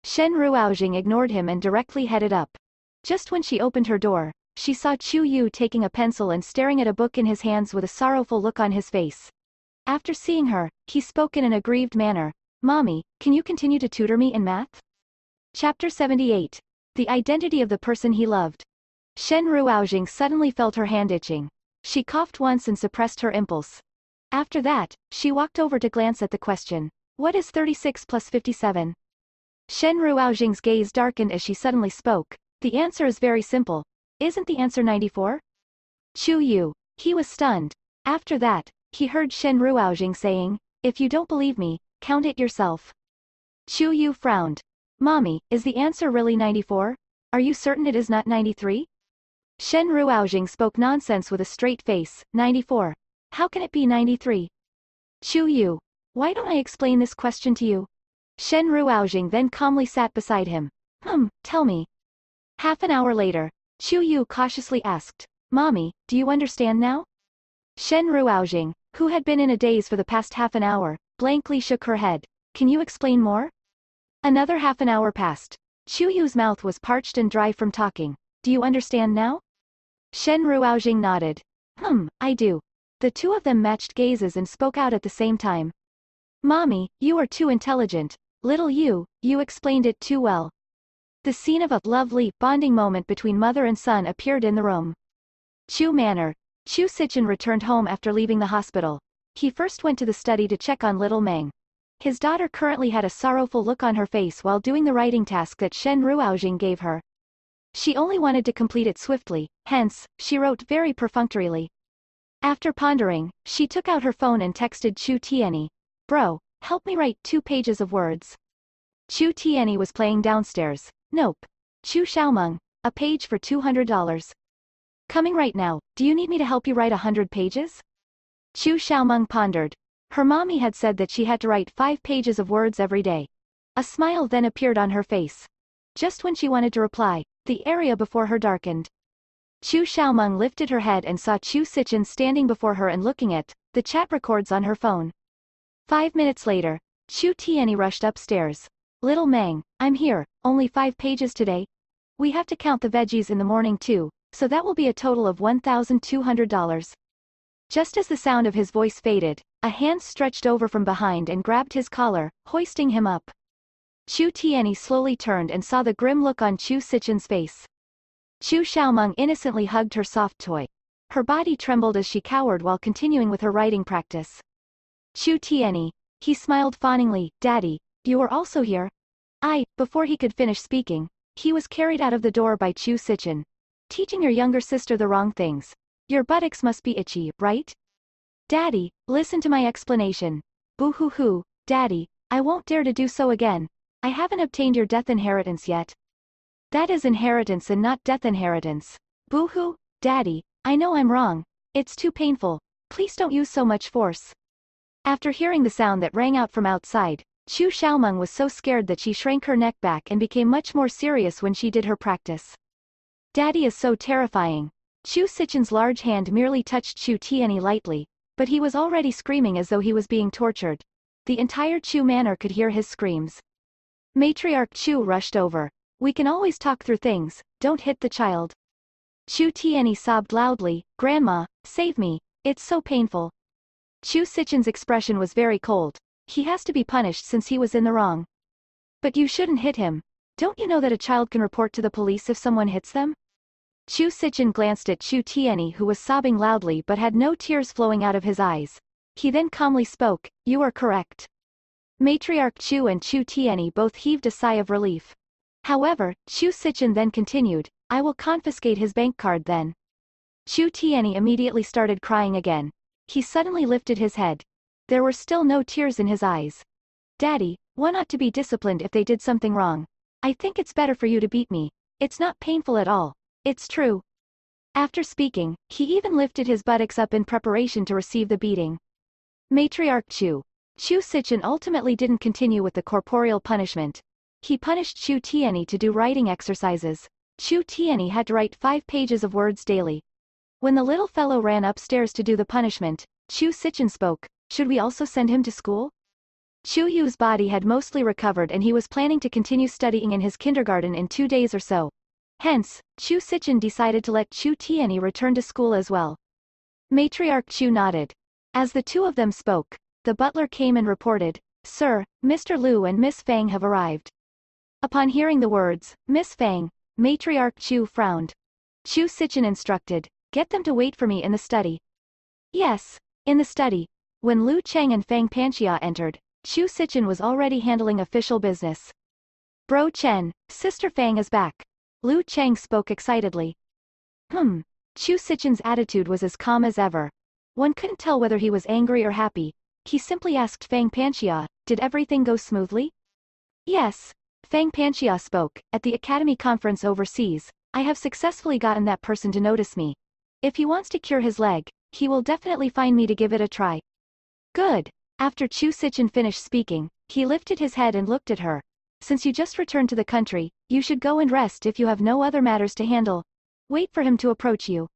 S1: Shen Ruoxing ignored him and directly headed up. Just when she opened her door, she saw Chu Yu taking a pencil and staring at a book in his hands with a sorrowful look on his face. After seeing her, he spoke in an aggrieved manner. Mommy, can you continue to tutor me in math? Chapter 78. The identity of the person he loved. Shen Ruoxing suddenly felt her hand itching. She coughed once and suppressed her impulse. After that, she walked over to glance at the question. What is 36 plus 57? Shen Ruoxing's gaze darkened as she suddenly spoke. The answer is very simple. Isn't the answer 94? Chu Yu. He was stunned. After that, he heard Shen Ruoxing saying, if you don't believe me, count it yourself. Chu Yu frowned. Mommy, is the answer really 94? Are you certain it is not 93? Shen Ruoxing spoke nonsense with a straight face. 94. How can it be 93? Chu Yu. Why don't I explain this question to you? Shen Ruoxing then calmly sat beside him. Tell me. Half an hour later, Chu Yu cautiously asked, Mommy, do you understand now? Shen Ruoxing, who had been in a daze for the past half an hour, blankly shook her head. Can you explain more? Another half an hour passed. Chu Yu's mouth was parched and dry from talking. Do you understand now? Shen Ruoxing nodded. I do. The two of them matched gazes and spoke out at the same time. Mommy, you are too intelligent. Little you explained it too well. The scene of a lovely, bonding moment between mother and son appeared in the room. Chu Manor. Chu Sichen returned home after leaving the hospital. He first went to the study to check on little Meng. His daughter currently had a sorrowful look on her face while doing the writing task that Shen Ruoxing gave her. She only wanted to complete it swiftly, hence, she wrote very perfunctorily. After pondering, she took out her phone and texted Chu Tianyi. Bro, help me write 2 pages of words. Chu Tianyi was playing downstairs. Nope. Chu Xiaomeng, a page for $200. Coming right now, do you need me to help you write 100 pages? Chu Xiaomeng pondered. Her mommy had said that she had to write 5 pages of words every day. A smile then appeared on her face. Just when she wanted to reply, the area before her darkened. Chu Xiaomeng lifted her head and saw Chu Sichen standing before her and looking at the chat records on her phone. 5 minutes later, Chu Tianyi rushed upstairs. Little Meng, I'm here, only 5 pages today. We have to count the veggies in the morning too, so that will be a total of $1,200. Just as the sound of his voice faded, a hand stretched over from behind and grabbed his collar, hoisting him up. Chu Tianyi slowly turned and saw the grim look on Chu Sichen's face. Chu Xiaomeng innocently hugged her soft toy. Her body trembled as she cowered while continuing with her writing practice. Chu Tianyi. He smiled fawningly. Daddy, you were also here? Before he could finish speaking, he was carried out of the door by Chu Sichen. Teaching your younger sister the wrong things. Your buttocks must be itchy, right? Daddy, listen to my explanation. Boo-hoo-hoo, Daddy, I won't dare to do so again. I haven't obtained your death inheritance yet. That is inheritance and not death inheritance. Boo-hoo, Daddy, I know I'm wrong. It's too painful. Please don't use so much force. After hearing the sound that rang out from outside, Chu Xiaomeng was so scared that she shrank her neck back and became much more serious when she did her practice. Daddy is so terrifying. Chu Sichen's large hand merely touched Chu Tianyi lightly, but he was already screaming as though he was being tortured. The entire Chu manor could hear his screams. Matriarch Chu rushed over. We can always talk through things, don't hit the child. Chu Tianyi sobbed loudly. Grandma, save me, it's so painful. Chu Sichen's expression was very cold. He has to be punished since he was in the wrong. But you shouldn't hit him. Don't you know that a child can report to the police if someone hits them? Chu Sichen glanced at Chu Tianyi, who was sobbing loudly but had no tears flowing out of his eyes. He then calmly spoke, you are correct. Matriarch Chu and Chu Tianyi both heaved a sigh of relief. However, Chu Sichen then continued, I will confiscate his bank card then. Chu Tianyi immediately started crying again. He suddenly lifted his head. There were still no tears in his eyes. Daddy, one ought to be disciplined if they did something wrong. I think it's better for you to beat me. It's not painful at all. It's true. After speaking, he even lifted his buttocks up in preparation to receive the beating. Matriarch Chu Sichin ultimately didn't continue with the corporeal punishment. He punished Chu Tianyi to do writing exercises. Chu Tianyi had to write 5 pages of words daily. When the little fellow ran upstairs to do the punishment, Chu Sichin spoke, "Should we also send him to school?" Chu Yu's body had mostly recovered and he was planning to continue studying in his kindergarten in 2 days or so. Hence, Chu Sichin decided to let Chu Tianyi return to school as well. Matriarch Chu nodded. As the two of them spoke, the butler came and reported, "Sir, Mr. Liu and Miss Fang have arrived." Upon hearing the words, Miss Fang, Matriarch Chu frowned. Chu Sichin instructed, "Get them to wait for me in the study." Yes, in the study. When Liu Cheng and Fang Panxia entered, Chu Sichin was already handling official business. "Bro Chen, Sister Fang is back." Liu Cheng spoke excitedly. Chu Sichin's attitude was as calm as ever. One couldn't tell whether he was angry or happy. He simply asked Fang Panxia, "Did everything go smoothly?" "Yes." Fang Panxia spoke, "At the academy conference overseas, I have successfully gotten that person to notice me. If he wants to cure his leg, he will definitely find me to give it a try." "Good." After Chu Sichin finished speaking, he lifted his head and looked at her. "Since you just returned to the country, you should go and rest if you have no other matters to handle. Wait for him to approach you."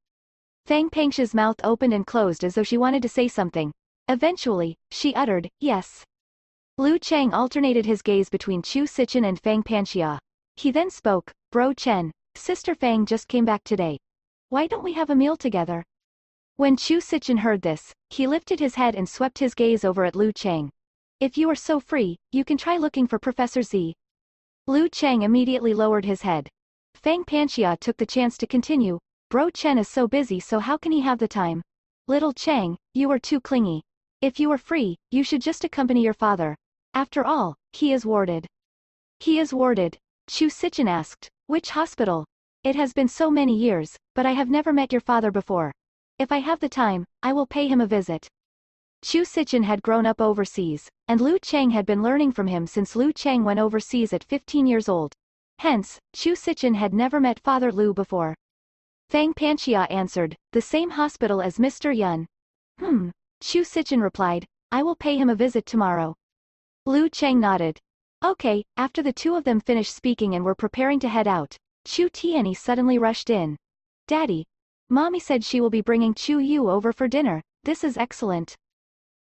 S1: Fang Panxia's mouth opened and closed as though she wanted to say something. Eventually, she uttered, "Yes." Liu Cheng alternated his gaze between Chu Sichin and Fang Panxia. He then spoke, "Bro Chen, Sister Fang just came back today. Why don't we have a meal together?" When Chu Sichin heard this, he lifted his head and swept his gaze over at Liu Cheng. "If you are so free, you can try looking for Professor Z." Liu Cheng immediately lowered his head. Fang Panxia took the chance to continue, "Bro Chen is so busy, so how can he have the time? Little Cheng, you are too clingy. If you are free, you should just accompany your father. After all, he is warded." "He is warded?" Chu Sichin asked. "Which hospital?" "It has been so many years, but I have never met your father before. If I have the time, I will pay him a visit." Chu Sichin had grown up overseas, and Liu Cheng had been learning from him since Liu Cheng went overseas at 15 years old. Hence, Chu Sichin had never met Father Liu before. Fang Panxia answered, "The same hospital as Mr. Yun." Chu Sichin replied, "I will pay him a visit tomorrow." Liu Cheng nodded. Okay. After the two of them finished speaking and were preparing to head out, Chu Tianyi suddenly rushed in. "Daddy. Mommy said she will be bringing Chu Yu over for dinner. This is excellent."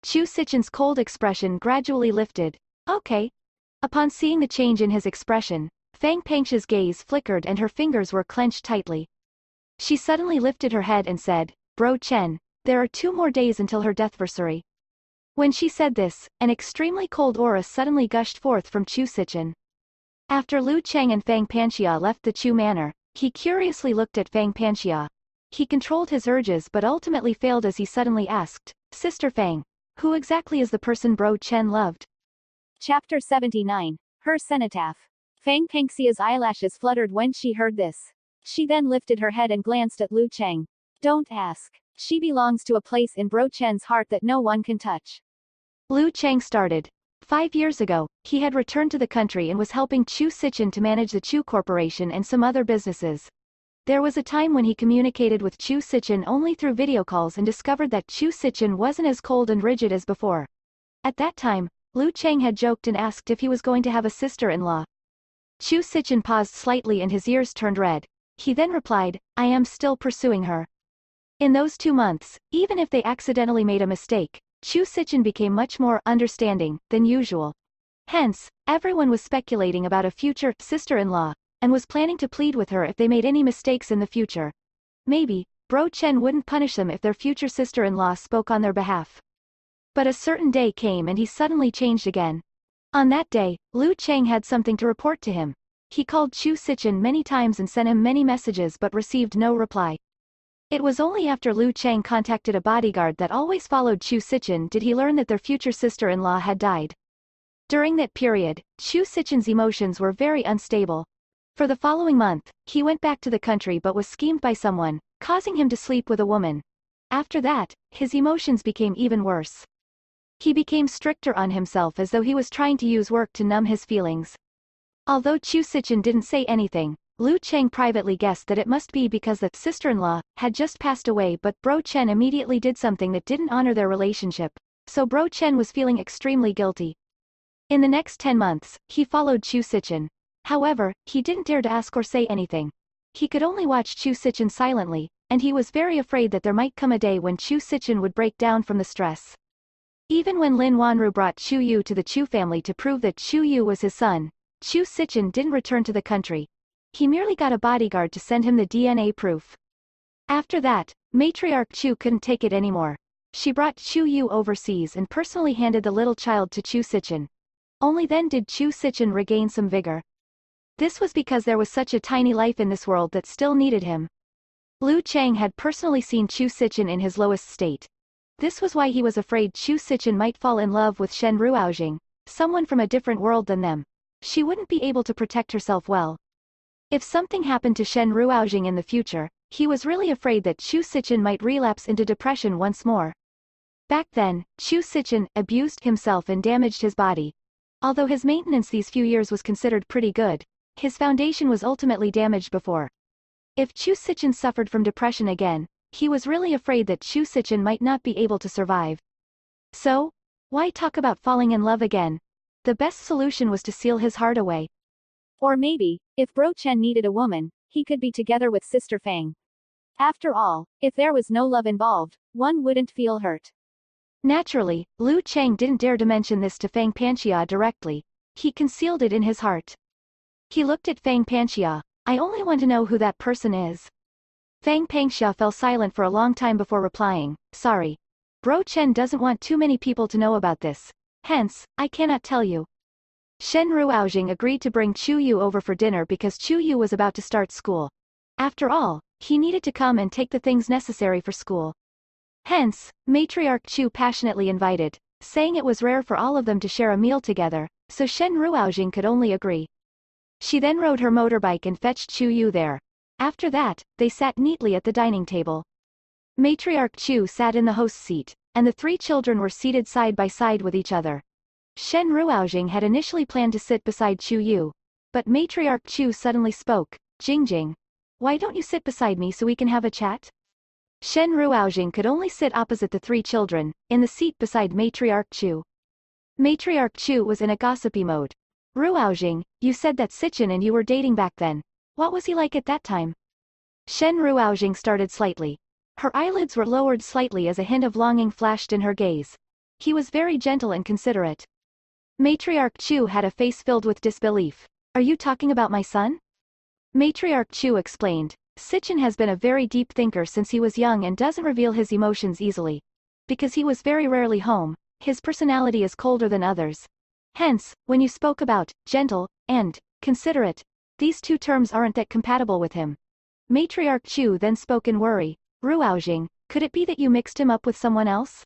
S1: Chu Sichin's cold expression gradually lifted. "Okay." Upon seeing the change in his expression, Fang Panxia's gaze flickered and her fingers were clenched tightly. She suddenly lifted her head and said, "Bro Chen, there are 2 more days until her deathversary." When she said this, an extremely cold aura suddenly gushed forth from Chu Sichin. After Liu Cheng and Fang Panxia left the Chu manor, he curiously looked at Fang Panxia. He controlled his urges but ultimately failed as he suddenly asked, "Sister Fang, who exactly is the person Bro Chen loved?"
S2: Chapter 79. Her Cenotaph. Fang Panxia's eyelashes fluttered when she heard this. She then lifted her head and glanced at Liu Cheng. "Don't ask. She belongs to a place in Bro Chen's heart that no one can touch." Liu Cheng started. 5 years ago, he had returned to the country and was helping Chu Sichin to manage the Chu Corporation and some other businesses. There was a time when he communicated with Chu Sichin only through video calls and discovered that Chu Sichin wasn't as cold and rigid as before. At that time, Liu Cheng had joked and asked if he was going to have a sister-in-law. Chu Sichin paused slightly and his ears turned red. He then replied, "I am still pursuing her." In those 2 months, even if they accidentally made a mistake, Chu Sichin became much more understanding than usual. Hence, everyone was speculating about a future sister-in-law, and was planning to plead with her if they made any mistakes in the future. Maybe, Bro Chen wouldn't punish them if their future sister-in-law spoke on their behalf. But a certain day came and he suddenly changed again. On that day, Liu Cheng had something to report to him. He called Chu Sichin many times and sent him many messages but received no reply. It was only after Liu Cheng contacted a bodyguard that always followed Chu Sichin did he learn that their future sister-in-law had died. During that period, Chu Sichin's emotions were very unstable. For the following month, he went back to the country but was schemed by someone, causing him to sleep with a woman. After that, his emotions became even worse. He became stricter on himself as though he was trying to use work to numb his feelings.
S1: Although Chu Sichin didn't say anything, Lu Cheng privately guessed that it must be because the sister-in-law had just passed away, but Bro Chen immediately did something that didn't honor their relationship, so Bro Chen was feeling extremely guilty. In the next 10 months, he followed Chu Sichin. However, he didn't dare to ask or say anything. He could only watch Chu Sichin silently, and he was very afraid that there might come a day when Chu Sichin would break down from the stress. Even when Lin Wanru brought Chu Yu to the Chu family to prove that Chu Yu was his son, Chu Sichin didn't return to the country. He merely got a bodyguard to send him the DNA proof. After that, matriarch Chu couldn't take it anymore. She brought Chu Yu overseas and personally handed the little child to Chu Sichin. Only then did Chu Sichin regain some vigor. This was because there was such a tiny life in this world that still needed him. Lu Cheng had personally seen Chu Sichin in his lowest state. This was why he was afraid Chu Sichin might fall in love with Shen Ruoxing, someone from a different world than them. She wouldn't be able to protect herself well. If something happened to Shen Ruoxing in the future, he was really afraid that Chu Sichin might relapse into depression once more. Back then, Chu Sichin abused himself and damaged his body. Although his maintenance these few years was considered pretty good, his foundation was ultimately damaged before. If Chu Sichin suffered from depression again, he was really afraid that Chu Sichin might not be able to survive. So, why talk about falling in love again? The best solution was to seal his heart away.
S2: Or maybe, if Bro Chen needed a woman, he could be together with Sister Fang. After all, if there was no love involved, one wouldn't feel hurt.
S1: Naturally, Lu Cheng didn't dare to mention this to Fang Panxia directly. He concealed it in his heart. He looked at Fang Panxia. I only want to know who that person is. Fang Panxia fell silent for a long time before replying, sorry. Bro Chen doesn't want too many people to know about this. Hence, I cannot tell you. Shen Ruoxing agreed to bring Chu Yu over for dinner because Chu Yu was about to start school. After all, he needed to come and take the things necessary for school. Hence, matriarch Chu passionately invited, saying it was rare for all of them to share a meal together, so Shen Ruoxing could only agree. She then rode her motorbike and fetched Chu Yu there. After that, they sat neatly at the dining table. Matriarch Chu sat in the host's seat, and the three children were seated side by side with each other. Shen Ruoxing had initially planned to sit beside Chu Yu, but matriarch Chu suddenly spoke, Jingjing. Why don't you sit beside me so we can have a chat? Shen Ruoxing could only sit opposite the three children, in the seat beside matriarch Chu. Matriarch Chu was in a gossipy mode. Ruoxing, you said that Sichin and you were dating back then. What was he like at that time? Shen Ruoxing started slightly. Her eyelids were lowered slightly as a hint of longing flashed in her gaze. He was very gentle and considerate. Matriarch Chu had a face filled with disbelief. Are you talking about my son? Matriarch Chu explained. Sichin has been a very deep thinker since he was young and doesn't reveal his emotions easily. Because he was very rarely home, his personality is colder than others. Hence, when you spoke about gentle and considerate, these two terms aren't that compatible with him. Matriarch Chu then spoke in worry. Ruoxing, could it be that you mixed him up with someone else?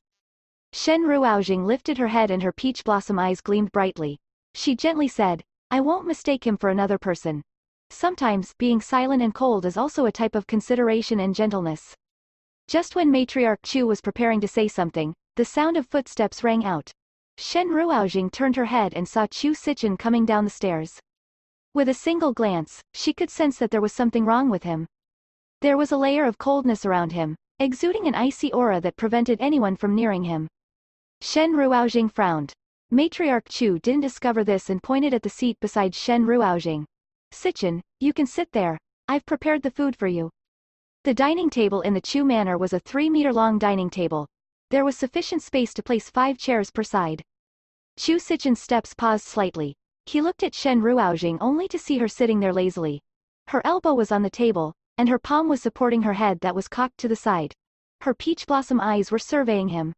S1: Shen Ruoxing lifted her head and her peach blossom eyes gleamed brightly. She gently said, I won't mistake him for another person. Sometimes, being silent and cold is also a type of consideration and gentleness. Just when Matriarch Chu was preparing to say something, the sound of footsteps rang out. Shen Ruoxing turned her head and saw Chu Sichin coming down the stairs. With a single glance, she could sense that there was something wrong with him. There was a layer of coldness around him, exuding an icy aura that prevented anyone from nearing him. Shen Ruoxing frowned. Matriarch Chu didn't discover this and pointed at the seat beside Shen Ruoxing. Sichin, you can sit there. I've prepared the food for you. The dining table in the Chu manor was a 3-meter-long dining table. There was sufficient space to place 5 chairs per side. Chu Sichin's steps paused slightly. He looked at Shen Ruoxing only to see her sitting there lazily. Her elbow was on the table, and her palm was supporting her head that was cocked to the side. Her peach blossom eyes were surveying him.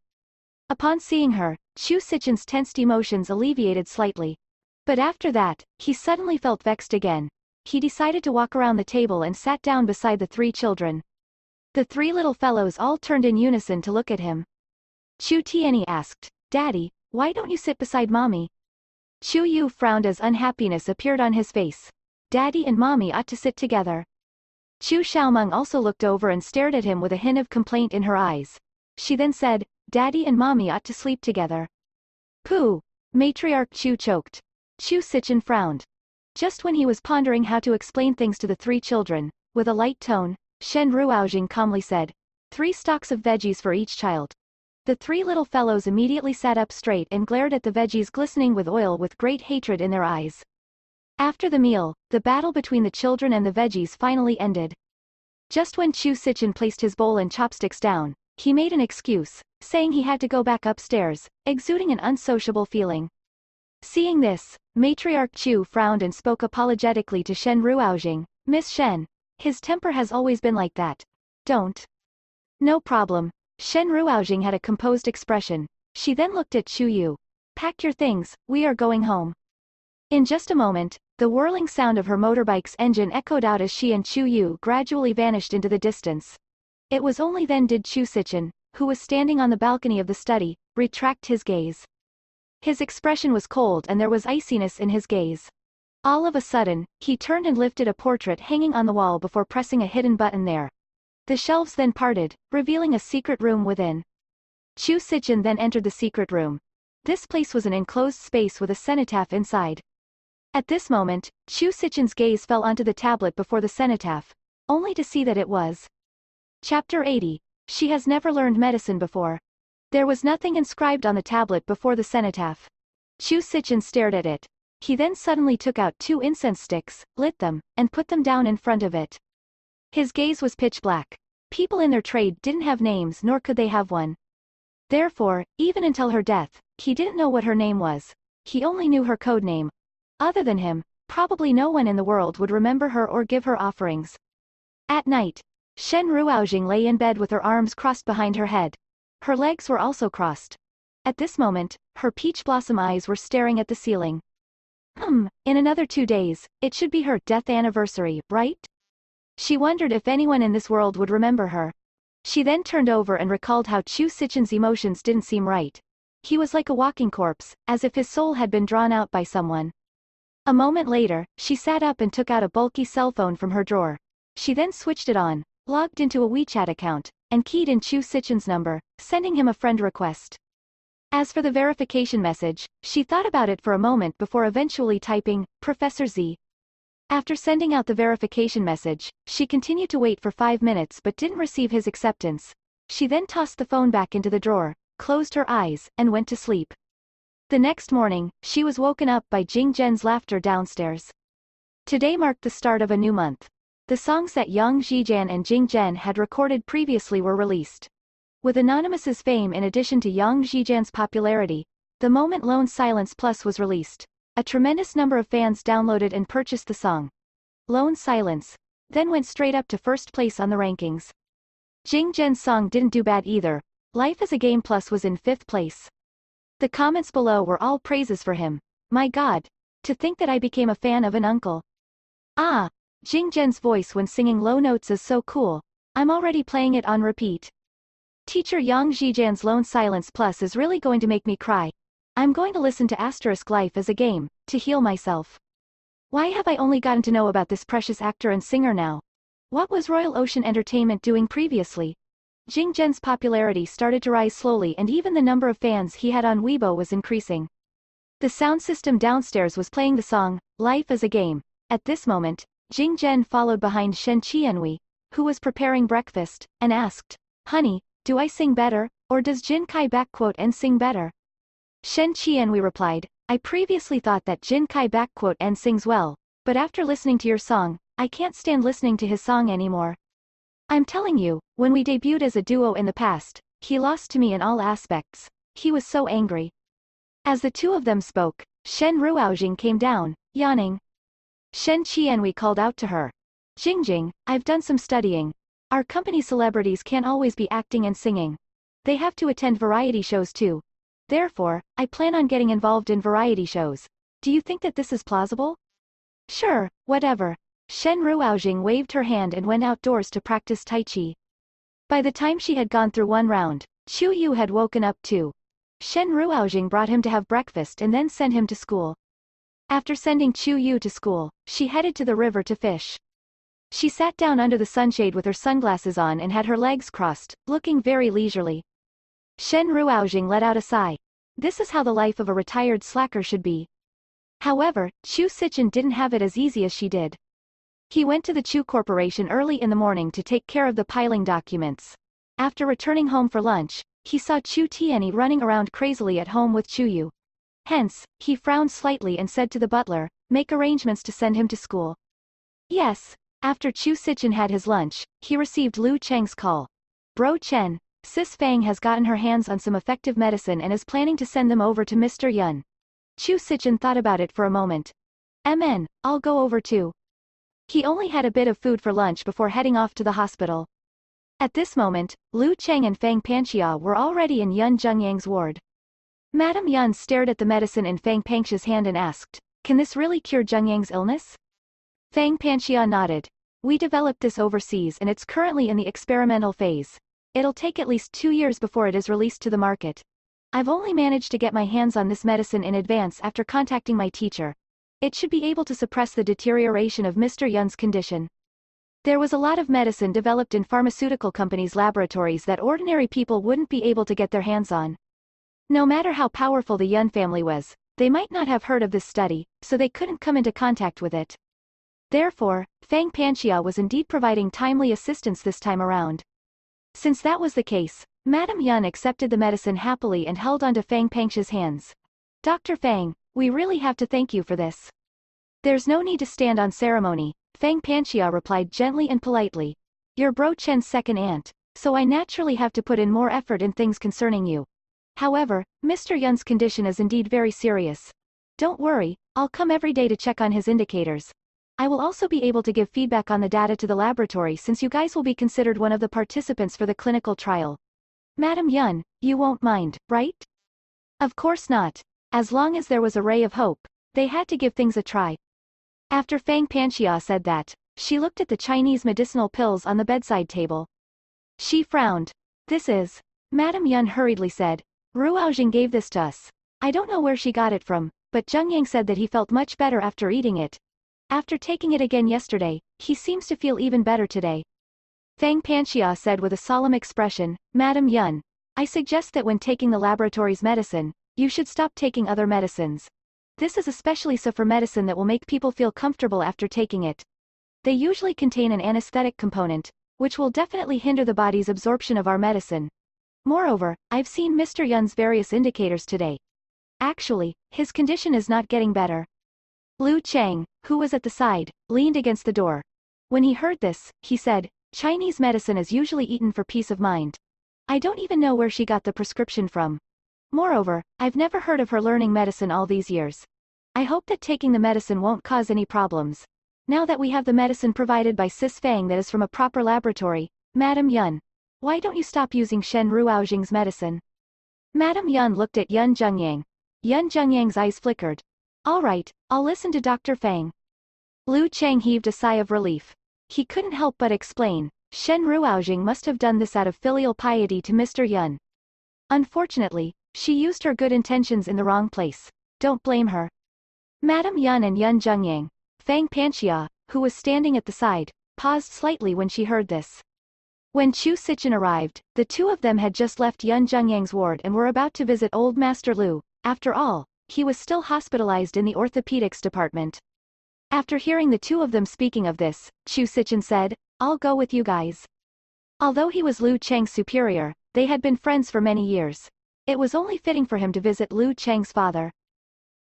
S1: Upon seeing her, Chu Sichin's tensed emotions alleviated slightly. But after that, he suddenly felt vexed again. He decided to walk around the table and sat down beside the 3 children. The 3 little fellows all turned in unison to look at him. Chu Tianyi asked, Daddy, why don't you sit beside Mommy? Chu Yu frowned as unhappiness appeared on his face. Daddy and Mommy ought to sit together. Chu Xiaomeng also looked over and stared at him with a hint of complaint in her eyes. She then said, Daddy and Mommy ought to sleep together. Pooh! Matriarch Chu choked. Chu Sichin frowned. Just when he was pondering how to explain things to the three children, with a light tone, Shen Ruoxing calmly said, 3 stalks of veggies for each child. The 3 little fellows immediately sat up straight and glared at the veggies glistening with oil with great hatred in their eyes. After the meal, the battle between the children and the veggies finally ended. Just when Chu Sichin placed his bowl and chopsticks down, he made an excuse, saying he had to go back upstairs, exuding an unsociable feeling. Seeing this, Matriarch Chu frowned and spoke apologetically to Shen Ruoxing, Miss Shen. His temper has always been like that. Don't. No problem. Shen Ruoxing had a composed expression. She then looked at Chu Yu. Pack your things, we are going home. In just a moment, the whirling sound of her motorbike's engine echoed out as she and Chu Yu gradually vanished into the distance. It was only then did Chu Sichin, who was standing on the balcony of the study, retract his gaze. His expression was cold and there was iciness in his gaze. All of a sudden, he turned and lifted a portrait hanging on the wall before pressing a hidden button there. The shelves then parted, revealing a secret room within. Chu Sichin then entered the secret room. This place was an enclosed space with a cenotaph inside. At this moment, Chu Sichin's gaze fell onto the tablet before the cenotaph, only to see that it was. Chapter 80. She has never learned medicine before. There was nothing inscribed on the tablet before the cenotaph. Chu Sichin stared at it. He then suddenly took out 2 incense sticks, lit them, and put them down in front of it. His gaze was pitch black. People in their trade didn't have names nor could they have one. Therefore, even until her death, he didn't know what her name was. He only knew her code name. Other than him, probably no one in the world would remember her or give her offerings. At night, Shen Ruoxing lay in bed with her arms crossed behind her head. Her legs were also crossed. At this moment, her peach blossom eyes were staring at the ceiling. In another 2 days, it should be her death anniversary, right? She wondered if anyone in this world would remember her. She then turned over and recalled how Chu Sichin's emotions didn't seem right. He was like a walking corpse, as if his soul had been drawn out by someone. A moment later, she sat up and took out a bulky cell phone from her drawer. She then switched it on, logged into a WeChat account, and keyed in Chu Sichin's number, sending him a friend request. As for the verification message, she thought about it for a moment before eventually typing, Professor Z. After sending out the verification message, she continued to wait for 5 minutes but didn't receive his acceptance. She then tossed the phone back into the drawer, closed her eyes, and went to sleep. The next morning, she was woken up by Jing Zhen's laughter downstairs. Today marked the start of a new month. The songs that Yang Zhijian and Jing Zhen had recorded previously were released. With Anonymous's fame in addition to Yang Zhijian's popularity, the moment Lone Silence Plus was released, a tremendous number of fans downloaded and purchased the song. Lone Silence then went straight up to first place on the rankings. Jing Zhen's song didn't do bad either. Life as a Game Plus was in 5th place. The comments below were all praises for him. My god. To think that I became a fan of an uncle. Ah. Jing Zhen's voice when singing low notes is so cool. I'm already playing it on repeat. Teacher Yang Zhijian's Lone Silence Plus is really going to make me cry. I'm going to listen to * Life as a Game, to heal myself. Why have I only gotten to know about this precious actor and singer now? What was Royal Ocean Entertainment doing previously? Jing Zhen's popularity started to rise slowly and even the number of fans he had on Weibo was increasing. The sound system downstairs was playing the song, Life as a Game. At this moment, Jing Zhen followed behind Shen Qianhui, who was preparing breakfast, and asked, Honey, do I sing better, or does Jin Kai *N sing better? Shen Qianhui replied, I previously thought that Jin Kai *N sings well, but after listening to your song, I can't stand listening to his song anymore. I'm telling you, when we debuted as a duo in the past, he lost to me in all aspects. He was so angry. As the two of them spoke, Shen Ruoxing came down, yawning. Shen Qianhui called out to her. Jingjing, I've done some studying. Our company celebrities can't always be acting and singing. They have to attend variety shows too. Therefore, I plan on getting involved in variety shows. Do you think that this is plausible? Sure, whatever. Shen Ruoxing waved her hand and went outdoors to practice Tai Chi. By the time she had gone through 1 round, Chu Yu had woken up too. Shen Ruoxing brought him to have breakfast and then sent him to school. After sending Chu Yu to school, she headed to the river to fish. She sat down under the sunshade with her sunglasses on and had her legs crossed, looking very leisurely. Shen Ruoxing let out a sigh. This is how the life of a retired slacker should be. However, Chu Sichin didn't have it as easy as she did. He went to the Chu Corporation early in the morning to take care of the piling documents. After returning home for lunch, he saw Chu Tianyi running around crazily at home with Chu Yu. Hence, he frowned slightly and said to the butler, "Make arrangements to send him to school." Yes. After Chu Sichin had his lunch, he received Lu Cheng's call. "Bro Chen, Sis Fang has gotten her hands on some effective medicine and is planning to send them over to Mr. Yun." Chu Sichin thought about it for a moment. "MN, I'll go over too." He only had a bit of food for lunch before heading off to the hospital. At this moment, Lu Cheng and Fang Panxia were already in Yun Zhengyang's ward. Madame Yun stared at the medicine in Fang Panxia's hand and asked, "Can this really cure Zhengyang's illness?" Fang Panxia nodded. "We developed this overseas and it's currently in the experimental phase. It'll take at least 2 years before it is released to the market. I've only managed to get my hands on this medicine in advance after contacting my teacher. It should be able to suppress the deterioration of Mr. Yun's condition." There was a lot of medicine developed in pharmaceutical companies' laboratories that ordinary people wouldn't be able to get their hands on. No matter how powerful the Yun family was, they might not have heard of this study, so they couldn't come into contact with it. Therefore, Fang Panxia was indeed providing timely assistance this time around. Since that was the case, Madame Yun accepted the medicine happily and held onto Fang Panxia's hands. "Dr. Fang, we really have to thank you for this." "There's no need to stand on ceremony," Fang Panxia replied gently and politely. "You're Bro Chen's second aunt, so I naturally have to put in more effort in things concerning you. However, Mr. Yun's condition is indeed very serious. Don't worry, I'll come every day to check on his indicators. I will also be able to give feedback on the data to the laboratory since you guys will be considered one of the participants for the clinical trial. Madam Yun, you won't mind, right?" Of course not. As long as there was a ray of hope, they had to give things a try. After Fang Panxia said that, she looked at the Chinese medicinal pills on the bedside table. She frowned. "This is..." Madame Yun hurriedly said, "Ruoxing gave this to us. I don't know where she got it from, but Zhengyang said that he felt much better after eating it. After taking it again yesterday, he seems to feel even better today." Fang Panxia said with a solemn expression, "Madam Yun, I suggest that when taking the laboratory's medicine, you should stop taking other medicines. This is especially so for medicine that will make people feel comfortable after taking it. They usually contain an anesthetic component, which will definitely hinder the body's absorption of our medicine. Moreover, I've seen Mr. Yun's various indicators today. Actually, his condition is not getting better." Lu Cheng, who was at the side, leaned against the door. When he heard this, he said, "Chinese medicine is usually eaten for peace of mind. I don't even know where she got the prescription from. Moreover, I've never heard of her learning medicine all these years. I hope that taking the medicine won't cause any problems. Now that we have the medicine provided by Sis Fang that is from a proper laboratory, Madam Yun, why don't you stop using Shen Ruoxing's medicine?" Madam Yun looked at Yun Zhengyang. Yun Zhengyang's eyes flickered. "All right, I'll listen to Dr. Fang." Lu Cheng heaved a sigh of relief. He couldn't help but explain, Shen Ruoxing must have done this out of filial piety to Mr. Yun. Unfortunately, she used her good intentions in the wrong place. Don't blame her. Madam Yun and Yun Zhengyang, Fang Panxia, who was standing at the side, paused slightly when she heard this. When Chu Sichin arrived, the two of them had just left Yun Zhengyang's ward and were about to visit old Master Lu. After all, he was still hospitalized in the orthopedics department. After hearing the two of them speaking of this, Chu Sichin said, "I'll go with you guys." Although he was Lu Cheng's superior, they had been friends for many years. It was only fitting for him to visit Lu Cheng's father.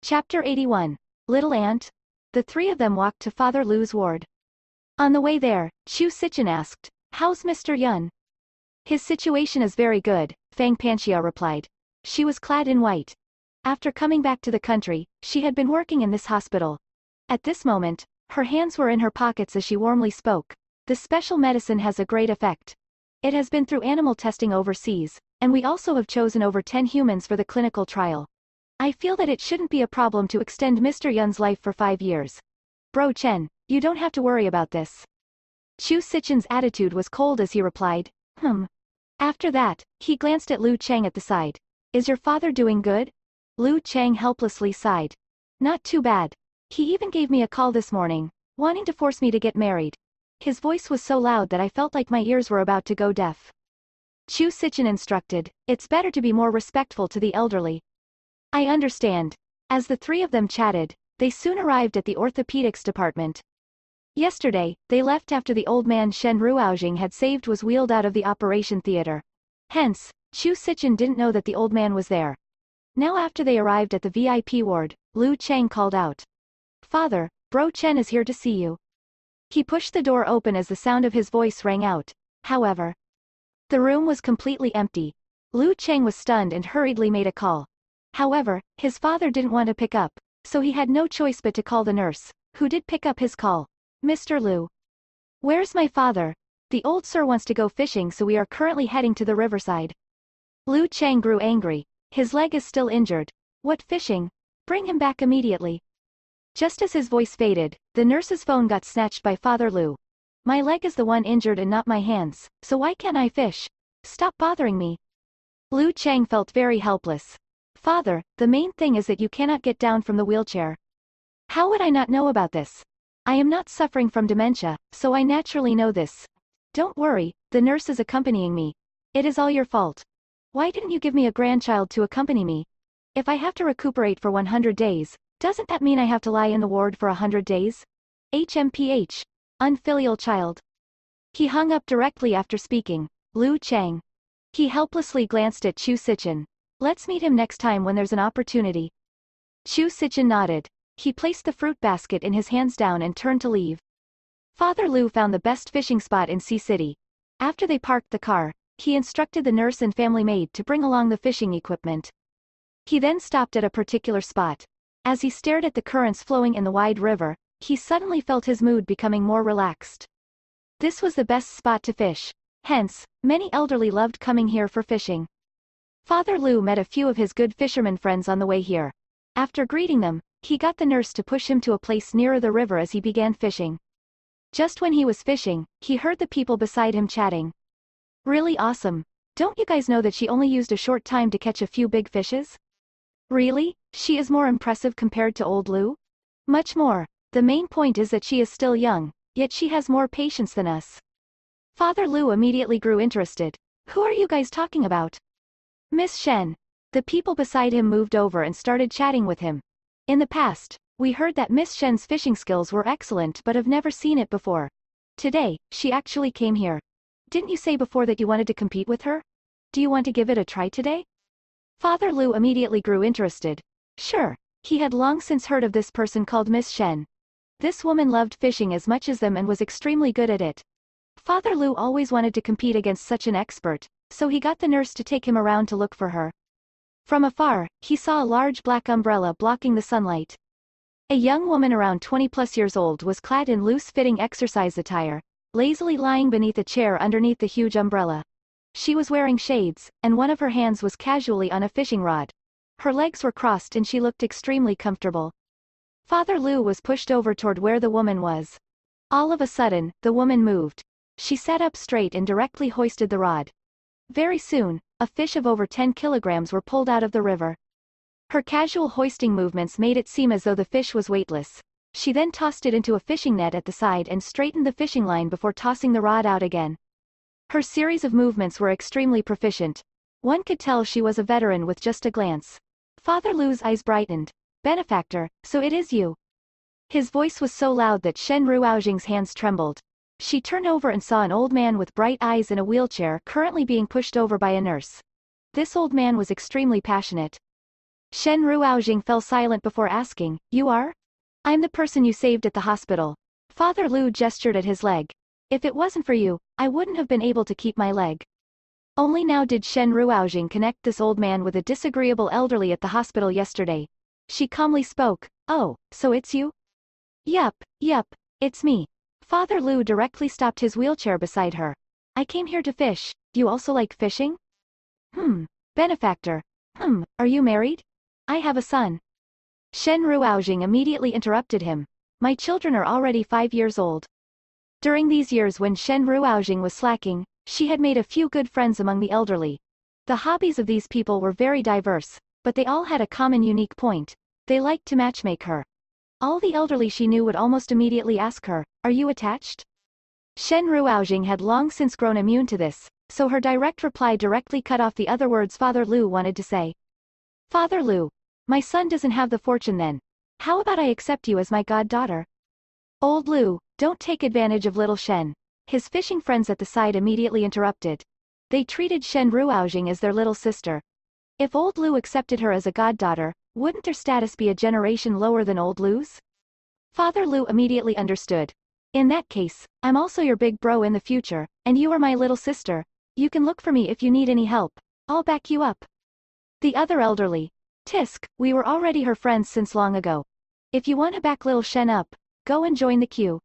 S1: Chapter 81. Little Aunt? The three of them walked to Father Lu's ward. On the way there, Chu Sichin asked, "How's Mr. Yun?" "His situation is very good," Fang Panxia replied. She was clad in white. After coming back to the country, she had been working in this hospital. At this moment, her hands were in her pockets as she warmly spoke. "The special medicine has a great effect. It has been through animal testing overseas, and we also have chosen over 10 humans for the clinical trial. I feel that it shouldn't be a problem to extend Mr. Yun's life for 5 years. Bro Chen, you don't have to worry about this." Chu Sichin's attitude was cold as he replied, After that, he glanced at Lu Cheng at the side. "Is your father doing good?" Lu Cheng helplessly sighed. "Not too bad. He even gave me a call this morning, wanting to force me to get married. His voice was so loud that I felt like my ears were about to go deaf." Chu Sichin instructed, "It's better to be more respectful to the elderly." "I understand." As the three of them chatted, They soon arrived at the orthopedics department. Yesterday, they left after the old man Shen Ruoxing had saved was wheeled out of the operation theater. Hence, Chu Sichen didn't know that the old man was there. Now after they arrived at the VIP ward, Lu Chang called out. Father, Bro Chen is here to see you. He pushed the door open as the sound of his voice rang out. However, the room was completely empty. Lu Chang was stunned and hurriedly made a call. However, his father didn't want to pick up, so he had no choice but to call the nurse, who did pick up his call. Mr. Lu. Where's my father? The old sir wants to go fishing, so we are currently heading to the riverside. Lu Chang grew angry. His leg is still injured. What fishing? Bring him back immediately. Just as his voice faded, the nurse's phone got snatched by Father Lu. My leg is the one injured and not my hands, so why can't I fish? Stop bothering me. Lu Chang felt very helpless. Father, the main thing is that you cannot get down from the wheelchair. How would I not know about this? I am not suffering from dementia, so I naturally know this. Don't worry, the nurse is accompanying me. It is all your fault. Why didn't you give me a grandchild to accompany me? If I have to recuperate for 100 days, doesn't that mean I have to lie in the ward for 100 days? HMPH. Unfilial child. He hung up directly after speaking. Lu Chang. He helplessly glanced at Chu Sichen. Let's meet him next time when there's an opportunity. Chu Sichen nodded. He placed the fruit basket in his hands down and turned to leave. Father Lu found the best fishing spot in Sea City. After they parked the car, he instructed the nurse and family maid to bring along the fishing equipment. He then stopped at a particular spot. As he stared at the currents flowing in the wide river, he suddenly felt his mood becoming more relaxed. This was the best spot to fish. Hence, many elderly loved coming here for fishing. Father Lu met a few of his good fisherman friends on the way here. After greeting them, he got the nurse to push him to a place nearer the river as he began fishing. Just when he was fishing, he heard the people beside him chatting. Really awesome. Don't you guys know that she only used a short time to catch a few big fishes? Really? She is more impressive compared to old Lu? Much more. The main point is that she is still young, yet she has more patience than us. Father Lu immediately grew interested. Who are you guys talking about? Miss Shen. The people beside him moved over and started chatting with him. In the past, we heard that Miss Shen's fishing skills were excellent but have never seen it before. Today, she actually came here. Didn't you say before that you wanted to compete with her? Do you want to give it a try today? Father Lu immediately grew interested. Sure. He had long since heard of this person called Miss Shen. This woman loved fishing as much as them and was extremely good at it. Father Lu always wanted to compete against such an expert, so he got the nurse to take him around to look for her. From afar, he saw a large black umbrella blocking the sunlight. A young woman around 20+ years old was clad in loose-fitting exercise attire, lazily lying beneath a chair underneath the huge umbrella. She was wearing shades, and one of her hands was casually on a fishing rod. Her legs were crossed and she looked extremely comfortable. Father Lu was pushed over toward where the woman was. All of a sudden, the woman moved. She sat up straight and directly hoisted the rod. Very soon, a fish of over 10 kilograms were pulled out of the river. Her casual hoisting movements made it seem as though the fish was weightless. She then tossed it into a fishing net at the side and straightened the fishing line before tossing the rod out again. Her series of movements were extremely proficient. One could tell she was a veteran with just a glance. Father Lu's eyes brightened. Benefactor, so it is you. His voice was so loud that Shen Ruoxing's hands trembled. She turned over and saw an old man with bright eyes in a wheelchair currently being pushed over by a nurse. This old man was extremely passionate. Shen Ruoxing fell silent before asking, "You are? I'm the person you saved at the hospital." Father Lu gestured at his leg. "If it wasn't for you, I wouldn't have been able to keep my leg." Only now did Shen Ruoxing connect this old man with a disagreeable elderly at the hospital yesterday. She calmly spoke, "Oh, so it's you?" Yup, it's me." Father Lu directly stopped his wheelchair beside her. "I came here to fish. You also like fishing?" Benefactor. Are you married?" "I have a son." Shen Ruoxing immediately interrupted him. "My children are already 5 years old." During these years when Shen Ruoxing was slacking, she had made a few good friends among the elderly. The hobbies of these people were very diverse, but they all had a common unique point. They liked to matchmake her. All the elderly she knew would almost immediately ask her, "Are you attached?" Shen Ruoxing had long since grown immune to this, so her direct reply directly cut off the other words Father Lu wanted to say. "Father Lu, my son doesn't have the fortune then. How about I accept you as my goddaughter? Old Lu, don't take advantage of little Shen. His fishing friends at the side immediately interrupted. They treated Shen Ruoxing as their little sister. If old Lu accepted her as a goddaughter, wouldn't their status be a generation lower than old Lu's? Father Lu immediately understood. In that case, I'm also your big bro in the future, and you are my little sister. You can look for me if you need any help. I'll back you up. The other elderly. Tisk, we were already her friends since long ago. If you want to back little Shen up, go and join the queue.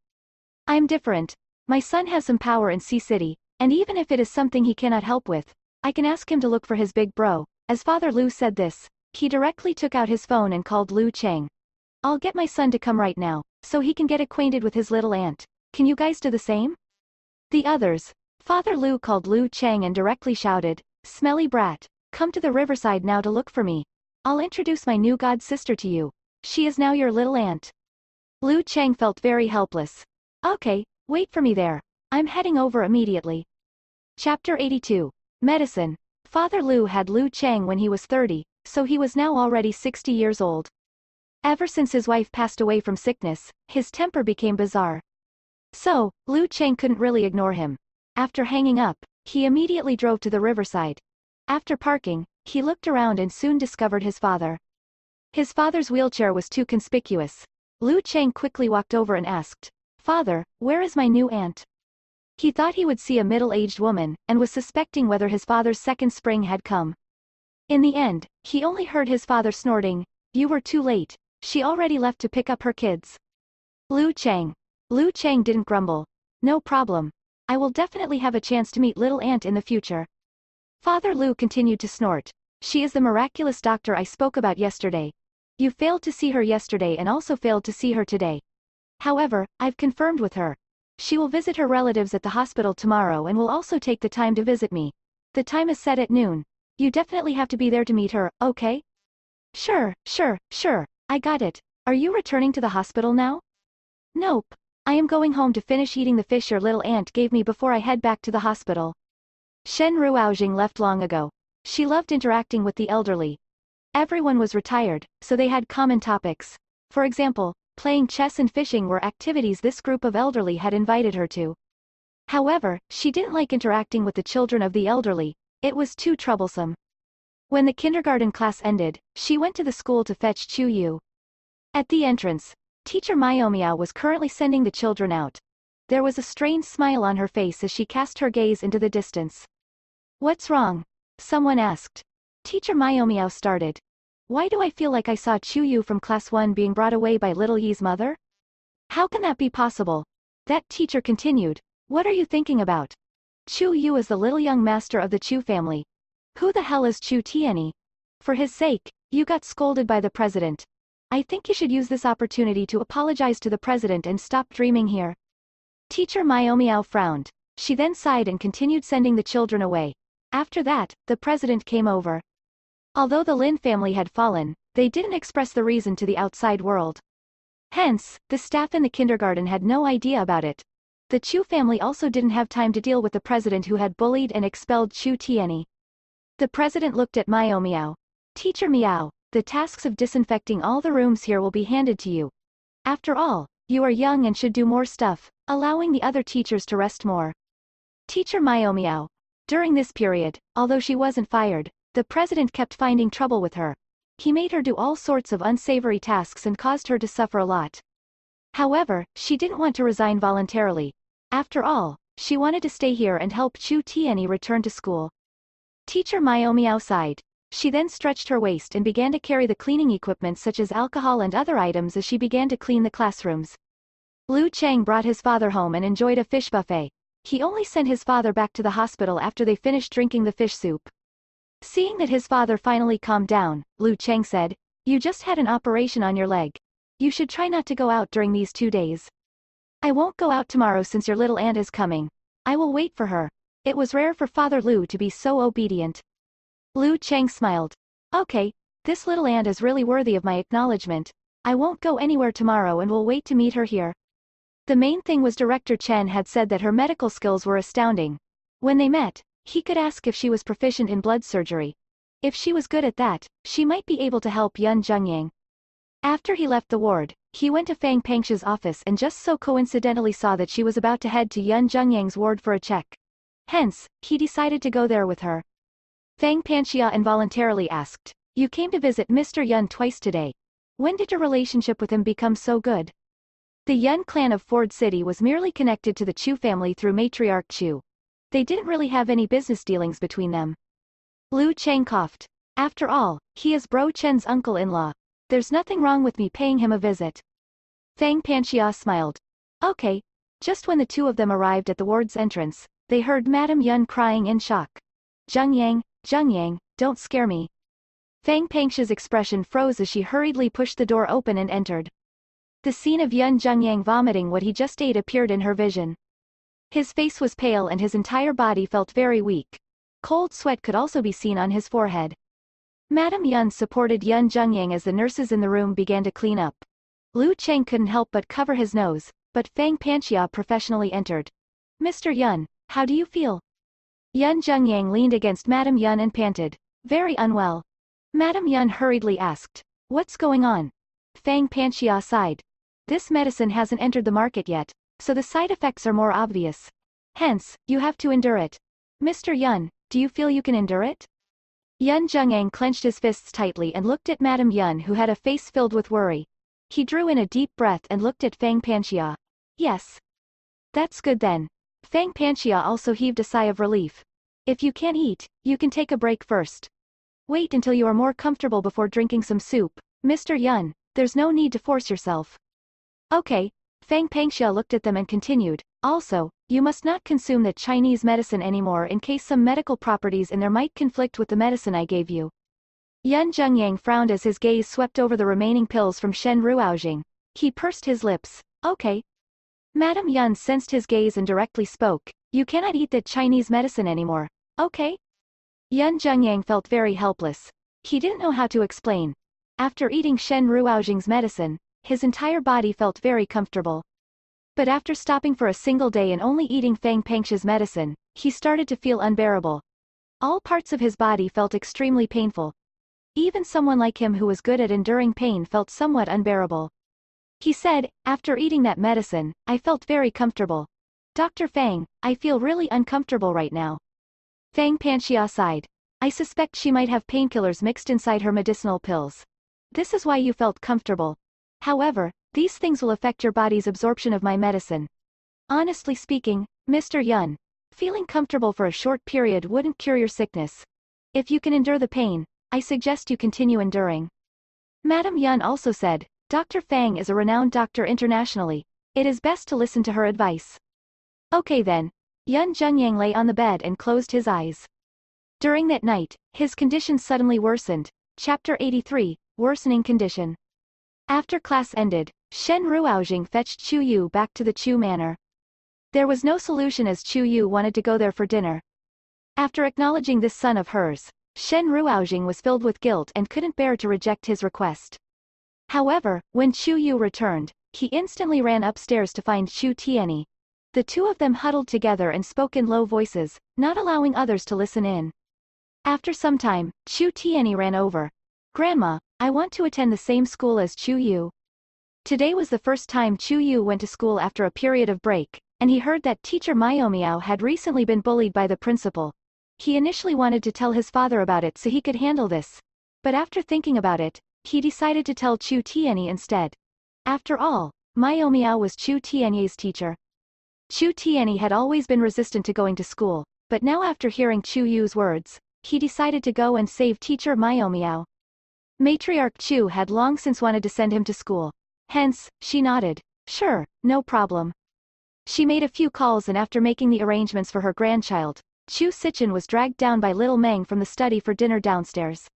S1: I'm different. My son has some power in Sea City, and even if it is something he cannot help with, I can ask him to look for his big bro. As Father Lu said this, he directly took out his phone and called Lu Chang. I'll get my son to come right now, so he can get acquainted with his little aunt. Can you guys do the same? The others. Father Lu called Lu Chang and directly shouted, Smelly brat, come to the riverside now to look for me. I'll introduce my new god sister to you. She is now your little aunt. Lu Chang felt very helpless. Okay, wait for me there. I'm heading over immediately. Chapter 82. Medicine. Father Lu had Lu Chang when he was 30, so he was now already 60 years old. Ever since his wife passed away from sickness, his temper became bizarre. So, Lu Chang couldn't really ignore him. After hanging up, he immediately drove to the riverside. After parking, he looked around and soon discovered his father. His father's wheelchair was too conspicuous. Lu Chang quickly walked over and asked, Father, where is my new aunt? He thought he would see a middle-aged woman, and was suspecting whether his father's second spring had come. In the end, he only heard his father snorting, You were too late, she already left to pick up her kids. Lu Chang. Lu Chang didn't grumble. No problem. I will definitely have a chance to meet little aunt in the future. Father Lu continued to snort. She is the miraculous doctor I spoke about yesterday. You failed to see her yesterday and also failed to see her today. However, I've confirmed with her. She will visit her relatives at the hospital tomorrow and will also take the time to visit me. The time is set at noon. You definitely have to be there to meet her, okay? Sure. I got it. Are you returning to the hospital now? Nope. I am going home to finish eating the fish your little aunt gave me before I head back to the hospital. Shen Ruoxing left long ago. She loved interacting with the elderly. Everyone was retired, so they had common topics. For example, playing chess and fishing were activities this group of elderly had invited her to. However, she didn't like interacting with the children of the elderly. It was too troublesome. When the kindergarten class ended, she went to the school to fetch Chu Yu. At the entrance, Teacher Miao was currently sending the children out. There was a strained smile on her face as she cast her gaze into the distance. What's wrong? Someone asked. Teacher Miao started. Why do I feel like I saw Chu Yu from class 1 being brought away by little Yi's mother? How can that be possible? That teacher continued. What are you thinking about? Chu Yu is the little young master of the Chu family. Who the hell is Chu Tianyi? For his sake, you got scolded by the president. I think you should use this opportunity to apologize to the president and stop dreaming here. Teacher Miao frowned. She then sighed and continued sending the children away. After that, the president came over. Although the Lin family had fallen, they didn't express the reason to the outside world. Hence, the staff in the kindergarten had no idea about it. The Chu family also didn't have time to deal with the president who had bullied and expelled Chu Tianyi. The president looked at Miao. Teacher Miao, the tasks of disinfecting all the rooms here will be handed to you. After all, you are young and should do more stuff, allowing the other teachers to rest more. Teacher Miao. During this period, although she wasn't fired, the president kept finding trouble with her. He made her do all sorts of unsavory tasks and caused her to suffer a lot. However, she didn't want to resign voluntarily. After all, she wanted to stay here and help Chu Tianyi return to school. Teacher Miao sighed. She then stretched her waist and began to carry the cleaning equipment such as alcohol and other items as she began to clean the classrooms. Lu Chang brought his father home and enjoyed a fish buffet. He only sent his father back to the hospital after they finished drinking the fish soup. Seeing that his father finally calmed down, Lu Chang said, You just had an operation on your leg. You should try not to go out during these 2 days. I won't go out tomorrow since your little aunt is coming. I will wait for her. It was rare for Father Lu to be so obedient. Lu Chang smiled. Okay, this little aunt is really worthy of my acknowledgement. I won't go anywhere tomorrow and will wait to meet her here. The main thing was Director Chen had said that her medical skills were astounding. When they met, he could ask if she was proficient in blood surgery. If she was good at that, she might be able to help Yun Zhengyang. After he left the ward, he went to Fang Pengxia's office and just so coincidentally saw that she was about to head to Yun Zhengyang's ward for a check. Hence, he decided to go there with her. Fang Pengxia involuntarily asked, "You came to visit Mr. Yun twice today. When did your relationship with him become so good?" The Yun clan of Ford City was merely connected to the Chu family through matriarch Chu. They didn't really have any business dealings between them. Liu Cheng coughed. After all, he is Bro Chen's uncle-in-law. There's nothing wrong with me paying him a visit. Fang Pengxia smiled. Okay. Just when the two of them arrived at the ward's entrance, they heard Madame Yun crying in shock. Zhengyang, don't scare me." Fang Pengxia's expression froze as she hurriedly pushed the door open and entered. The scene of Yun Zhengyang vomiting what he just ate appeared in her vision. His face was pale and his entire body felt very weak. Cold sweat could also be seen on his forehead. Madame Yun supported Yun Zhengyang as the nurses in the room began to clean up. Liu Cheng couldn't help but cover his nose, but Fang Pengxia professionally entered. "Mr. Yun, how do you feel?" Yun Zhengyang leaned against Madame Yun and panted. "Very unwell." Madame Yun hurriedly asked, "What's going on?" Fang Pengxia sighed. "This medicine hasn't entered the market yet, so the side effects are more obvious. Hence, you have to endure it. Mr. Yun, do you feel you can endure it?" Yun Zhengyang clenched his fists tightly and looked at Madame Yun who had a face filled with worry. He drew in a deep breath and looked at Fang Pengxia. "Yes. That's good then." Fang Pengxia also heaved a sigh of relief. "If you can't eat, you can take a break first. Wait until you are more comfortable before drinking some soup, Mr. Yun, there's no need to force yourself." "Okay." Fang Pengxia looked at them and continued, "Also, you must not consume the Chinese medicine anymore in case some medical properties in there might conflict with the medicine I gave you." Yun Zhengyang frowned as his gaze swept over the remaining pills from Shen Ruoxing. He pursed his lips. "Okay." Madame Yun sensed his gaze and directly spoke, "You cannot eat that Chinese medicine anymore, okay?" Yun Zhengyang felt very helpless. He didn't know how to explain. After eating Shen Ruoxing's medicine, his entire body felt very comfortable. But after stopping for a single day and only eating Fang Pengxia's medicine, he started to feel unbearable. All parts of his body felt extremely painful. Even someone like him who was good at enduring pain felt somewhat unbearable. He said, "After eating that medicine, I felt very comfortable. Dr. Fang, I feel really uncomfortable right now." Fang Pengxia sighed. "I suspect she might have painkillers mixed inside her medicinal pills. This is why you felt comfortable. However, these things will affect your body's absorption of my medicine. Honestly speaking, Mr. Yun, feeling comfortable for a short period wouldn't cure your sickness. If you can endure the pain, I suggest you continue enduring." Madame Yun also said, "Dr. Fang is a renowned doctor internationally. It is best to listen to her advice." Okay then. Yun Zhengyang lay on the bed and closed his eyes. During that night, his condition suddenly worsened. Chapter 83, Worsening Condition. After class ended, Shen Ruoxing fetched Chu Yu back to the Chu manor. There was no solution as Chu Yu wanted to go there for dinner. After acknowledging this son of hers, Shen Ruoxing was filled with guilt and couldn't bear to reject his request. However, when Chu Yu returned, he instantly ran upstairs to find Chu Tianyi. The two of them huddled together and spoke in low voices, not allowing others to listen in. After some time, Chu Tianyi ran over. "Grandma, I want to attend the same school as Chu Yu." Today was the first time Chu Yu went to school after a period of break, and he heard that teacher Miao had recently been bullied by the principal. He initially wanted to tell his father about it so he could handle this. But after thinking about it, he decided to tell Chu Tianyi instead. After all, Miao was Chu Tianyi's teacher. Chu Tianyi had always been resistant to going to school, but now after hearing Chu Yu's words, he decided to go and save teacher Miao. Matriarch Chu had long since wanted to send him to school. Hence, she nodded. "Sure, no problem." She made a few calls and after making the arrangements for her grandchild, Chu Sichen was dragged down by little Meng from the study for dinner downstairs.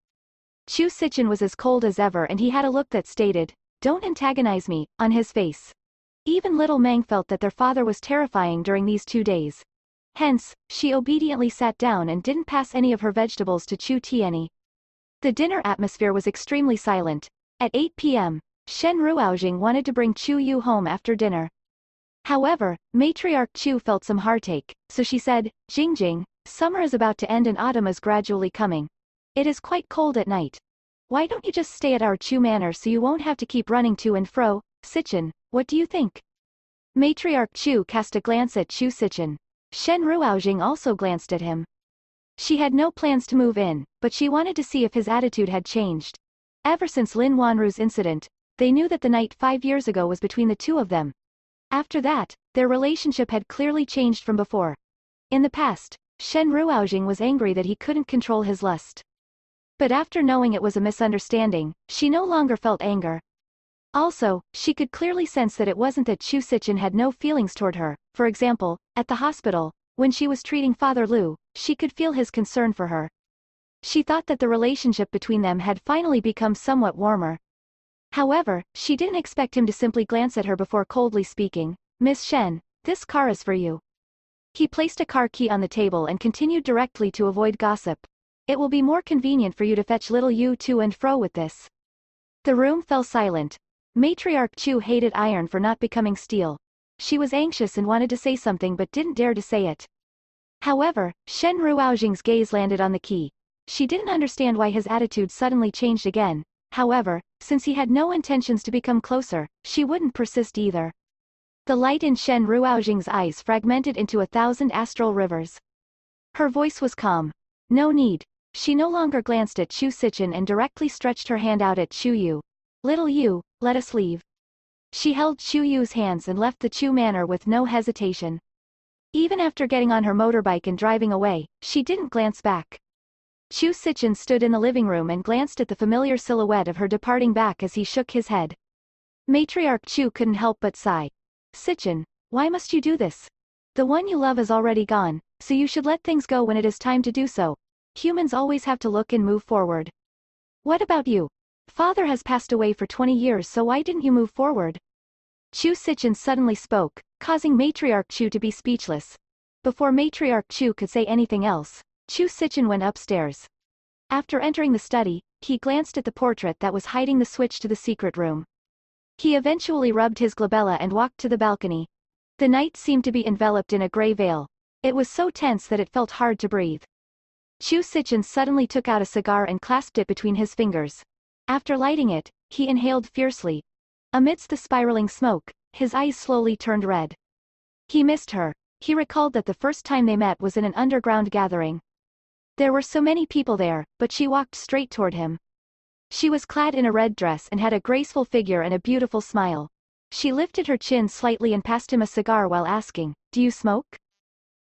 S1: Chu Sichen was as cold as ever and he had a look that stated, "Don't antagonize me," on his face. Even little Meng felt that their father was terrifying during these 2 days. Hence, she obediently sat down and didn't pass any of her vegetables to Chu Tianyi. The dinner atmosphere was extremely silent. At 8 p.m., Shen Ruoxing wanted to bring Chu Yu home after dinner. However, Matriarch Chu felt some heartache, so she said, "Jingjing, summer is about to end and autumn is gradually coming. It is quite cold at night. Why don't you just stay at our Chu manor so you won't have to keep running to and fro? Sichin, what do you think? Matriarch Chu cast a glance at Chu Sichin. Shen Ruoujing also glanced at him. She had no plans to move in, but she wanted to see if his attitude had changed. Ever since Lin Wanru's incident, they knew that the night 5 years ago was between the two of them. After that, their relationship had clearly changed from before. In the past, Shen Ruoujing was angry that he couldn't control his lust. But after knowing it was a misunderstanding, she no longer felt anger. Also, she could clearly sense that it wasn't that Chu Sichin had no feelings toward her. For example, at the hospital, when she was treating Father Lu, she could feel his concern for her. She thought that the relationship between them had finally become somewhat warmer. However, she didn't expect him to simply glance at her before coldly speaking, "Miss Shen, this car is for you." He placed a car key on the table and continued directly to avoid gossip. "It will be more convenient for you to fetch little Yu to and fro with this." The room fell silent. Matriarch Chu hated iron for not becoming steel. She was anxious and wanted to say something but didn't dare to say it. However, Shen Ruoujing's gaze landed on the key. She didn't understand why his attitude suddenly changed again. However, since he had no intentions to become closer, she wouldn't persist either. The light in Shen Ruoujing's eyes fragmented into 1,000 astral rivers. Her voice was calm. "No need." She no longer glanced at Chu Sichin and directly stretched her hand out at Chu Yu. "Little Yu, let us leave." She held Chu Yu's hands and left the Chu manor with no hesitation. Even after getting on her motorbike and driving away, she didn't glance back. Chu Sichin stood in the living room and glanced at the familiar silhouette of her departing back as he shook his head. Matriarch Chu couldn't help but sigh. "Sichin, why must you do this? The one you love is already gone, so you should let things go when it is time to do so. Humans always have to look and move forward. What about you? Father has passed away for 20 years, so why didn't you move forward?" Chu Sichin suddenly spoke, causing Matriarch Chu to be speechless. Before Matriarch Chu could say anything else, Chu Sichin went upstairs. After entering the study, he glanced at the portrait that was hiding the switch to the secret room. He eventually rubbed his glabella and walked to the balcony. The night seemed to be enveloped in a gray veil. It was so tense that it felt hard to breathe. Chu Sichin suddenly took out a cigar and clasped it between his fingers. After lighting it, he inhaled fiercely. Amidst the spiraling smoke, his eyes slowly turned red. He missed her. He recalled that the first time they met was in an underground gathering. There were so many people there, but she walked straight toward him. She was clad in a red dress and had a graceful figure and a beautiful smile. She lifted her chin slightly and passed him a cigar while asking, "Do you smoke?"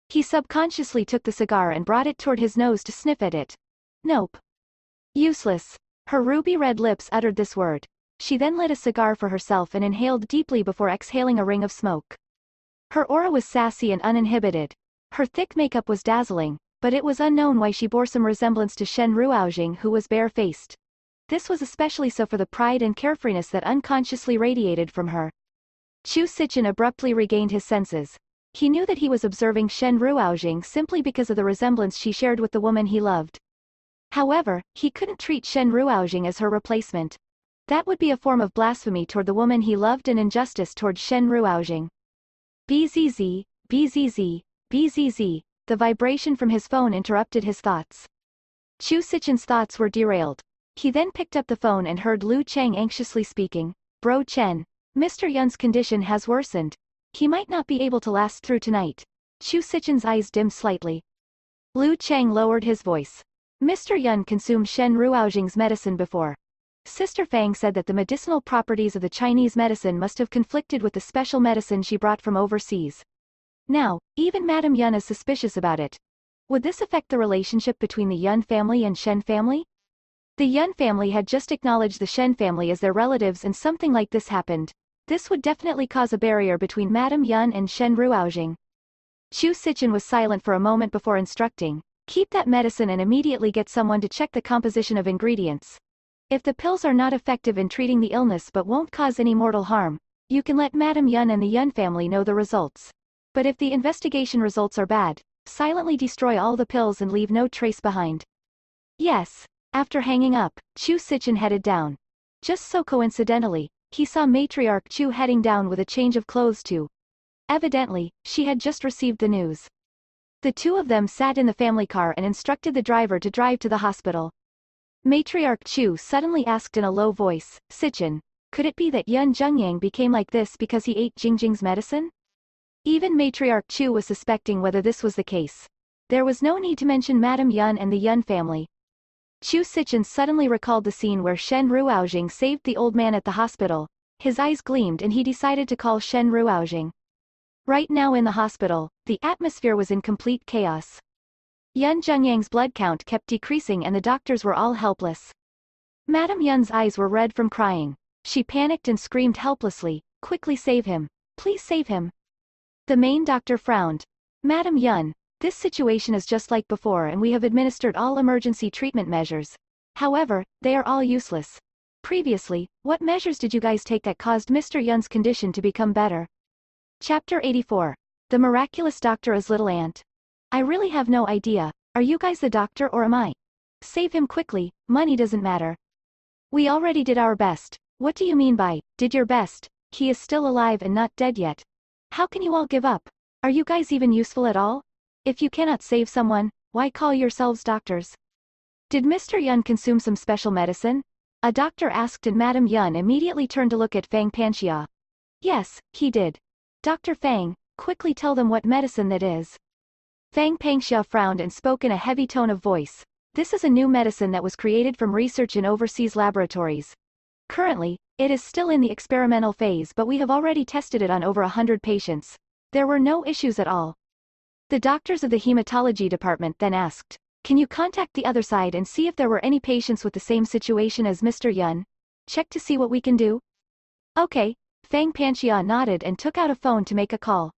S1: He subconsciously took the cigar and brought it toward his nose to sniff at it. "Nope." Useless. Her ruby-red lips uttered this word. She then lit a cigar for herself and inhaled deeply before exhaling a ring of smoke. Her aura was sassy and uninhibited. Her thick makeup was dazzling, but it was unknown why she bore some resemblance to Shen Ruoujing, who was bare-faced. This was especially so for the pride and carefreeness that unconsciously radiated from her. Chu Sichin abruptly regained his senses. He knew that he was observing Shen Ruoujing simply because of the resemblance she shared with the woman he loved. However, he couldn't treat Shen Ruoujing as her replacement. That would be a form of blasphemy toward the woman he loved and injustice toward Shen Ruoujing. Bzz, bzz, bzz, the vibration from his phone interrupted his thoughts. Chu Sichin's thoughts were derailed. He then picked up the phone and heard Lu Cheng anxiously speaking. "Bro Chen, Mr. Yun's condition has worsened. He might not be able to last through tonight." Chu Sichin's eyes dimmed slightly. Lu Cheng lowered his voice. "Mr. Yun consumed Shen Ruoujing's medicine before. Sister Fang said that the medicinal properties of the Chinese medicine must have conflicted with the special medicine she brought from overseas. Now, even Madame Yun is suspicious about it. Would this affect the relationship between the Yun family and Shen family?" The Yun family had just acknowledged the Shen family as their relatives, and something like this happened. This would definitely cause a barrier between Madame Yun and Shen Ruoujing. Chu Sichin was silent for a moment before instructing, "Keep that medicine and immediately get someone to check the composition of ingredients. If the pills are not effective in treating the illness but won't cause any mortal harm, you can let Madame Yun and the Yun family know the results. But if the investigation results are bad, silently destroy all the pills and leave no trace behind." "Yes." After hanging up, Chu Sichin headed down. Just so coincidentally, he saw Matriarch Chu heading down with a change of clothes too. Evidently, she had just received the news. The two of them sat in the family car and instructed the driver to drive to the hospital. Matriarch Chu suddenly asked in a low voice, Sichin, could it be that Yun Jungyang became like this because he ate Jingjing's medicine? Even Matriarch Chu was suspecting whether this was the case. There was no need to mention Madame Yun and the Yun family. Chu Sichin suddenly recalled the scene where Shen Ruoujing saved the old man at the hospital. His eyes gleamed and he decided to call Shen Ruoujing. Right now in the hospital, the atmosphere was in complete chaos. Yun Jungyang's blood count kept decreasing and the doctors were all helpless. Madame Yun's eyes were red from crying. She panicked and screamed helplessly, quickly save him. Please save him. The main doctor frowned. Madame Yun, this situation is just like before and we have administered all emergency treatment measures. However, they are all useless. Previously, what measures did you guys take that caused Mr. Yun's condition to become better? Chapter 84. The Miraculous Doctor's Little Aunt. I really have no idea. Are you guys the doctor or am I? Save him quickly, money doesn't matter. We already did our best. What do you mean by, did your best? He is still alive and not dead yet. How can you all give up? Are you guys even useful at all? If you cannot save someone, why call yourselves doctors? Did Mr. Yun consume some special medicine? A doctor asked and Madame Yun immediately turned to look at Fang Panxia. Yes, he did. Dr. Fang, quickly tell them what medicine that is. Fang Panxia frowned and spoke in a heavy tone of voice. This is a new medicine that was created from research in overseas laboratories. Currently, it is still in the experimental phase but we have already tested it on over 100 patients. There were no issues at all. The doctors of the hematology department then asked, can you contact the other side and see if there were any patients with the same situation as Mr. Yun? Check to see what we can do? Okay, Fang Panxia nodded and took out a phone to make a call.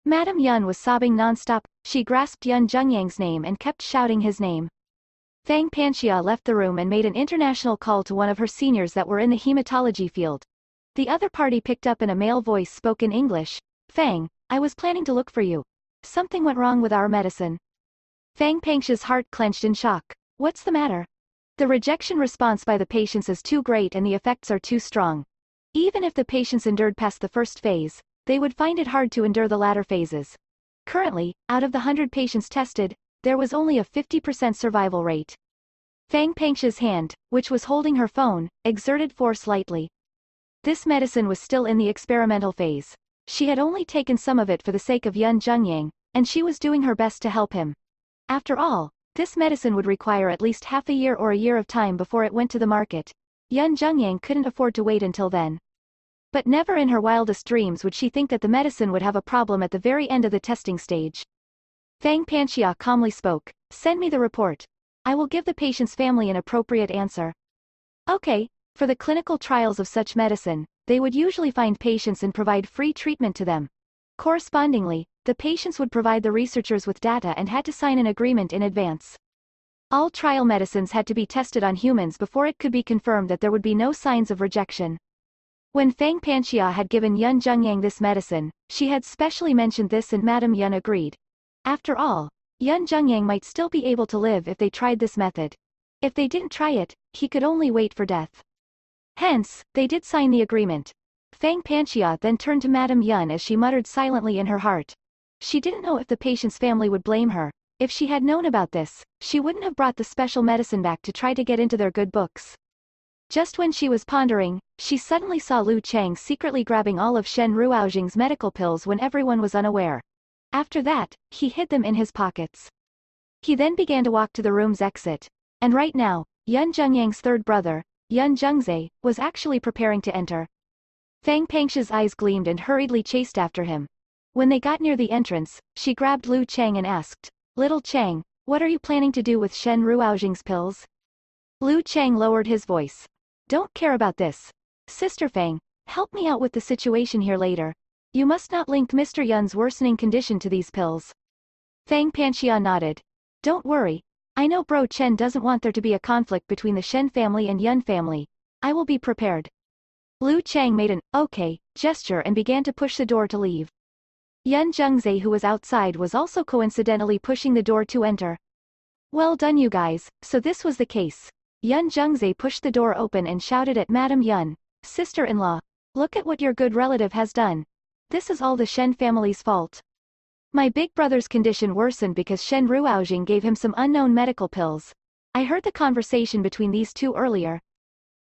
S1: Madame Yun was sobbing non-stop, she grasped Yun Jungyang's name and kept shouting his name. Fang Panxia left the room and made an international call to one of her seniors that were in the hematology field. The other party picked up and a male voice spoke in English. Fang, I was planning to look for you. Something went wrong with our medicine. Fang Panxia's heart clenched in shock. What's the matter? The rejection response by the patients is too great and the effects are too strong. Even if the patients endured past the first phase, they would find it hard to endure the latter phases. Currently, out of the 100 patients tested, there was only a 50% survival rate. Fang Panxia's hand, which was holding her phone, exerted force lightly. This medicine was still in the experimental phase. She had only taken some of it for the sake of Yun Jungyang, and she was doing her best to help him. After all, this medicine would require at least half a year or a year of time before it went to the market. Yun Jungyang couldn't afford to wait until then. But never in her wildest dreams would she think that the medicine would have a problem at the very end of the testing stage. Fang Panxia calmly spoke, send me the report. I will give the patient's family an appropriate answer. Okay, for the clinical trials of such medicine, they would usually find patients and provide free treatment to them. Correspondingly, the patients would provide the researchers with data and had to sign an agreement in advance. All trial medicines had to be tested on humans before it could be confirmed that there would be no signs of rejection. When Fang Panxia had given Yun Jungyang this medicine, she had specially mentioned this and Madame Yun agreed. After all, Yun Jungyang might still be able to live if they tried this method. If they didn't try it, he could only wait for death. Hence, they did sign the agreement. Fang Panxia then turned to Madame Yun as she muttered silently in her heart. She didn't know if the patient's family would blame her. If she had known about this, she wouldn't have brought the special medicine back to try to get into their good books. Just when she was pondering, she suddenly saw Lu Chang secretly grabbing all of Shen Ruoujing's medical pills when everyone was unaware. After that, he hid them in his pockets. He then began to walk to the room's exit. And right now, Yun Jungyang's third brother, Yun Jungze, was actually preparing to enter. Fang Panxia's eyes gleamed and hurriedly chased after him. When they got near the entrance, she grabbed Lu Chang and asked, Little Chang, what are you planning to do with Shen Ruoujing's pills? Lu Chang lowered his voice. Don't care about this. Sister Fang, help me out with the situation here later. You must not link Mr. Yun's worsening condition to these pills. Fang Panxia nodded. Don't worry. I know Bro Chen doesn't want there to be a conflict between the Shen family and Yun family. I will be prepared. Lu Chang made an okay gesture and began to push the door to leave. Yun Jungze, who was outside, was also coincidentally pushing the door to enter. Well done, you guys. So this was the case. Yun Jungze pushed the door open and shouted at Madame Yun, sister-in-law. Look at what your good relative has done. This is all the Shen family's fault. My big brother's condition worsened because Shen Ruoujing gave him some unknown medical pills. I heard the conversation between these two earlier.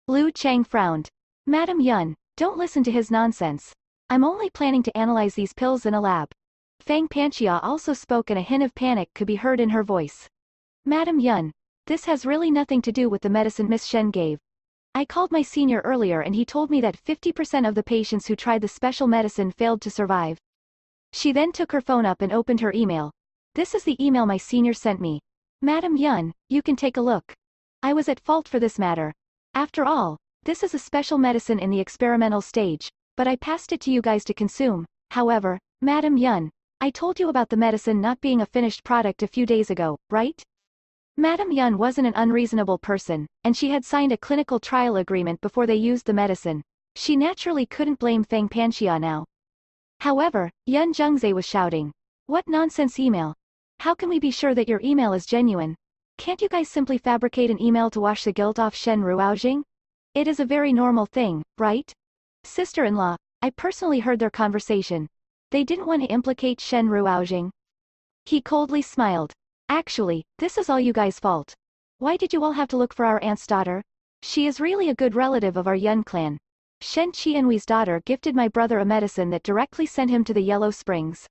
S1: Lu Chang frowned. Madam Yun, don't listen to his nonsense. I'm only planning to analyze these pills in a lab. Fang Panxia also spoke and a hint of panic could be heard in her voice. Madam Yun, this has really nothing to do with the medicine Miss Shen gave. I called my senior earlier and he told me that 50% of the patients who tried the special medicine failed to survive. She then took her phone up and opened her email. This is the email my senior sent me. Madam Yun, you can take a look. I was at fault for this matter. After all, this is a special medicine in the experimental stage, but I passed it to you guys to consume. However, Madam Yun, I told you about the medicine not being a finished product a few days ago, right? Madam Yun wasn't an unreasonable person, and she had signed a clinical trial agreement before they used the medicine. She naturally couldn't blame Fang Panxia now. However, Yun Zhengzhe was shouting. What nonsense email? How can we be sure that your email is genuine? Can't you guys simply fabricate an email to wash the guilt off Shen Ruoxing? It is a very normal thing, right? Sister-in-law, I personally heard their conversation. They didn't want to implicate Shen Ruoxing. He coldly smiled. Actually, this is all you guys' fault. Why did you all have to look for our aunt's daughter? She is really a good relative of our Yun clan. Shen Qianwei's daughter gifted my brother a medicine that directly sent him to the Yellow Springs.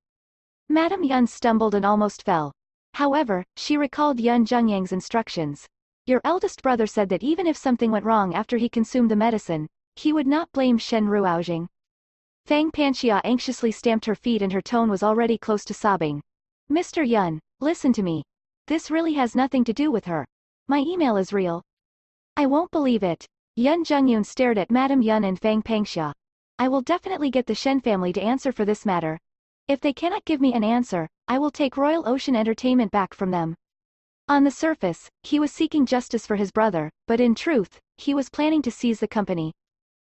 S1: Madam Yun stumbled and almost fell. However, she recalled Yun Zhengyang's instructions. Your eldest brother said that even if something went wrong after he consumed the medicine, he would not blame Shen Ruoxing. Fang Panxia anxiously stamped her feet and her tone was already close to sobbing. Mr. Yun, listen to me. This really has nothing to do with her. My email is real. I won't believe it. Yun Zhengyun stared at Madam Yun and Fang Panxia. I will definitely get the Shen family to answer for this matter. If they cannot give me an answer, I will take Royal Ocean Entertainment back from them. On the surface, he was seeking justice for his brother, but in truth, he was planning to seize the company.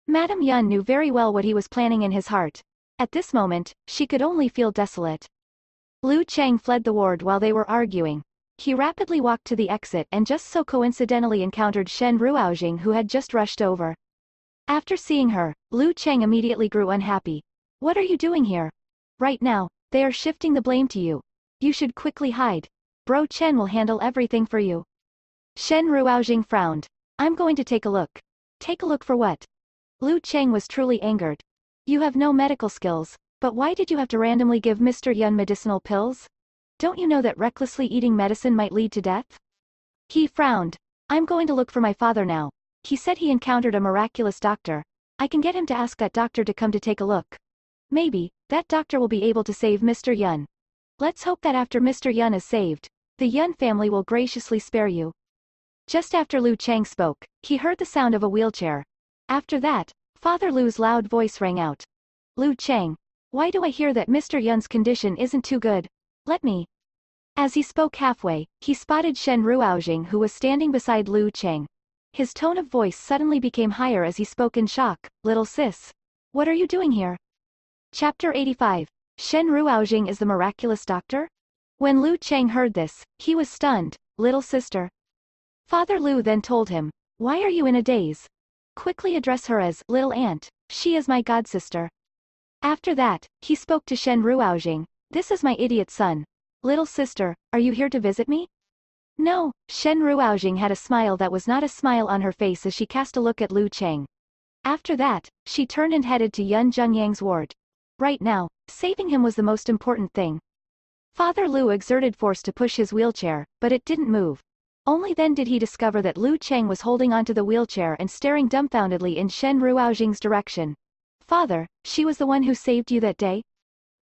S1: Madam Yun knew very well what he was planning in his heart. At this moment, she could only feel desolate. Lu Chang fled the ward while they were arguing. He rapidly walked to the exit and just so coincidentally encountered Shen Ruoxing who had just rushed over. After seeing her, Lu Chang immediately grew unhappy. What are you doing here? Right now, they are shifting the blame to you. You should quickly hide. Bro Chen will handle everything for you. Shen Ruoxing frowned. I'm going to take a look. Take a look for what? Lu Chang was truly angered. You have no medical skills, but why did you have to randomly give Mr. Yun medicinal pills? Don't you know that recklessly eating medicine might lead to death? He frowned. I'm going to look for my father now. He said he encountered a miraculous doctor. I can get him to ask that doctor to come to take a look. Maybe, that doctor will be able to save Mr. Yun. Let's hope that after Mr. Yun is saved, the Yun family will graciously spare you. Just after Lu Chang spoke, he heard the sound of a wheelchair. After that, Father Lu's loud voice rang out. Lu Chang, why do I hear that Mr. Yun's condition isn't too good? Let me. As he spoke halfway, he spotted Shen Ruoxing who was standing beside Lu Chang. His tone of voice suddenly became higher as he spoke in shock. Little sis. What are you doing here? Chapter 85. Shen Ruoxing is the miraculous doctor? When Lu Chang heard this, he was stunned. Little sister. Father Lu then told him, why are you in a daze? Quickly address her as little aunt. She is my godsister. After that, he spoke to Shen Ruoxing. This is my idiot son. Little sister, are you here to visit me? No, Shen Ruoxing had a smile that was not a smile on her face as she cast a look at Lu Chang. After that, she turned and headed to Yun Zhengyang's ward. Right now, saving him was the most important thing. Father Lu exerted force to push his wheelchair, but it didn't move. Only then did he discover that Lu Chang was holding onto the wheelchair and staring dumbfoundedly in Shen Ruoxing's direction. Father, she was the one who saved you that day?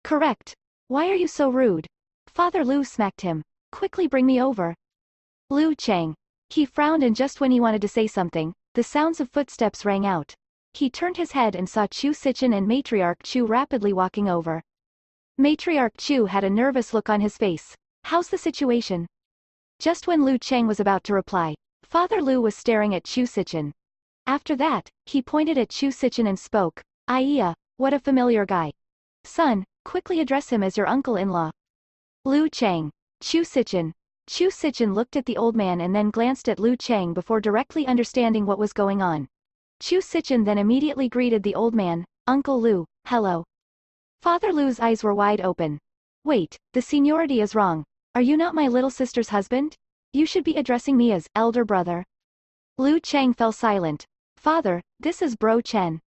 S1: Correct. Why are you so rude? Father Lu smacked him. Quickly bring me over. Lu Chang. He frowned and just when he wanted to say something, the sounds of footsteps rang out. He turned his head and saw Chu Sichen and Matriarch Chu rapidly walking over. Matriarch Chu had a nervous look on his face. How's the situation? Just when Lu Chang was about to reply, Father Lu was staring at Chu Sichen. After that, he pointed at Chu Sichen and spoke. Iya, what a familiar guy. Son, quickly address him as your uncle-in-law. Lu Chang. Chu Sichen. Chu Sichen looked at the old man and then glanced at Lu Chang before directly understanding what was going on. Chu Sichen then immediately greeted the old man. Uncle Lu, hello. Father Lu's eyes were wide open. Wait, the seniority is wrong. Are you not my little sister's husband? You should be addressing me as elder brother. Lu Chang fell silent. Father, this is Bro Chen.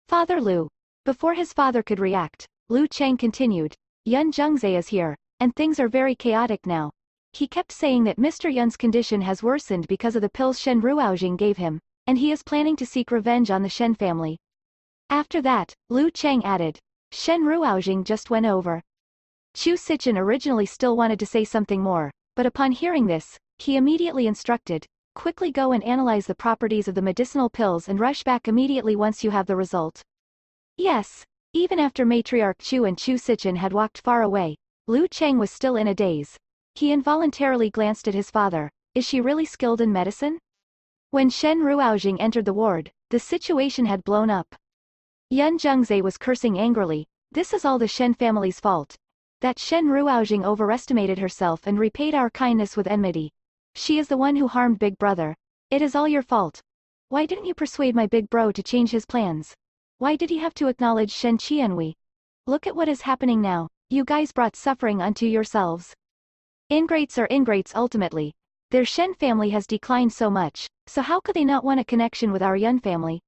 S1: Father Lu. Before his father could react, Lu Chang continued. Yun Jungze is here, and things are very chaotic now. He kept saying that Mr. Yun's condition has worsened because of the pills Shen Ruoxing gave him, and he is planning to seek revenge on the Shen family. After that, Lu Chang added, Shen Ruoxing just went over. Chu Sichen originally still wanted to say something more, but upon hearing this, he immediately instructed, quickly go and analyze the properties of the medicinal pills and rush back immediately once you have the result. Yes. Even after Matriarch Chu and Chu Sichen had walked far away, Lu Chang was still in a daze. He involuntarily glanced at his father. Is she really skilled in medicine? When Shen Ruoxing entered the ward, the situation had blown up. Yun Jungze was cursing angrily. This is all the Shen family's fault. That Shen Ruoxing overestimated herself and repaid our kindness with enmity. She is the one who harmed Big Brother. It is all your fault. Why didn't you persuade my big bro to change his plans? Why did he have to acknowledge Shen Qianhui? Look at what is happening now. You guys brought suffering unto yourselves. Ingrates are ingrates ultimately. Their Shen family has declined so much, so how could they not want a connection with our Yun family?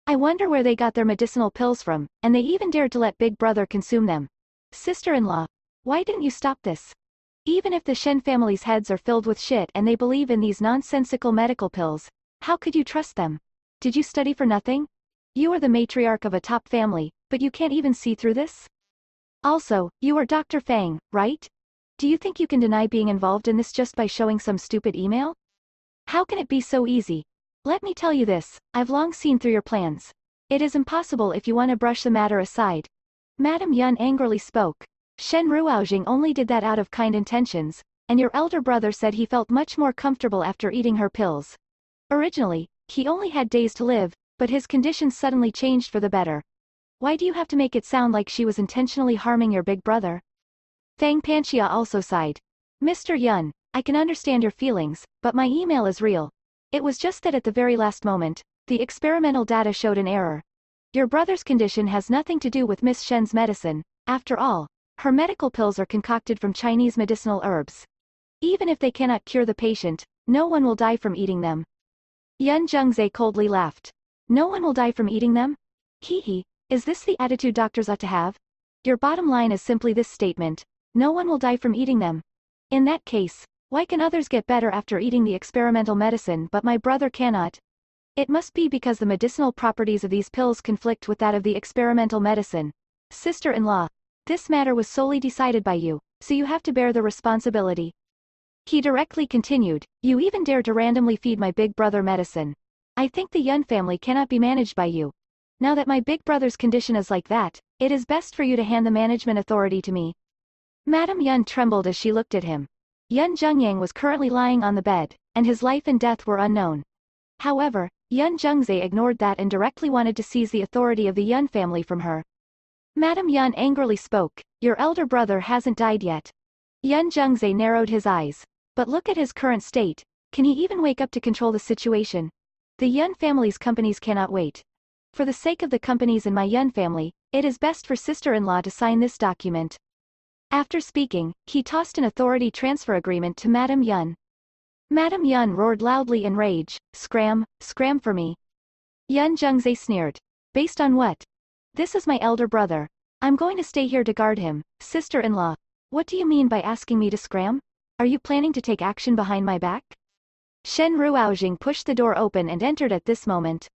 S1: I wonder where they got their medicinal pills from, and they even dared to let Big Brother consume them. Sister-in-law, why didn't you stop this? Even if the Shen family's heads are filled with shit and they believe in these nonsensical medical pills, how could you trust them? Did you study for nothing? You are the matriarch of a top family, but you can't even see through this? Also, you are Dr. Fang, right? Do you think you can deny being involved in this just by showing some stupid email? How can it be so easy? Let me tell you this, I've long seen through your plans. It is impossible if you want to brush the matter aside. Madam Yun angrily spoke. Shen Ruoxing only did that out of kind intentions, and your elder brother said he felt much more comfortable after eating her pills. Originally, he only had days to live, but his condition suddenly changed for the better. Why do you have to make it sound like she was intentionally harming your big brother? Fang Panxia also sighed. Mr. Yun, I can understand your feelings, but my email is real. It was just that at the very last moment, the experimental data showed an error. Your brother's condition has nothing to do with Miss Shen's medicine. After all, her medical pills are concocted from Chinese medicinal herbs. Even if they cannot cure the patient, no one will die from eating them. Yun Jungze coldly laughed. No one will die from eating them? Hee hee, is this the attitude doctors ought to have? Your bottom line is simply this statement. No one will die from eating them. In that case, why can others get better after eating the experimental medicine but my brother cannot? It must be because the medicinal properties of these pills conflict with that of the experimental medicine. Sister-in-law, this matter was solely decided by you, so you have to bear the responsibility. He directly continued, you even dare to randomly feed my big brother medicine. I think the Yun family cannot be managed by you. Now that my big brother's condition is like that, it is best for you to hand the management authority to me. Madam Yun trembled as she looked at him. Yun Zhengyang was currently lying on the bed, and his life and death were unknown. However, Yun Jungze ignored that and directly wanted to seize the authority of the Yun family from her. Madam Yun angrily spoke, your elder brother hasn't died yet. Yun Jungze narrowed his eyes. But look at his current state. Can he even wake up to control the situation? The Yun family's companies cannot wait. For the sake of the companies in my Yun family, it is best for sister-in-law to sign this document. After speaking, he tossed an authority transfer agreement to Madam Yun. Madam Yun roared loudly in rage, scram for me. Yun Jungze sneered. Based on what? This is my elder brother. I'm going to stay here to guard him. Sister-in-law, what do you mean by asking me to scram? Are you planning to take action behind my back? Shen Ruoxing pushed the door open and entered at this moment.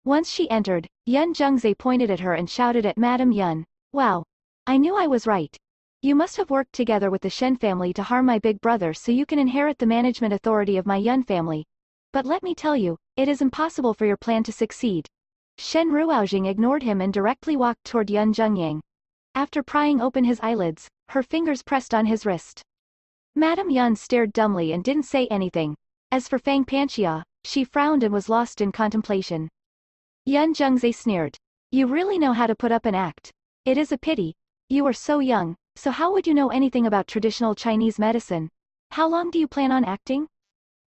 S1: Once she entered, Yun Jungze pointed at her and shouted at Madam Yun. Wow. I knew I was right. You must have worked together with the Shen family to harm my big brother so you can inherit the management authority of my Yun family. But let me tell you, it is impossible for your plan to succeed. Shen Ruoxing ignored him and directly walked toward Yun Zhengyang. After prying open his eyelids, her fingers pressed on his wrist. Madam Yun stared dumbly and didn't say anything. As for Fang Panxia, she frowned and was lost in contemplation. Yun Jungze sneered. You really know how to put up an act. It is a pity. You are so young, so how would you know anything about traditional Chinese medicine? How long do you plan on acting?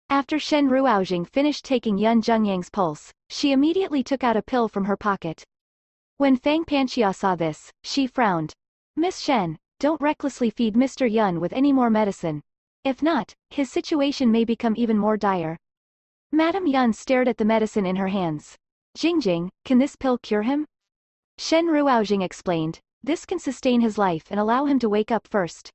S1: After Shen Ruoxing finished taking Yun Zhengyang's pulse, she immediately took out a pill from her pocket. When Fang Panxia saw this, she frowned. Miss Shen, don't recklessly feed Mr. Yun with any more medicine. If not, his situation may become even more dire. Madame Yun stared at the medicine in her hands. Jingjing, can this pill cure him? Shen Ruoxing explained, this can sustain his life and allow him to wake up first.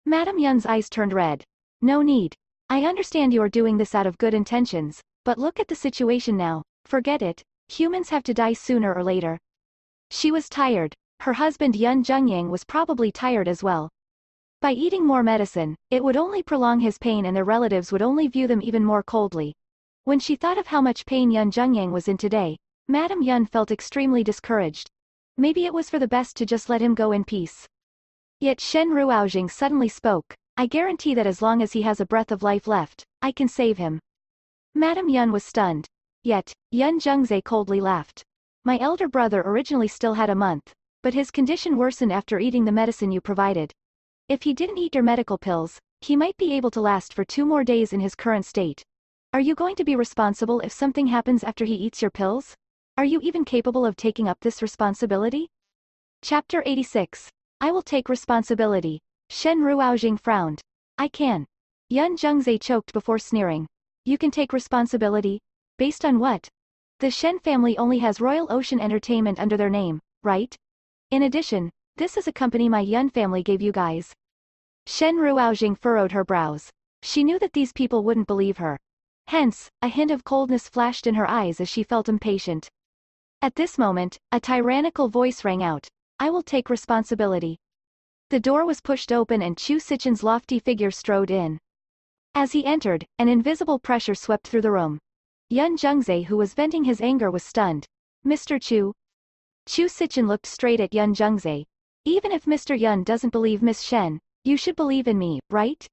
S1: Madame Yun's eyes turned red. No need. I understand you are doing this out of good intentions, but look at the situation now, forget it, humans have to die sooner or later. She was tired, her husband Yun Zhengyang was probably tired as well. By eating more medicine, it would only prolong his pain and their relatives would only view them even more coldly. When she thought of how much pain Yun Zhengyang was in today, Madame Yun felt extremely discouraged. Maybe it was for the best to just let him go in peace. Yet Shen Ruoxing suddenly spoke, I guarantee that as long as he has a breath of life left, I can save him. Madame Yun was stunned. Yet, Yun Zhengzai coldly laughed. My elder brother originally still had a month, but his condition worsened after eating the medicine you provided. If he didn't eat your medical pills, he might be able to last for 2 more days in his current state. Are you going to be responsible if something happens after he eats your pills? Are you even capable of taking up this responsibility? Chapter 86. I will take responsibility. Shen Ruoxing frowned. I can. Yun Zhengzai choked before sneering. You can take responsibility? Based on what? The Shen family only has Royal Ocean Entertainment under their name, right? In addition, this is a company my Yun family gave you guys. Shen Ruoxing furrowed her brows. She knew that these people wouldn't believe her. Hence, a hint of coldness flashed in her eyes as she felt impatient. At this moment, a tyrannical voice rang out. I will take responsibility. The door was pushed open and Chu Sichen's lofty figure strode in. As he entered, an invisible pressure swept through the room. Yun Zhengzai, who was venting his anger, was stunned. Mr. Chu? Chu Sichen looked straight at Yun Zhengzai. Even if Mr. Yun doesn't believe Miss Shen, you should believe in me, right?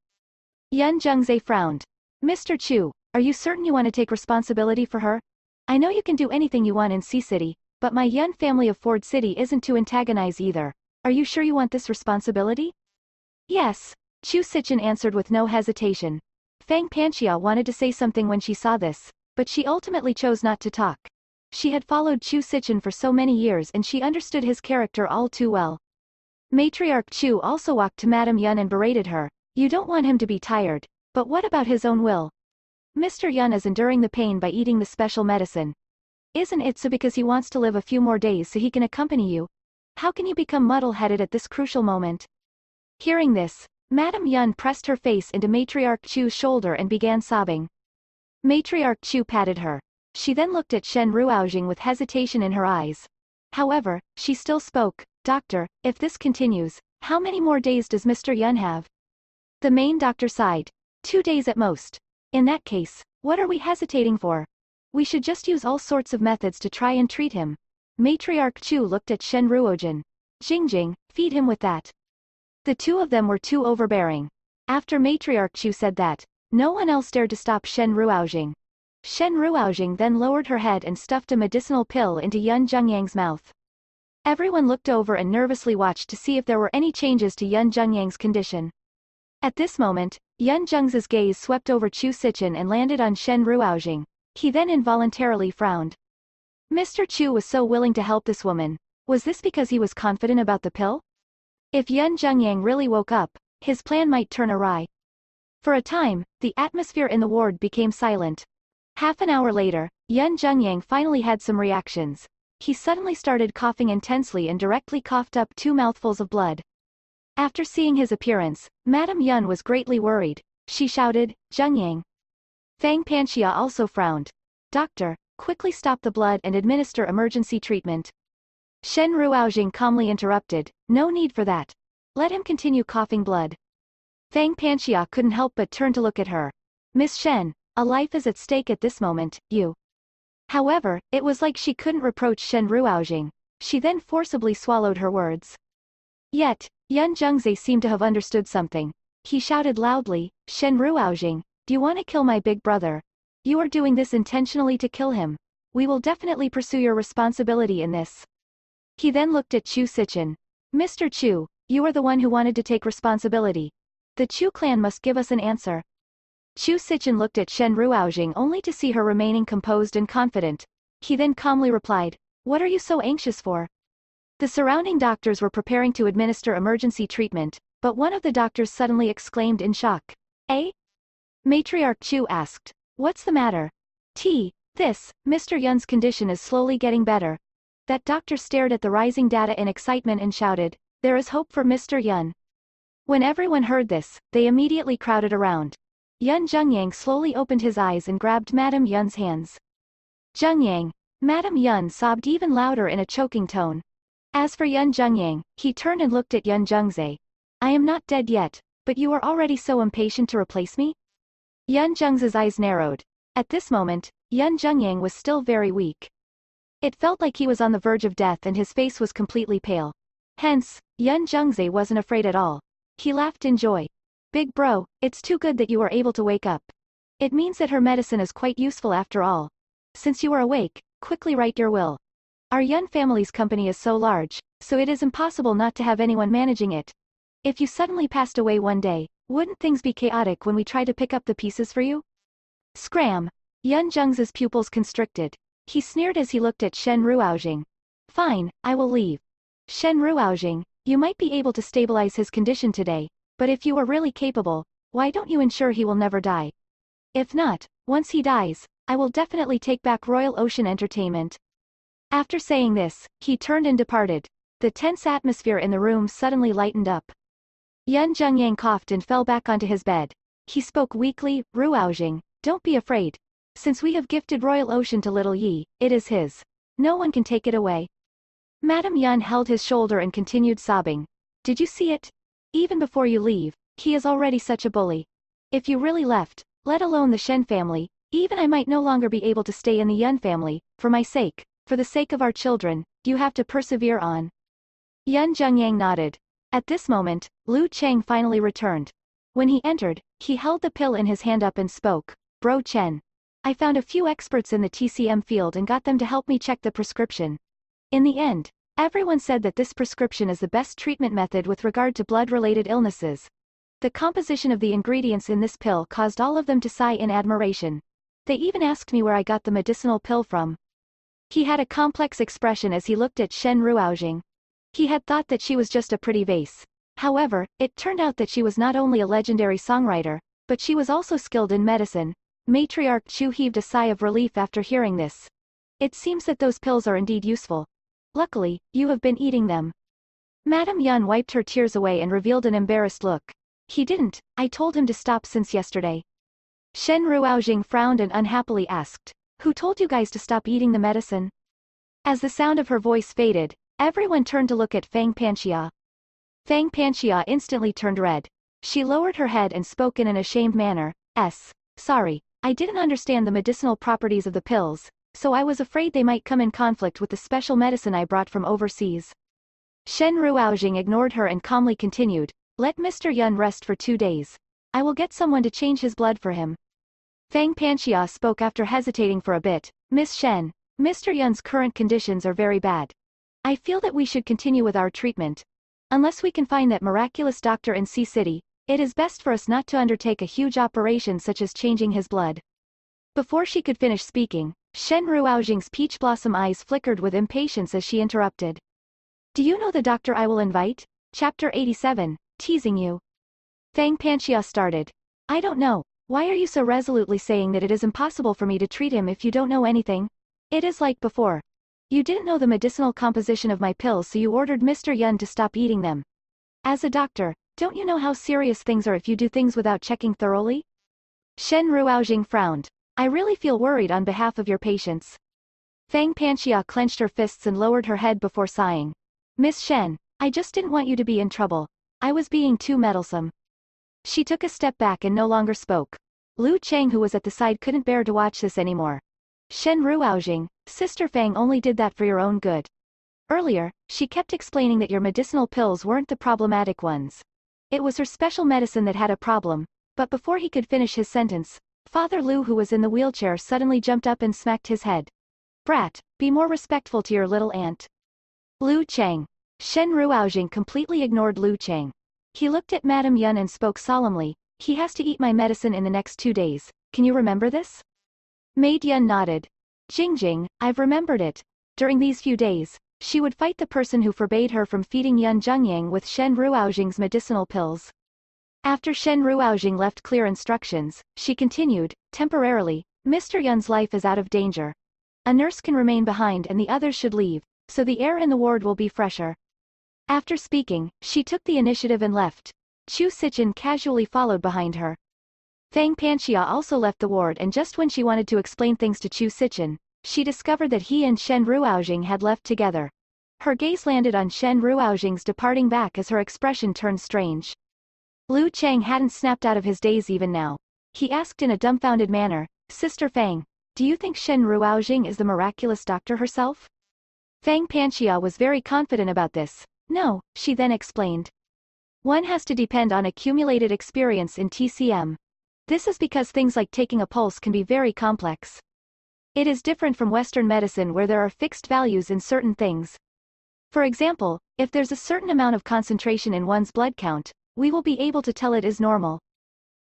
S1: Yun Zhengzai frowned. Mr. Chu, are you certain you want to take responsibility for her? I know you can do anything you want in Sea City, but my Yun family of Ford City isn't to antagonize either. Are you sure you want this responsibility? Yes, Chu Sichen answered with no hesitation. Fang Panxia wanted to say something when she saw this, but she ultimately chose not to talk. She had followed Chu Sichen for so many years and she understood his character all too well. Matriarch Chu also walked to Madame Yun and berated her. You don't want him to be tired, but what about his own will? Mr. Yun is enduring the pain by eating the special medicine. Isn't it so because he wants to live a few more days so he can accompany you? How can you become muddle-headed at this crucial moment? Hearing this, Madame Yun pressed her face into Matriarch Chu's shoulder and began sobbing. Matriarch Chu patted her. She then looked at Shen Ruoxing with hesitation in her eyes. However, she still spoke. Doctor, if this continues, how many more days does Mr. Yun have? The main doctor sighed. 2 days at most. In that case, what are we hesitating for? We should just use all sorts of methods to try and treat him. Matriarch Chu looked at Shen Ruoxing. Jingjing, feed him with that. The two of them were too overbearing. After Matriarch Chu said that, no one else dared to stop Shen Ruoxing. Shen Ruoxing then lowered her head and stuffed a medicinal pill into Yun Zhengyang's mouth. Everyone looked over and nervously watched to see if there were any changes to Yun Zhengyang's condition. At this moment, Yun Zhengzai's gaze swept over Chu Sichen and landed on Shen Ruoxing. He then involuntarily frowned. Mr. Chu was so willing to help this woman. Was this because he was confident about the pill? If Yun Zhengyang really woke up, his plan might turn awry. For a time, the atmosphere in the ward became silent. Half an hour later, Yun Zhengyang finally had some reactions. He suddenly started coughing intensely and directly coughed up 2 mouthfuls of blood. After seeing his appearance, Madame Yun was greatly worried. She shouted, Zhengyang. Fang Panxia also frowned. Doctor, quickly stop the blood and administer emergency treatment. Shen Ruoxing calmly interrupted. No need for that. Let him continue coughing blood. Fang Panxia couldn't help but turn to look at her. Miss Shen, a life is at stake at this moment, you. However, it was like she couldn't reproach Shen Ruoxing. She then forcibly swallowed her words. Yet, Yun Zhengzai seemed to have understood something. He shouted loudly, Shen Ruoxing, do you want to kill my big brother? You are doing this intentionally to kill him. We will definitely pursue your responsibility in this. He then looked at Chu Sichen. Mr. Chu, you are the one who wanted to take responsibility. The Chu clan must give us an answer. Chu Sichen looked at Shen Ruoxing only to see her remaining composed and confident. He then calmly replied, What are you so anxious for? The surrounding doctors were preparing to administer emergency treatment, but one of the doctors suddenly exclaimed in shock. Eh? Matriarch Chu asked. What's the matter? Mr. Yun's condition is slowly getting better. That doctor stared at the rising data in excitement and shouted, there is hope for Mr. Yun. When everyone heard this, they immediately crowded around. Yun Zhengyang slowly opened his eyes and grabbed Madame Yun's hands. Zhengyang. Madame Yun sobbed even louder in a choking tone. As for Yun Zhengyang, he turned and looked at Yun Zhengzai. I am not dead yet, but you are already so impatient to replace me? Yun Zhengzai's eyes narrowed. At this moment, Yun Zhengyang was still very weak. It felt like he was on the verge of death and his face was completely pale. Hence, Yun Zhengzai wasn't afraid at all. He laughed in joy. Big bro, it's too good that you were able to wake up. It means that her medicine is quite useful after all. Since you are awake, quickly write your will. Our Yun family's company is so large, so it is impossible not to have anyone managing it. If you suddenly passed away one day, wouldn't things be chaotic when we try to pick up the pieces for you? Scram! Yun Zhengzai's pupils constricted. He sneered as he looked at Shen Ruoxing. Fine, I will leave. Shen Ruoxing, you might be able to stabilize his condition today, but if you are really capable, why don't you ensure he will never die? If not, once he dies, I will definitely take back Royal Ocean Entertainment. After saying this, he turned and departed. The tense atmosphere in the room suddenly lightened up. Yun Zhengyang coughed and fell back onto his bed. He spoke weakly, Ruoxing, don't be afraid. Since we have gifted Royal Ocean to little Yi, it is his. No one can take it away. Madame Yun held his shoulder and continued sobbing. Did you see it? Even before you leave, he is already such a bully. If you really left, let alone the Shen family, even I might no longer be able to stay in the Yun family, for my sake, for the sake of our children, you have to persevere on. Yun Zhengyang nodded. At this moment, Lu Cheng finally returned. When he entered, he held the pill in his hand up and spoke, Bro Chen. I found a few experts in the TCM field and got them to help me check the prescription. In the end, everyone said that this prescription is the best treatment method with regard to blood-related illnesses. The composition of the ingredients in this pill caused all of them to sigh in admiration. They even asked me where I got the medicinal pill from. He had a complex expression as he looked at Shen Ruoxing. He had thought that she was just a pretty vase. However, it turned out that she was not only a legendary songwriter, but she was also skilled in medicine. Matriarch Chu heaved a sigh of relief after hearing this. It seems that those pills are indeed useful. Luckily, you have been eating them. Madame Yun wiped her tears away and revealed an embarrassed look. He didn't, I told him to stop since yesterday. Shen Ruoxing frowned and unhappily asked, who told you guys to stop eating the medicine? As the sound of her voice faded, everyone turned to look at Fang Panxia. Fang Panxia instantly turned red. She lowered her head and spoke in an ashamed manner, Sorry, I didn't understand the medicinal properties of the pills, so I was afraid they might come in conflict with the special medicine I brought from overseas. Shen Ruoxing ignored her and calmly continued, let Mr. Yun rest for 2 days. I will get someone to change his blood for him. Fang Panxia spoke after hesitating for a bit, Miss Shen, Mr. Yun's current conditions are very bad. I feel that we should continue with our treatment. Unless we can find that miraculous doctor in Sea City, it is best for us not to undertake a huge operation such as changing his blood. Before she could finish speaking, Shen Ruoxing's peach blossom eyes flickered with impatience as she interrupted. Do you know the doctor I will invite? Chapter 87, Teasing You. Fang Panxia started. I don't know. Why are you so resolutely saying that it is impossible for me to treat him if you don't know anything? It is like before. You didn't know the medicinal composition of my pills, so you ordered Mr. Yun to stop eating them. As a doctor, don't you know how serious things are if you do things without checking thoroughly? Shen Ruoxing frowned. I really feel worried on behalf of your patients. Fang Panxia clenched her fists and lowered her head before sighing. Miss Shen, I just didn't want you to be in trouble. I was being too meddlesome. She took a step back and no longer spoke. Lu Cheng, who was at the side, couldn't bear to watch this anymore. Shen Ruoxing, Sister Fang only did that for your own good. Earlier, she kept explaining that your medicinal pills weren't the problematic ones. It was her special medicine that had a problem, but before he could finish his sentence, Father Lu, who was in the wheelchair, suddenly jumped up and smacked his head. Brat, be more respectful to your little aunt. Lu Cheng. Shen Ruoxing completely ignored Lu Cheng. He looked at Madame Yun and spoke solemnly, he has to eat my medicine in the next 2 days, can you remember this? Maid Yun nodded. Jingjing, I've remembered it. During these few days, she would fight the person who forbade her from feeding Yun Zhengyang with Shen Ruoxing's medicinal pills. After Shen Ruoxing left clear instructions, she continued, temporarily, Mr. Yun's life is out of danger. A nurse can remain behind and the others should leave, so the air in the ward will be fresher. After speaking, she took the initiative and left. Chu Sichin casually followed behind her. Fang Panxia also left the ward, and just when she wanted to explain things to Chu Sichin, she discovered that he and Shen Ruoxing had left together. Her gaze landed on Shen Ruoxing's departing back as her expression turned strange. Liu Chang hadn't snapped out of his daze even now. He asked in a dumbfounded manner, Sister Fang, do you think Shen Ruoxing is the miraculous doctor herself? Fang Panxia was very confident about this. No, she then explained. One has to depend on accumulated experience in TCM. This is because things like taking a pulse can be very complex. It is different from Western medicine where there are fixed values in certain things. For example, if there's a certain amount of concentration in one's blood count, we will be able to tell it is normal.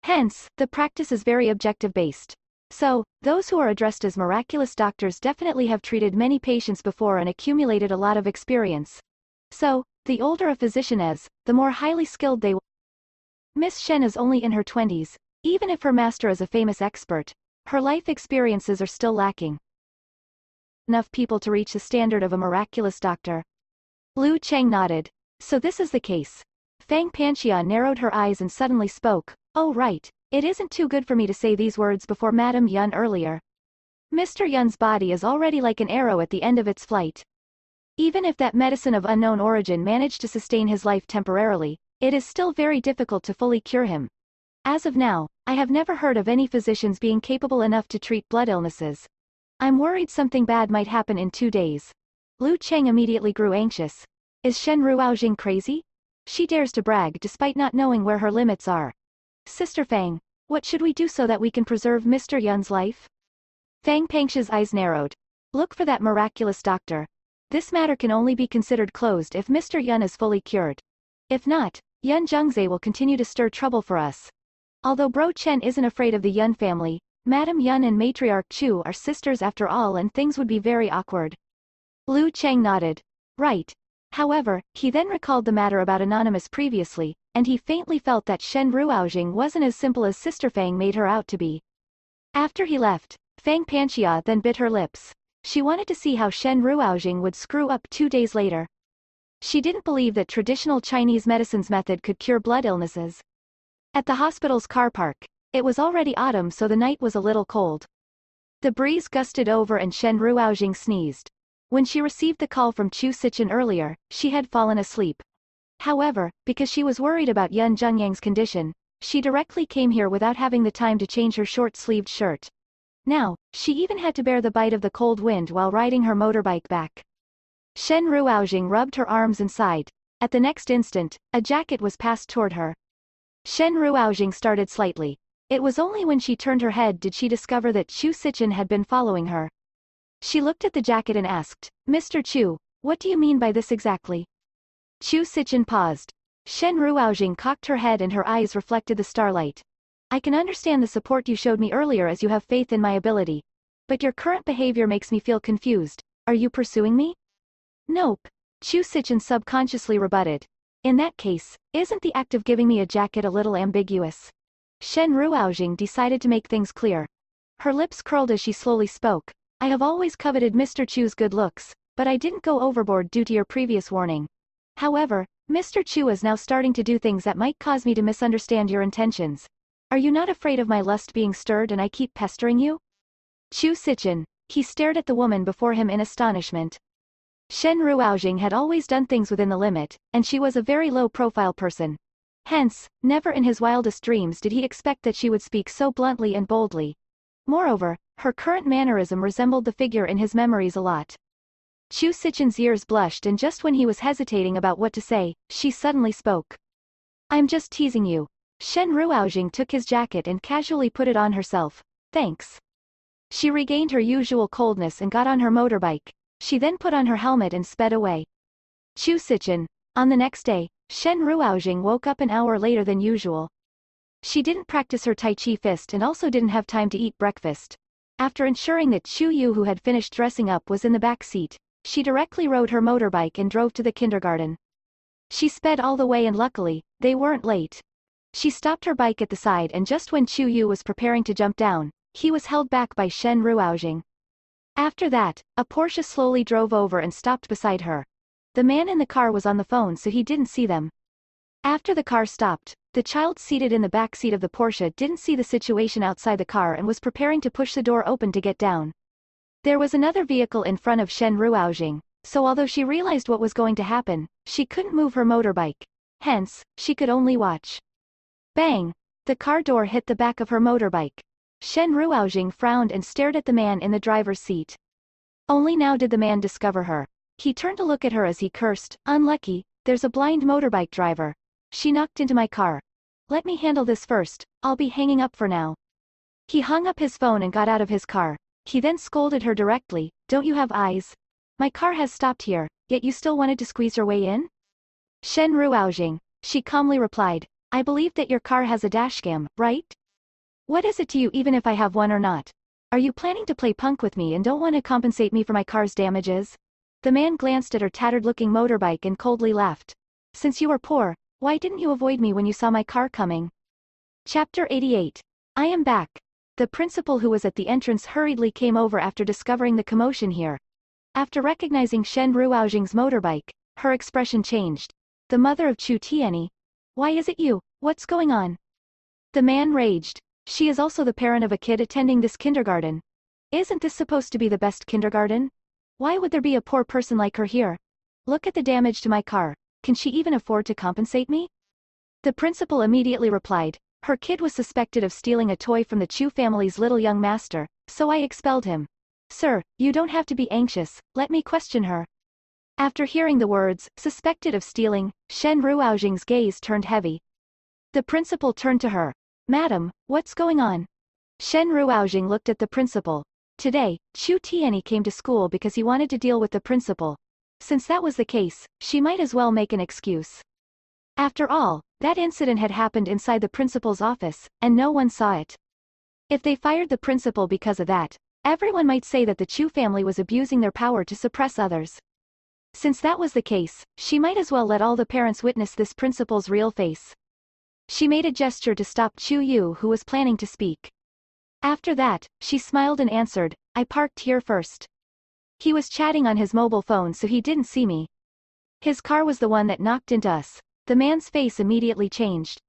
S1: Hence, the practice is very objective-based. So, those who are addressed as miraculous doctors definitely have treated many patients before and accumulated a lot of experience. So, the older a physician is, the more highly skilled they will. Miss Shen is only in her 20s. Even if her master is a famous expert, her life experiences are still lacking enough people to reach the standard of a miraculous doctor. Liu Chang nodded. So this is the case. Fang Panxia narrowed her eyes and suddenly spoke. Oh right, it isn't too good for me to say these words before Madame Yun earlier. Mr. Yun's body is already like an arrow at the end of its flight. Even if that medicine of unknown origin managed to sustain his life temporarily, it is still very difficult to fully cure him. As of now, I have never heard of any physicians being capable enough to treat blood illnesses. I'm worried something bad might happen in 2 days. Liu Chang immediately grew anxious. Is Shen Ruoxing crazy? She dares to brag despite not knowing where her limits are. Sister Fang, what should we do so that we can preserve Mr. Yun's life? Fang Panxia's eyes narrowed. Look for that miraculous doctor. This matter can only be considered closed if Mr. Yun is fully cured. If not, Yun Zhengzai will continue to stir trouble for us. Although Bro Chen isn't afraid of the Yun family, Madame Yun and Matriarch Chu are sisters after all, and things would be very awkward. Liu Chang nodded. Right. However, he then recalled the matter about Anonymous previously, and he faintly felt that Shen Ruoxing wasn't as simple as Sister Fang made her out to be. After he left, Fang Panxia then bit her lips. She wanted to see how Shen Ruoxing would screw up 2 days later. She didn't believe that traditional Chinese medicine's method could cure blood illnesses. At the hospital's car park, it was already autumn, so the night was a little cold. The breeze gusted over and Shen Ruoxing sneezed. When she received the call from Chu Sichin earlier, she had fallen asleep. However, because she was worried about Yun Zhengyang's condition, she directly came here without having the time to change her short-sleeved shirt. Now, she even had to bear the bite of the cold wind while riding her motorbike back. Shen Ruoxing rubbed her arms and sighed. At the next instant, a jacket was passed toward her. Shen Ruoxing started slightly. It was only when she turned her head did she discover that Chu Sichin had been following her. She looked at the jacket and asked, Mr. Chu, what do you mean by this exactly? Chu Sichin paused. Shen Ruoxing cocked her head and her eyes reflected the starlight. I can understand the support you showed me earlier as you have faith in my ability. But your current behavior makes me feel confused. Are you pursuing me? Nope. Chu Sichin subconsciously rebutted. In that case, isn't the act of giving me a jacket a little ambiguous? Shen Ruoxing decided to make things clear. Her lips curled as she slowly spoke. I have always coveted Mr. Chu's good looks, but I didn't go overboard due to your previous warning. However, Mr. Chu is now starting to do things that might cause me to misunderstand your intentions. Are you not afraid of my lust being stirred and I keep pestering you? Chu Sichin. He stared at the woman before him in astonishment. Shen Ruoxing had always done things within the limit, and she was a very low-profile person. Hence, never in his wildest dreams did he expect that she would speak so bluntly and boldly. Moreover, her current mannerism resembled the figure in his memories a lot. Chu Sichin's ears blushed, and just when he was hesitating about what to say, she suddenly spoke. I'm just teasing you. Shen Ruoxing took his jacket and casually put it on herself. Thanks. She regained her usual coldness and got on her motorbike. She then put on her helmet and sped away. Chu Sichin. On the next day, Shen Ruoxing woke up an hour later than usual. She didn't practice her Tai Chi fist and also didn't have time to eat breakfast. After ensuring that Chu Yu, who had finished dressing up, was in the back seat, she directly rode her motorbike and drove to the kindergarten. She sped all the way and luckily, they weren't late. She stopped her bike at the side, and just when Chu Yu was preparing to jump down, he was held back by Shen Ruoxing. After that, a Porsche slowly drove over and stopped beside her. The man in the car was on the phone, so he didn't see them. After the car stopped, the child seated in the back seat of the Porsche didn't see the situation outside the car and was preparing to push the door open to get down. There was another vehicle in front of Shen Ruoxing, so although she realized what was going to happen, she couldn't move her motorbike. Hence, she could only watch. Bang! The car door hit the back of her motorbike. Shen Ruoxing frowned and stared at the man in the driver's seat. Only now did the man discover her. He turned to look at her as he cursed, "Unlucky, there's a blind motorbike driver. She knocked into my car. Let me handle this first, I'll be hanging up for now." He hung up his phone and got out of his car. He then scolded her directly, "Don't you have eyes? My car has stopped here, yet you still wanted to squeeze your way in?" "Shen Ruoxing," she calmly replied, "I believe that your car has a dashcam, right? What is it to you even if I have one or not? Are you planning to play punk with me and don't want to compensate me for my car's damages?" The man glanced at her tattered-looking motorbike and coldly laughed. "Since you are poor, why didn't you avoid me when you saw my car coming?" Chapter 88. I am back. The principal, who was at the entrance, hurriedly came over after discovering the commotion here. After recognizing Shen Ruoxing's motorbike, her expression changed. "The mother of Chu Tianyi? Why is it you? What's going on?" The man raged. "She is also the parent of a kid attending this kindergarten. Isn't this supposed to be the best kindergarten? Why would there be a poor person like her here? Look at the damage to my car. Can she even afford to compensate me?" The principal immediately replied, "Her kid was suspected of stealing a toy from the Chu family's little young master, so I expelled him. Sir, you don't have to be anxious, let me question her." After hearing the words, "suspected of stealing," Shen Ruoxing's gaze turned heavy. The principal turned to her. "Madam, what's going on?" Shen Ruoxing looked at the principal. Today, Chu Tianyi came to school because he wanted to deal with the principal. Since that was the case, she might as well make an excuse. After all, that incident had happened inside the principal's office, and no one saw it. If they fired the principal because of that, everyone might say that the Chu family was abusing their power to suppress others. Since that was the case, she might as well let all the parents witness this principal's real face. She made a gesture to stop Chu Yu, who was planning to speak. After that, she smiled and answered, "I parked here first. He was chatting on his mobile phone, so he didn't see me. His car was the one that knocked into us." The man's face immediately changed.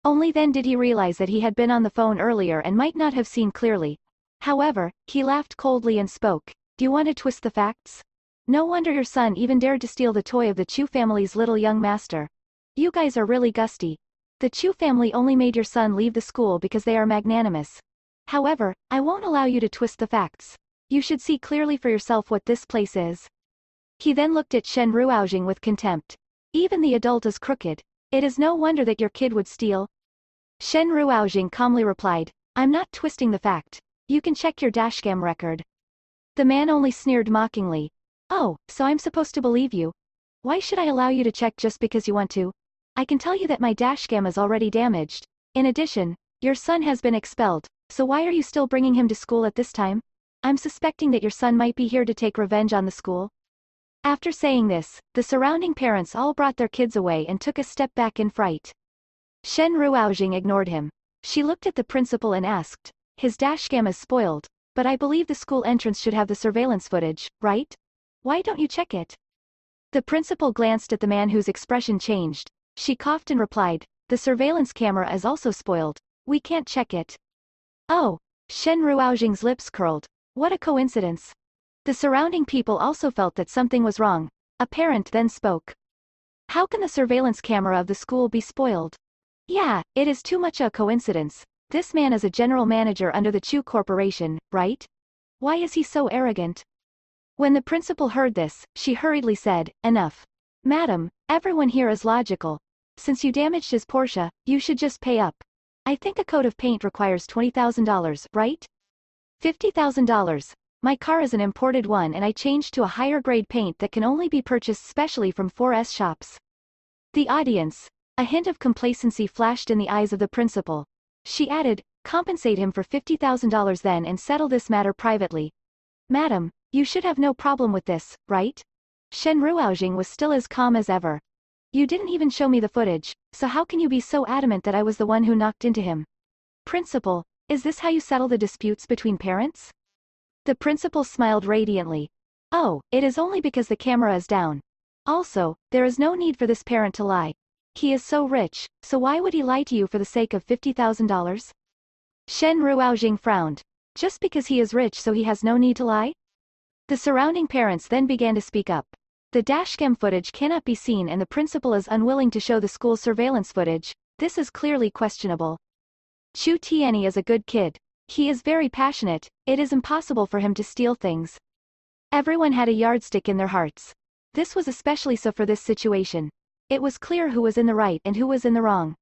S1: Only then did he realize that he had been on the phone earlier and might not have seen clearly. However, he laughed coldly and spoke, "Do you want to twist the facts? No wonder your son even dared to steal the toy of the Chu family's little young master. You guys are really gusty. The Chu family only made your son leave the school because they are magnanimous. However, I won't allow you to twist the facts. You should see clearly for yourself what this place is." He then looked at Shen Ruoxing with contempt. "Even the adult is crooked. It is no wonder that your kid would steal." Shen Ruoxing calmly replied, "I'm not twisting the fact. You can check your dashcam record." The man only sneered mockingly. "Oh, so I'm supposed to believe you? Why should I allow you to check just because you want to? I can tell you that my dashcam is already damaged. In addition, your son has been expelled, so why are you still bringing him to school at this time? I'm suspecting that your son might be here to take revenge on the school." After saying this, the surrounding parents all brought their kids away and took a step back in fright. Shen Ruoxing ignored him. She looked at the principal and asked, "His dashcam is spoiled, but I believe the school entrance should have the surveillance footage, right? Why don't you check it?" The principal glanced at the man whose expression changed. She coughed and replied, "The surveillance camera is also spoiled. We can't check it." "Oh." Shen Ruoxing's lips curled. What a coincidence. The surrounding people also felt that something was wrong. A parent then spoke. "How can the surveillance camera of the school be spoiled?" "Yeah, it is too much a coincidence. This man is a general manager under the Chu Corporation, right? Why is he so arrogant?" When the principal heard this, she hurriedly said, "Enough. Madam, everyone here is logical. Since you damaged his Porsche, you should just pay up. I think a coat of paint requires $20,000, right? $50,000. My car is an imported one and I changed to a higher grade paint that can only be purchased specially from 4S shops." The audience. A hint of complacency flashed in the eyes of the principal. She added, "Compensate him for $50,000 then and settle this matter privately. Madam, you should have no problem with this, right?" Shen Ruoxing was still as calm as ever. You didn't even show me the footage, so how can you be so adamant that I was the one who knocked into him? Principal, is this how you settle the disputes between parents? The principal smiled radiantly. Oh, it is only because the camera is down. Also, there is no need for this parent to lie. He is so rich, so why would he lie to you for the sake of $50,000? Shen Ruoujing frowned. Just because he is rich so he has no need to lie? The surrounding parents then began to speak up. The dashcam footage cannot be seen and the principal is unwilling to show the school's surveillance footage. This is clearly questionable. Chu Tianyi is a good kid. He is very passionate, it is impossible for him to steal things. Everyone had a yardstick in their hearts. This was especially so for this situation. It was clear who was in the right and who was in the wrong.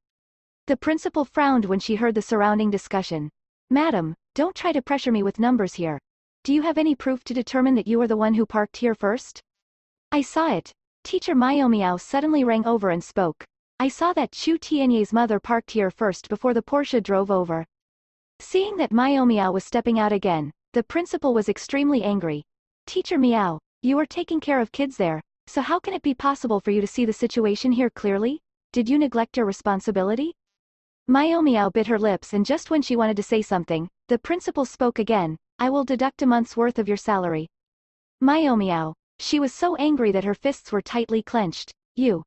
S1: The principal frowned when she heard the surrounding discussion. Madam, don't try to pressure me with numbers here. Do you have any proof to determine that you are the one who parked here first? I saw it. Teacher Miao suddenly rang over and spoke. I saw that Chu Tianyi's mother parked here first before the Porsche drove over. Seeing that Miao was stepping out again, the principal was extremely angry. Teacher Miao, you are taking care of kids there, so how can it be possible for you to see the situation here clearly? Did you neglect your responsibility? Miao bit her lips and just when she wanted to say something, the principal spoke again. I will deduct a month's worth of your salary. Miao, she was so angry that her fists were tightly clenched. You.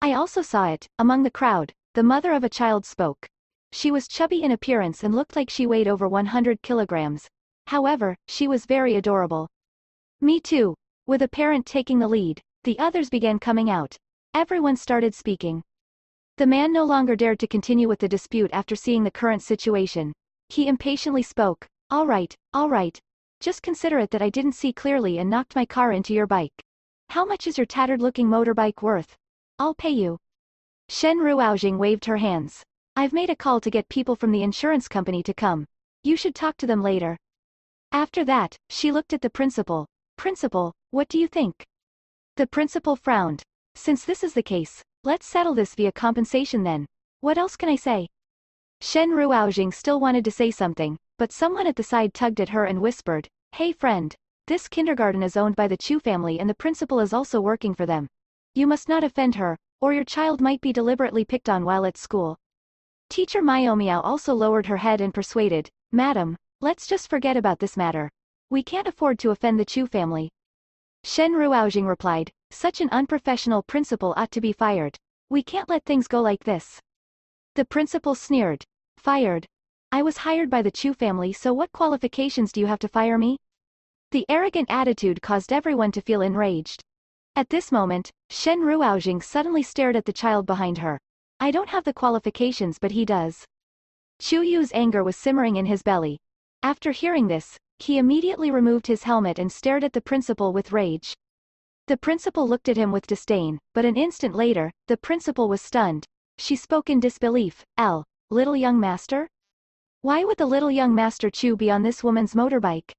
S1: I also saw it, among the crowd, the mother of a child spoke. She was chubby in appearance and looked like she weighed over 100 kilograms. However, she was very adorable. Me too. With a parent taking the lead, the others began coming out. Everyone started speaking. The man no longer dared to continue with the dispute after seeing the current situation. He impatiently spoke. All right. Just consider it that I didn't see clearly and knocked my car into your bike. How much is your tattered-looking motorbike worth? I'll pay you. Shen Ruoujing waved her hands. I've made a call to get people from the insurance company to come. You should talk to them later. After that, she looked at the principal. Principal, what do you think? The principal frowned. Since this is the case, let's settle this via compensation then. What else can I say? Shen Ruoujing still wanted to say something, but someone at the side tugged at her and whispered, Hey friend, this kindergarten is owned by the Chu family and the principal is also working for them. You must not offend her, or your child might be deliberately picked on while at school. Teacher Miao also lowered her head and persuaded, Madam, let's just forget about this matter. We can't afford to offend the Chu family. Shen Ruoujing replied, Such an unprofessional principal ought to be fired. We can't let things go like this. The principal sneered. Fired? I was hired by the Chu family, so what qualifications do you have to fire me? The arrogant attitude caused everyone to feel enraged. At this moment, Shen Ruoujing suddenly stared at the child behind her. I don't have the qualifications but he does. Chu Yu's anger was simmering in his belly. After hearing this, he immediately removed his helmet and stared at the principal with rage. The principal looked at him with disdain, but an instant later, the principal was stunned. She spoke in disbelief, Little young master? Why would the little young master Chu be on this woman's motorbike?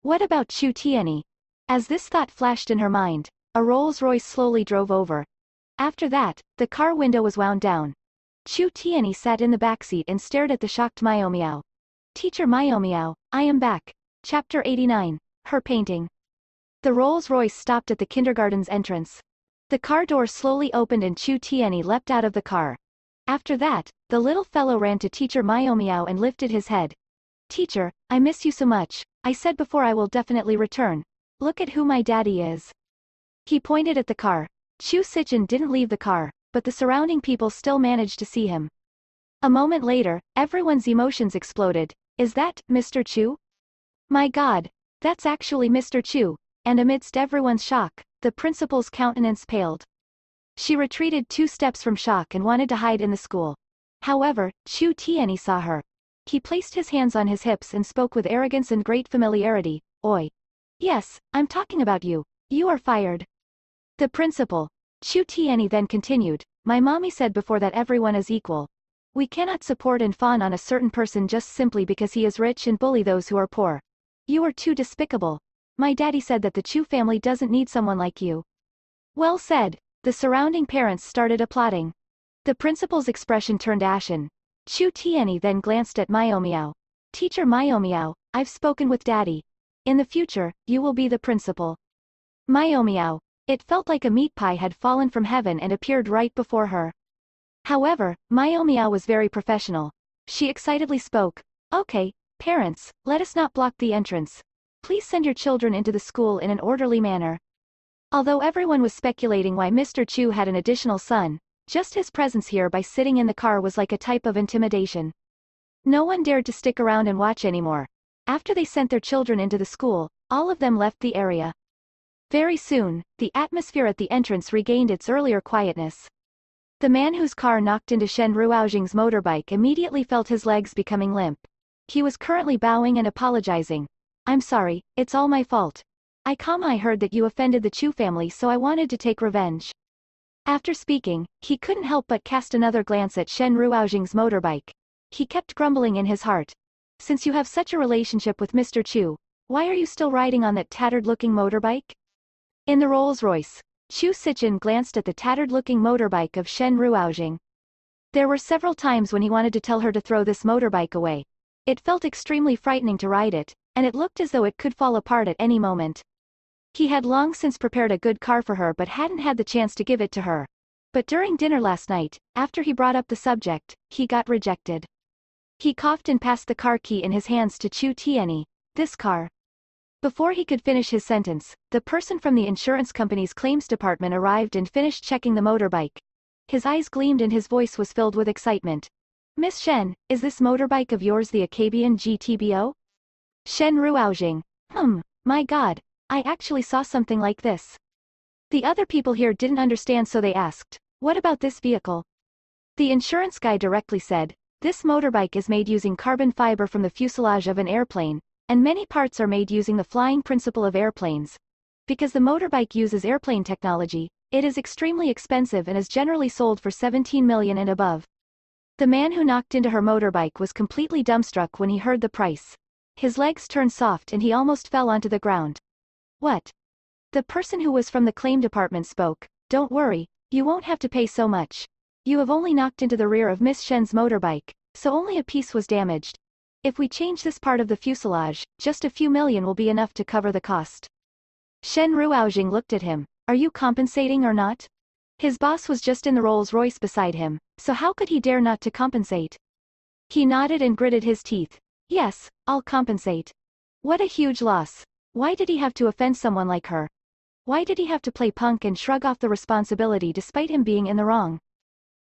S1: What about Chu Tianyi? As this thought flashed in her mind, a Rolls-Royce slowly drove over. After that, the car window was wound down. Chu Tianyi sat in the backseat and stared at the shocked Miao. Teacher Miao, I am back. Chapter 89, Her Painting. The Rolls-Royce stopped at the kindergarten's entrance. The car door slowly opened and Chu Tianyi leapt out of the car. After that, the little fellow ran to Teacher Miao and lifted his head. Teacher, I miss you so much. I said before I will definitely return. Look at who my daddy is. He pointed at the car. Chu Sichen didn't leave the car, but the surrounding people still managed to see him. A moment later, everyone's emotions exploded. Is that Mr. Chu? My God, that's actually Mr. Chu, and amidst everyone's shock, the principal's countenance paled. She retreated 2 steps from shock and wanted to hide in the school. However, Chu Tianyi saw her. He placed his hands on his hips and spoke with arrogance and great familiarity. Oi. Yes, I'm talking about you. You are fired. The principal. Chu Tianyi then continued, My mommy said before that everyone is equal. We cannot support and fawn on a certain person just simply because he is rich and bully those who are poor. You are too despicable. My daddy said that the Chu family doesn't need someone like you. Well said. The surrounding parents started applauding. The principal's expression turned ashen. Chu Tianyi then glanced at Miao. Teacher Miao, I've spoken with daddy. In the future, you will be the principal. Miao, It felt like a meat pie had fallen from heaven and appeared right before her. However, Miao was very professional. She excitedly spoke. Okay, parents, let us not block the entrance. Please send your children into the school in an orderly manner. Although everyone was speculating why Mr. Chu had an additional son, just his presence here by sitting in the car was like a type of intimidation. No one dared to stick around and watch anymore. After they sent their children into the school, all of them left the area. Very soon, the atmosphere at the entrance regained its earlier quietness. The man whose car knocked into Shen Ruoxing's motorbike immediately felt his legs becoming limp. He was currently bowing and apologizing. I'm sorry, it's all my fault. I heard that you offended the Chu family, so I wanted to take revenge. After speaking, he couldn't help but cast another glance at Shen Ruoxing's motorbike. He kept grumbling in his heart. Since you have such a relationship with Mr. Chu, why are you still riding on that tattered-looking motorbike? In the Rolls-Royce, Chu Sichen glanced at the tattered-looking motorbike of Shen Ruoxing. There were several times when he wanted to tell her to throw this motorbike away. It felt extremely frightening to ride it, and it looked as though it could fall apart at any moment. He had long since prepared a good car for her but hadn't had the chance to give it to her. But during dinner last night, after he brought up the subject, he got rejected. He coughed and passed the car key in his hands to Chu Tianyi. This car. Before he could finish his sentence, the person from the insurance company's claims department arrived and finished checking the motorbike. His eyes gleamed and his voice was filled with excitement. Miss Shen, is this motorbike of yours the Acabian GTBO? Shen Ruoxing. My god, I actually saw something like this. The other people here didn't understand, so they asked, what about this vehicle? The insurance guy directly said, this motorbike is made using carbon fiber from the fuselage of an airplane, and many parts are made using the flying principle of airplanes. Because the motorbike uses airplane technology, it is extremely expensive and is generally sold for 17 million and above. The man who knocked into her motorbike was completely dumbstruck when he heard the price. His legs turned soft and he almost fell onto the ground. What? The person who was from the claim department spoke. Don't worry, you won't have to pay so much. You have only knocked into the rear of Miss Shen's motorbike, so only a piece was damaged. If we change this part of the fuselage, just a few million will be enough to cover the cost. Shen Ruoxing looked at him. Are you compensating or not? His boss was just in the Rolls-Royce beside him, so how could he dare not to compensate? He nodded and gritted his teeth. Yes, I'll compensate. What a huge loss. Why did he have to offend someone like her? Why did he have to play punk and shrug off the responsibility despite him being in the wrong?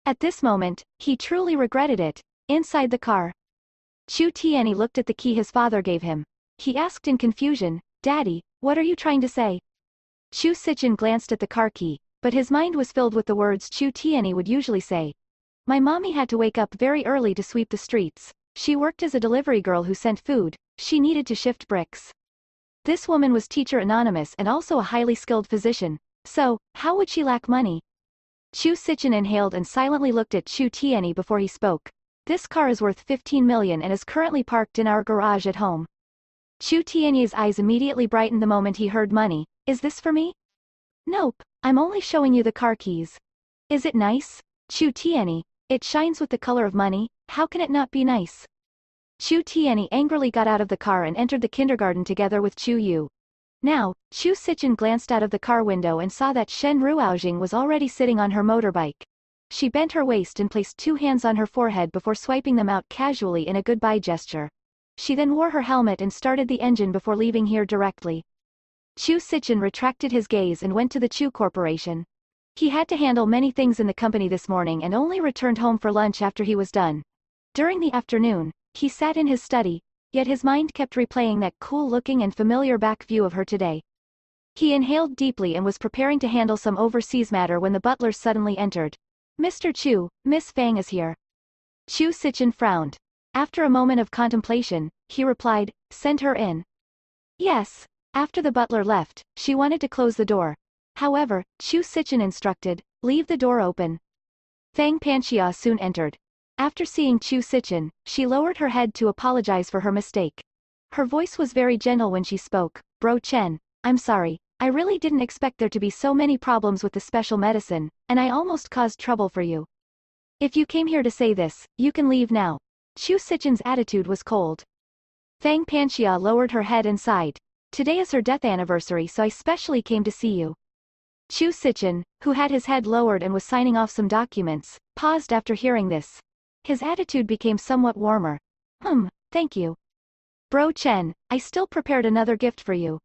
S1: At this moment, he truly regretted it. Inside the car, Chu Tianyi looked at the key his father gave him. He asked in confusion, Daddy, what are you trying to say? Chu Sichen glanced at the car key, but his mind was filled with the words Chu Tianyi would usually say. My mommy had to wake up very early to sweep the streets. She worked as a delivery girl who sent food. She needed to shift bricks. This woman was Teacher Anonymous and also a highly skilled physician. So, how would she lack money? Chu Sichen inhaled and silently looked at Chu Tianyi before he spoke. This car is worth 15 million and is currently parked in our garage at home. Chu Tianyi's eyes immediately brightened the moment he heard money. Is this for me? Nope, I'm only showing you the car keys. Is it nice? Chu Tianyi, it shines with the color of money, how can it not be nice? Chu Tianyi angrily got out of the car and entered the kindergarten together with Chu Yu. Now, Chu Sichen glanced out of the car window and saw that Shen Ruoxing was already sitting on her motorbike. She bent her waist and placed 2 hands on her forehead before swiping them out casually in a goodbye gesture. She then wore her helmet and started the engine before leaving here directly. Chu Sichen retracted his gaze and went to the Chu Corporation. He had to handle many things in the company this morning and only returned home for lunch after he was done. During the afternoon, he sat in his study, yet his mind kept replaying that cool-looking and familiar back view of her today. He inhaled deeply and was preparing to handle some overseas matter when the butler suddenly entered. Mr. Chu, Miss Fang is here. Chu Sichen frowned. After a moment of contemplation, he replied, send her in. Yes. After the butler left, she wanted to close the door. However, Chu Sichen instructed, leave the door open. Fang Panxia soon entered. After seeing Chu Sichen, she lowered her head to apologize for her mistake. Her voice was very gentle when she spoke. Bro Chen, I'm sorry. I really didn't expect there to be so many problems with the special medicine, and I almost caused trouble for you. If you came here to say this, you can leave now. Chu Sichen's attitude was cold. Fang Panxia lowered her head and sighed. Today is her death anniversary, so I specially came to see you. Chu Sichin, who had his head lowered and was signing off some documents, paused after hearing this. His attitude became somewhat warmer. Thank you. Bro Chen, I still prepared another gift for you.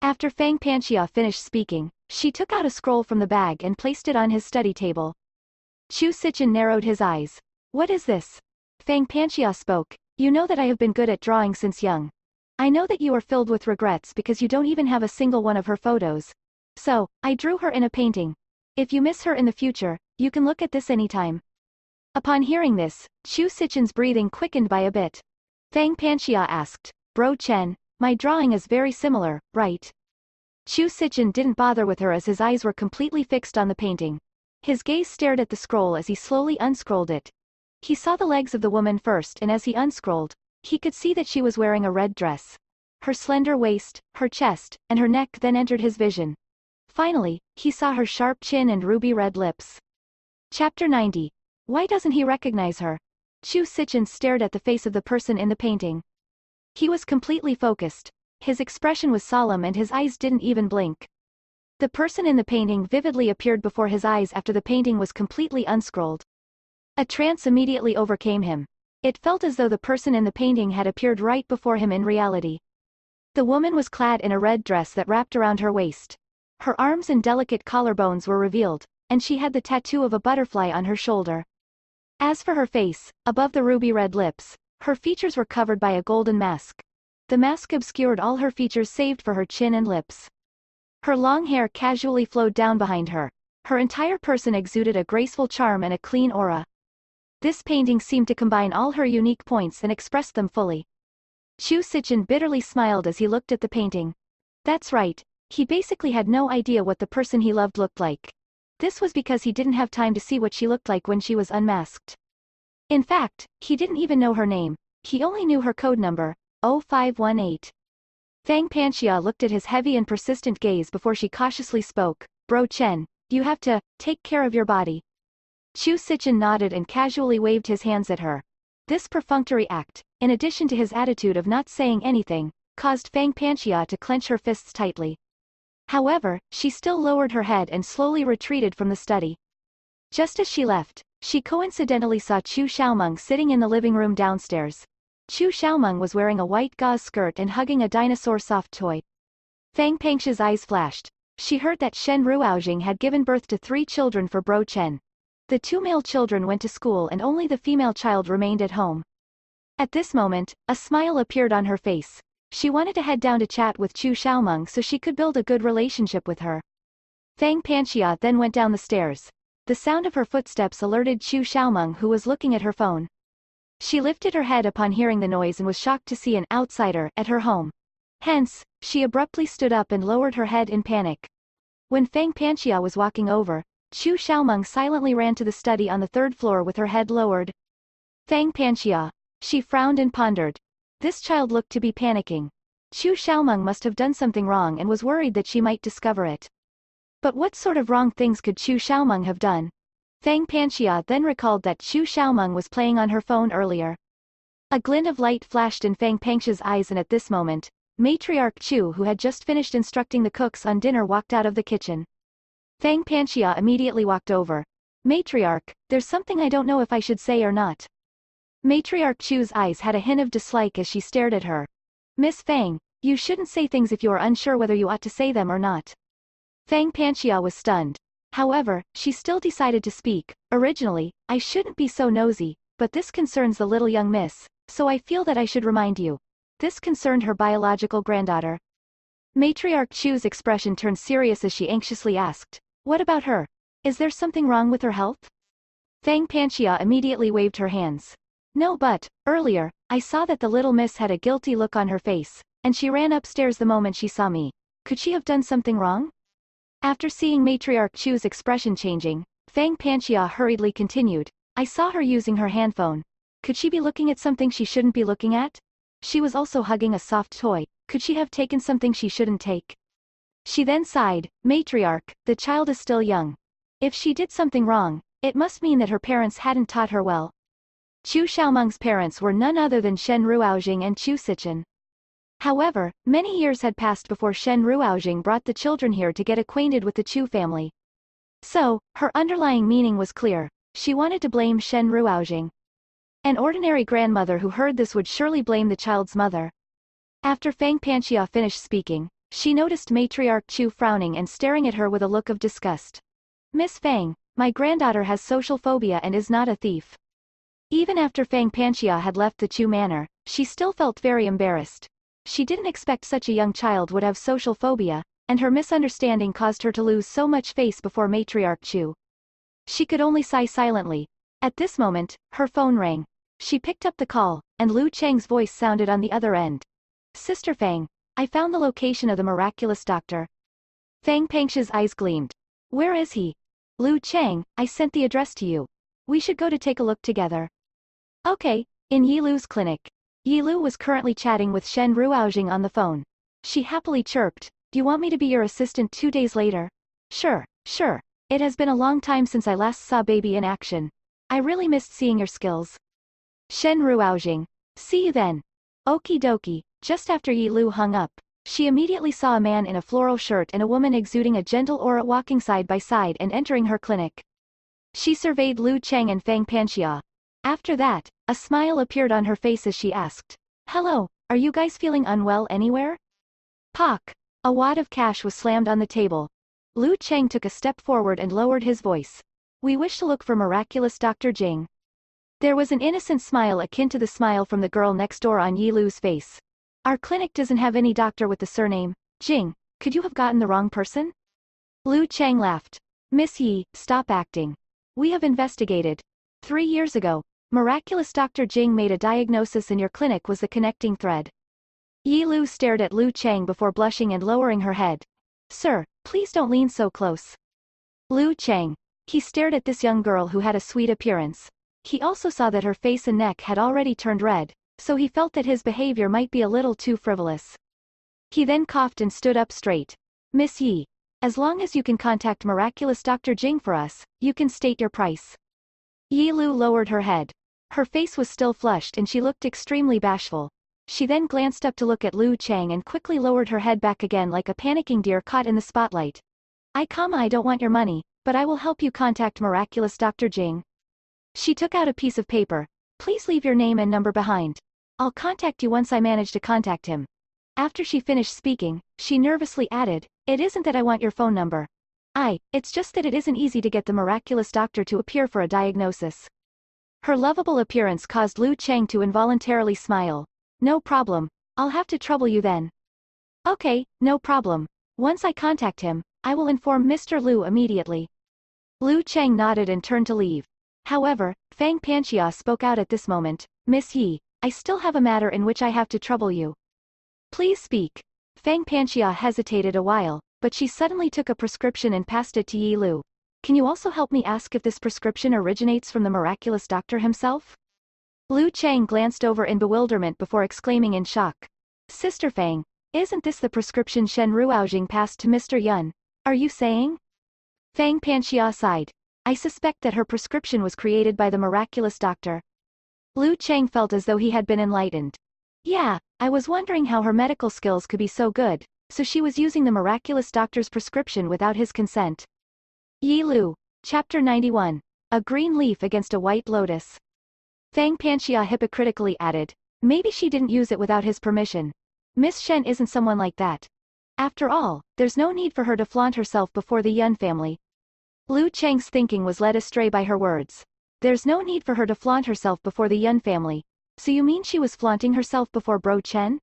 S1: After Fang Panxia finished speaking, she took out a scroll from the bag and placed it on his study table. Chu Sichin narrowed his eyes. What is this? Fang Panxia spoke. You know that I have been good at drawing since young. I know that you are filled with regrets because you don't even have a single one of her photos. So, I drew her in a painting. If you miss her in the future, you can look at this anytime. Upon hearing this, Chu Sichin's breathing quickened by a bit. Fang Panxia asked, Bro Chen, my drawing is very similar, right? Chu Sichin didn't bother with her as his eyes were completely fixed on the painting. His gaze stared at the scroll as he slowly unscrolled it. He saw the legs of the woman first, and as he unscrolled, he could see that she was wearing a red dress. Her slender waist, her chest, and her neck then entered his vision. Finally, he saw her sharp chin and ruby red lips. Chapter 90. Why doesn't he recognize her? Chu Sichin stared at the face of the person in the painting. He was completely focused. His expression was solemn and his eyes didn't even blink. The person in the painting vividly appeared before his eyes after the painting was completely unscrolled. A trance immediately overcame him. It felt as though the person in the painting had appeared right before him in reality. The woman was clad in a red dress that wrapped around her waist. Her arms and delicate collarbones were revealed, and she had the tattoo of a butterfly on her shoulder. As for her face, above the ruby red lips, her features were covered by a golden mask. The mask obscured all her features save for her chin and lips. Her long hair casually flowed down behind her. Her entire person exuded a graceful charm and a clean aura. This painting seemed to combine all her unique points and express them fully. Chu Sichin bitterly smiled as he looked at the painting. That's right, he basically had no idea what the person he loved looked like. This was because he didn't have time to see what she looked like when she was unmasked. In fact, he didn't even know her name. He only knew her code number, 0518. Fang Panxia looked at his heavy and persistent gaze before she cautiously spoke. Bro Chen, you have to take care of your body. Chu Sichin nodded and casually waved his hands at her. This perfunctory act, in addition to his attitude of not saying anything, caused Fang Panxia to clench her fists tightly. However, she still lowered her head and slowly retreated from the study. Just as she left, she coincidentally saw Chu Xiaomeng sitting in the living room downstairs. Chu Xiaomeng was wearing a white gauze skirt and hugging a dinosaur soft toy. Fang Panxia's eyes flashed. She heard that Shen Ruoxing had given birth to 3 children for Bro Chen. The 2 male children went to school and only the female child remained at home. At this moment, a smile appeared on her face. She wanted to head down to chat with Chu Xiaomeng so she could build a good relationship with her. Fang Panxia then went down the stairs. The sound of her footsteps alerted Chu Xiaomeng, who was looking at her phone. She lifted her head upon hearing the noise and was shocked to see an outsider at her home. Hence, she abruptly stood up and lowered her head in panic. When Fang Panxia was walking over, Chu Xiaomeng silently ran to the study on the 3rd floor with her head lowered. Fang Panxia. She frowned and pondered. This child looked to be panicking. Chu Xiaomeng must have done something wrong and was worried that she might discover it. But what sort of wrong things could Chu Xiaomeng have done? Fang Panxia then recalled that Chu Xiaomeng was playing on her phone earlier. A glint of light flashed in Fang Panxia's eyes, and at this moment, Matriarch Chu, who had just finished instructing the cooks on dinner, walked out of the kitchen. Fang Panxia immediately walked over. Matriarch, there's something I don't know if I should say or not. Matriarch Chu's eyes had a hint of dislike as she stared at her. Miss Fang, you shouldn't say things if you are unsure whether you ought to say them or not. Fang Panxia was stunned. However, she still decided to speak. Originally, I shouldn't be so nosy, but this concerns the little young miss, so I feel that I should remind you. This concerned her biological granddaughter. Matriarch Chu's expression turned serious as she anxiously asked, what about her? Is there something wrong with her health? Fang Panxia immediately waved her hands. No, but, earlier, I saw that the little miss had a guilty look on her face, and she ran upstairs the moment she saw me. Could she have done something wrong? After seeing Matriarch Chu's expression changing, Fang Panxia hurriedly continued, I saw her using her handphone. Could she be looking at something she shouldn't be looking at? She was also hugging a soft toy. Could she have taken something she shouldn't take? She then sighed, Matriarch, the child is still young. If she did something wrong, it must mean that her parents hadn't taught her well. Chu Xiaomeng's parents were none other than Shen Ruoxing and Chu Sichin. However, many years had passed before Shen Ruoxing brought the children here to get acquainted with the Chu family. So, her underlying meaning was clear. She wanted to blame Shen Ruoxing. An ordinary grandmother who heard this would surely blame the child's mother. After Fang Panxia finished speaking, she noticed Matriarch Chu frowning and staring at her with a look of disgust. Miss Fang, my granddaughter has social phobia and is not a thief. Even after Fang Panxia had left the Chu manor, she still felt very embarrassed. She didn't expect such a young child would have social phobia, and her misunderstanding caused her to lose so much face before Matriarch Chu. She could only sigh silently. At this moment, her phone rang. She picked up the call, and Lu Cheng's voice sounded on the other end. Sister Fang, I found the location of the miraculous doctor. Fang Pengxia's eyes gleamed. Where is he? Lu Cheng, I sent the address to you. We should go to take a look together. Okay, in Yi Lu's clinic. Yi Lu was currently chatting with Shen Ruoxing on the phone. She happily chirped, do you want me to be your assistant 2 days later? Sure. It has been a long time since I last saw baby in action. I really missed seeing your skills. Shen Ruoxing. See you then. Okie dokie. Just after Yi Lu hung up, she immediately saw a man in a floral shirt and a woman exuding a gentle aura walking side by side and entering her clinic. She surveyed Lu Cheng and Fang Panxia. After that, a smile appeared on her face as she asked, Hello, are you guys feeling unwell anywhere? Pock. A wad of cash was slammed on the table. Lu Cheng took a step forward and lowered his voice. We wish to look for miraculous Dr. Jing. There was an innocent smile akin to the smile from the girl next door on Yi Lu's face. Our clinic doesn't have any doctor with the surname Jing. Could you have gotten the wrong person? Lu Cheng laughed. Miss Yi, stop acting. We have investigated. 3 years ago, miraculous Dr. Jing made a diagnosis and your clinic was the connecting thread. Yi Lu stared at Lu Cheng before blushing and lowering her head. Sir, please don't lean so close. Lu Cheng. He stared at this young girl who had a sweet appearance. He also saw that her face and neck had already turned red, so he felt that his behavior might be a little too frivolous. He then coughed and stood up straight. Miss Yi. As long as you can contact miraculous Dr. Jing for us, you can state your price. Yi Lu lowered her head. Her face was still flushed and she looked extremely bashful. She then glanced up to look at Lu Cheng and quickly lowered her head back again like a panicking deer caught in the spotlight. I don't want your money, but I will help you contact miraculous Dr. Jing. She took out a piece of paper. Please leave your name and number behind. I'll contact you once I manage to contact him. After she finished speaking, she nervously added, It isn't that I want your phone number. It's just that it isn't easy to get the miraculous doctor to appear for a diagnosis. Her lovable appearance caused Lu Cheng to involuntarily smile. No problem. I'll have to trouble you then. Okay, no problem. Once I contact him, I will inform Mr. Lu immediately. Lu Cheng nodded and turned to leave. However, Fang Panxia spoke out at this moment. Miss Yi, I still have a matter in which I have to trouble you. Please speak. Fang Panxia hesitated a while, but she suddenly took a prescription and passed it to Yi Lu. Can you also help me ask if this prescription originates from the miraculous doctor himself? Lu Cheng glanced over in bewilderment before exclaiming in shock. Sister Fang, isn't this the prescription Shen Ruoxing passed to Mr. Yun? Are you saying? Fang Panxia sighed. I suspect that her prescription was created by the miraculous doctor. Lu Cheng felt as though he had been enlightened. Yeah, I was wondering how her medical skills could be so good, so she was using the miraculous doctor's prescription without his consent. Yi Lu. Chapter 91. A green leaf against a white lotus. Fang Panxia hypocritically added, maybe she didn't use it without his permission. Miss Shen isn't someone like that. After all, there's no need for her to flaunt herself before the Yun family. Lu Cheng's thinking was led astray by her words. There's no need for her to flaunt herself before the Yun family. So you mean she was flaunting herself before Bro Chen?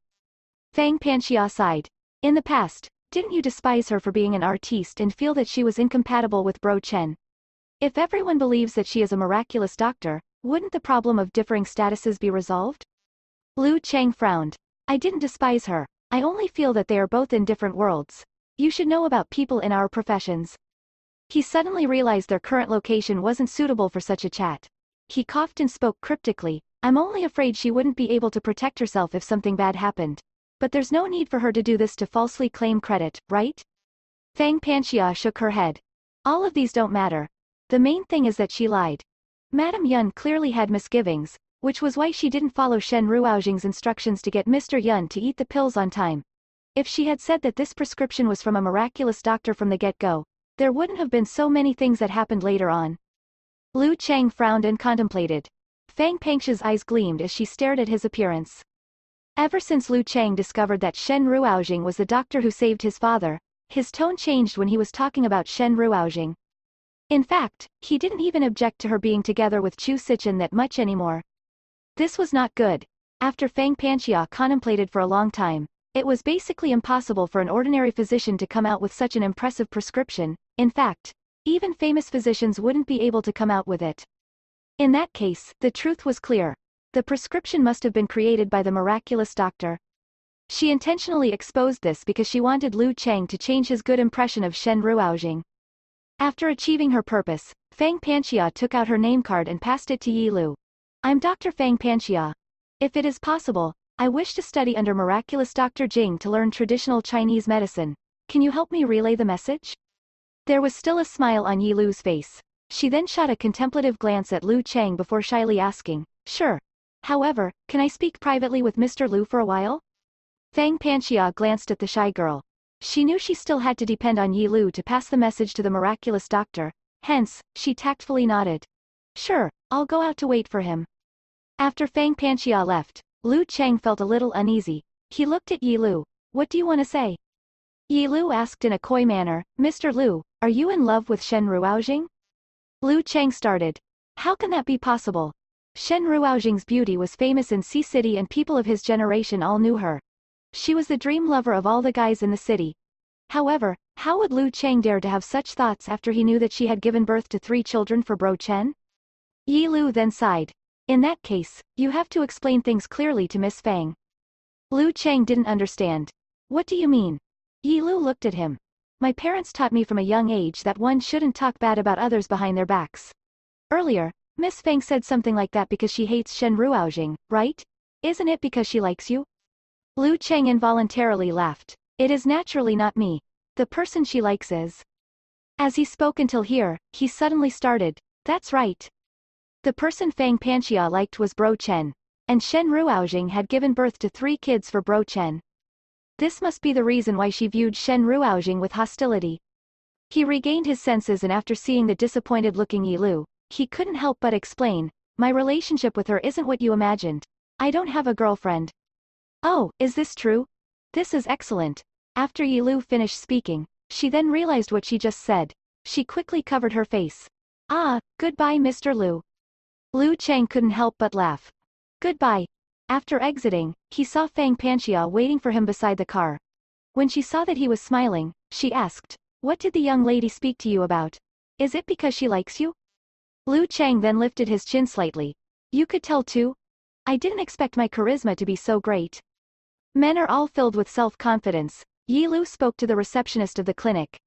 S1: Fang Panxia sighed. In the past, didn't you despise her for being an artiste and feel that she was incompatible with Bro Chen? If everyone believes that she is a miraculous doctor, wouldn't the problem of differing statuses be resolved? Lu Cheng frowned. I didn't despise her. I only feel that they are both in different worlds. You should know about people in our professions. He suddenly realized their current location wasn't suitable for such a chat. He coughed and spoke cryptically. I'm only afraid she wouldn't be able to protect herself if something bad happened. But there's no need for her to do this to falsely claim credit, right? Fang Panxia shook her head. All of these don't matter. The main thing is that she lied. Madame Yun clearly had misgivings, which was why she didn't follow Shen Ruoxing's instructions to get Mr. Yun to eat the pills on time. If she had said that this prescription was from a miraculous doctor from the get-go, there wouldn't have been so many things that happened later on. Lu Chang frowned and contemplated. Fang Pengxia's eyes gleamed as she stared at his appearance. Ever since Lu Chang discovered that Shen Ruoxing was the doctor who saved his father, his tone changed when he was talking about Shen Ruoxing. In fact, he didn't even object to her being together with Chu Sichen that much anymore. This was not good. After Fang Pengxia contemplated for a long time, it was basically impossible for an ordinary physician to come out with such an impressive prescription. In fact, even famous physicians wouldn't be able to come out with it. In that case, the truth was clear. The prescription must have been created by the miraculous doctor. She intentionally exposed this because she wanted Lu Chang to change his good impression of Shen Ruoxing. After achieving her purpose, Fang Pengxia took out her name card and passed it to Yi Lu. I'm Dr. Fang Pengxia. If it is possible, I wish to study under miraculous Dr. Jing to learn traditional Chinese medicine. Can you help me relay the message? There was still a smile on Yi Lu's face. She then shot a contemplative glance at Lu Chang before shyly asking, sure. However, can I speak privately with Mr. Lu for a while? Fang Pengxia glanced at the shy girl. She knew she still had to depend on Yi Lu to pass the message to the miraculous doctor, hence, she tactfully nodded. Sure, I'll go out to wait for him. After Fang Pengxia left, Lu Chang felt a little uneasy. He looked at Yi Lu. What do you want to say? Yi Lu asked in a coy manner, Mr. Lu, are you in love with Shen Ruoxing? Lu Chang started. How can that be possible? Shen Ruoxing's beauty was famous in Sea City and people of his generation all knew her. She was the dream lover of all the guys in the city. However, how would Lu Chang dare to have such thoughts after he knew that she had given birth to 3 children for Bro Chen? Yi Lu then sighed. In that case, you have to explain things clearly to Miss Fang. Lu Chang didn't understand. What do you mean? Yi Lu looked at him. My parents taught me from a young age that one shouldn't talk bad about others behind their backs. Earlier, Miss Fang said something like that because she hates Shen Ruoxing, right? Isn't it because she likes you? Lu Chang involuntarily laughed. It is naturally not me. The person she likes is. As he spoke until here, he suddenly started. That's right. The person Fang Pengxia liked was Bro Chen, and Shen Ruoxing had given birth to 3 kids for Bro Chen. This must be the reason why she viewed Shen Ruoxing with hostility. He regained his senses and after seeing the disappointed-looking Yi Lu, he couldn't help but explain, my relationship with her isn't what you imagined. I don't have a girlfriend. Oh, is this true? This is excellent. After Yi Lu finished speaking, she then realized what she just said. She quickly covered her face. Ah, goodbye Mr. Lu. Lu Chang couldn't help but laugh. Goodbye. After exiting, he saw Fang Pengxia waiting for him beside the car. When she saw that he was smiling, she asked, what did the young lady speak to you about? Is it because she likes you? Lu Chang then lifted his chin slightly. You could tell too? I didn't expect my charisma to be so great. Men are all filled with self-confidence. Yi Lu spoke to the receptionist of the clinic.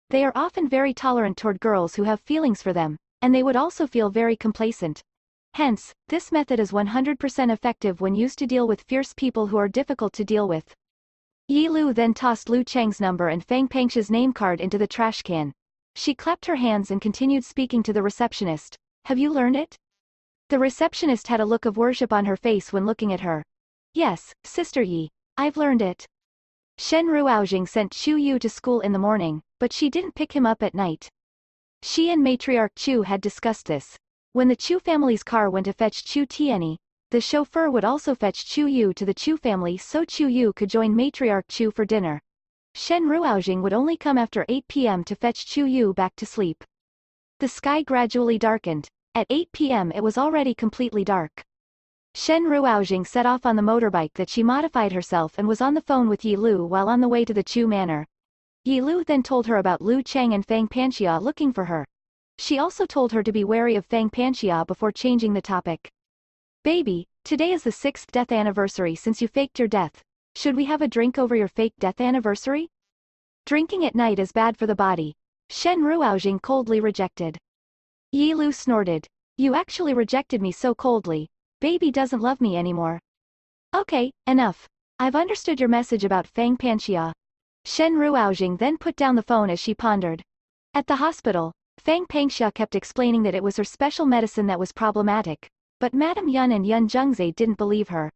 S1: They are often very tolerant toward girls who have feelings for them, and they would also feel very complacent. Hence, this method is 100% effective when used to deal with fierce people who are difficult to deal with. Yi Lu then tossed Lu Chang's number and Fang Pengxia's name card into the trash can. She clapped her hands and continued speaking to the receptionist. Have you learned it? The receptionist had a look of worship on her face when looking at her. Yes, Sister Yi, I've learned it. Shen Ruoxing sent Chu Yu to school in the morning, but she didn't pick him up at night. She and matriarch Chu had discussed this. When the Chu family's car went to fetch Chu Tianyi, the chauffeur would also fetch Chu Yu to the Chu family so Chu Yu could join matriarch Chu for dinner. Shen Ruoxing would only come after 8 p.m. to fetch Chu Yu back to sleep. The sky gradually darkened. At 8 p.m. it was already completely dark. Shen Ruoxing set off on the motorbike that she modified herself and was on the phone with Yi Lu while on the way to the Chu manor. Yi Lu then told her about Lu Chang and Fang Pengxia looking for her. She also told her to be wary of Fang Pengxia before changing the topic. Baby, today is the 6th death anniversary since you faked your death. Should we have a drink over your fake death anniversary? Drinking at night is bad for the body. Shen Ruoxing coldly rejected. Yi Lu snorted. You actually rejected me so coldly. Baby doesn't love me anymore. Okay, enough. I've understood your message about Fang Pengxia. Shen Ruoxing then put down the phone as she pondered. At the hospital, Fang Pengxia kept explaining that it was her special medicine that was problematic. but Madame Yun and Yun Jungze didn't believe her.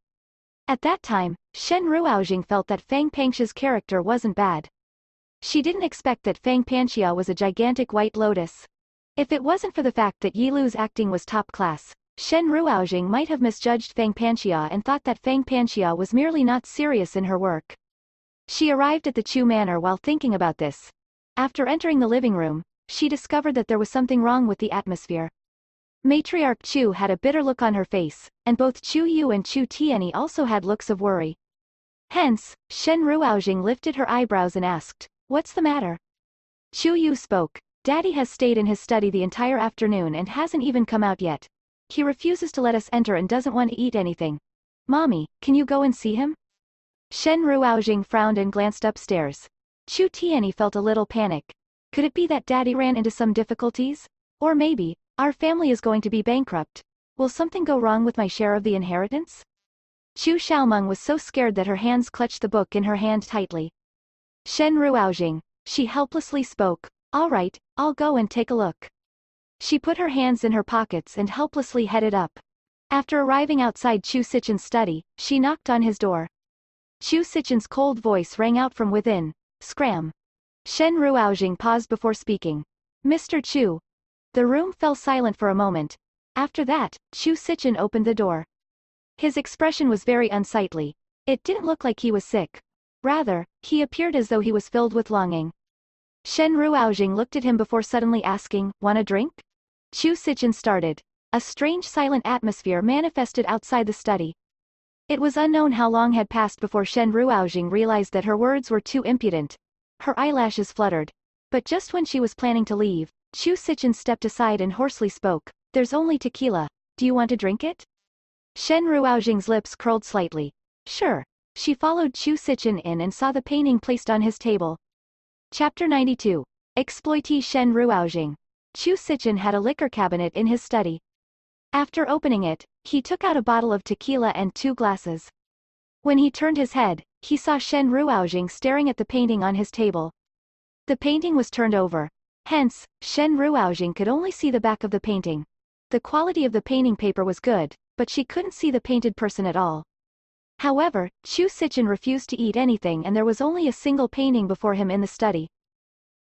S1: At that time, Shen Ruoujing felt that Fang Pangxia's character wasn't bad. She didn't expect that Fang Pangxia was a gigantic white lotus. If it wasn't for the fact that Yi Lu's acting was top class, Shen Ruoujing might have misjudged Fang Pangxia and thought that Fang Pangxia was merely not serious in her work. She arrived at the Chu Manor while thinking about this. After entering the living room, she discovered that there was something wrong with the atmosphere. Matriarch Chu had a bitter look on her face, and both Chu Yu and Chu Tianyi also had looks of worry. Hence, Shen Ruoujing lifted her eyebrows and asked, "What's the matter?" Chu Yu spoke, "Daddy has stayed in his study the entire afternoon and hasn't even come out yet. He refuses to let us enter and doesn't want to eat anything. Mommy, can you go and see him?" Shen Ruoujing frowned and glanced upstairs. Chu Tianyi felt a little panic. Could it be that Daddy ran into some difficulties? Or maybe, our family is going to be bankrupt. Will something go wrong with my share of the inheritance? Chu Xiaomeng was so scared that her hands clutched the book in her hand tightly. Shen Ruoujing, she helplessly spoke, "All right, I'll go and take a look." She put her hands in her pockets and helplessly headed up. After arriving outside Chu Sichen's study, she knocked on his door. Chu Sichen's cold voice rang out from within, "Scram." Shen Ruoujing paused before speaking. "Mr. Chu." The room fell silent for a moment. After that, Chu Sichen opened the door. His expression was very unsightly. It didn't look like he was sick. Rather, he appeared as though he was filled with longing. Shen Ruoujing looked at him before suddenly asking, "Want a drink?" Chu Sichen started. A strange silent atmosphere manifested outside the study. It was unknown how long had passed before Shen Ruoujing realized that her words were too impudent. Her eyelashes fluttered. But just when she was planning to leave, Chu Sichen stepped aside and hoarsely spoke, "There's only tequila. Do you want to drink it?" Shen Ruoujing's lips curled slightly. "Sure." She followed Chu Sichen in and saw the painting placed on his table. Chapter 92. Exploitee Shen Ruoujing. Chu Sichen had a liquor cabinet in his study. After opening it, he took out a bottle of tequila and 2 glasses. When he turned his head, he saw Shen Ruoujing staring at the painting on his table. The painting was turned over. Hence, Shen Ruoujing could only see the back of the painting. The quality of the painting paper was good, but she couldn't see the painted person at all. However, Chu Sichen refused to eat anything and there was only a single painting before him in the study.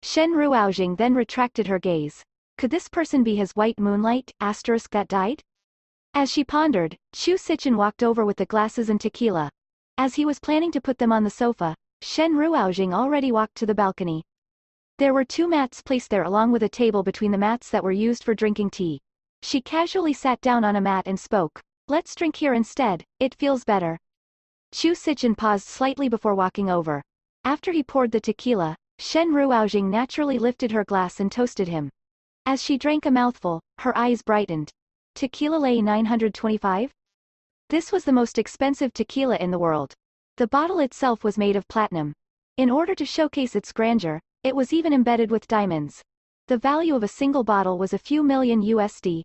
S1: Shen Ruoujing then retracted her gaze. Could this person be his white moonlight, that died? As she pondered, Chu Sichen walked over with the glasses and tequila. As he was planning to put them on the sofa, Shen Ruoujing already walked to the balcony. There were 2 mats placed there along with a table between the mats that were used for drinking tea. She casually sat down on a mat and spoke, "Let's drink here instead, it feels better." Chu Sichen paused slightly before walking over. After he poured the tequila, Shen Ruoujing naturally lifted her glass and toasted him. As she drank a mouthful, her eyes brightened. Tequila lay 925? This was the most expensive tequila in the world. The bottle itself was made of platinum. In order to showcase its grandeur, it was even embedded with diamonds. The value of a single bottle was a few million USD.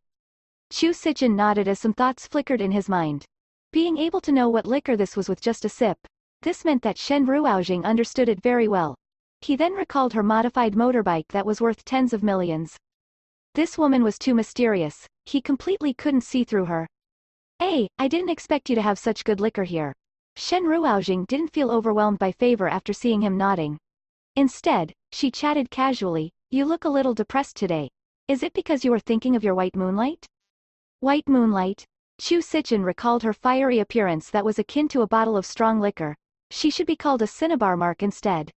S1: Chu Sichen nodded as some thoughts flickered in his mind. Being able to know what liquor this was with just a sip, this meant that Shen Ruoujing understood it very well. He then recalled her modified motorbike that was worth tens of millions. This woman was too mysterious, he completely couldn't see through her. "Hey, I didn't expect you to have such good liquor here." Shen Ruoujing didn't feel overwhelmed by favor after seeing him nodding. Instead, she chatted casually, "You look a little depressed today. Is it because you are thinking of your white moonlight?" White moonlight? Chu Sichen recalled her fiery appearance that was akin to a bottle of strong liquor. She should be called a cinnabar mark instead.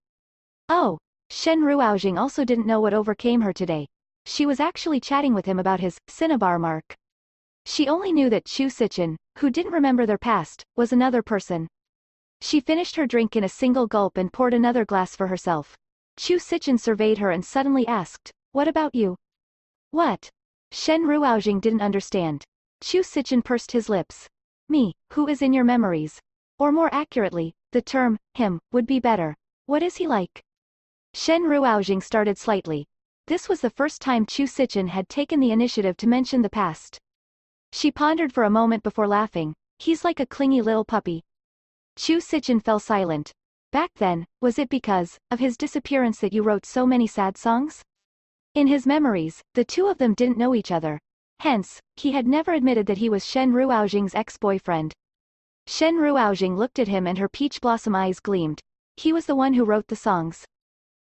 S1: Oh, Shen Ruoujing also didn't know what overcame her today. She was actually chatting with him about his cinnabar mark. She only knew that Chu Sichen, who didn't remember their past, was another person. She finished her drink in a single gulp and poured another glass for herself. Chu Sichen surveyed her and suddenly asked, "What about you?" "What?" Shen Ruoujing didn't understand. Chu Sichen pursed his lips. "Me, who is in your memories?" Or more accurately, the term, him, would be better. What is he like? Shen Ruoujing started slightly. This was the first time Chu Sichen had taken the initiative to mention the past. She pondered for a moment before laughing. "He's like a clingy little puppy." Chu Sichen fell silent. "Back then, was it because of his disappearance that you wrote so many sad songs?" In his memories, the two of them didn't know each other. Hence, he had never admitted that he was Shen Ruoxing's ex-boyfriend. Shen Ruoxing looked at him and her peach blossom eyes gleamed. He was the one who wrote the songs.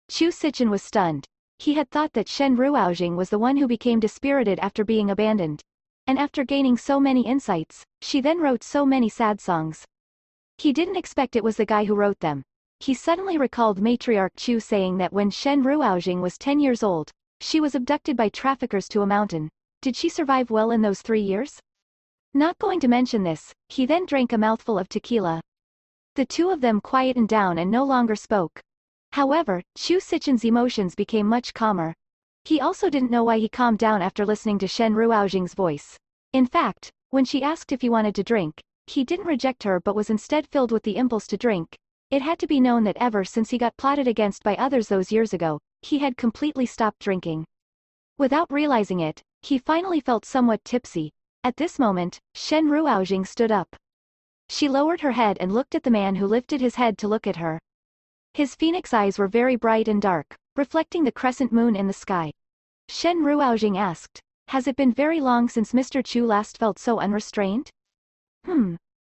S1: Chu Sichen was stunned. He had thought that Shen Ruoxing was the one who became dispirited after being abandoned. And after gaining so many insights, she then wrote so many sad songs. He didn't expect it was the guy who wrote them. He suddenly recalled matriarch Chu saying that when Shen Ruoxing was 10 years old, she was abducted by traffickers to a mountain. Did she survive well in those 3 years? Not going to mention this, he then drank a mouthful of tequila. The two of them quietened down and no longer spoke. However, Chu Sichen's emotions became much calmer. He also didn't know why he calmed down after listening to Shen Ruoxing's voice. In fact, when she asked if he wanted to drink, he didn't reject her but was instead filled with the impulse to drink. It had to be known that ever since he got plotted against by others those years ago, he had completely stopped drinking. Without realizing it, he finally felt somewhat tipsy. At this moment, Shen Ruoxing stood up. She lowered her head and looked at the man who lifted his head to look at her. His phoenix eyes were very bright and dark, reflecting the crescent moon in the sky. Shen Ruoxing asked, "Has it been very long since Mr. Chu last felt so unrestrained?"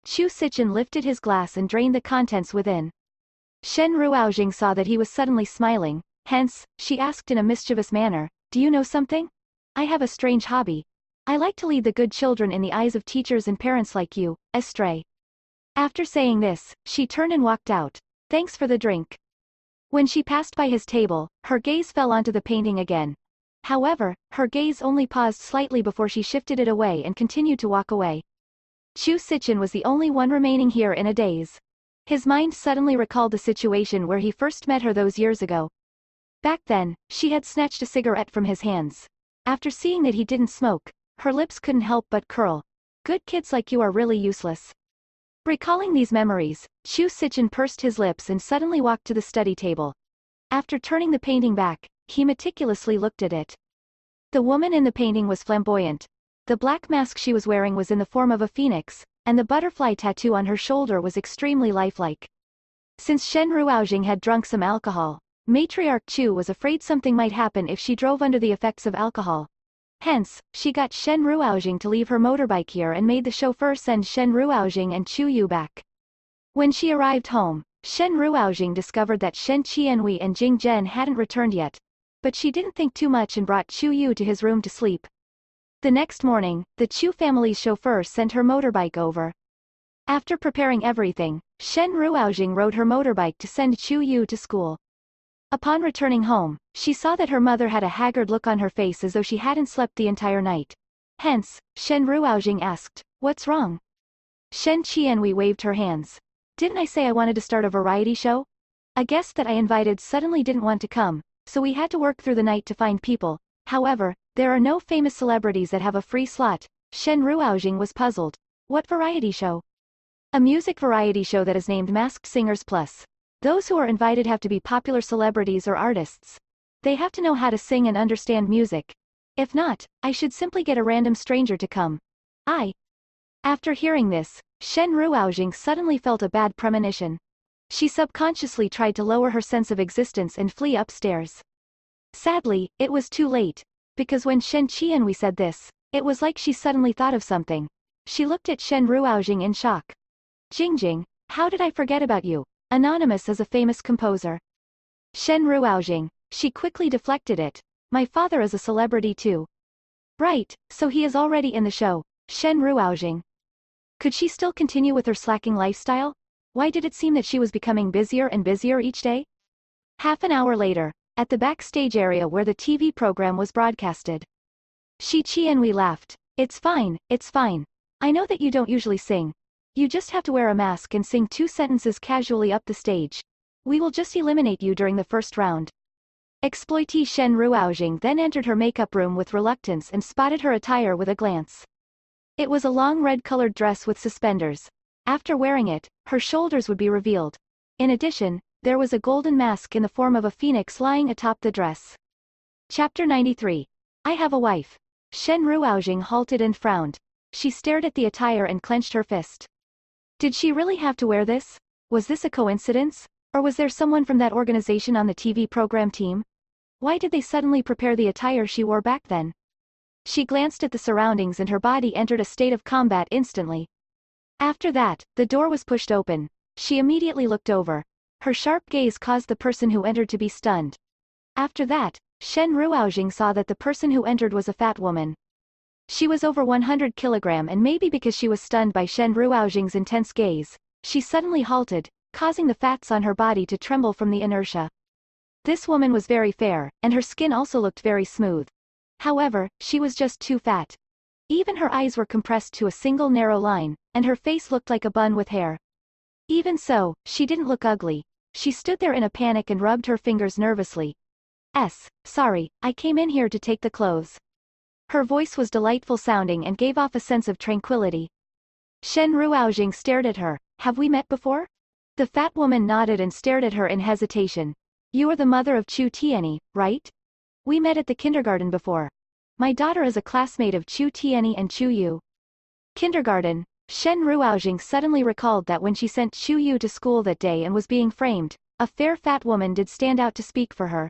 S1: Chu Sichen lifted his glass and drained the contents within. Shen Ruoxing saw that he was suddenly smiling, hence, she asked in a mischievous manner, "Do you know something? I have a strange hobby. I like to lead the good children in the eyes of teachers and parents like you, astray." After saying this, she turned and walked out. "Thanks for the drink." When she passed by his table, her gaze fell onto the painting again. However, her gaze only paused slightly before she shifted it away and continued to walk away. Chu Sichen was the only one remaining here in a daze. His mind suddenly recalled the situation where he first met her those years ago. Back then, she had snatched a cigarette from his hands. After seeing that he didn't smoke, her lips couldn't help but curl. "Good kids like you are really useless." Recalling these memories, Chu Sichen pursed his lips and suddenly walked to the study table. After turning the painting back, he meticulously looked at it. The woman in the painting was flamboyant. The black mask she was wearing was in the form of a phoenix, and the butterfly tattoo on her shoulder was extremely lifelike. Since Shen Ruoxing had drunk some alcohol, matriarch Chu was afraid something might happen if she drove under the effects of alcohol. Hence, she got Shen Ruoxing to leave her motorbike here and made the chauffeur send Shen Ruoxing and Chu Yu back. When she arrived home, Shen Ruoxing discovered that Shen Qianhui and Jing Zhen hadn't returned yet. But she didn't think too much and brought Chu Yu to his room to sleep. The next morning, the Chu family's chauffeur sent her motorbike over. After preparing everything, Shen Ruoxing rode her motorbike to send Chu Yu to school. Upon returning home, she saw that her mother had a haggard look on her face as though she hadn't slept the entire night. Hence, Shen Ruoxing asked, "What's wrong?" Shen Qianhui waved her hands. "Didn't I say I wanted to start a variety show? A guest that I invited suddenly didn't want to come, so we had to work through the night to find people. However, there are no famous celebrities that have a free slot." Shen Ruoxing was puzzled. "What variety show?" "A music variety show that is named Masked Singers Plus. Those who are invited have to be popular celebrities or artists. They have to know how to sing and understand music. If not, I should simply get a random stranger to come." After hearing this, Shen Ruoxing suddenly felt a bad premonition. She subconsciously tried to lower her sense of existence and flee upstairs. Sadly, it was too late, because when Shen Qianhui said this, it was like she suddenly thought of something. She looked at Shen Ruoxing in shock. "Jingjing, how did I forget about you? Anonymous is a famous composer." Shen Ruoxing, she quickly deflected it. "My father is a celebrity too." "Right, so he is already in the show." Shen Ruoxing. Could she still continue with her slacking lifestyle? Why did it seem that she was becoming busier and busier each day? Half an hour later, at the backstage area where the TV program was broadcasted, Shi Qianhui laughed. It's fine. I know that you don't usually sing. You just have to wear a mask and sing 2 sentences casually up the stage. We will just eliminate you during the first round." Exploitee Shen Ruoxing then entered her makeup room with reluctance and spotted her attire with a glance. It was a long red-colored dress with suspenders. After wearing it, her shoulders would be revealed. In addition, there was a golden mask in the form of a phoenix lying atop the dress. Chapter 93. I have a wife. Shen Ruoxing halted and frowned. She stared at the attire and clenched her fist. Did she really have to wear this? Was this a coincidence? Or was there someone from that organization on the TV program team? Why did they suddenly prepare the attire she wore back then? She glanced at the surroundings and her body entered a state of combat instantly. After that, the door was pushed open. She immediately looked over. Her sharp gaze caused the person who entered to be stunned. After that, Shen Ruoxing saw that the person who entered was a fat woman. She was over 100 kilogram and maybe because she was stunned by Shen Ruoxing's intense gaze, she suddenly halted, causing the fats on her body to tremble from the inertia. This woman was very fair, and her skin also looked very smooth. However, she was just too fat. Even her eyes were compressed to a single narrow line, and her face looked like a bun with hair. Even so, she didn't look ugly. She stood there in a panic and rubbed her fingers nervously. Sorry, I came in here to take the clothes. Her voice was delightful sounding and gave off a sense of tranquility. Shen Ruoxing stared at her. Have we met before? The fat woman nodded and stared at her in hesitation. You are the mother of Chu Tianyi, right? We met at the kindergarten before. My daughter is a classmate of Chu Tianyi and Chu Yu. Kindergarten. Shen Ruoxing suddenly recalled that when she sent Chu Yu to school that day and was being framed, a fair fat woman did stand out to speak for her.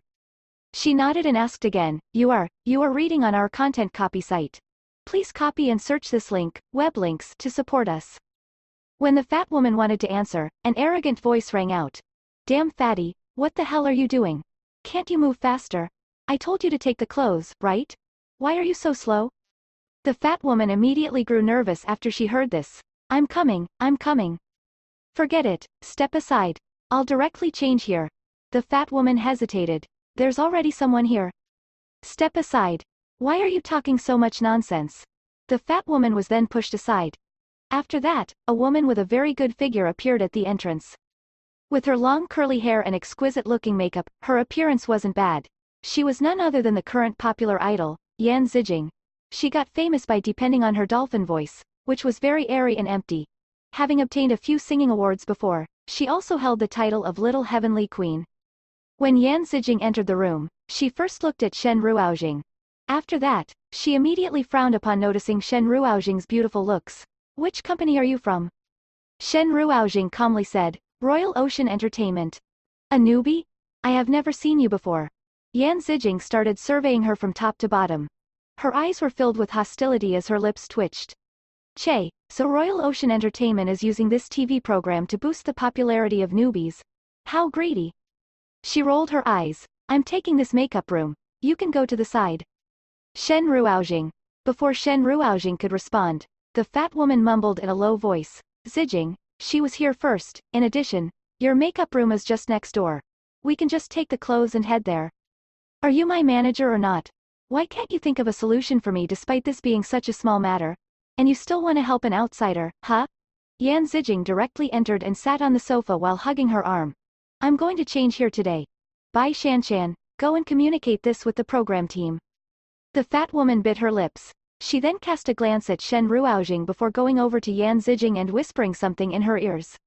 S1: She nodded and asked again, You are reading on our content copy site. Please copy and search this link, web links, to support us. When the fat woman wanted to answer, an arrogant voice rang out. Damn fatty, what the hell are you doing? Can't you move faster? I told you to take the clothes, right? Why are you so slow? The fat woman immediately grew nervous after she heard this. I'm coming. Forget it, step aside. I'll directly change here. The fat woman hesitated. There's already someone here. Step aside. Why are you talking so much nonsense? The fat woman was then pushed aside. After that, a woman with a very good figure appeared at the entrance. With her long curly hair and exquisite-looking makeup, her appearance wasn't bad. She was none other than the current popular idol, Yan Zijing. She got famous by depending on her dolphin voice, which was very airy and empty. Having obtained a few singing awards before, she also held the title of Little Heavenly Queen. When Yan Zijing entered the room, she first looked at Shen Ruoxing. After that, she immediately frowned upon noticing Shen Ruoxing's beautiful looks. Which company are you from? Shen Ruoxing calmly said, Royal Ocean Entertainment. A newbie? I have never seen you before. Yan Zijing started surveying her from top to bottom. Her eyes were filled with hostility as her lips twitched. Che, so Royal Ocean Entertainment is using this TV program to boost the popularity of newbies. How greedy. She rolled her eyes. I'm taking this makeup room. You can go to the side. Shen Ruoxing. Before Shen Ruoxing could respond, the fat woman mumbled in a low voice. Zijing, she was here first. In addition, your makeup room is just next door. We can just take the clothes and head there. Are you my manager or not? Why can't you think of a solution for me despite this being such a small matter? And you still want to help an outsider, huh? Yan Zijing directly entered and sat on the sofa while hugging her arm. I'm going to change here today. Bai Shanshan, go and communicate this with the program team. The fat woman bit her lips. She then cast a glance at Shen Ruoxing before going over to Yan Zijing and whispering something in her ears.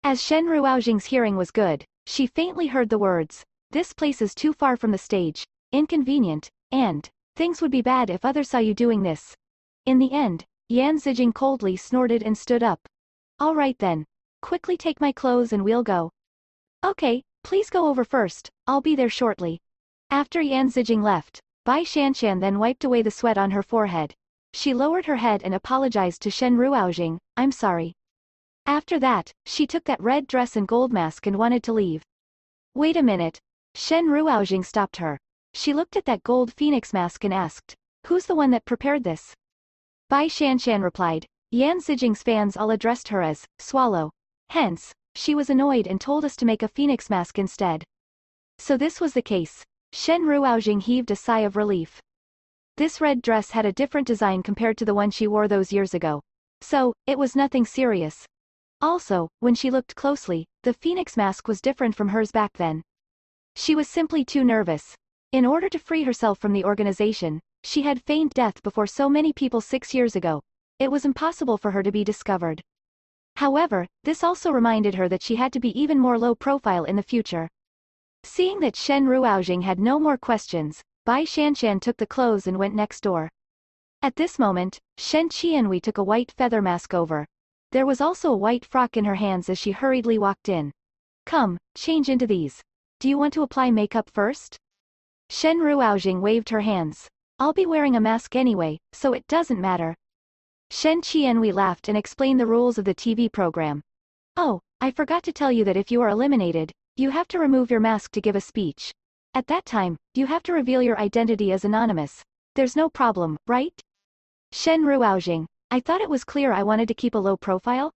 S1: As Shen Ruoxing's hearing was good, she faintly heard the words, This place is too far from the stage, inconvenient, and things would be bad if others saw you doing this. In the end, Yan Zijing coldly snorted and stood up. All right then. Quickly take my clothes and we'll go. Okay, please go over first, I'll be there shortly. After Yan Zijing left, Bai Shanshan then wiped away the sweat on her forehead. She lowered her head and apologized to Shen Ruoxing, I'm sorry. After that, she took that red dress and gold mask and wanted to leave. Wait a minute. Shen Ruoxing stopped her. She looked at that gold phoenix mask and asked, Who's the one that prepared this? Bai Shanshan replied, Yan Zijing's fans all addressed her as, Swallow. Hence, she was annoyed and told us to make a phoenix mask instead. So this was the case. Shen Ruoxing heaved a sigh of relief. This red dress had a different design compared to the one she wore those years ago. So, it was nothing serious. Also, when she looked closely, the phoenix mask was different from hers back then. She was simply too nervous. In order to free herself from the organization, she had feigned death before so many people 6 years ago. It was impossible for her to be discovered. However, this also reminded her that she had to be even more low profile in the future. Seeing that Shen Ruoxing had no more questions, Bai Shanshan took the clothes and went next door. At this moment, Shen Qianhui took a white feather mask over. There was also a white frock in her hands as she hurriedly walked in. Come, change into these. Do you want to apply makeup first? Shen Ruoxing waved her hands. I'll be wearing a mask anyway, so it doesn't matter. Shen Qianhui laughed and explained the rules of the TV program. Oh, I forgot to tell you that if you are eliminated, you have to remove your mask to give a speech. At that time, you have to reveal your identity as anonymous. There's no problem, right? Shen Ruoxing, I thought it was clear I wanted to keep a low profile?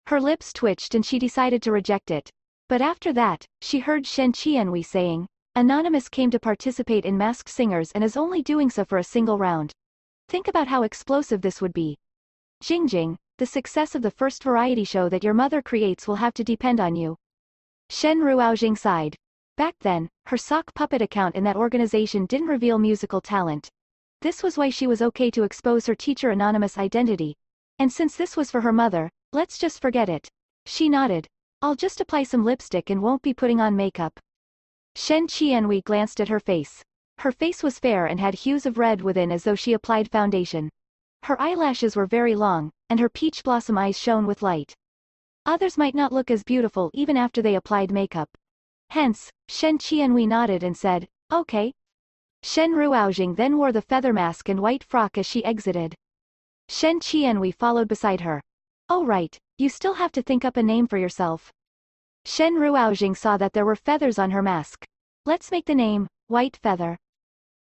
S1: Her lips twitched and she decided to reject it. But after that, she heard Shen Qianhui saying, Anonymous came to participate in Masked Singers and is only doing so for a single round. Think about how explosive this would be. Jingjing, the success of the first variety show that your mother creates will have to depend on you. Shen Ruoxing sighed. Back then, her sock puppet account in that organization didn't reveal musical talent. This was why she was okay to expose her teacher anonymous identity. And since this was for her mother, let's just forget it. She nodded. I'll just apply some lipstick and won't be putting on makeup. Shen Qianhui glanced at her face. Her face was fair and had hues of red within as though she applied foundation. Her eyelashes were very long, and her peach blossom eyes shone with light. Others might not look as beautiful even after they applied makeup. Hence, Shen Qianhui nodded and said, okay. Shen Ruoxing then wore the feather mask and white frock as she exited. Shen Qianhui followed beside her. Oh right, you still have to think up a name for yourself. Shen Ruoxing saw that there were feathers on her mask. Let's make the name, White Feather.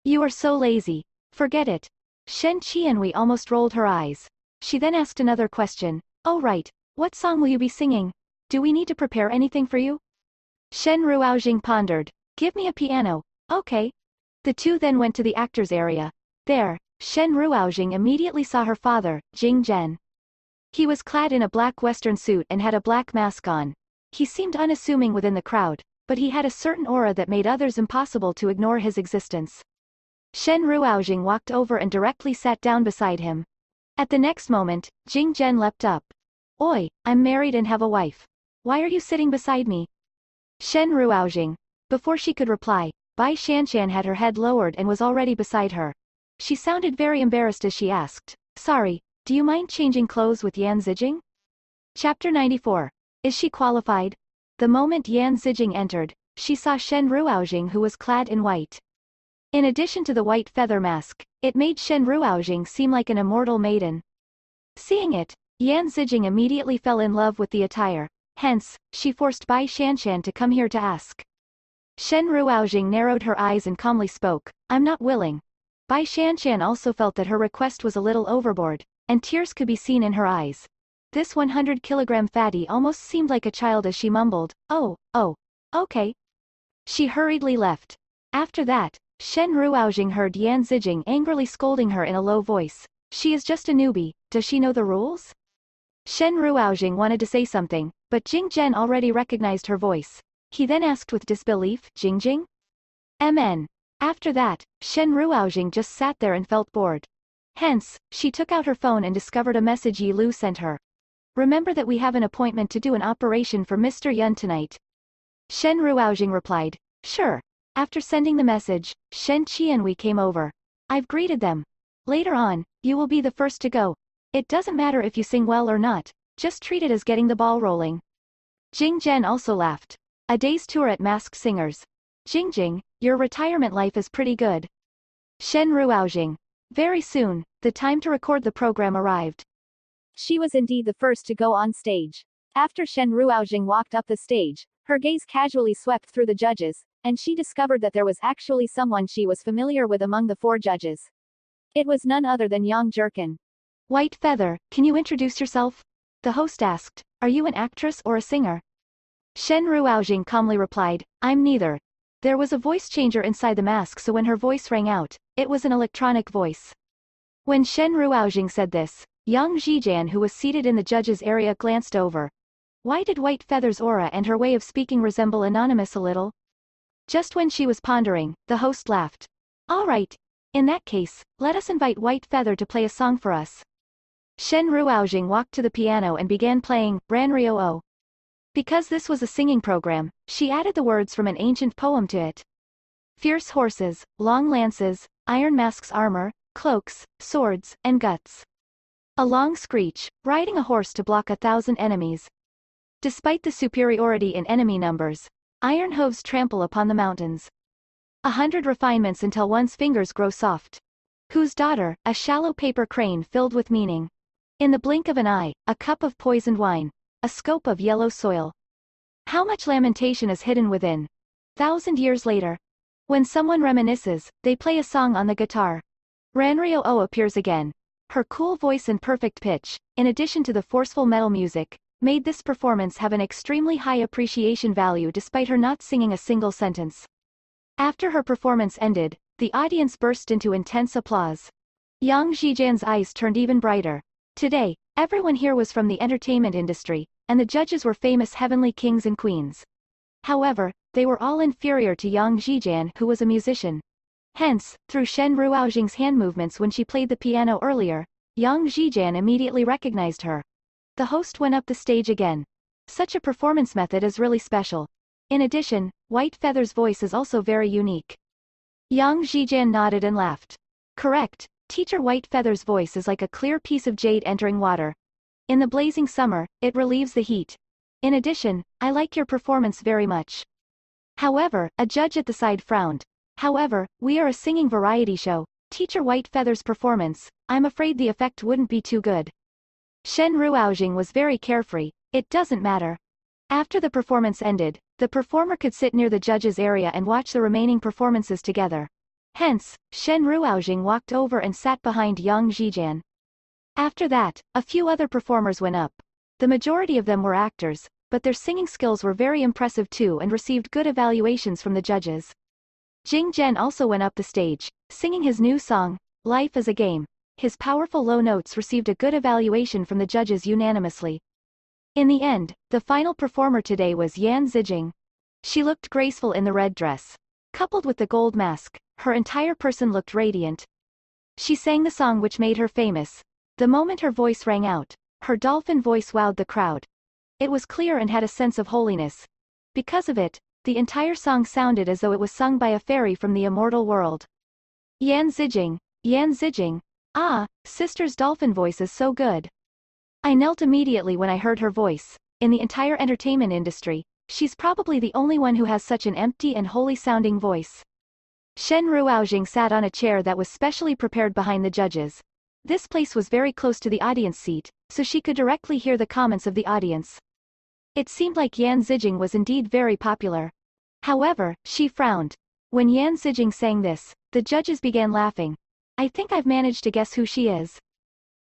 S1: You are so lazy. Forget it. Shen Qianhui almost rolled her eyes. She then asked another question. Oh right, what song will you be singing? Do we need to prepare anything for you? Shen Ruoxing pondered. Give me a piano. Okay. The two then went to the actors area. There, Shen Ruoxing immediately saw her father, Jing Zhen. He was clad in a black western suit and had a black mask on. He seemed unassuming within the crowd, but he had a certain aura that made others impossible to ignore his existence. Shen Ruoxing walked over and directly sat down beside him. At the next moment, Jing Zhen leapt up. Oi, I'm married and have a wife. Why are you sitting beside me? Shen Ruoxing. Before she could reply, Bai Shanshan had her head lowered and was already beside her. She sounded very embarrassed as she asked, Sorry, do you mind changing clothes with Yan Zijing? Chapter 94. Is she qualified? The moment Yan Zijing entered, she saw Shen Ruoxing who was clad in white. In addition to the white feather mask, it made Shen Ruoxing seem like an immortal maiden. Seeing it, Yan Zijing immediately fell in love with the attire, hence, she forced Bai Shanshan to come here to ask. Shen Ruoxing narrowed her eyes and calmly spoke, I'm not willing. Bai Shanshan also felt that her request was a little overboard, and tears could be seen in her eyes. This 100-kilogram fatty almost seemed like a child as she mumbled, oh, okay. She hurriedly left. After that, Shen Ruoxing heard Yan Zijing angrily scolding her in a low voice. She is just a newbie, does she know the rules? Shen Ruoxing wanted to say something, but Jing Zhen already recognized her voice. He then asked with disbelief, Jingjing? MN. After that, Shen Ruoxing just sat there and felt bored. Hence, she took out her phone and discovered a message Yi Lu sent her. Remember that we have an appointment to do an operation for Mr. Yun tonight. Shen Ruoxing replied, Sure. After sending the message, Shen Qianhui came over. I've greeted them. Later on, you will be the first to go. It doesn't matter if you sing well or not, just treat it as getting the ball rolling. Jing Zhen also laughed. A day's tour at Masked Singers. Jingjing, your retirement life is pretty good. Shen Ruoxing. Very soon, the time to record the program arrived.
S2: She was indeed the first to go on stage. After Shen Ruoxing walked up the stage, her gaze casually swept through the judges, and she discovered that there was actually someone she was familiar with among the 4 judges. It was none other than Yang Jerkin.
S1: White Feather, can you introduce yourself? The host asked, Are you an actress or a singer? Shen Ruoxing calmly replied, I'm neither. There was a voice changer inside the mask, so when her voice rang out, it was an electronic voice. When Shen Ruoxing said this, Yang Zhijian who was seated in the judges area glanced over. Why did White Feather's aura and her way of speaking resemble Anonymous a little? Just when she was pondering, the host laughed. All right. In that case, let us invite White Feather to play a song for us. Shen Ruoxing walked to the piano and began playing Ran Rio O. Because this was a singing program, she added the words from an ancient poem to it. Fierce horses, long lances, iron masks, armor, cloaks, swords, and guts. A long screech, riding a horse to block 1,000 enemies. Despite the superiority in enemy numbers, iron hooves trample upon the mountains. 100 refinements until one's fingers grow soft. Whose daughter, a shallow paper crane filled with meaning. In the blink of an eye, a cup of poisoned wine. A scope of yellow soil. How much lamentation is hidden within. 1,000 years later. When someone reminisces, they play a song on the guitar. Ranryo O appears again. Her cool voice and perfect pitch, in addition to the forceful metal music, made this performance have an extremely high appreciation value despite her not singing a single sentence. After her performance ended, the audience burst into intense applause. Yang Zijian's eyes turned even brighter. Today, everyone here was from the entertainment industry, and the judges were famous heavenly kings and queens. However, they were all inferior to Yang Zijian, who was a musician. Hence, through Shen Ruoxing's hand movements when she played the piano earlier, Yang Zijian immediately recognized her. The host went up the stage again. Such a performance method is really special. In addition, White Feather's voice is also very unique. Yang Zijian nodded and laughed. Correct, teacher White Feather's voice is like a clear piece of jade entering water. In the blazing summer, it relieves the heat. In addition, I like your performance very much. However, a judge at the side frowned. However, we are a singing variety show. Teacher White Feather's performance, I'm afraid the effect wouldn't be too good. Shen Ruoxing was very carefree. It doesn't matter. After the performance ended, the performer could sit near the judge's area and watch the remaining performances together. Hence, Shen Ruoxing walked over and sat behind Yang Zijian. After that, a few other performers went up. The majority of them were actors, but their singing skills were very impressive too and received good evaluations from the judges. Jing Zhen also went up the stage, singing his new song, Life is a Game. His powerful low notes received a good evaluation from the judges unanimously. In the end, the final performer today was Yan Zijing. She looked graceful in the red dress. Coupled with the gold mask, her entire person looked radiant. She sang the song which made her famous. The moment her voice rang out, her dolphin voice wowed the crowd. It was clear and had a sense of holiness. Because of it, the entire song sounded as though it was sung by a fairy from the immortal world. Yan Zijing, Yan Zijing. Ah, sister's dolphin voice is so good. I knelt immediately when I heard her voice. In the entire entertainment industry, she's probably the only one who has such an empty and holy-sounding voice. Shen Ruoxing sat on a chair that was specially prepared behind the judges. This place was very close to the audience seat, so she could directly hear the comments of the audience. It seemed like Yan Zijing was indeed very popular. However, she frowned. When Yan Zijing sang this, the judges began laughing. I think I've managed to guess who she is.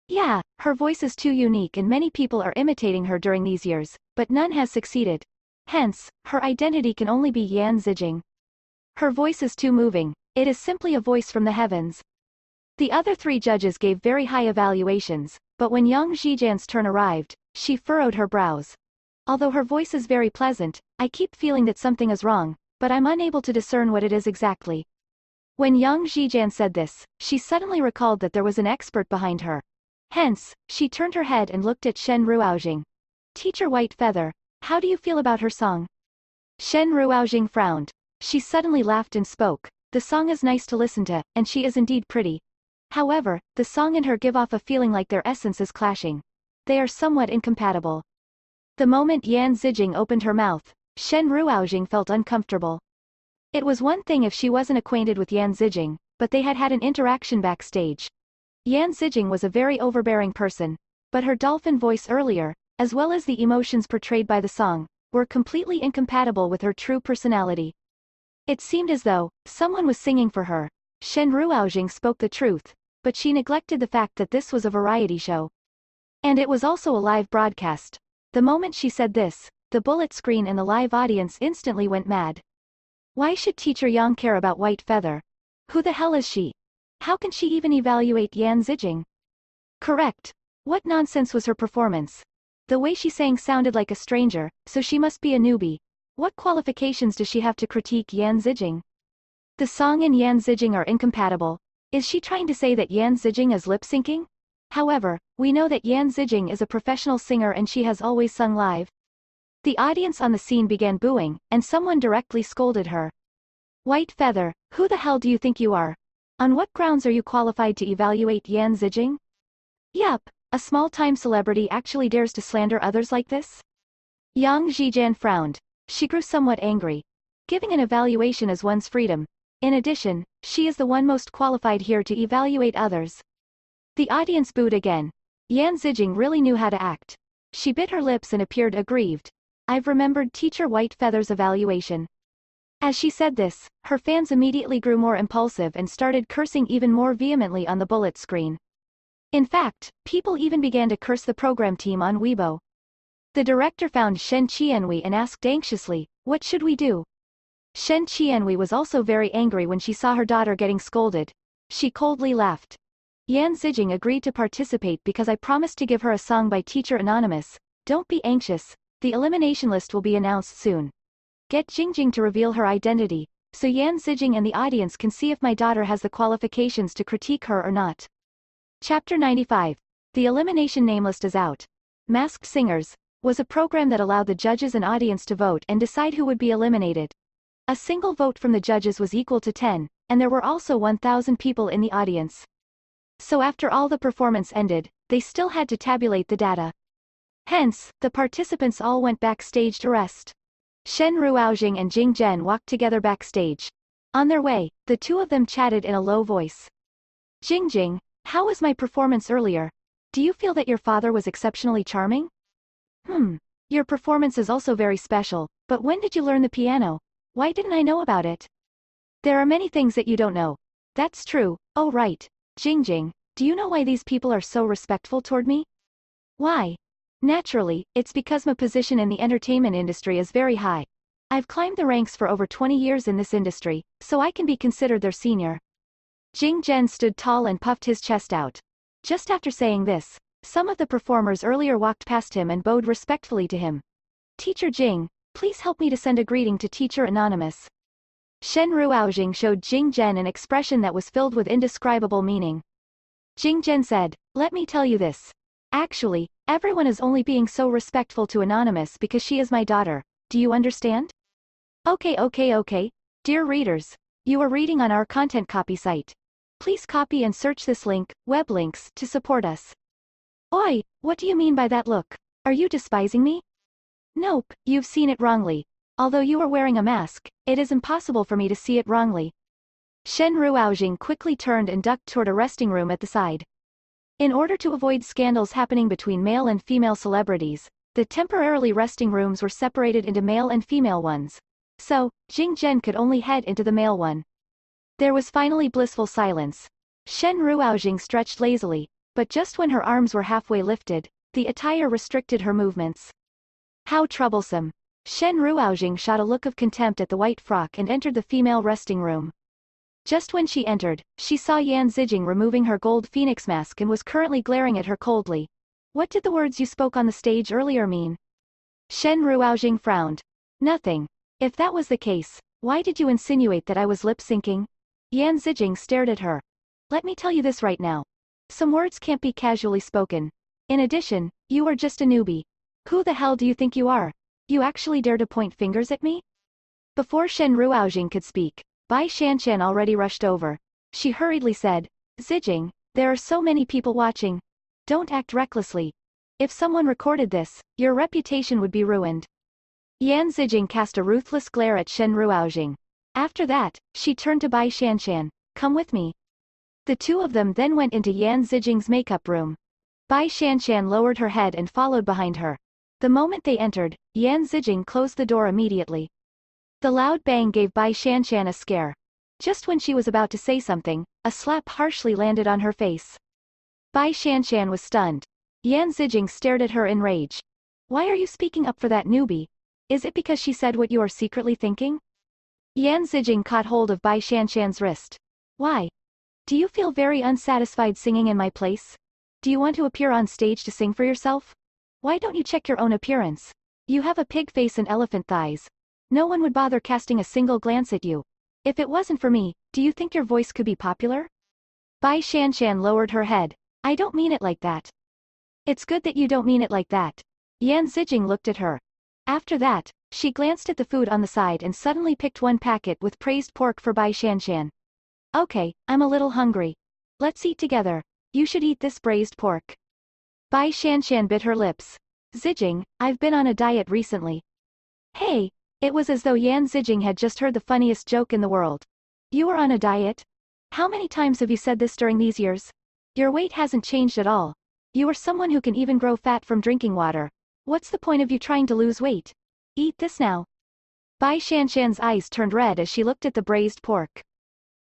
S1: Yeah, her voice is too unique and many people are imitating her during these years, but none has succeeded. Hence, her identity can only be Yan Zijing. Her voice is too moving. It is simply a voice from the heavens. The other three judges gave very high evaluations, but when Yang Zijian's turn arrived, she furrowed her brows. Although her voice is very pleasant, I keep feeling that something is wrong, but I'm unable to discern what it is exactly. When Yang Zijian said this, she suddenly recalled that there was an expert behind her. Hence, she turned her head and looked at Shen Ruoxing. Teacher White Feather, how do you feel about her song? Shen Ruoxing frowned. She suddenly laughed and spoke. The song is nice to listen to, and she is indeed pretty. However, the song and her give off a feeling like their essence is clashing. They are somewhat incompatible. The moment Yan Zijing opened her mouth, Shen Ruoxing felt uncomfortable. It was one thing if she wasn't acquainted with Yan Zijing, but they had had an interaction backstage. Yan Zijing was a very overbearing person, but her dolphin voice earlier, as well as the emotions portrayed by the song, were completely incompatible with her true personality. It seemed as though someone was singing for her. Shen Ruoxing spoke the truth, but she neglected the fact that this was a variety show. And it was also a live broadcast. The moment she said this, the bullet screen and the live audience instantly went mad. Why should Teacher Yang care about White Feather? Who the hell is she? How can she even evaluate Yan Zijing? Correct. What nonsense was her performance? The way she sang sounded like a stranger, so she must be a newbie. What qualifications does she have to critique Yan Zijing? The song and Yan Zijing are incompatible. Is she trying to say that Yan Zijing is lip-syncing? However, we know that Yan Zijing is a professional singer and she has always sung live. The audience on the scene began booing, and someone directly scolded her. White Feather, who the hell do you think you are? On what grounds are you qualified to evaluate Yan Zijing? Yup, a small-time celebrity actually dares to slander others like this? Yang Zijian frowned. She grew somewhat angry. Giving an evaluation is one's freedom. In addition, she is the one most qualified here to evaluate others. The audience booed again. Yan Zijing really knew how to act. She bit her lips and appeared aggrieved. I've remembered Teacher Whitefeather's evaluation. As she said this, her fans immediately grew more impulsive and started cursing even more vehemently on the bullet screen. In fact, people even began to curse the program team on Weibo. The director found Shen Qianhui and asked anxiously, "What should we do?" Shen Qianhui was also very angry when she saw her daughter getting scolded. She coldly laughed. Yan Zijing agreed to participate because I promised to give her a song by Teacher Anonymous. Don't be anxious, the elimination list will be announced soon. Get Jingjing to reveal her identity, so Yan Zijing and the audience can see if my daughter has the qualifications to critique her or not. Chapter 95. The elimination name list is out. Masked Singers was a program that allowed the judges and audience to vote and decide who would be eliminated. A single vote from the judges was equal to 10, and there were also 1,000 people in the audience. So after all the performance ended, they still had to tabulate the data. Hence, the participants all went backstage to rest. Shen Ruoujing and Jing Zhen walked together backstage. On their way, the two of them chatted in a low voice. Jingjing, how was my performance earlier? Do you feel that your father was exceptionally charming? Your performance is also very special, but when did you learn the piano? Why didn't I know about it? There are many things that you don't know. That's true. Oh right. Jingjing, do you know why these people are so respectful toward me? Why? Naturally, it's because my position in the entertainment industry is very high. I've climbed the ranks for over 20 years in this industry, so I can be considered their senior. Jing Zhen stood tall and puffed his chest out. Just after saying this, some of the performers earlier walked past him and bowed respectfully to him. Teacher Jing, please help me to send a greeting to Teacher Anonymous. Shen Ruoujing showed Jing Zhen an expression that was filled with indescribable meaning. Jing Zhen said, let me tell you this. Actually, everyone is only being so respectful to Anonymous because she is my daughter. Do you understand? Okay. Dear readers, you are reading on our content copy site. Please copy and search this link, web links, to support us. Oi, what do you mean by that look? Are you despising me? Nope, you've seen it wrongly. Although you are wearing a mask, it is impossible for me to see it wrongly. Shen Ruoujing quickly turned and ducked toward a resting room at the side. In order to avoid scandals happening between male and female celebrities, the temporarily resting rooms were separated into male and female ones. So, Jing Zhen could only head into the male one. There was finally blissful silence. Shen Ruoujing stretched lazily, but just when her arms were halfway lifted, the attire restricted her movements. How troublesome. Shen Ruoujing shot a look of contempt at the white frock and entered the female resting room. Just when she entered, she saw Yan Zijing removing her gold phoenix mask and was currently glaring at her coldly. What did the words you spoke on the stage earlier mean? Shen Ruoujing frowned. Nothing. If that was the case, why did you insinuate that I was lip-syncing? Yan Zijing stared at her. Let me tell you this right now. Some words can't be casually spoken. In addition, you are just a newbie. Who the hell do you think you are? You actually dare to point fingers at me? Before Shen Ruoujing could speak, Bai Shanshan already rushed over. She hurriedly said, Zijing, there are so many people watching. Don't act recklessly. If someone recorded this, your reputation would be ruined. Yan Zijing cast a ruthless glare at Shen Ruoujing. After that, she turned to Bai Shanshan. Come with me. The two of them then went into Yan Zijing's makeup room. Bai Shanshan lowered her head and followed behind her. The moment they entered, Yan Zijing closed the door immediately. The loud bang gave Bai Shanshan a scare. Just when she was about to say something, a slap harshly landed on her face. Bai Shanshan was stunned. Yan Zijing stared at her in rage. Why are you speaking up for that newbie? Is it because she said what you are secretly thinking? Yan Zijing caught hold of Bai Shanshan's wrist. Why? Do you feel very unsatisfied singing in my place? Do you want to appear on stage to sing for yourself? Why don't you check your own appearance? You have a pig face and elephant thighs. No one would bother casting a single glance at you. If it wasn't for me, do you think your voice could be popular? Bai Shanshan lowered her head. I don't mean it like that. It's good that you don't mean it like that. Yan Zijing looked at her. After that, she glanced at the food on the side and suddenly picked one packet with praised pork for Bai Shanshan. Okay, I'm a little hungry. Let's eat together. You should eat this braised pork. Bai Shanshan bit her lips. Zijing, I've been on a diet recently. Hey, it was as though Yan Zijing had just heard the funniest joke in the world. You are on a diet? How many times have you said this during these years? Your weight hasn't changed at all. You are someone who can even grow fat from drinking water. What's the point of you trying to lose weight? Eat this now. Bai Shanshan's eyes turned red as she looked at the braised pork.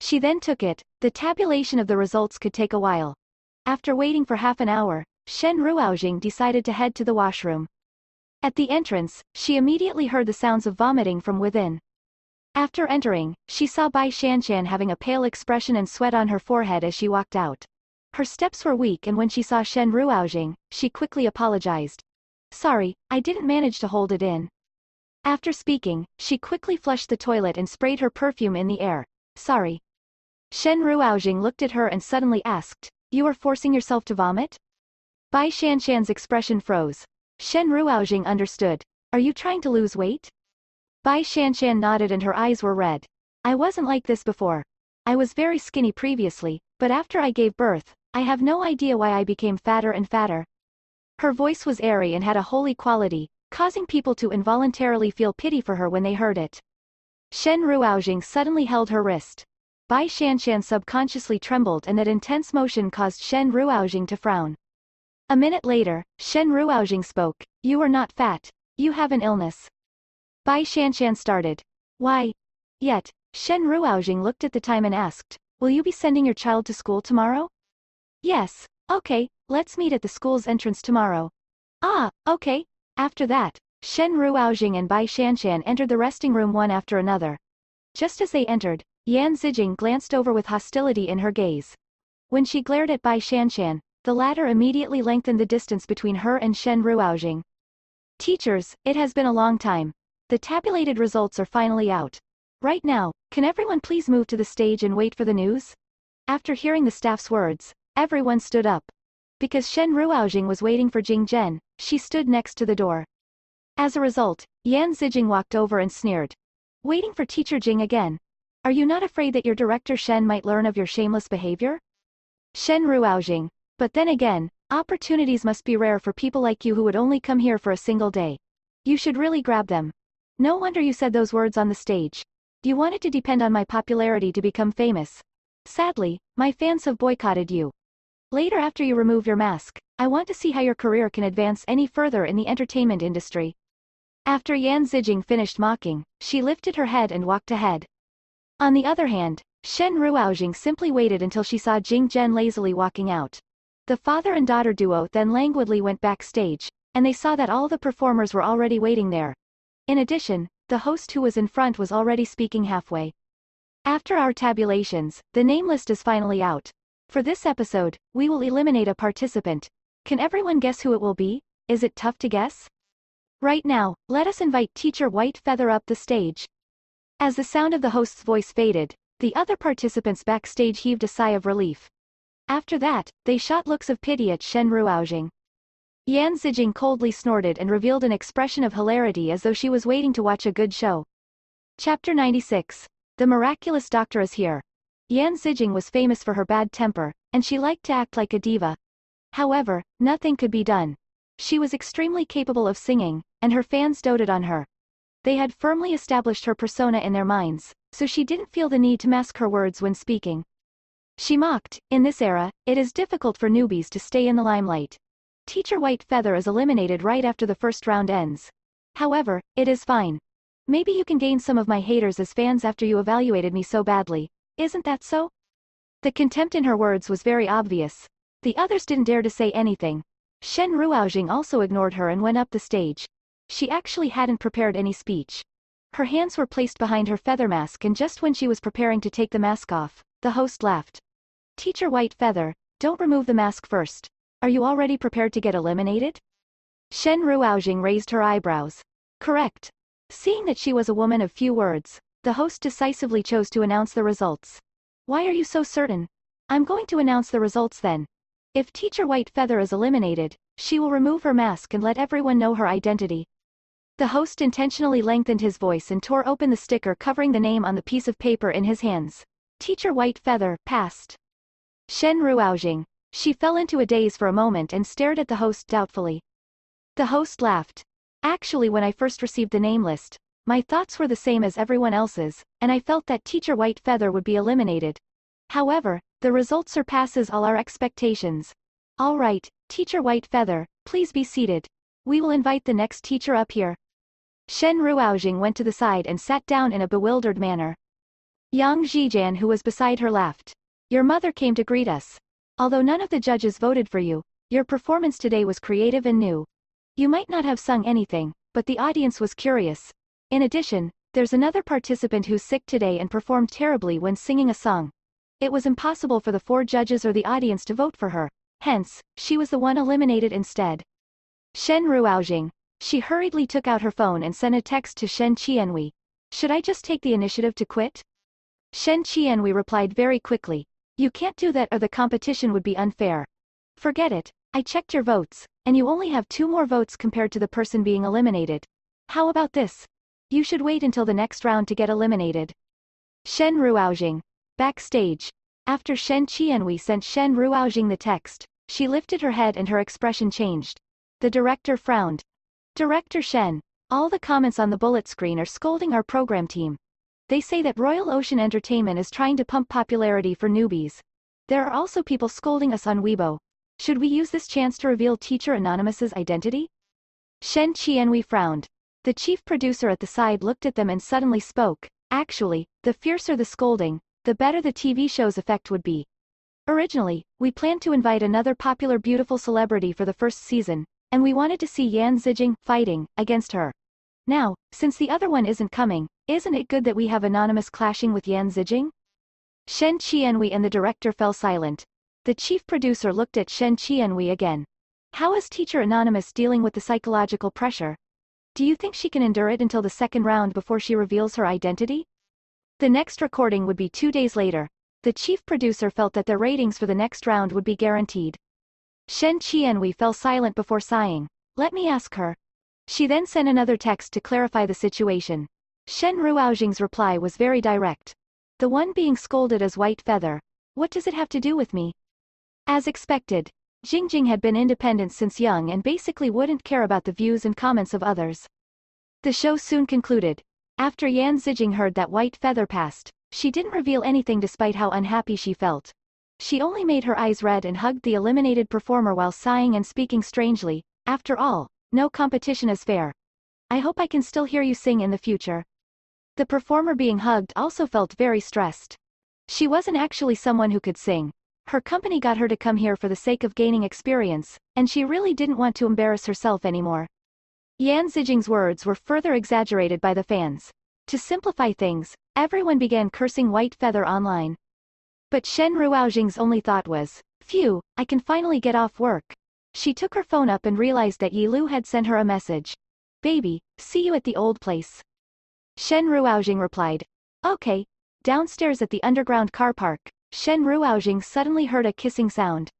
S1: She then took it. The tabulation of the results could take a while. After waiting for half an hour, Shen Ruoxing decided to head to the washroom. At the entrance, she immediately heard the sounds of vomiting from within. After entering, she saw Bai Shanshan having a pale expression and sweat on her forehead as she walked out. Her steps were weak, and when she saw Shen Ruoxing, she quickly apologized. Sorry, I didn't manage to hold it in. After speaking, she quickly flushed the toilet and sprayed her perfume in the air. Sorry. Shen Ruoxing looked at her and suddenly asked, You are forcing yourself to vomit? Bai Shanshan's expression froze. Shen Ruoxing understood. Are you trying to lose weight? Bai Shanshan nodded and her eyes were red. I wasn't like this before. I was very skinny previously, but after I gave birth, I have no idea why I became fatter and fatter. Her voice was airy and had a holy quality, causing people to involuntarily feel pity for her when they heard it. Shen Ruoxing suddenly held her wrist. Bai Shanshan subconsciously trembled, and that intense motion caused Shen Ruoxing to frown. A minute later, Shen Ruoxing spoke. You are not fat. You have an illness. Bai Shanshan started. Why? Yet, Shen Ruoxing looked at the time and asked, Will you be sending your child to school tomorrow? Yes. Okay, let's meet at the school's entrance tomorrow. Ah, okay. After that, Shen Ruoxing and Bai Shanshan entered the resting room one after another. Just as they entered, Yan Zijing glanced over with hostility in her gaze. When she glared at Bai Shanshan, the latter immediately lengthened the distance between her and Shen Ruoxing. Teachers, it has been a long time. The tabulated results are finally out. Right now, can everyone please move to the stage and wait for the news? After hearing the staff's words, everyone stood up. Because Shen Ruoxing was waiting for Jing Zhen, she stood next to the door. As a result, Yan Zijing walked over and sneered. Waiting for teacher Jing again? Are you not afraid that your director Shen might learn of your shameless behavior? Shen Ruoxing. But then again, opportunities must be rare for people like you who would only come here for a single day. You should really grab them. No wonder you said those words on the stage. You wanted to depend on my popularity to become famous. Sadly, my fans have boycotted you. Later, after you remove your mask, I want to see how your career can advance any further in the entertainment industry. After Yan Zijing finished mocking, she lifted her head and walked ahead. On the other hand, Shen Ruoxing simply waited until she saw Jing Zhen lazily walking out. The father and daughter duo then languidly went backstage, and they saw that all the performers were already waiting there. In addition, the host who was in front was already speaking halfway. After our tabulations, the name list is finally out. For this episode, we will eliminate a participant. Can everyone guess who it will be? Is it tough to guess? Right now, let us invite Teacher White Feather up the stage. As the sound of the host's voice faded, the other participants backstage heaved a sigh of relief. After that, they shot looks of pity at Shen Ruoxing. Yan Zijing coldly snorted and revealed an expression of hilarity as though she was waiting to watch a good show. Chapter 96. The Miraculous Doctor is here. Yan Zijing was famous for her bad temper, and she liked to act like a diva. However, nothing could be done. She was extremely capable of singing, and her fans doted on her. They had firmly established her persona in their minds, so she didn't feel the need to mask her words when speaking. She mocked, in this era, it is difficult for newbies to stay in the limelight. Teacher White Feather is eliminated right after the first round ends. However, it is fine. Maybe you can gain some of my haters as fans after you evaluated me so badly. Isn't that so? The contempt in her words was very obvious. The others didn't dare to say anything. Shen Ruoxing also ignored her and went up the stage. She actually hadn't prepared any speech. Her hands were placed behind her feather mask, and just when she was preparing to take the mask off, the host laughed. Teacher White Feather, don't remove the mask first. Are you already prepared to get eliminated? Shen Ruoxing raised her eyebrows. Correct. Seeing that she was a woman of few words, the host decisively chose to announce the results. Why are you so certain? I'm going to announce the results then. If Teacher White Feather is eliminated, she will remove her mask and let everyone know her identity. The host intentionally lengthened his voice and tore open the sticker covering the name on the piece of paper in his hands. Teacher White Feather passed. Shen Ruoxing. She fell into a daze for a moment and stared at the host doubtfully. The host laughed. Actually, when I first received the name list, My thoughts were the same as everyone else's, and I felt that Teacher White Feather would be eliminated. However, the result surpasses all our expectations. All right, Teacher White Feather, please be seated. We will invite the next teacher up here. Shen Ruoxing went to the side and sat down in a bewildered manner. Yang Zhijian, who was beside her, laughed. Your mother came to greet us. Although none of the judges voted for you, your performance today was creative and new. You might not have sung anything, but the audience was curious. In addition, there's another participant who's sick today and performed terribly when singing a song. It was impossible for the 4 judges or the audience to vote for her. Hence, she was the one eliminated instead. Shen Ruoxing. She hurriedly took out her phone and sent a text to Shen Qianhui. Should I just take the initiative to quit? Shen Qianhui replied very quickly. You can't do that or the competition would be unfair. Forget it, I checked your votes, and you only have 2 more votes compared to the person being eliminated. How about this? You should wait until the next round to get eliminated. Shen Ruoxing. Backstage. After Shen Qianhui sent Shen Ruoxing the text, she lifted her head and her expression changed. The director frowned. Director Shen, all the comments on the bullet screen are scolding our program team. They say that Royal Ocean Entertainment is trying to pump popularity for newbies. There are also people scolding us on Weibo. Should we use this chance to reveal Teacher Anonymous's identity? Shen Qianhui frowned. The chief producer at the side looked at them and suddenly spoke. Actually, the fiercer the scolding, the better the TV show's effect would be. Originally, we planned to invite another popular beautiful celebrity for the first season, and we wanted to see Yan Zijing fighting against her. Now, since the other one isn't coming, isn't it good that we have Anonymous clashing with Yan Zijing? Shen Qianhui and the director fell silent. The chief producer looked at Shen Qianhui again. How is Teacher Anonymous dealing with the psychological pressure? Do you think she can endure it until the second round before she reveals her identity? The next recording would be 2 days later. The chief producer felt that the ratings for the next round would be guaranteed. Shen Qianhui fell silent before sighing. Let me ask her. She then sent another text to clarify the situation. Shen Ruoxing's reply was very direct. The one being scolded as White Feather. What does it have to do with me? As expected, Jingjing had been independent since young and basically wouldn't care about the views and comments of others. The show soon concluded. After Yan Zijing heard that White Feather passed, she didn't reveal anything despite how unhappy she felt. She only made her eyes red and hugged the eliminated performer while sighing and speaking strangely. After all, no competition is fair. I hope I can still hear you sing in the future. The performer being hugged also felt very stressed. She wasn't actually someone who could sing. Her company got her to come here for the sake of gaining experience, and she really didn't want to embarrass herself anymore. Yan Zijing's words were further exaggerated by the fans. To simplify things, everyone began cursing White Feather online. But Shen Ruoxing's only thought was, phew, I can finally get off work. She took her phone up and realized that Yi Lu had sent her a message. Baby, see you at the old place. Shen Ruoxing replied. Okay. Downstairs at the underground car park, Shen Ruoxing suddenly heard a kissing sound.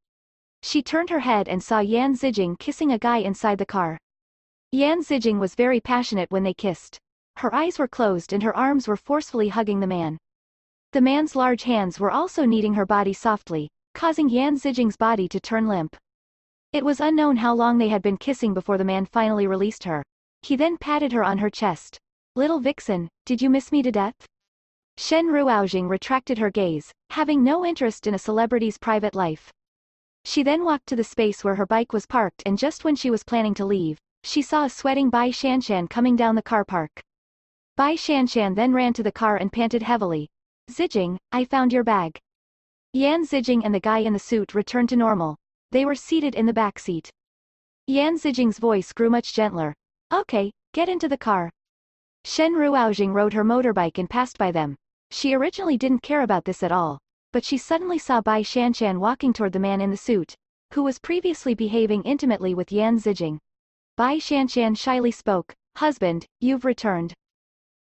S1: She turned her head and saw Yan Zijing kissing a guy inside the car. Yan Zijing was very passionate when they kissed. Her eyes were closed and her arms were forcefully hugging the man. The man's large hands were also kneading her body softly, causing Yan Zijing's body to turn limp. It was unknown how long they had been kissing before the man finally released her. He then patted her on her chest. Little vixen, did you miss me to death? Shen Ruoxing retracted her gaze, having no interest in a celebrity's private life. She then walked to the space where her bike was parked, and just when she was planning to leave, she saw a sweating Bai Shanshan coming down the car park. Bai Shanshan then ran to the car and panted heavily. Zijing, I found your bag. Yan Zijing and the guy in the suit returned to normal. They were seated in the back seat. Yan Zijing's voice grew much gentler. Okay, get into the car. Shen Ruoxing rode her motorbike and passed by them. She originally didn't care about this at all, but she suddenly saw Bai Shanshan walking toward the man in the suit, who was previously behaving intimately with Yan Zijing. Bai Shanshan shyly spoke, Husband, you've returned.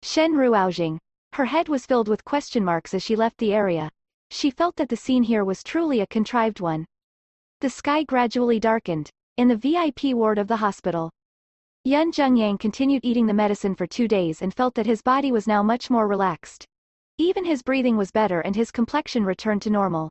S1: Shen Ruoxing. Her head was filled with question marks as she left the area. She felt that the scene here was truly a contrived one. The sky gradually darkened. In the VIP ward of the hospital, Yun Zhengyang continued eating the medicine for 2 days and felt that his body was now much more relaxed. Even his breathing was better and his complexion returned to normal.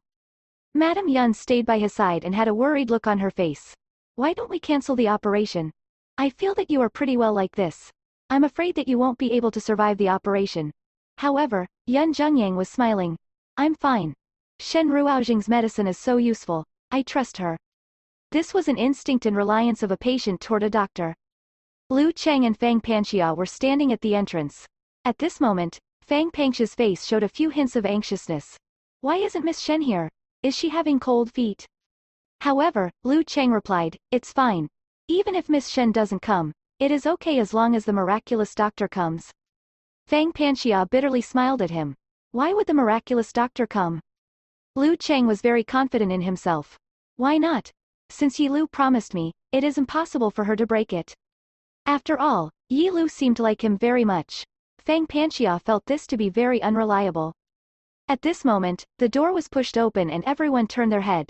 S1: Madame Yun stayed by his side and had a worried look on her face. Why don't we cancel the operation? I feel that you are pretty well like this. I'm afraid that you won't be able to survive the operation. However, Yun Jungyang was smiling. I'm fine. Shen Ruoxing's medicine is so useful. I trust her. This was an instinct and reliance of a patient toward a doctor. Lu Cheng and Fang Panxia were standing at the entrance. At this moment, Fang Panxia's face showed a few hints of anxiousness. Why isn't Miss Shen here? Is she having cold feet? However, Lu Cheng replied, it's fine. Even if Miss Shen doesn't come, it is okay as long as the miraculous doctor comes. Fang Panxia bitterly smiled at him. Why would the miraculous doctor come? Lu Cheng was very confident in himself. Why not? Since Yi Lu promised me, it is impossible for her to break it. After all, Yi Lu seemed to like him very much. Fang Panxia felt this to be very unreliable. At this moment, the door was pushed open and everyone turned their head.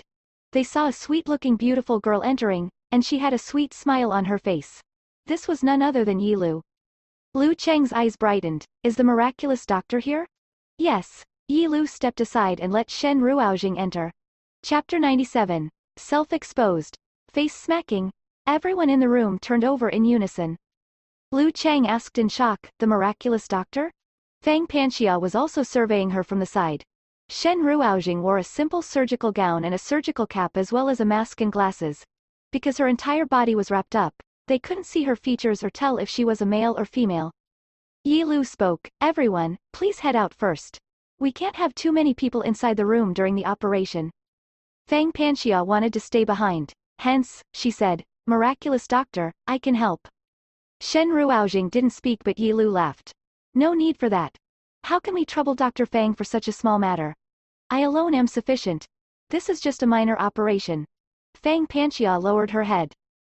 S1: They saw a sweet-looking beautiful girl entering, and she had a sweet smile on her face. This was none other than Yi Lu. Lu Cheng's eyes brightened. Is the miraculous doctor here? Yes. Yi Lu stepped aside and let Shen Ruoxing enter. Chapter 97. Self-exposed. Face smacking. Everyone in the room turned over in unison. Lu Cheng asked in shock, the miraculous doctor? Fang Panxia was also surveying her from the side. Shen Ruoxing wore a simple surgical gown and a surgical cap as well as a mask and glasses. Because her entire body was wrapped up, they couldn't see her features or tell if she was a male or female. Yi Lu spoke, everyone, please head out first. We can't have too many people inside the room during the operation. Fang Panxia wanted to stay behind. Hence, she said, miraculous doctor, I can help. Shen Ruoxing didn't speak but Yi Lu laughed. No need for that. How can we trouble Dr. Fang for such a small matter? I alone am sufficient. This is just a minor operation. Fang Panxia lowered her head.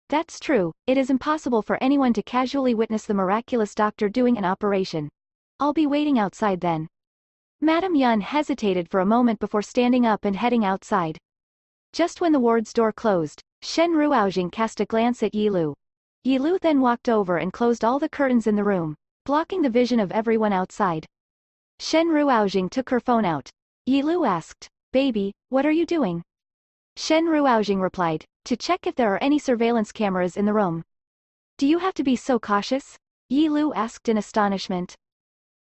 S1: That's true, it is impossible for anyone to casually witness the miraculous doctor doing an operation. I'll be waiting outside then. Madame Yun hesitated for a moment before standing up and heading outside. Just when the ward's door closed, Shen Ruoxing cast a glance at Yi Lu. Yi Lu then walked over and closed all the curtains in the room, blocking the vision of everyone outside. Shen Ruoxing took her phone out. Yi Lu asked, baby, what are you doing? Shen Ruoxing replied, to check if there are any surveillance cameras in the room. Do you have to be so cautious? Yi Lu asked in astonishment.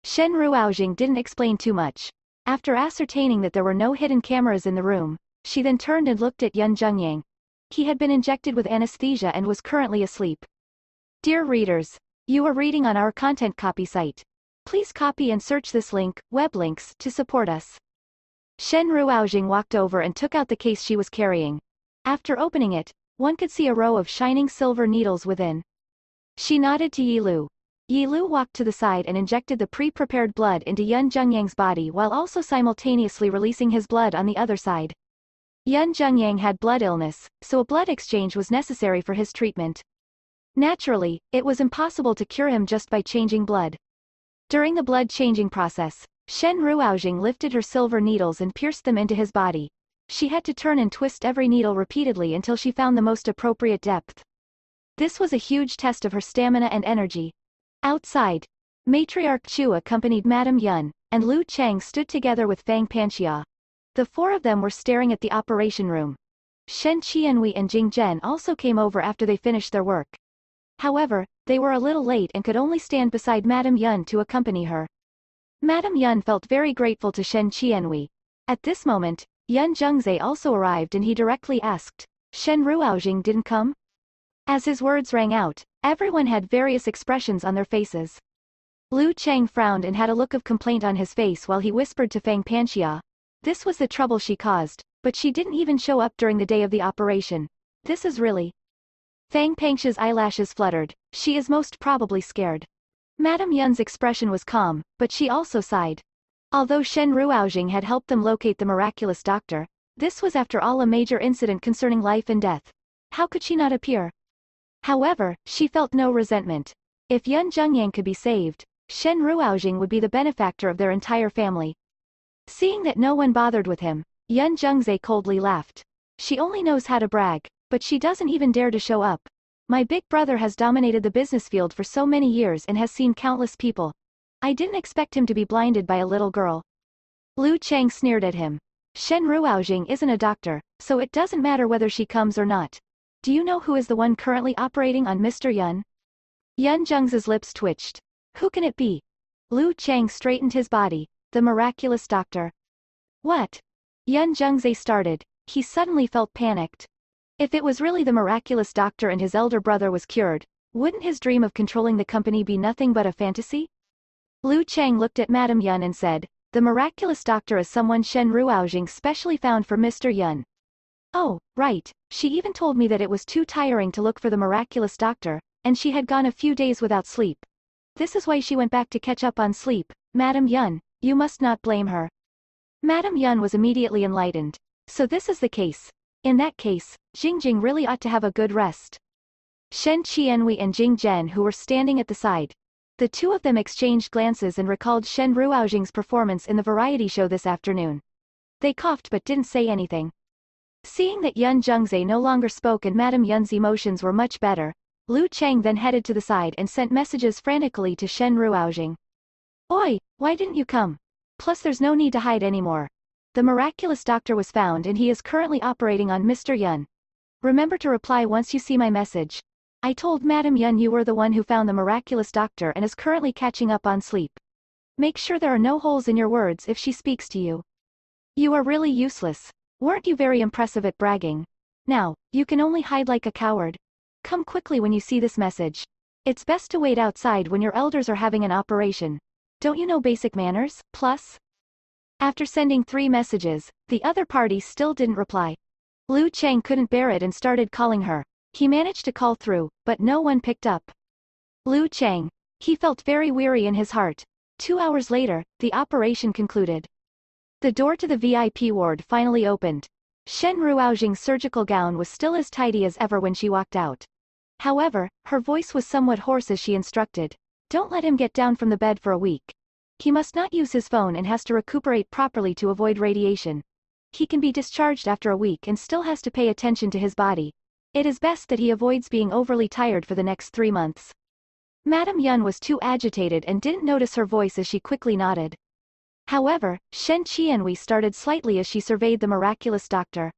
S1: Shen Ruoxing didn't explain too much. After ascertaining that there were no hidden cameras in the room, she then turned and looked at Yun Jungyang. He had been injected with anesthesia and was currently asleep. Dear readers, you are reading on our content copy site. Please copy and search this link, web links, to support us. Shen Ruoxing walked over and took out the case she was carrying. After opening it, one could see a row of shining silver needles within. She nodded to Yi Lu. Yi Lu walked to the side and injected the pre-prepared blood into Yun Jungyang's body while also simultaneously releasing his blood on the other side. Yun Jungyang had blood illness, so a blood exchange was necessary for his treatment. Naturally, it was impossible to cure him just by changing blood. During the blood-changing process, Shen Ruoxing lifted her silver needles and pierced them into his body. She had to turn and twist every needle repeatedly until she found the most appropriate depth. This was a huge test of her stamina and energy. Outside, Matriarch Chu accompanied Madame Yun, and Lu Cheng stood together with Fang Panxia. The four of them were staring at the operation room. Shen Qianwei and Jing Zhen also came over after they finished their work. However, they were a little late and could only stand beside Madame Yun to accompany her. Madame Yun felt very grateful to Shen Qianwei. At this moment, Yun Zhengzai also arrived and he directly asked, Shen Ruoxing didn't come? As his words rang out, everyone had various expressions on their faces. Lu Cheng frowned and had a look of complaint on his face while he whispered to Fang Panxia. This was the trouble she caused, but she didn't even show up during the day of the operation. This is really... Fang Panxia's eyelashes fluttered. She is most probably scared. Madame Yun's expression was calm, but she also sighed. Although Shen Ruoxing had helped them locate the miraculous doctor, this was after all a major incident concerning life and death. How could she not appear? However, she felt no resentment. If Yun Jungyang could be saved, Shen Ruoxing would be the benefactor of their entire family. Seeing that no one bothered with him, Yun Zhengzai coldly laughed. She only knows how to brag, but she doesn't even dare to show up. My big brother has dominated the business field for so many years and has seen countless people. I didn't expect him to be blinded by a little girl. Lu Cheng sneered at him. Shen Ruoxing isn't a doctor, so it doesn't matter whether she comes or not. Do you know who is the one currently operating on Mr. Yun? Yun Jung's lips twitched. Who can it be? Lu Chang straightened his body. The miraculous doctor. What? Yun Jungze started. He suddenly felt panicked. If it was really the miraculous doctor and his elder brother was cured, wouldn't his dream of controlling the company be nothing but a fantasy? Lu Chang looked at Madame Yun and said, the miraculous doctor is someone Shen Ruoxing specially found for Mr. Yun. Oh, right, she even told me that it was too tiring to look for the miraculous doctor, and she had gone a few days without sleep. This is why she went back to catch up on sleep. Madame Yun, you must not blame her. Madame Yun was immediately enlightened. So this is the case. In that case, Jingjing really ought to have a good rest. Shen Qianhui and Jing Zhen, who were standing at the side. The two of them exchanged glances and recalled Shen Ruoxing's performance in the variety show this afternoon. They coughed but didn't say anything. Seeing that Yun Jungze no longer spoke and Madame Yun's emotions were much better, Lu Chang then headed to the side and sent messages frantically to Shen Ruoxing. Oi, why didn't you come? Plus there's no need to hide anymore. The miraculous doctor was found and he is currently operating on Mr. Yun. Remember to reply once you see my message. I told Madame Yun you were the one who found the miraculous doctor and is currently catching up on sleep. Make sure there are no holes in your words if she speaks to you. You are really useless. Weren't you very impressive at bragging? Now, you can only hide like a coward. Come quickly when you see this message. It's best to wait outside when your elders are having an operation. Don't you know basic manners? Plus? After sending 3 messages, the other party still didn't reply. Lu Chang couldn't bear it and started calling her. He managed to call through, but no one picked up. Lu Chang. He felt very weary in his heart. 2 hours later, the operation concluded. The door to the VIP ward finally opened. Shen Ruoxing's surgical gown was still as tidy as ever when she walked out. However, her voice was somewhat hoarse as she instructed. Don't let him get down from the bed for a week. He must not use his phone and has to recuperate properly to avoid radiation. He can be discharged after a week and still has to pay attention to his body. It is best that he avoids being overly tired for the next 3 months. Madame Yun was too agitated and didn't notice her voice as she quickly nodded. However, Shen Qianhui started slightly as she surveyed the miraculous doctor.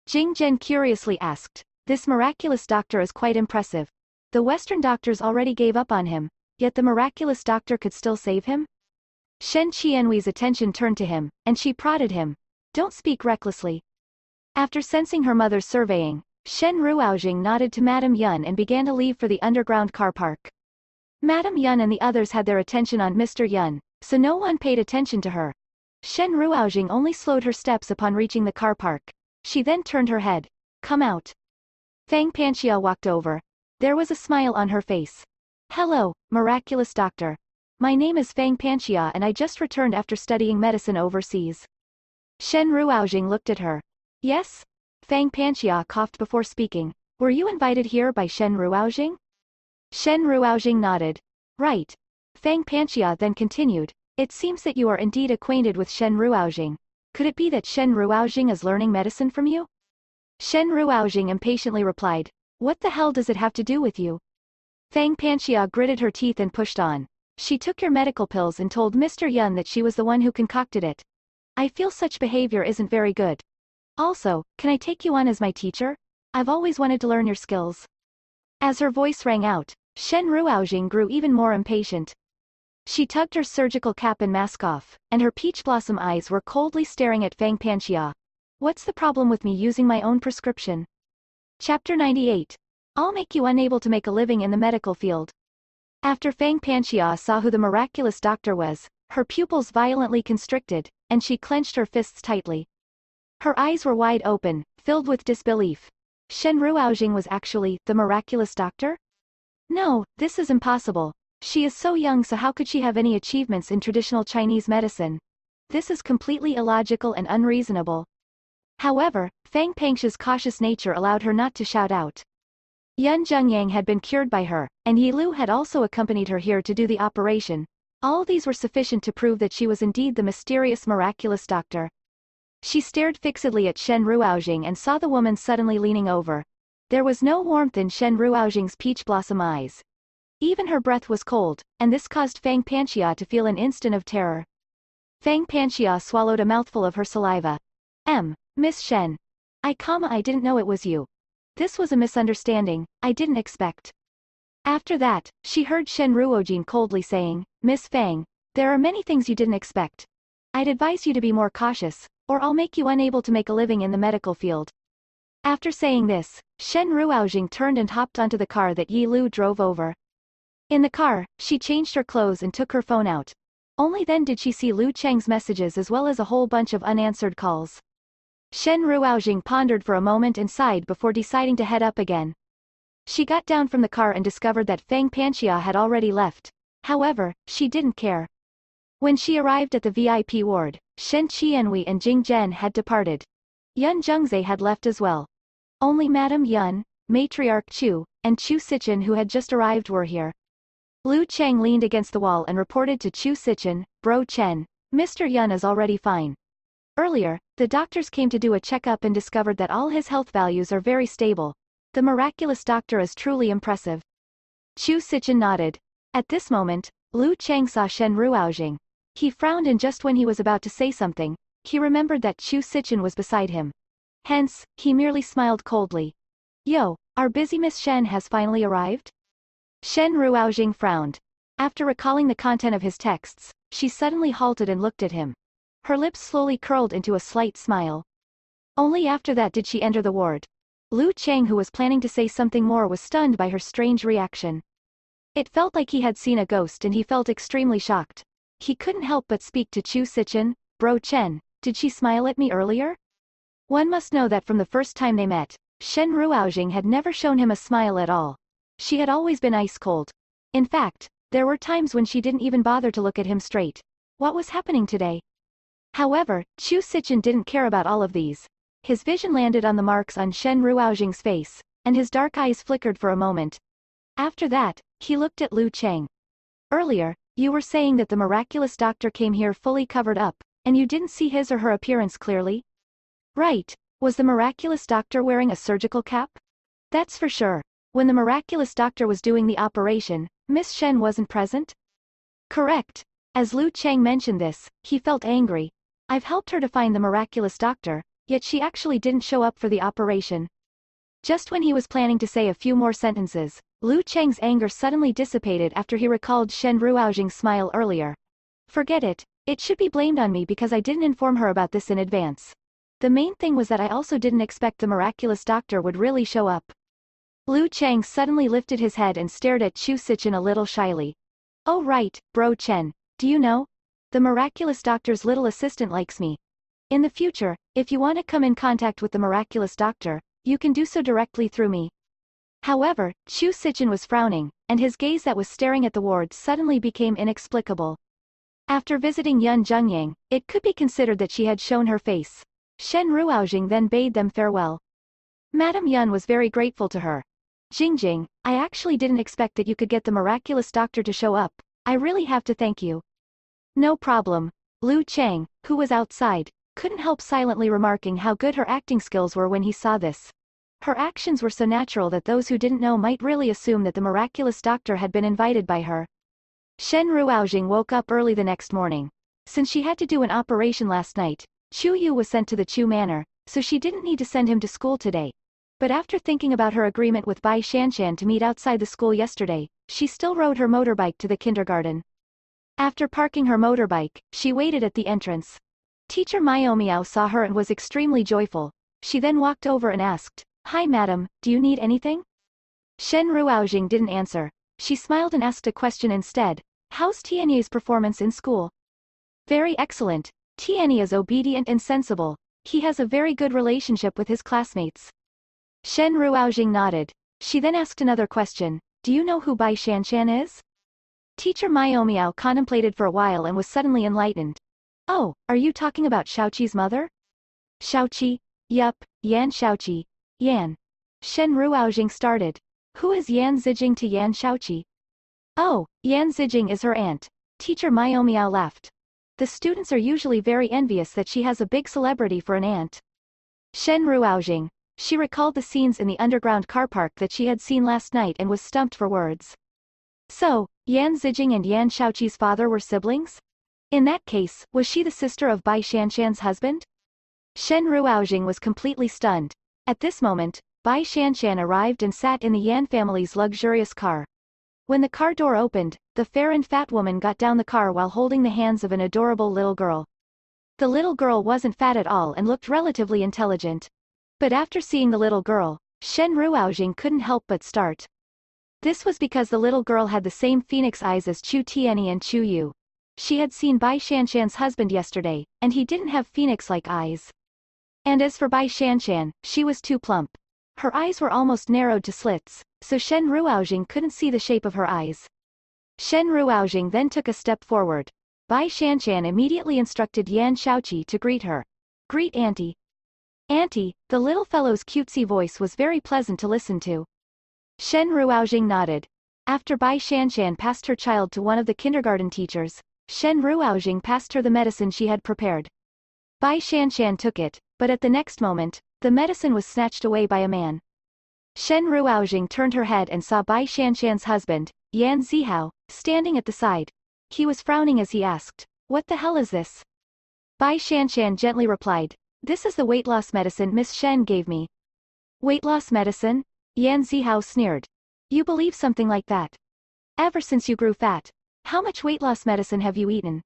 S1: Jing Zhen curiously asked, this miraculous doctor is quite impressive. The Western doctors already gave up on him, yet the miraculous doctor could still save him? Shen Qianhui's attention turned to him, and she prodded him. Don't speak recklessly. After sensing her mother's surveying, Shen Ruoxing nodded to Madame Yun and began to leave for the underground car park. Madame Yun and the others had their attention on Mr. Yun, so no one paid attention to her. Shen Ruoxing only slowed her steps upon reaching the car park. She then turned her head. Come out. Fang Panxia walked over. There was a smile on her face. Hello, miraculous doctor. My name is Fang Panxia and I just returned after studying medicine overseas. Shen Ruoxing looked at her. Yes? Fang Panxia coughed before speaking. Were you invited here by Shen Ruoxing? Shen Ruoxing nodded. Right. Fang Panxia then continued. It seems that you are indeed acquainted with Shen Ruoxing. Could it be that Shen Ruoxing is learning medicine from you? Shen Ruoxing impatiently replied. What the hell does it have to do with you? Fang Panxia gritted her teeth and pushed on. She took your medical pills and told Mr. Yun that she was the one who concocted it. I feel such behavior isn't very good. Also, can I take you on as my teacher? I've always wanted to learn your skills. As her voice rang out, Shen Ruoxing grew even more impatient. She tugged her surgical cap and mask off, and her peach blossom eyes were coldly staring at Fang Panxia. What's the problem with me using my own prescription? Chapter 98. I'll make you unable to make a living in the medical field. After Fang Panxia saw who the miraculous doctor was, her pupils violently constricted, and she clenched her fists tightly. Her eyes were wide open, filled with disbelief. Shen Ruoxing was actually the miraculous doctor? No, this is impossible. She is so young, so how could she have any achievements in traditional Chinese medicine? This is completely illogical and unreasonable. However, Fang Panxia's cautious nature allowed her not to shout out. Yun Zhengyang had been cured by her, and Yi Lu had also accompanied her here to do the operation. All these were sufficient to prove that she was indeed the mysterious miraculous doctor. She stared fixedly at Shen Ruoxing and saw the woman suddenly leaning over. There was no warmth in Shen Ruoxing's peach blossom eyes. Even her breath was cold, and this caused Fang Panxia to feel an instant of terror. Fang Panxia swallowed a mouthful of her saliva. Miss Shen. I didn't know it was you. This was a misunderstanding, I didn't expect. After that, she heard Shen Ruojin coldly saying, Miss Fang, there are many things you didn't expect. I'd advise you to be more cautious, or I'll make you unable to make a living in the medical field. After saying this, Shen Ruojing turned and hopped onto the car that Yi Lu drove over. In the car, she changed her clothes and took her phone out. Only then did she see Lu Cheng's messages as well as a whole bunch of unanswered calls. Shen Ruojing pondered for a moment and sighed before deciding to head up again. She got down from the car and discovered that Fang Panxia had already left. However, she didn't care. When she arrived at the VIP ward, Shen Qianwei and Jing Zhen had departed. Yun Zhengzai had left as well. Only Madame Yun, Matriarch Chu, and Chu Sichen who had just arrived were here. Lu Cheng leaned against the wall and reported to Chu Sichen, Bro Chen, Mr. Yun is already fine. Earlier, the doctors came to do a checkup and discovered that all his health values are very stable. The miraculous doctor is truly impressive. Chu Sichen nodded. At this moment, Lu Cheng saw Shen Ruojing. He frowned and just when he was about to say something, he remembered that Chu Sichen was beside him. Hence, he merely smiled coldly. Yo, our busy Miss Shen has finally arrived? Shen Ruojing frowned. After recalling the content of his texts, she suddenly halted and looked at him. Her lips slowly curled into a slight smile. Only after that did she enter the ward. Lu Cheng who was planning to say something more was stunned by her strange reaction. It felt like he had seen a ghost and he felt extremely shocked. He couldn't help but speak to Chu Sichen, Bro Chen, did she smile at me earlier? One must know that from the first time they met, Shen Ruojing had never shown him a smile at all. She had always been ice cold. In fact, there were times when she didn't even bother to look at him straight. What was happening today? However, Chu Sichen didn't care about all of these. His vision landed on the marks on Shen Ruojing's face, and his dark eyes flickered for a moment. After that, he looked at Lu Cheng. Earlier, you were saying that the miraculous doctor came here fully covered up, and you didn't see his or her appearance clearly? Right. Was the miraculous doctor wearing a surgical cap? That's for sure. When the miraculous doctor was doing the operation, Miss Shen wasn't present? Correct. As Lu Cheng mentioned this, he felt angry. I've helped her to find the miraculous doctor, yet she actually didn't show up for the operation. Just when he was planning to say a few more sentences, Lu Cheng's anger suddenly dissipated after he recalled Shen Ruojing's smile earlier. Forget it, it should be blamed on me because I didn't inform her about this in advance. The main thing was that I also didn't expect the miraculous doctor would really show up. Lu Cheng suddenly lifted his head and stared at Chu Sichen a little shyly. Oh right, Bro Chen, do you know? The miraculous doctor's little assistant likes me. In the future, if you want to come in contact with the miraculous doctor, you can do so directly through me. However, Chu Sichen was frowning, and his gaze that was staring at the ward suddenly became inexplicable. After visiting Yun Zhengyang, it could be considered that she had shown her face. Shen Ruojing then bade them farewell. Madame Yun was very grateful to her. Jingjing, I actually didn't expect that you could get the miraculous doctor to show up. I really have to thank you. No problem. Lu Cheng, who was outside, couldn't help silently remarking how good her acting skills were when he saw this. Her actions were so natural that those who didn't know might really assume that the miraculous doctor had been invited by her. Shen Ruojing woke up early the next morning. Since she had to do an operation last night, Chu Yu was sent to the Chu Manor, so she didn't need to send him to school today. But after thinking about her agreement with Bai Shanshan to meet outside the school yesterday, she still rode her motorbike to the kindergarten. After parking her motorbike, she waited at the entrance. Teacher Miao saw her and was extremely joyful. She then walked over and asked, Hi madam, do you need anything? Shen Ruojing didn't answer. She smiled and asked a question instead. How's Tiany's performance in school? Very excellent. Tiany is obedient and sensible. He has a very good relationship with his classmates. Shen Ruojing nodded. She then asked another question. Do you know who Bai Shanshan is? Teacher Miao contemplated for a while and was suddenly enlightened. Oh, are you talking about Shaoqi's mother? Shaoqi? Yup, Yan Shaoqi. Yan. Shen Ruojing started. Who is Yan Zijing to Yan Shaoqi? Oh, Yan Zijing is her aunt. Teacher Miao laughed. The students are usually very envious that she has a big celebrity for an aunt. Shen Ruojing. She recalled the scenes in the underground car park that she had seen last night and was stumped for words. So, Yan Zijing and Yan Shaoqi's father were siblings? In that case, was she the sister of Bai Shanshan's husband? Shen Ruojing was completely stunned. At this moment, Bai Shanshan arrived and sat in the Yan family's luxurious car. When the car door opened, the fair and fat woman got down the car while holding the hands of an adorable little girl. The little girl wasn't fat at all and looked relatively intelligent. But after seeing the little girl, Shen Ruoxing couldn't help but start. This was because the little girl had the same phoenix eyes as Chu Tianyi and Chu Yu. She had seen Bai Shanshan's husband yesterday, and he didn't have phoenix-like eyes. And as for Bai Shanshan, she was too plump. Her eyes were almost narrowed to slits, so Shen Ruoxing couldn't see the shape of her eyes. Shen Ruoxing then took a step forward. Bai Shanshan immediately instructed Yan Shaoqi to greet her. "Greet Auntie." "Auntie," the little fellow's cutesy voice was very pleasant to listen to. Shen Ruoxing nodded. After Bai Shanshan passed her child to one of the kindergarten teachers, Shen Ruoxing passed her the medicine she had prepared. Bai Shanshan took it, but at the next moment, the medicine was snatched away by a man. Shen Ruoxing turned her head and saw Bai Shanshan's husband, Yan Zihao, standing at the side. He was frowning as he asked, "What the hell is this?" Bai Shanshan gently replied, "This is the weight loss medicine Miss Shen gave me." "Weight loss medicine?" Yan Zihao sneered. "You believe something like that? Ever since you grew fat. How much weight loss medicine have you eaten?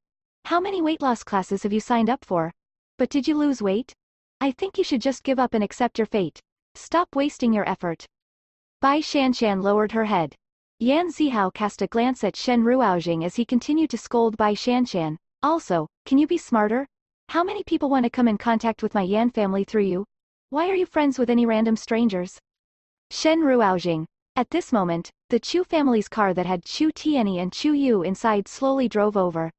S1: How many weight loss classes have you signed up for? But did you lose weight? I think you should just give up and accept your fate. Stop wasting your effort." Bai Shanshan lowered her head. Yan Zihao cast a glance at Shen Ruoxing as he continued to scold Bai Shanshan. "Also, can you be smarter? How many people want to come in contact with my Yan family through you? Why are you friends with any random strangers?" Shen Ruoxing. At this moment, the Chu family's car that had Chu Tianyi and Chu Yu inside slowly drove over.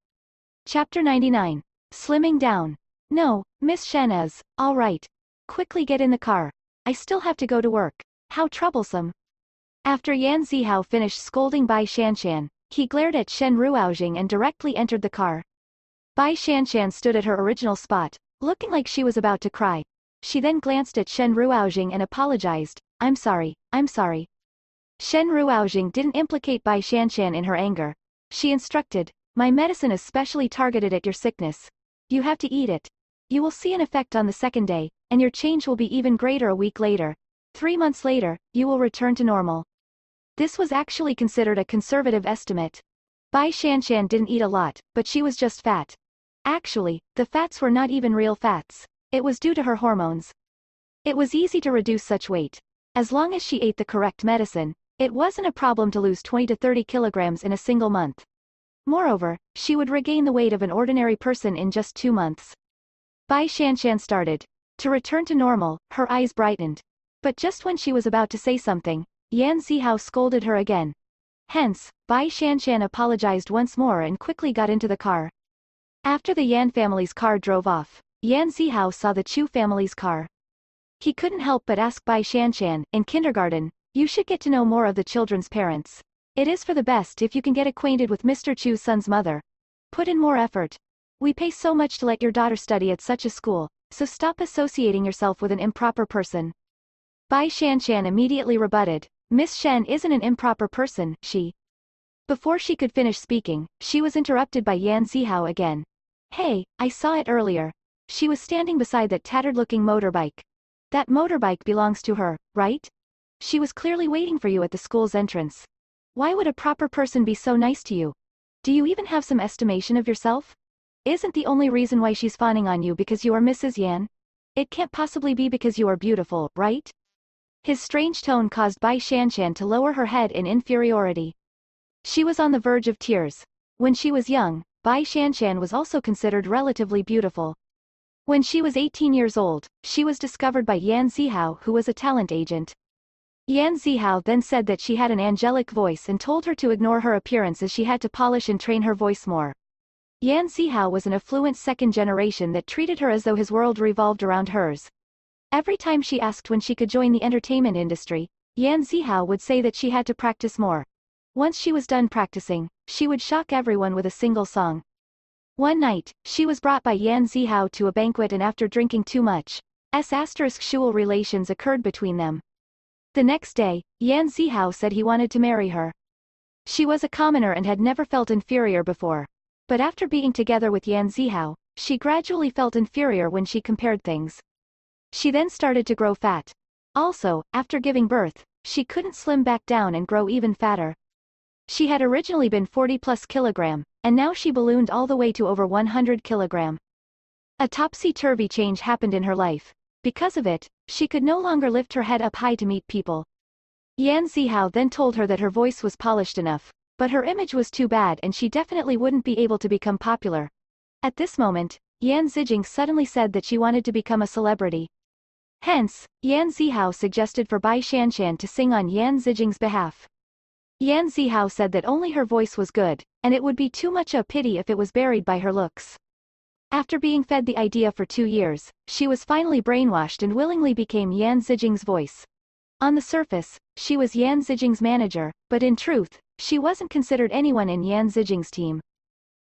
S1: Chapter 99. Slimming down. "No, Miss Shen is, all right. Quickly get in the car. I still have to go to work. How troublesome." After Yan Zihao finished scolding Bai Shanshan, he glared at Shen Ruoxing and directly entered the car. Bai Shanshan stood at her original spot, looking like she was about to cry. She then glanced at Shen Ruoxing and apologized. I'm sorry." Shen Ruoxing didn't implicate Bai Shanshan in her anger. She instructed, "My medicine is specially targeted at your sickness. You have to eat it. You will see an effect on the second day, and your change will be even greater a week later. 3 months later, you will return to normal." This was actually considered a conservative estimate. Bai Shanshan didn't eat a lot, but she was just fat. Actually, the fats were not even real fats. It was due to her hormones. It was easy to reduce such weight. As long as she ate the correct medicine, it wasn't a problem to lose 20 to 30 kilograms in a single month. Moreover, she would regain the weight of an ordinary person in just 2 months. Bai Shanshan started to return to normal, her eyes brightened. But just when she was about to say something, Yan Zihao scolded her again. Hence, Bai Shanshan apologized once more and quickly got into the car. After the Yan family's car drove off, Yan Zihao saw the Chu family's car. He couldn't help but ask Bai Shanshan, "In kindergarten, you should get to know more of the children's parents. It is for the best if you can get acquainted with Mr. Chu's son's mother. Put in more effort. We pay so much to let your daughter study at such a school, so stop associating yourself with an improper person." Bai Shanshan immediately rebutted, "Miss Shen isn't an improper person, she..." Before she could finish speaking, she was interrupted by Yan Zihao again. "Hey, I saw it earlier. She was standing beside that tattered-looking motorbike. That motorbike belongs to her, right? She was clearly waiting for you at the school's entrance. Why would a proper person be so nice to you? Do you even have some estimation of yourself? Isn't the only reason why she's fawning on you because you are Mrs. Yan? It can't possibly be because you are beautiful, right?" His strange tone caused Bai Shanshan to lower her head in inferiority. She was on the verge of tears. When she was young, Bai Shanshan was also considered relatively beautiful. When she was 18 years old, she was discovered by Yan Zihao, who was a talent agent. Yan Zihao then said that she had an angelic voice and told her to ignore her appearance as she had to polish and train her voice more. Yan Zihao was an affluent second generation that treated her as though his world revolved around hers. Every time she asked when she could join the entertainment industry, Yan Zihao would say that she had to practice more. Once she was done practicing, she would shock everyone with a single song. One night, she was brought by Yan Zihao to a banquet and after drinking too much, sexual relations occurred between them. The next day, Yan Zihao said he wanted to marry her. She was a commoner and had never felt inferior before. But after being together with Yan Zihao, she gradually felt inferior when she compared things. She then started to grow fat. Also, after giving birth, she couldn't slim back down and grow even fatter. She had originally been 40 plus kilogram, and now she ballooned all the way to over 100 kilogram. A topsy-turvy change happened in her life. Because of it, she could no longer lift her head up high to meet people. Yan Zihao then told her that her voice was polished enough, but her image was too bad and she definitely wouldn't be able to become popular. At this moment, Yan Zijing suddenly said that she wanted to become a celebrity. Hence, Yan Zihao suggested for Bai Shanshan to sing on Yan Zijing's behalf. Yan Zihao said that only her voice was good, and it would be too much a pity if it was buried by her looks. After being fed the idea for 2 years, she was finally brainwashed and willingly became Yan Zijing's voice. On the surface, she was Yan Zijing's manager, but in truth, she wasn't considered anyone in Yan Zijing's team.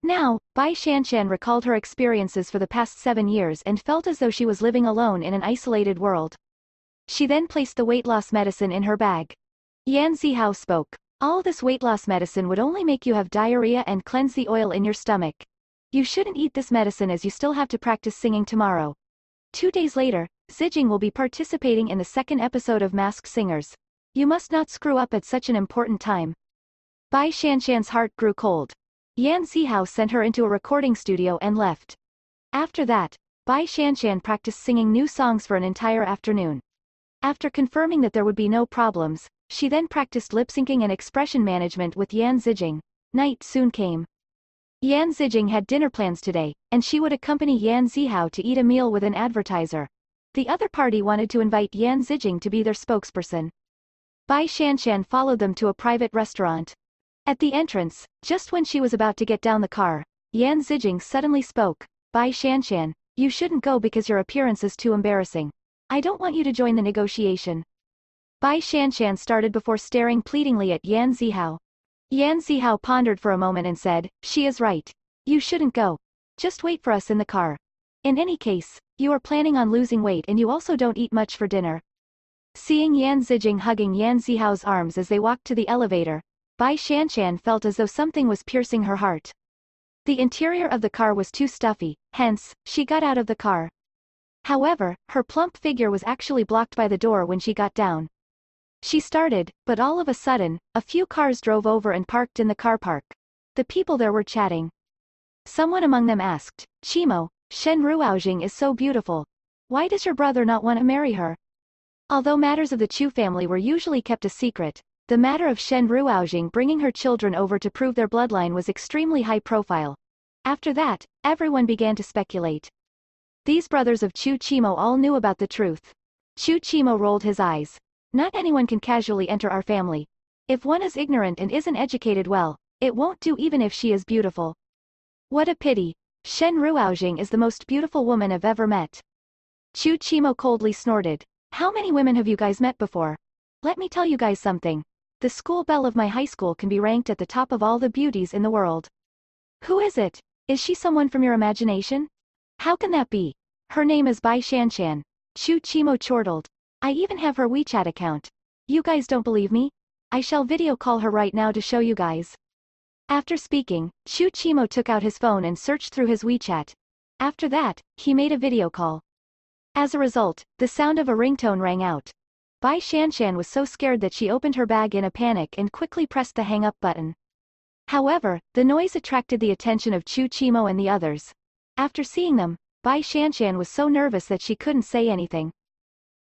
S1: Now, Bai Shanshan recalled her experiences for the past 7 years and felt as though she was living alone in an isolated world. She then placed the weight loss medicine in her bag. Yan Zihao spoke. All this weight loss medicine would only make you have diarrhea and cleanse the oil in your stomach. You shouldn't eat this medicine as you still have to practice singing tomorrow. 2 days later, Zijing will be participating in the 2nd episode of Masked Singers. You must not screw up at such an important time. Bai Shanshan's heart grew cold. Yan Zihao sent her into a recording studio and left. After that, Bai Shanshan practiced singing new songs for an entire afternoon. After confirming that there would be no problems, she then practiced lip-syncing and expression management with Yan Zijing. Night soon came. Yan Zijing had dinner plans today, and she would accompany Yan Zihao to eat a meal with an advertiser. The other party wanted to invite Yan Zijing to be their spokesperson. Bai Shanshan followed them to a private restaurant. At the entrance, just when she was about to get down the car, Yan Zijing suddenly spoke. Bai Shanshan, you shouldn't go because your appearance is too embarrassing. I don't want you to join the negotiation. Bai Shanshan started before staring pleadingly at Yan Zihao. Yan Zihao pondered for a moment and said, she is right. You shouldn't go. Just wait for us in the car. In any case, you are planning on losing weight and you also don't eat much for dinner. Seeing Yan Zijing hugging Yan Zihao's arms as they walked to the elevator, Bai Shanshan felt as though something was piercing her heart. The interior of the car was too stuffy, hence, she got out of the car. However, her plump figure was actually blocked by the door when she got down. She started, but all of a sudden, a few cars drove over and parked in the car park. The people there were chatting. Someone among them asked, Chimo, Shen Ruoxing is so beautiful. Why does your brother not want to marry her? Although matters of the Chu family were usually kept a secret, the matter of Shen Ruoxing bringing her children over to prove their bloodline was extremely high profile. After that, everyone began to speculate. These brothers of Chu Chimo all knew about the truth. Chu Chimo rolled his eyes. Not anyone can casually enter our family. If one is ignorant and isn't educated well, it won't do even if she is beautiful. What a pity. Shen Ruoxing is the most beautiful woman I've ever met. Chu Chimo coldly snorted. How many women have you guys met before? Let me tell you guys something. The school belle of my high school can be ranked at the top of all the beauties in the world. Who is it? Is she someone from your imagination? How can that be? Her name is Bai Shanshan. Chu Chimo chortled. I even have her WeChat account. You guys don't believe me? I shall video call her right now to show you guys. After speaking, Chu Chimo took out his phone and searched through his WeChat. After that, he made a video call. As a result, the sound of a ringtone rang out. Bai Shanshan was so scared that she opened her bag in a panic and quickly pressed the hang up button. However, the noise attracted the attention of Chu Chimo and the others. After seeing them, Bai Shanshan was so nervous that she couldn't say anything.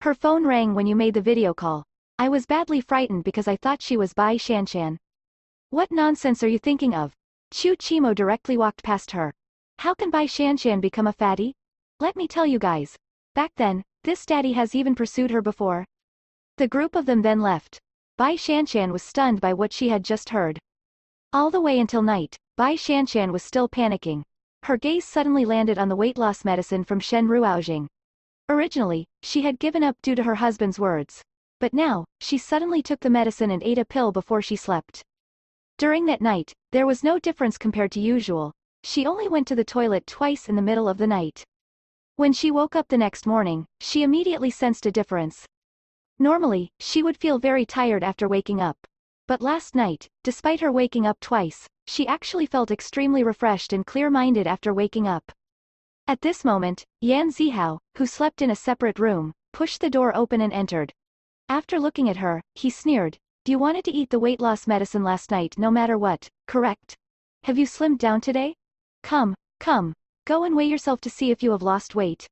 S1: Her phone rang when you made the video call. I was badly frightened because I thought she was Bai Shanshan. What nonsense are you thinking of? Chu Chimo directly walked past her. How can Bai Shanshan become a fatty? Let me tell you guys. Back then, this daddy has even pursued her before. The group of them then left. Bai Shanshan was stunned by what she had just heard. All the way until night, Bai Shanshan was still panicking. Her gaze suddenly landed on the weight loss medicine from Shen Ruoxing. Originally, she had given up due to her husband's words. But now, she suddenly took the medicine and ate a pill before she slept. During that night, there was no difference compared to usual. She only went to the toilet twice in the middle of the night. When she woke up the next morning, she immediately sensed a difference. Normally, she would feel very tired after waking up. But last night, despite her waking up twice, she actually felt extremely refreshed and clear-minded after waking up. At this moment, Yan Zihao, who slept in a separate room, pushed the door open and entered. After looking at her, he sneered, You wanted to eat the weight loss medicine last night no matter what, correct? Have you slimmed down today? Come, go and weigh yourself to see if you have lost weight.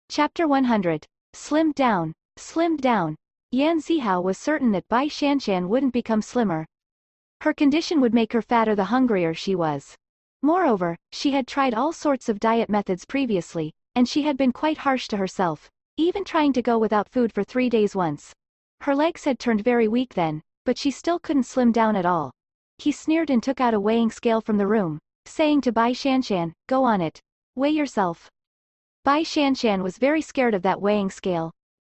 S1: Chapter 100. Slimmed down. Yan Zihao was certain that Bai Shanshan wouldn't become slimmer. Her condition would make her fatter the hungrier she was. Moreover, she had tried all sorts of diet methods previously, and she had been quite harsh to herself, even trying to go without food for 3 days once. Her legs had turned very weak then, but she still couldn't slim down at all. He sneered and took out a weighing scale from the room, saying to Bai Shanshan, "Go on it. Weigh yourself." Bai Shanshan was very scared of that weighing scale.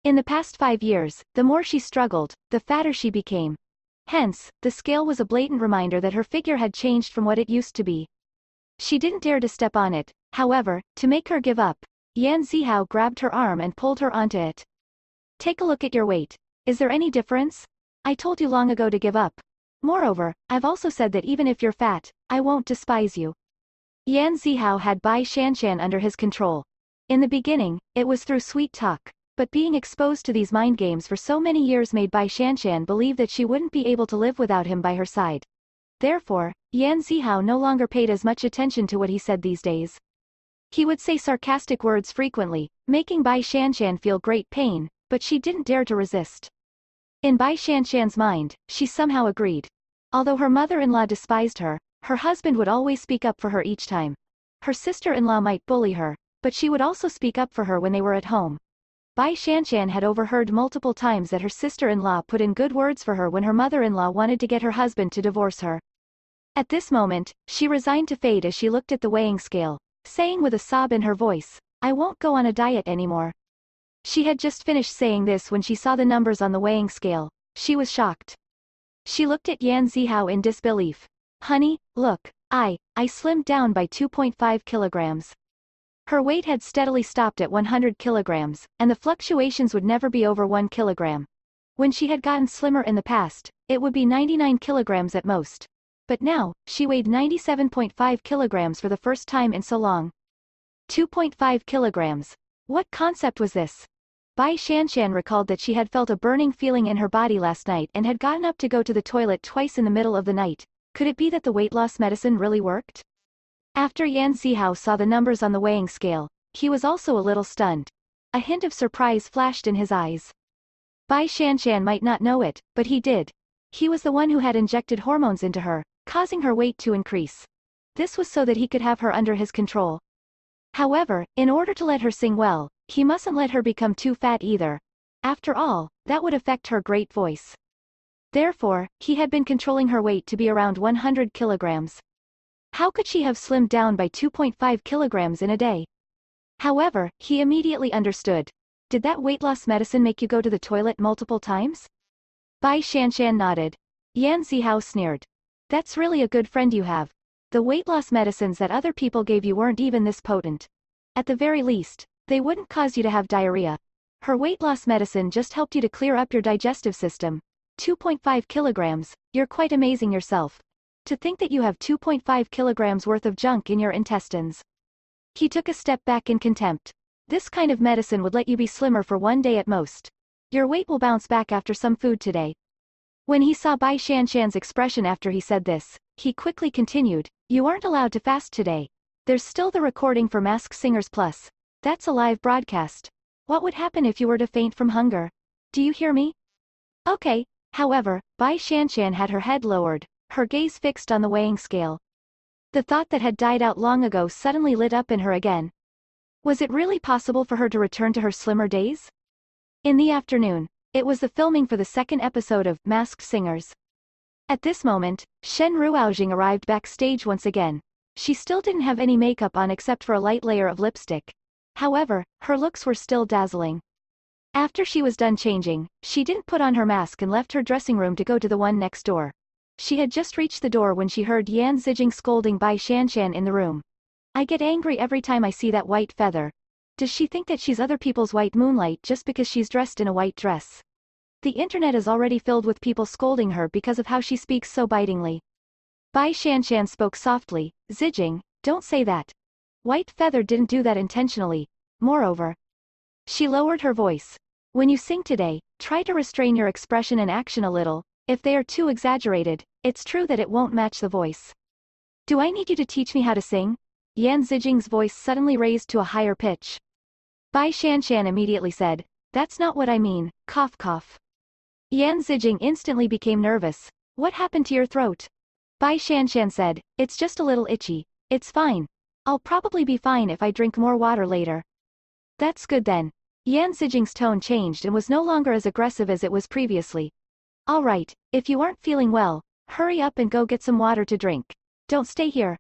S1: In the past 5 years, the more she struggled, the fatter she became. Hence, the scale was a blatant reminder that her figure had changed from what it used to be. She didn't dare to step on it, however, to make her give up. Yan Zihao grabbed her arm and pulled her onto it. "Take a look at your weight. Is there any difference? I told you long ago to give up. Moreover, I've also said that even if you're fat, I won't despise you." Yan Zihao had Bai Shanshan under his control. In the beginning, it was through sweet talk, but being exposed to these mind games for so many years made Bai Shanshan believe that she wouldn't be able to live without him by her side. Therefore, Yan Zihao no longer paid as much attention to what he said these days. He would say sarcastic words frequently, making Bai Shanshan feel great pain, but she didn't dare to resist. In Bai Shanshan's mind, she somehow agreed. Although her mother-in-law despised her, her husband would always speak up for her each time. Her sister-in-law might bully her, but she would also speak up for her when they were at home. Bai Shanshan had overheard multiple times that her sister-in-law put in good words for her when her mother-in-law wanted to get her husband to divorce her. At this moment, she resigned to fate as she looked at the weighing scale, saying with a sob in her voice, "I won't go on a diet anymore." She had just finished saying this when she saw the numbers on the weighing scale. She was shocked. She looked at Yan Zihao in disbelief. "Honey, look, I slimmed down by 2.5 kilograms. Her weight had steadily stopped at 100 kilograms, and the fluctuations would never be over 1 kilogram. When she had gotten slimmer in the past, it would be 99 kilograms at most. But now, she weighed 97.5 kilograms for the first time in so long. 2.5 kilograms. What concept was this? Bai Shanshan recalled that she had felt a burning feeling in her body last night and had gotten up to go to the toilet twice in the middle of the night. Could it be that the weight loss medicine really worked? After Yan Zihao saw the numbers on the weighing scale, he was also a little stunned. A hint of surprise flashed in his eyes. Bai Shanshan might not know it, but he did. He was the one who had injected hormones into her, causing her weight to increase. This was so that he could have her under his control. However, in order to let her sing well, he mustn't let her become too fat either. After all, that would affect her great voice. Therefore, he had been controlling her weight to be around 100 kilograms. How could she have slimmed down by 2.5 kilograms in a day? However, he immediately understood. Did that weight loss medicine make you go to the toilet multiple times? Bai Shanshan nodded. Yan Zihao sneered. That's really a good friend you have. The weight loss medicines that other people gave you weren't even this potent. At the very least, they wouldn't cause you to have diarrhea. Her weight loss medicine just helped you to clear up your digestive system. 2.5 kilograms, you're quite amazing yourself. To think that you have 2.5 kilograms worth of junk in your intestines. He took a step back in contempt. This kind of medicine would let you be slimmer for 1 day at most. Your weight will bounce back after some food today. When he saw Bai Shanshan's expression after he said this, he quickly continued, "You aren't allowed to fast today. There's still the recording for Masked Singers Plus. That's a live broadcast. What would happen if you were to faint from hunger? Do you hear me?" Okay. However, Bai Shanshan had her head lowered, her gaze fixed on the weighing scale. The thought that had died out long ago suddenly lit up in her again. Was it really possible for her to return to her slimmer days? In the afternoon, it was the filming for the second episode of Masked Singers. At this moment, Shen Ruoxing arrived backstage once again. She still didn't have any makeup on except for a light layer of lipstick. However, her looks were still dazzling. After she was done changing, she didn't put on her mask and left her dressing room to go to the one next door. She had just reached the door when she heard Yan Zijing scolding Bai Shanshan in the room. "I get angry every time I see that white feather. Does she think that she's other people's white moonlight just because she's dressed in a white dress? The internet is already filled with people scolding her because of how she speaks so bitingly." Bai Shanshan spoke softly, "Zijing, don't say that. White feather didn't do that intentionally. Moreover." She lowered her voice. "When you sing today, try to restrain your expression and action a little. if they are too exaggerated, it's true that it won't match the voice. Do I need you to teach me how to sing? Yan Zijing's voice suddenly raised to a higher pitch. Bai Shanshan immediately said, that's not what I mean, cough cough. Yan Zijing instantly became nervous. What happened to your throat? Bai Shanshan said, it's just a little itchy. It's fine. I'll probably be fine if I drink more water later. That's good then. Yan Zijing's tone changed and was no longer as aggressive as it was previously. Alright, if you aren't feeling well, hurry up and go get some water to drink. Don't stay here.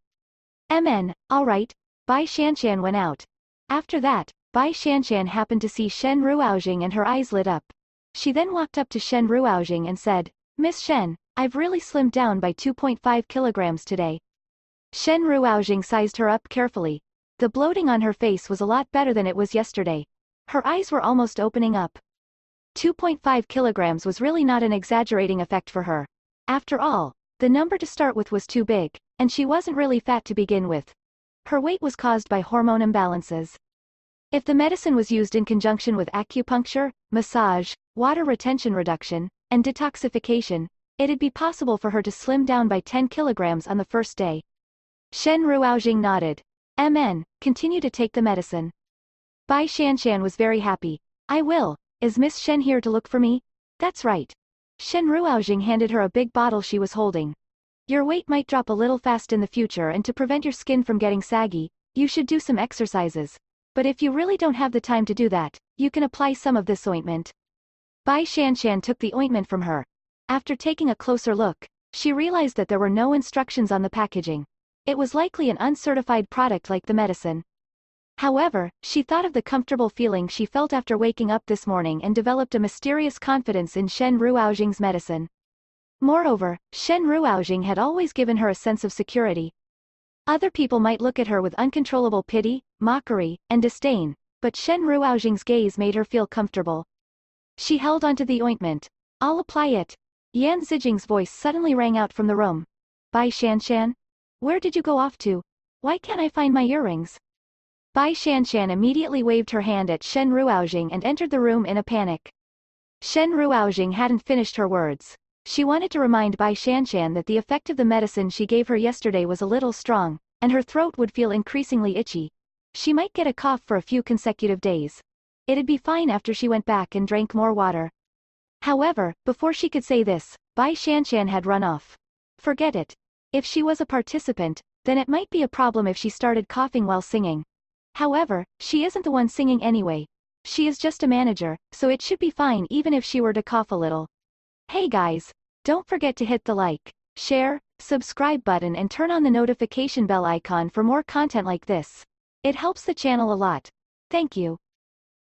S1: Alright. Bai Shanshan went out. After that, Bai Shanshan happened to see Shen Ruoujing and her eyes lit up. She then walked up to Shen Ruoujing and said, Miss Shen, I've really slimmed down by 2.5 kilograms today. Shen Ruoujing sized her up carefully. The bloating on her face was a lot better than it was yesterday. Her eyes were almost opening up. 2.5 kilograms was really not an exaggerating effect for her. After all, the number to start with was too big, and she wasn't really fat to begin with. Her weight was caused by hormone imbalances. If the medicine was used in conjunction with acupuncture, massage, water retention reduction, and detoxification, it'd be possible for her to slim down by 10 kilograms on the first day. Shen Ruoujing nodded. Continue to take the medicine. Bai Shanshan was very happy. I will. Is Miss Shen here to look for me? That's right. Shen Ruoujing handed her a big bottle she was holding. Your weight might drop a little fast in the future, and to prevent your skin from getting saggy, you should do some exercises. But if you really don't have the time to do that, you can apply some of this ointment. Bai Shanshan took the ointment from her. After taking a closer look, she realized that there were no instructions on the packaging. It was likely an uncertified product like the medicine. However, she thought of the comfortable feeling she felt after waking up this morning and developed a mysterious confidence in Shen Ruoujing's medicine. Moreover, Shen Ruoujing had always given her a sense of security. Other people might look at her with uncontrollable pity, mockery, and disdain, but Shen Ruoujing's gaze made her feel comfortable. She held onto the ointment. I'll apply it. Yan Zijing's voice suddenly rang out from the room. Bai Shanshan? Where did you go off to? Why can't I find my earrings? Bai Shanshan immediately waved her hand at Shen Ruoujing and entered the room in a panic. Shen Ruoujing hadn't finished her words. She wanted to remind Bai Shanshan that the effect of the medicine she gave her yesterday was a little strong, and her throat would feel increasingly itchy. She might get a cough for a few consecutive days. It'd be fine after she went back and drank more water. However, before she could say this, Bai Shanshan had run off. Forget it. If she was a participant, then it might be a problem if she started coughing while singing. However, she isn't the one singing anyway. She is just a manager, so it should be fine even if she were to cough a little. Hey guys! Don't forget to hit the like, share, subscribe button and turn on the notification bell icon for more content like this. It helps the channel a lot. Thank you.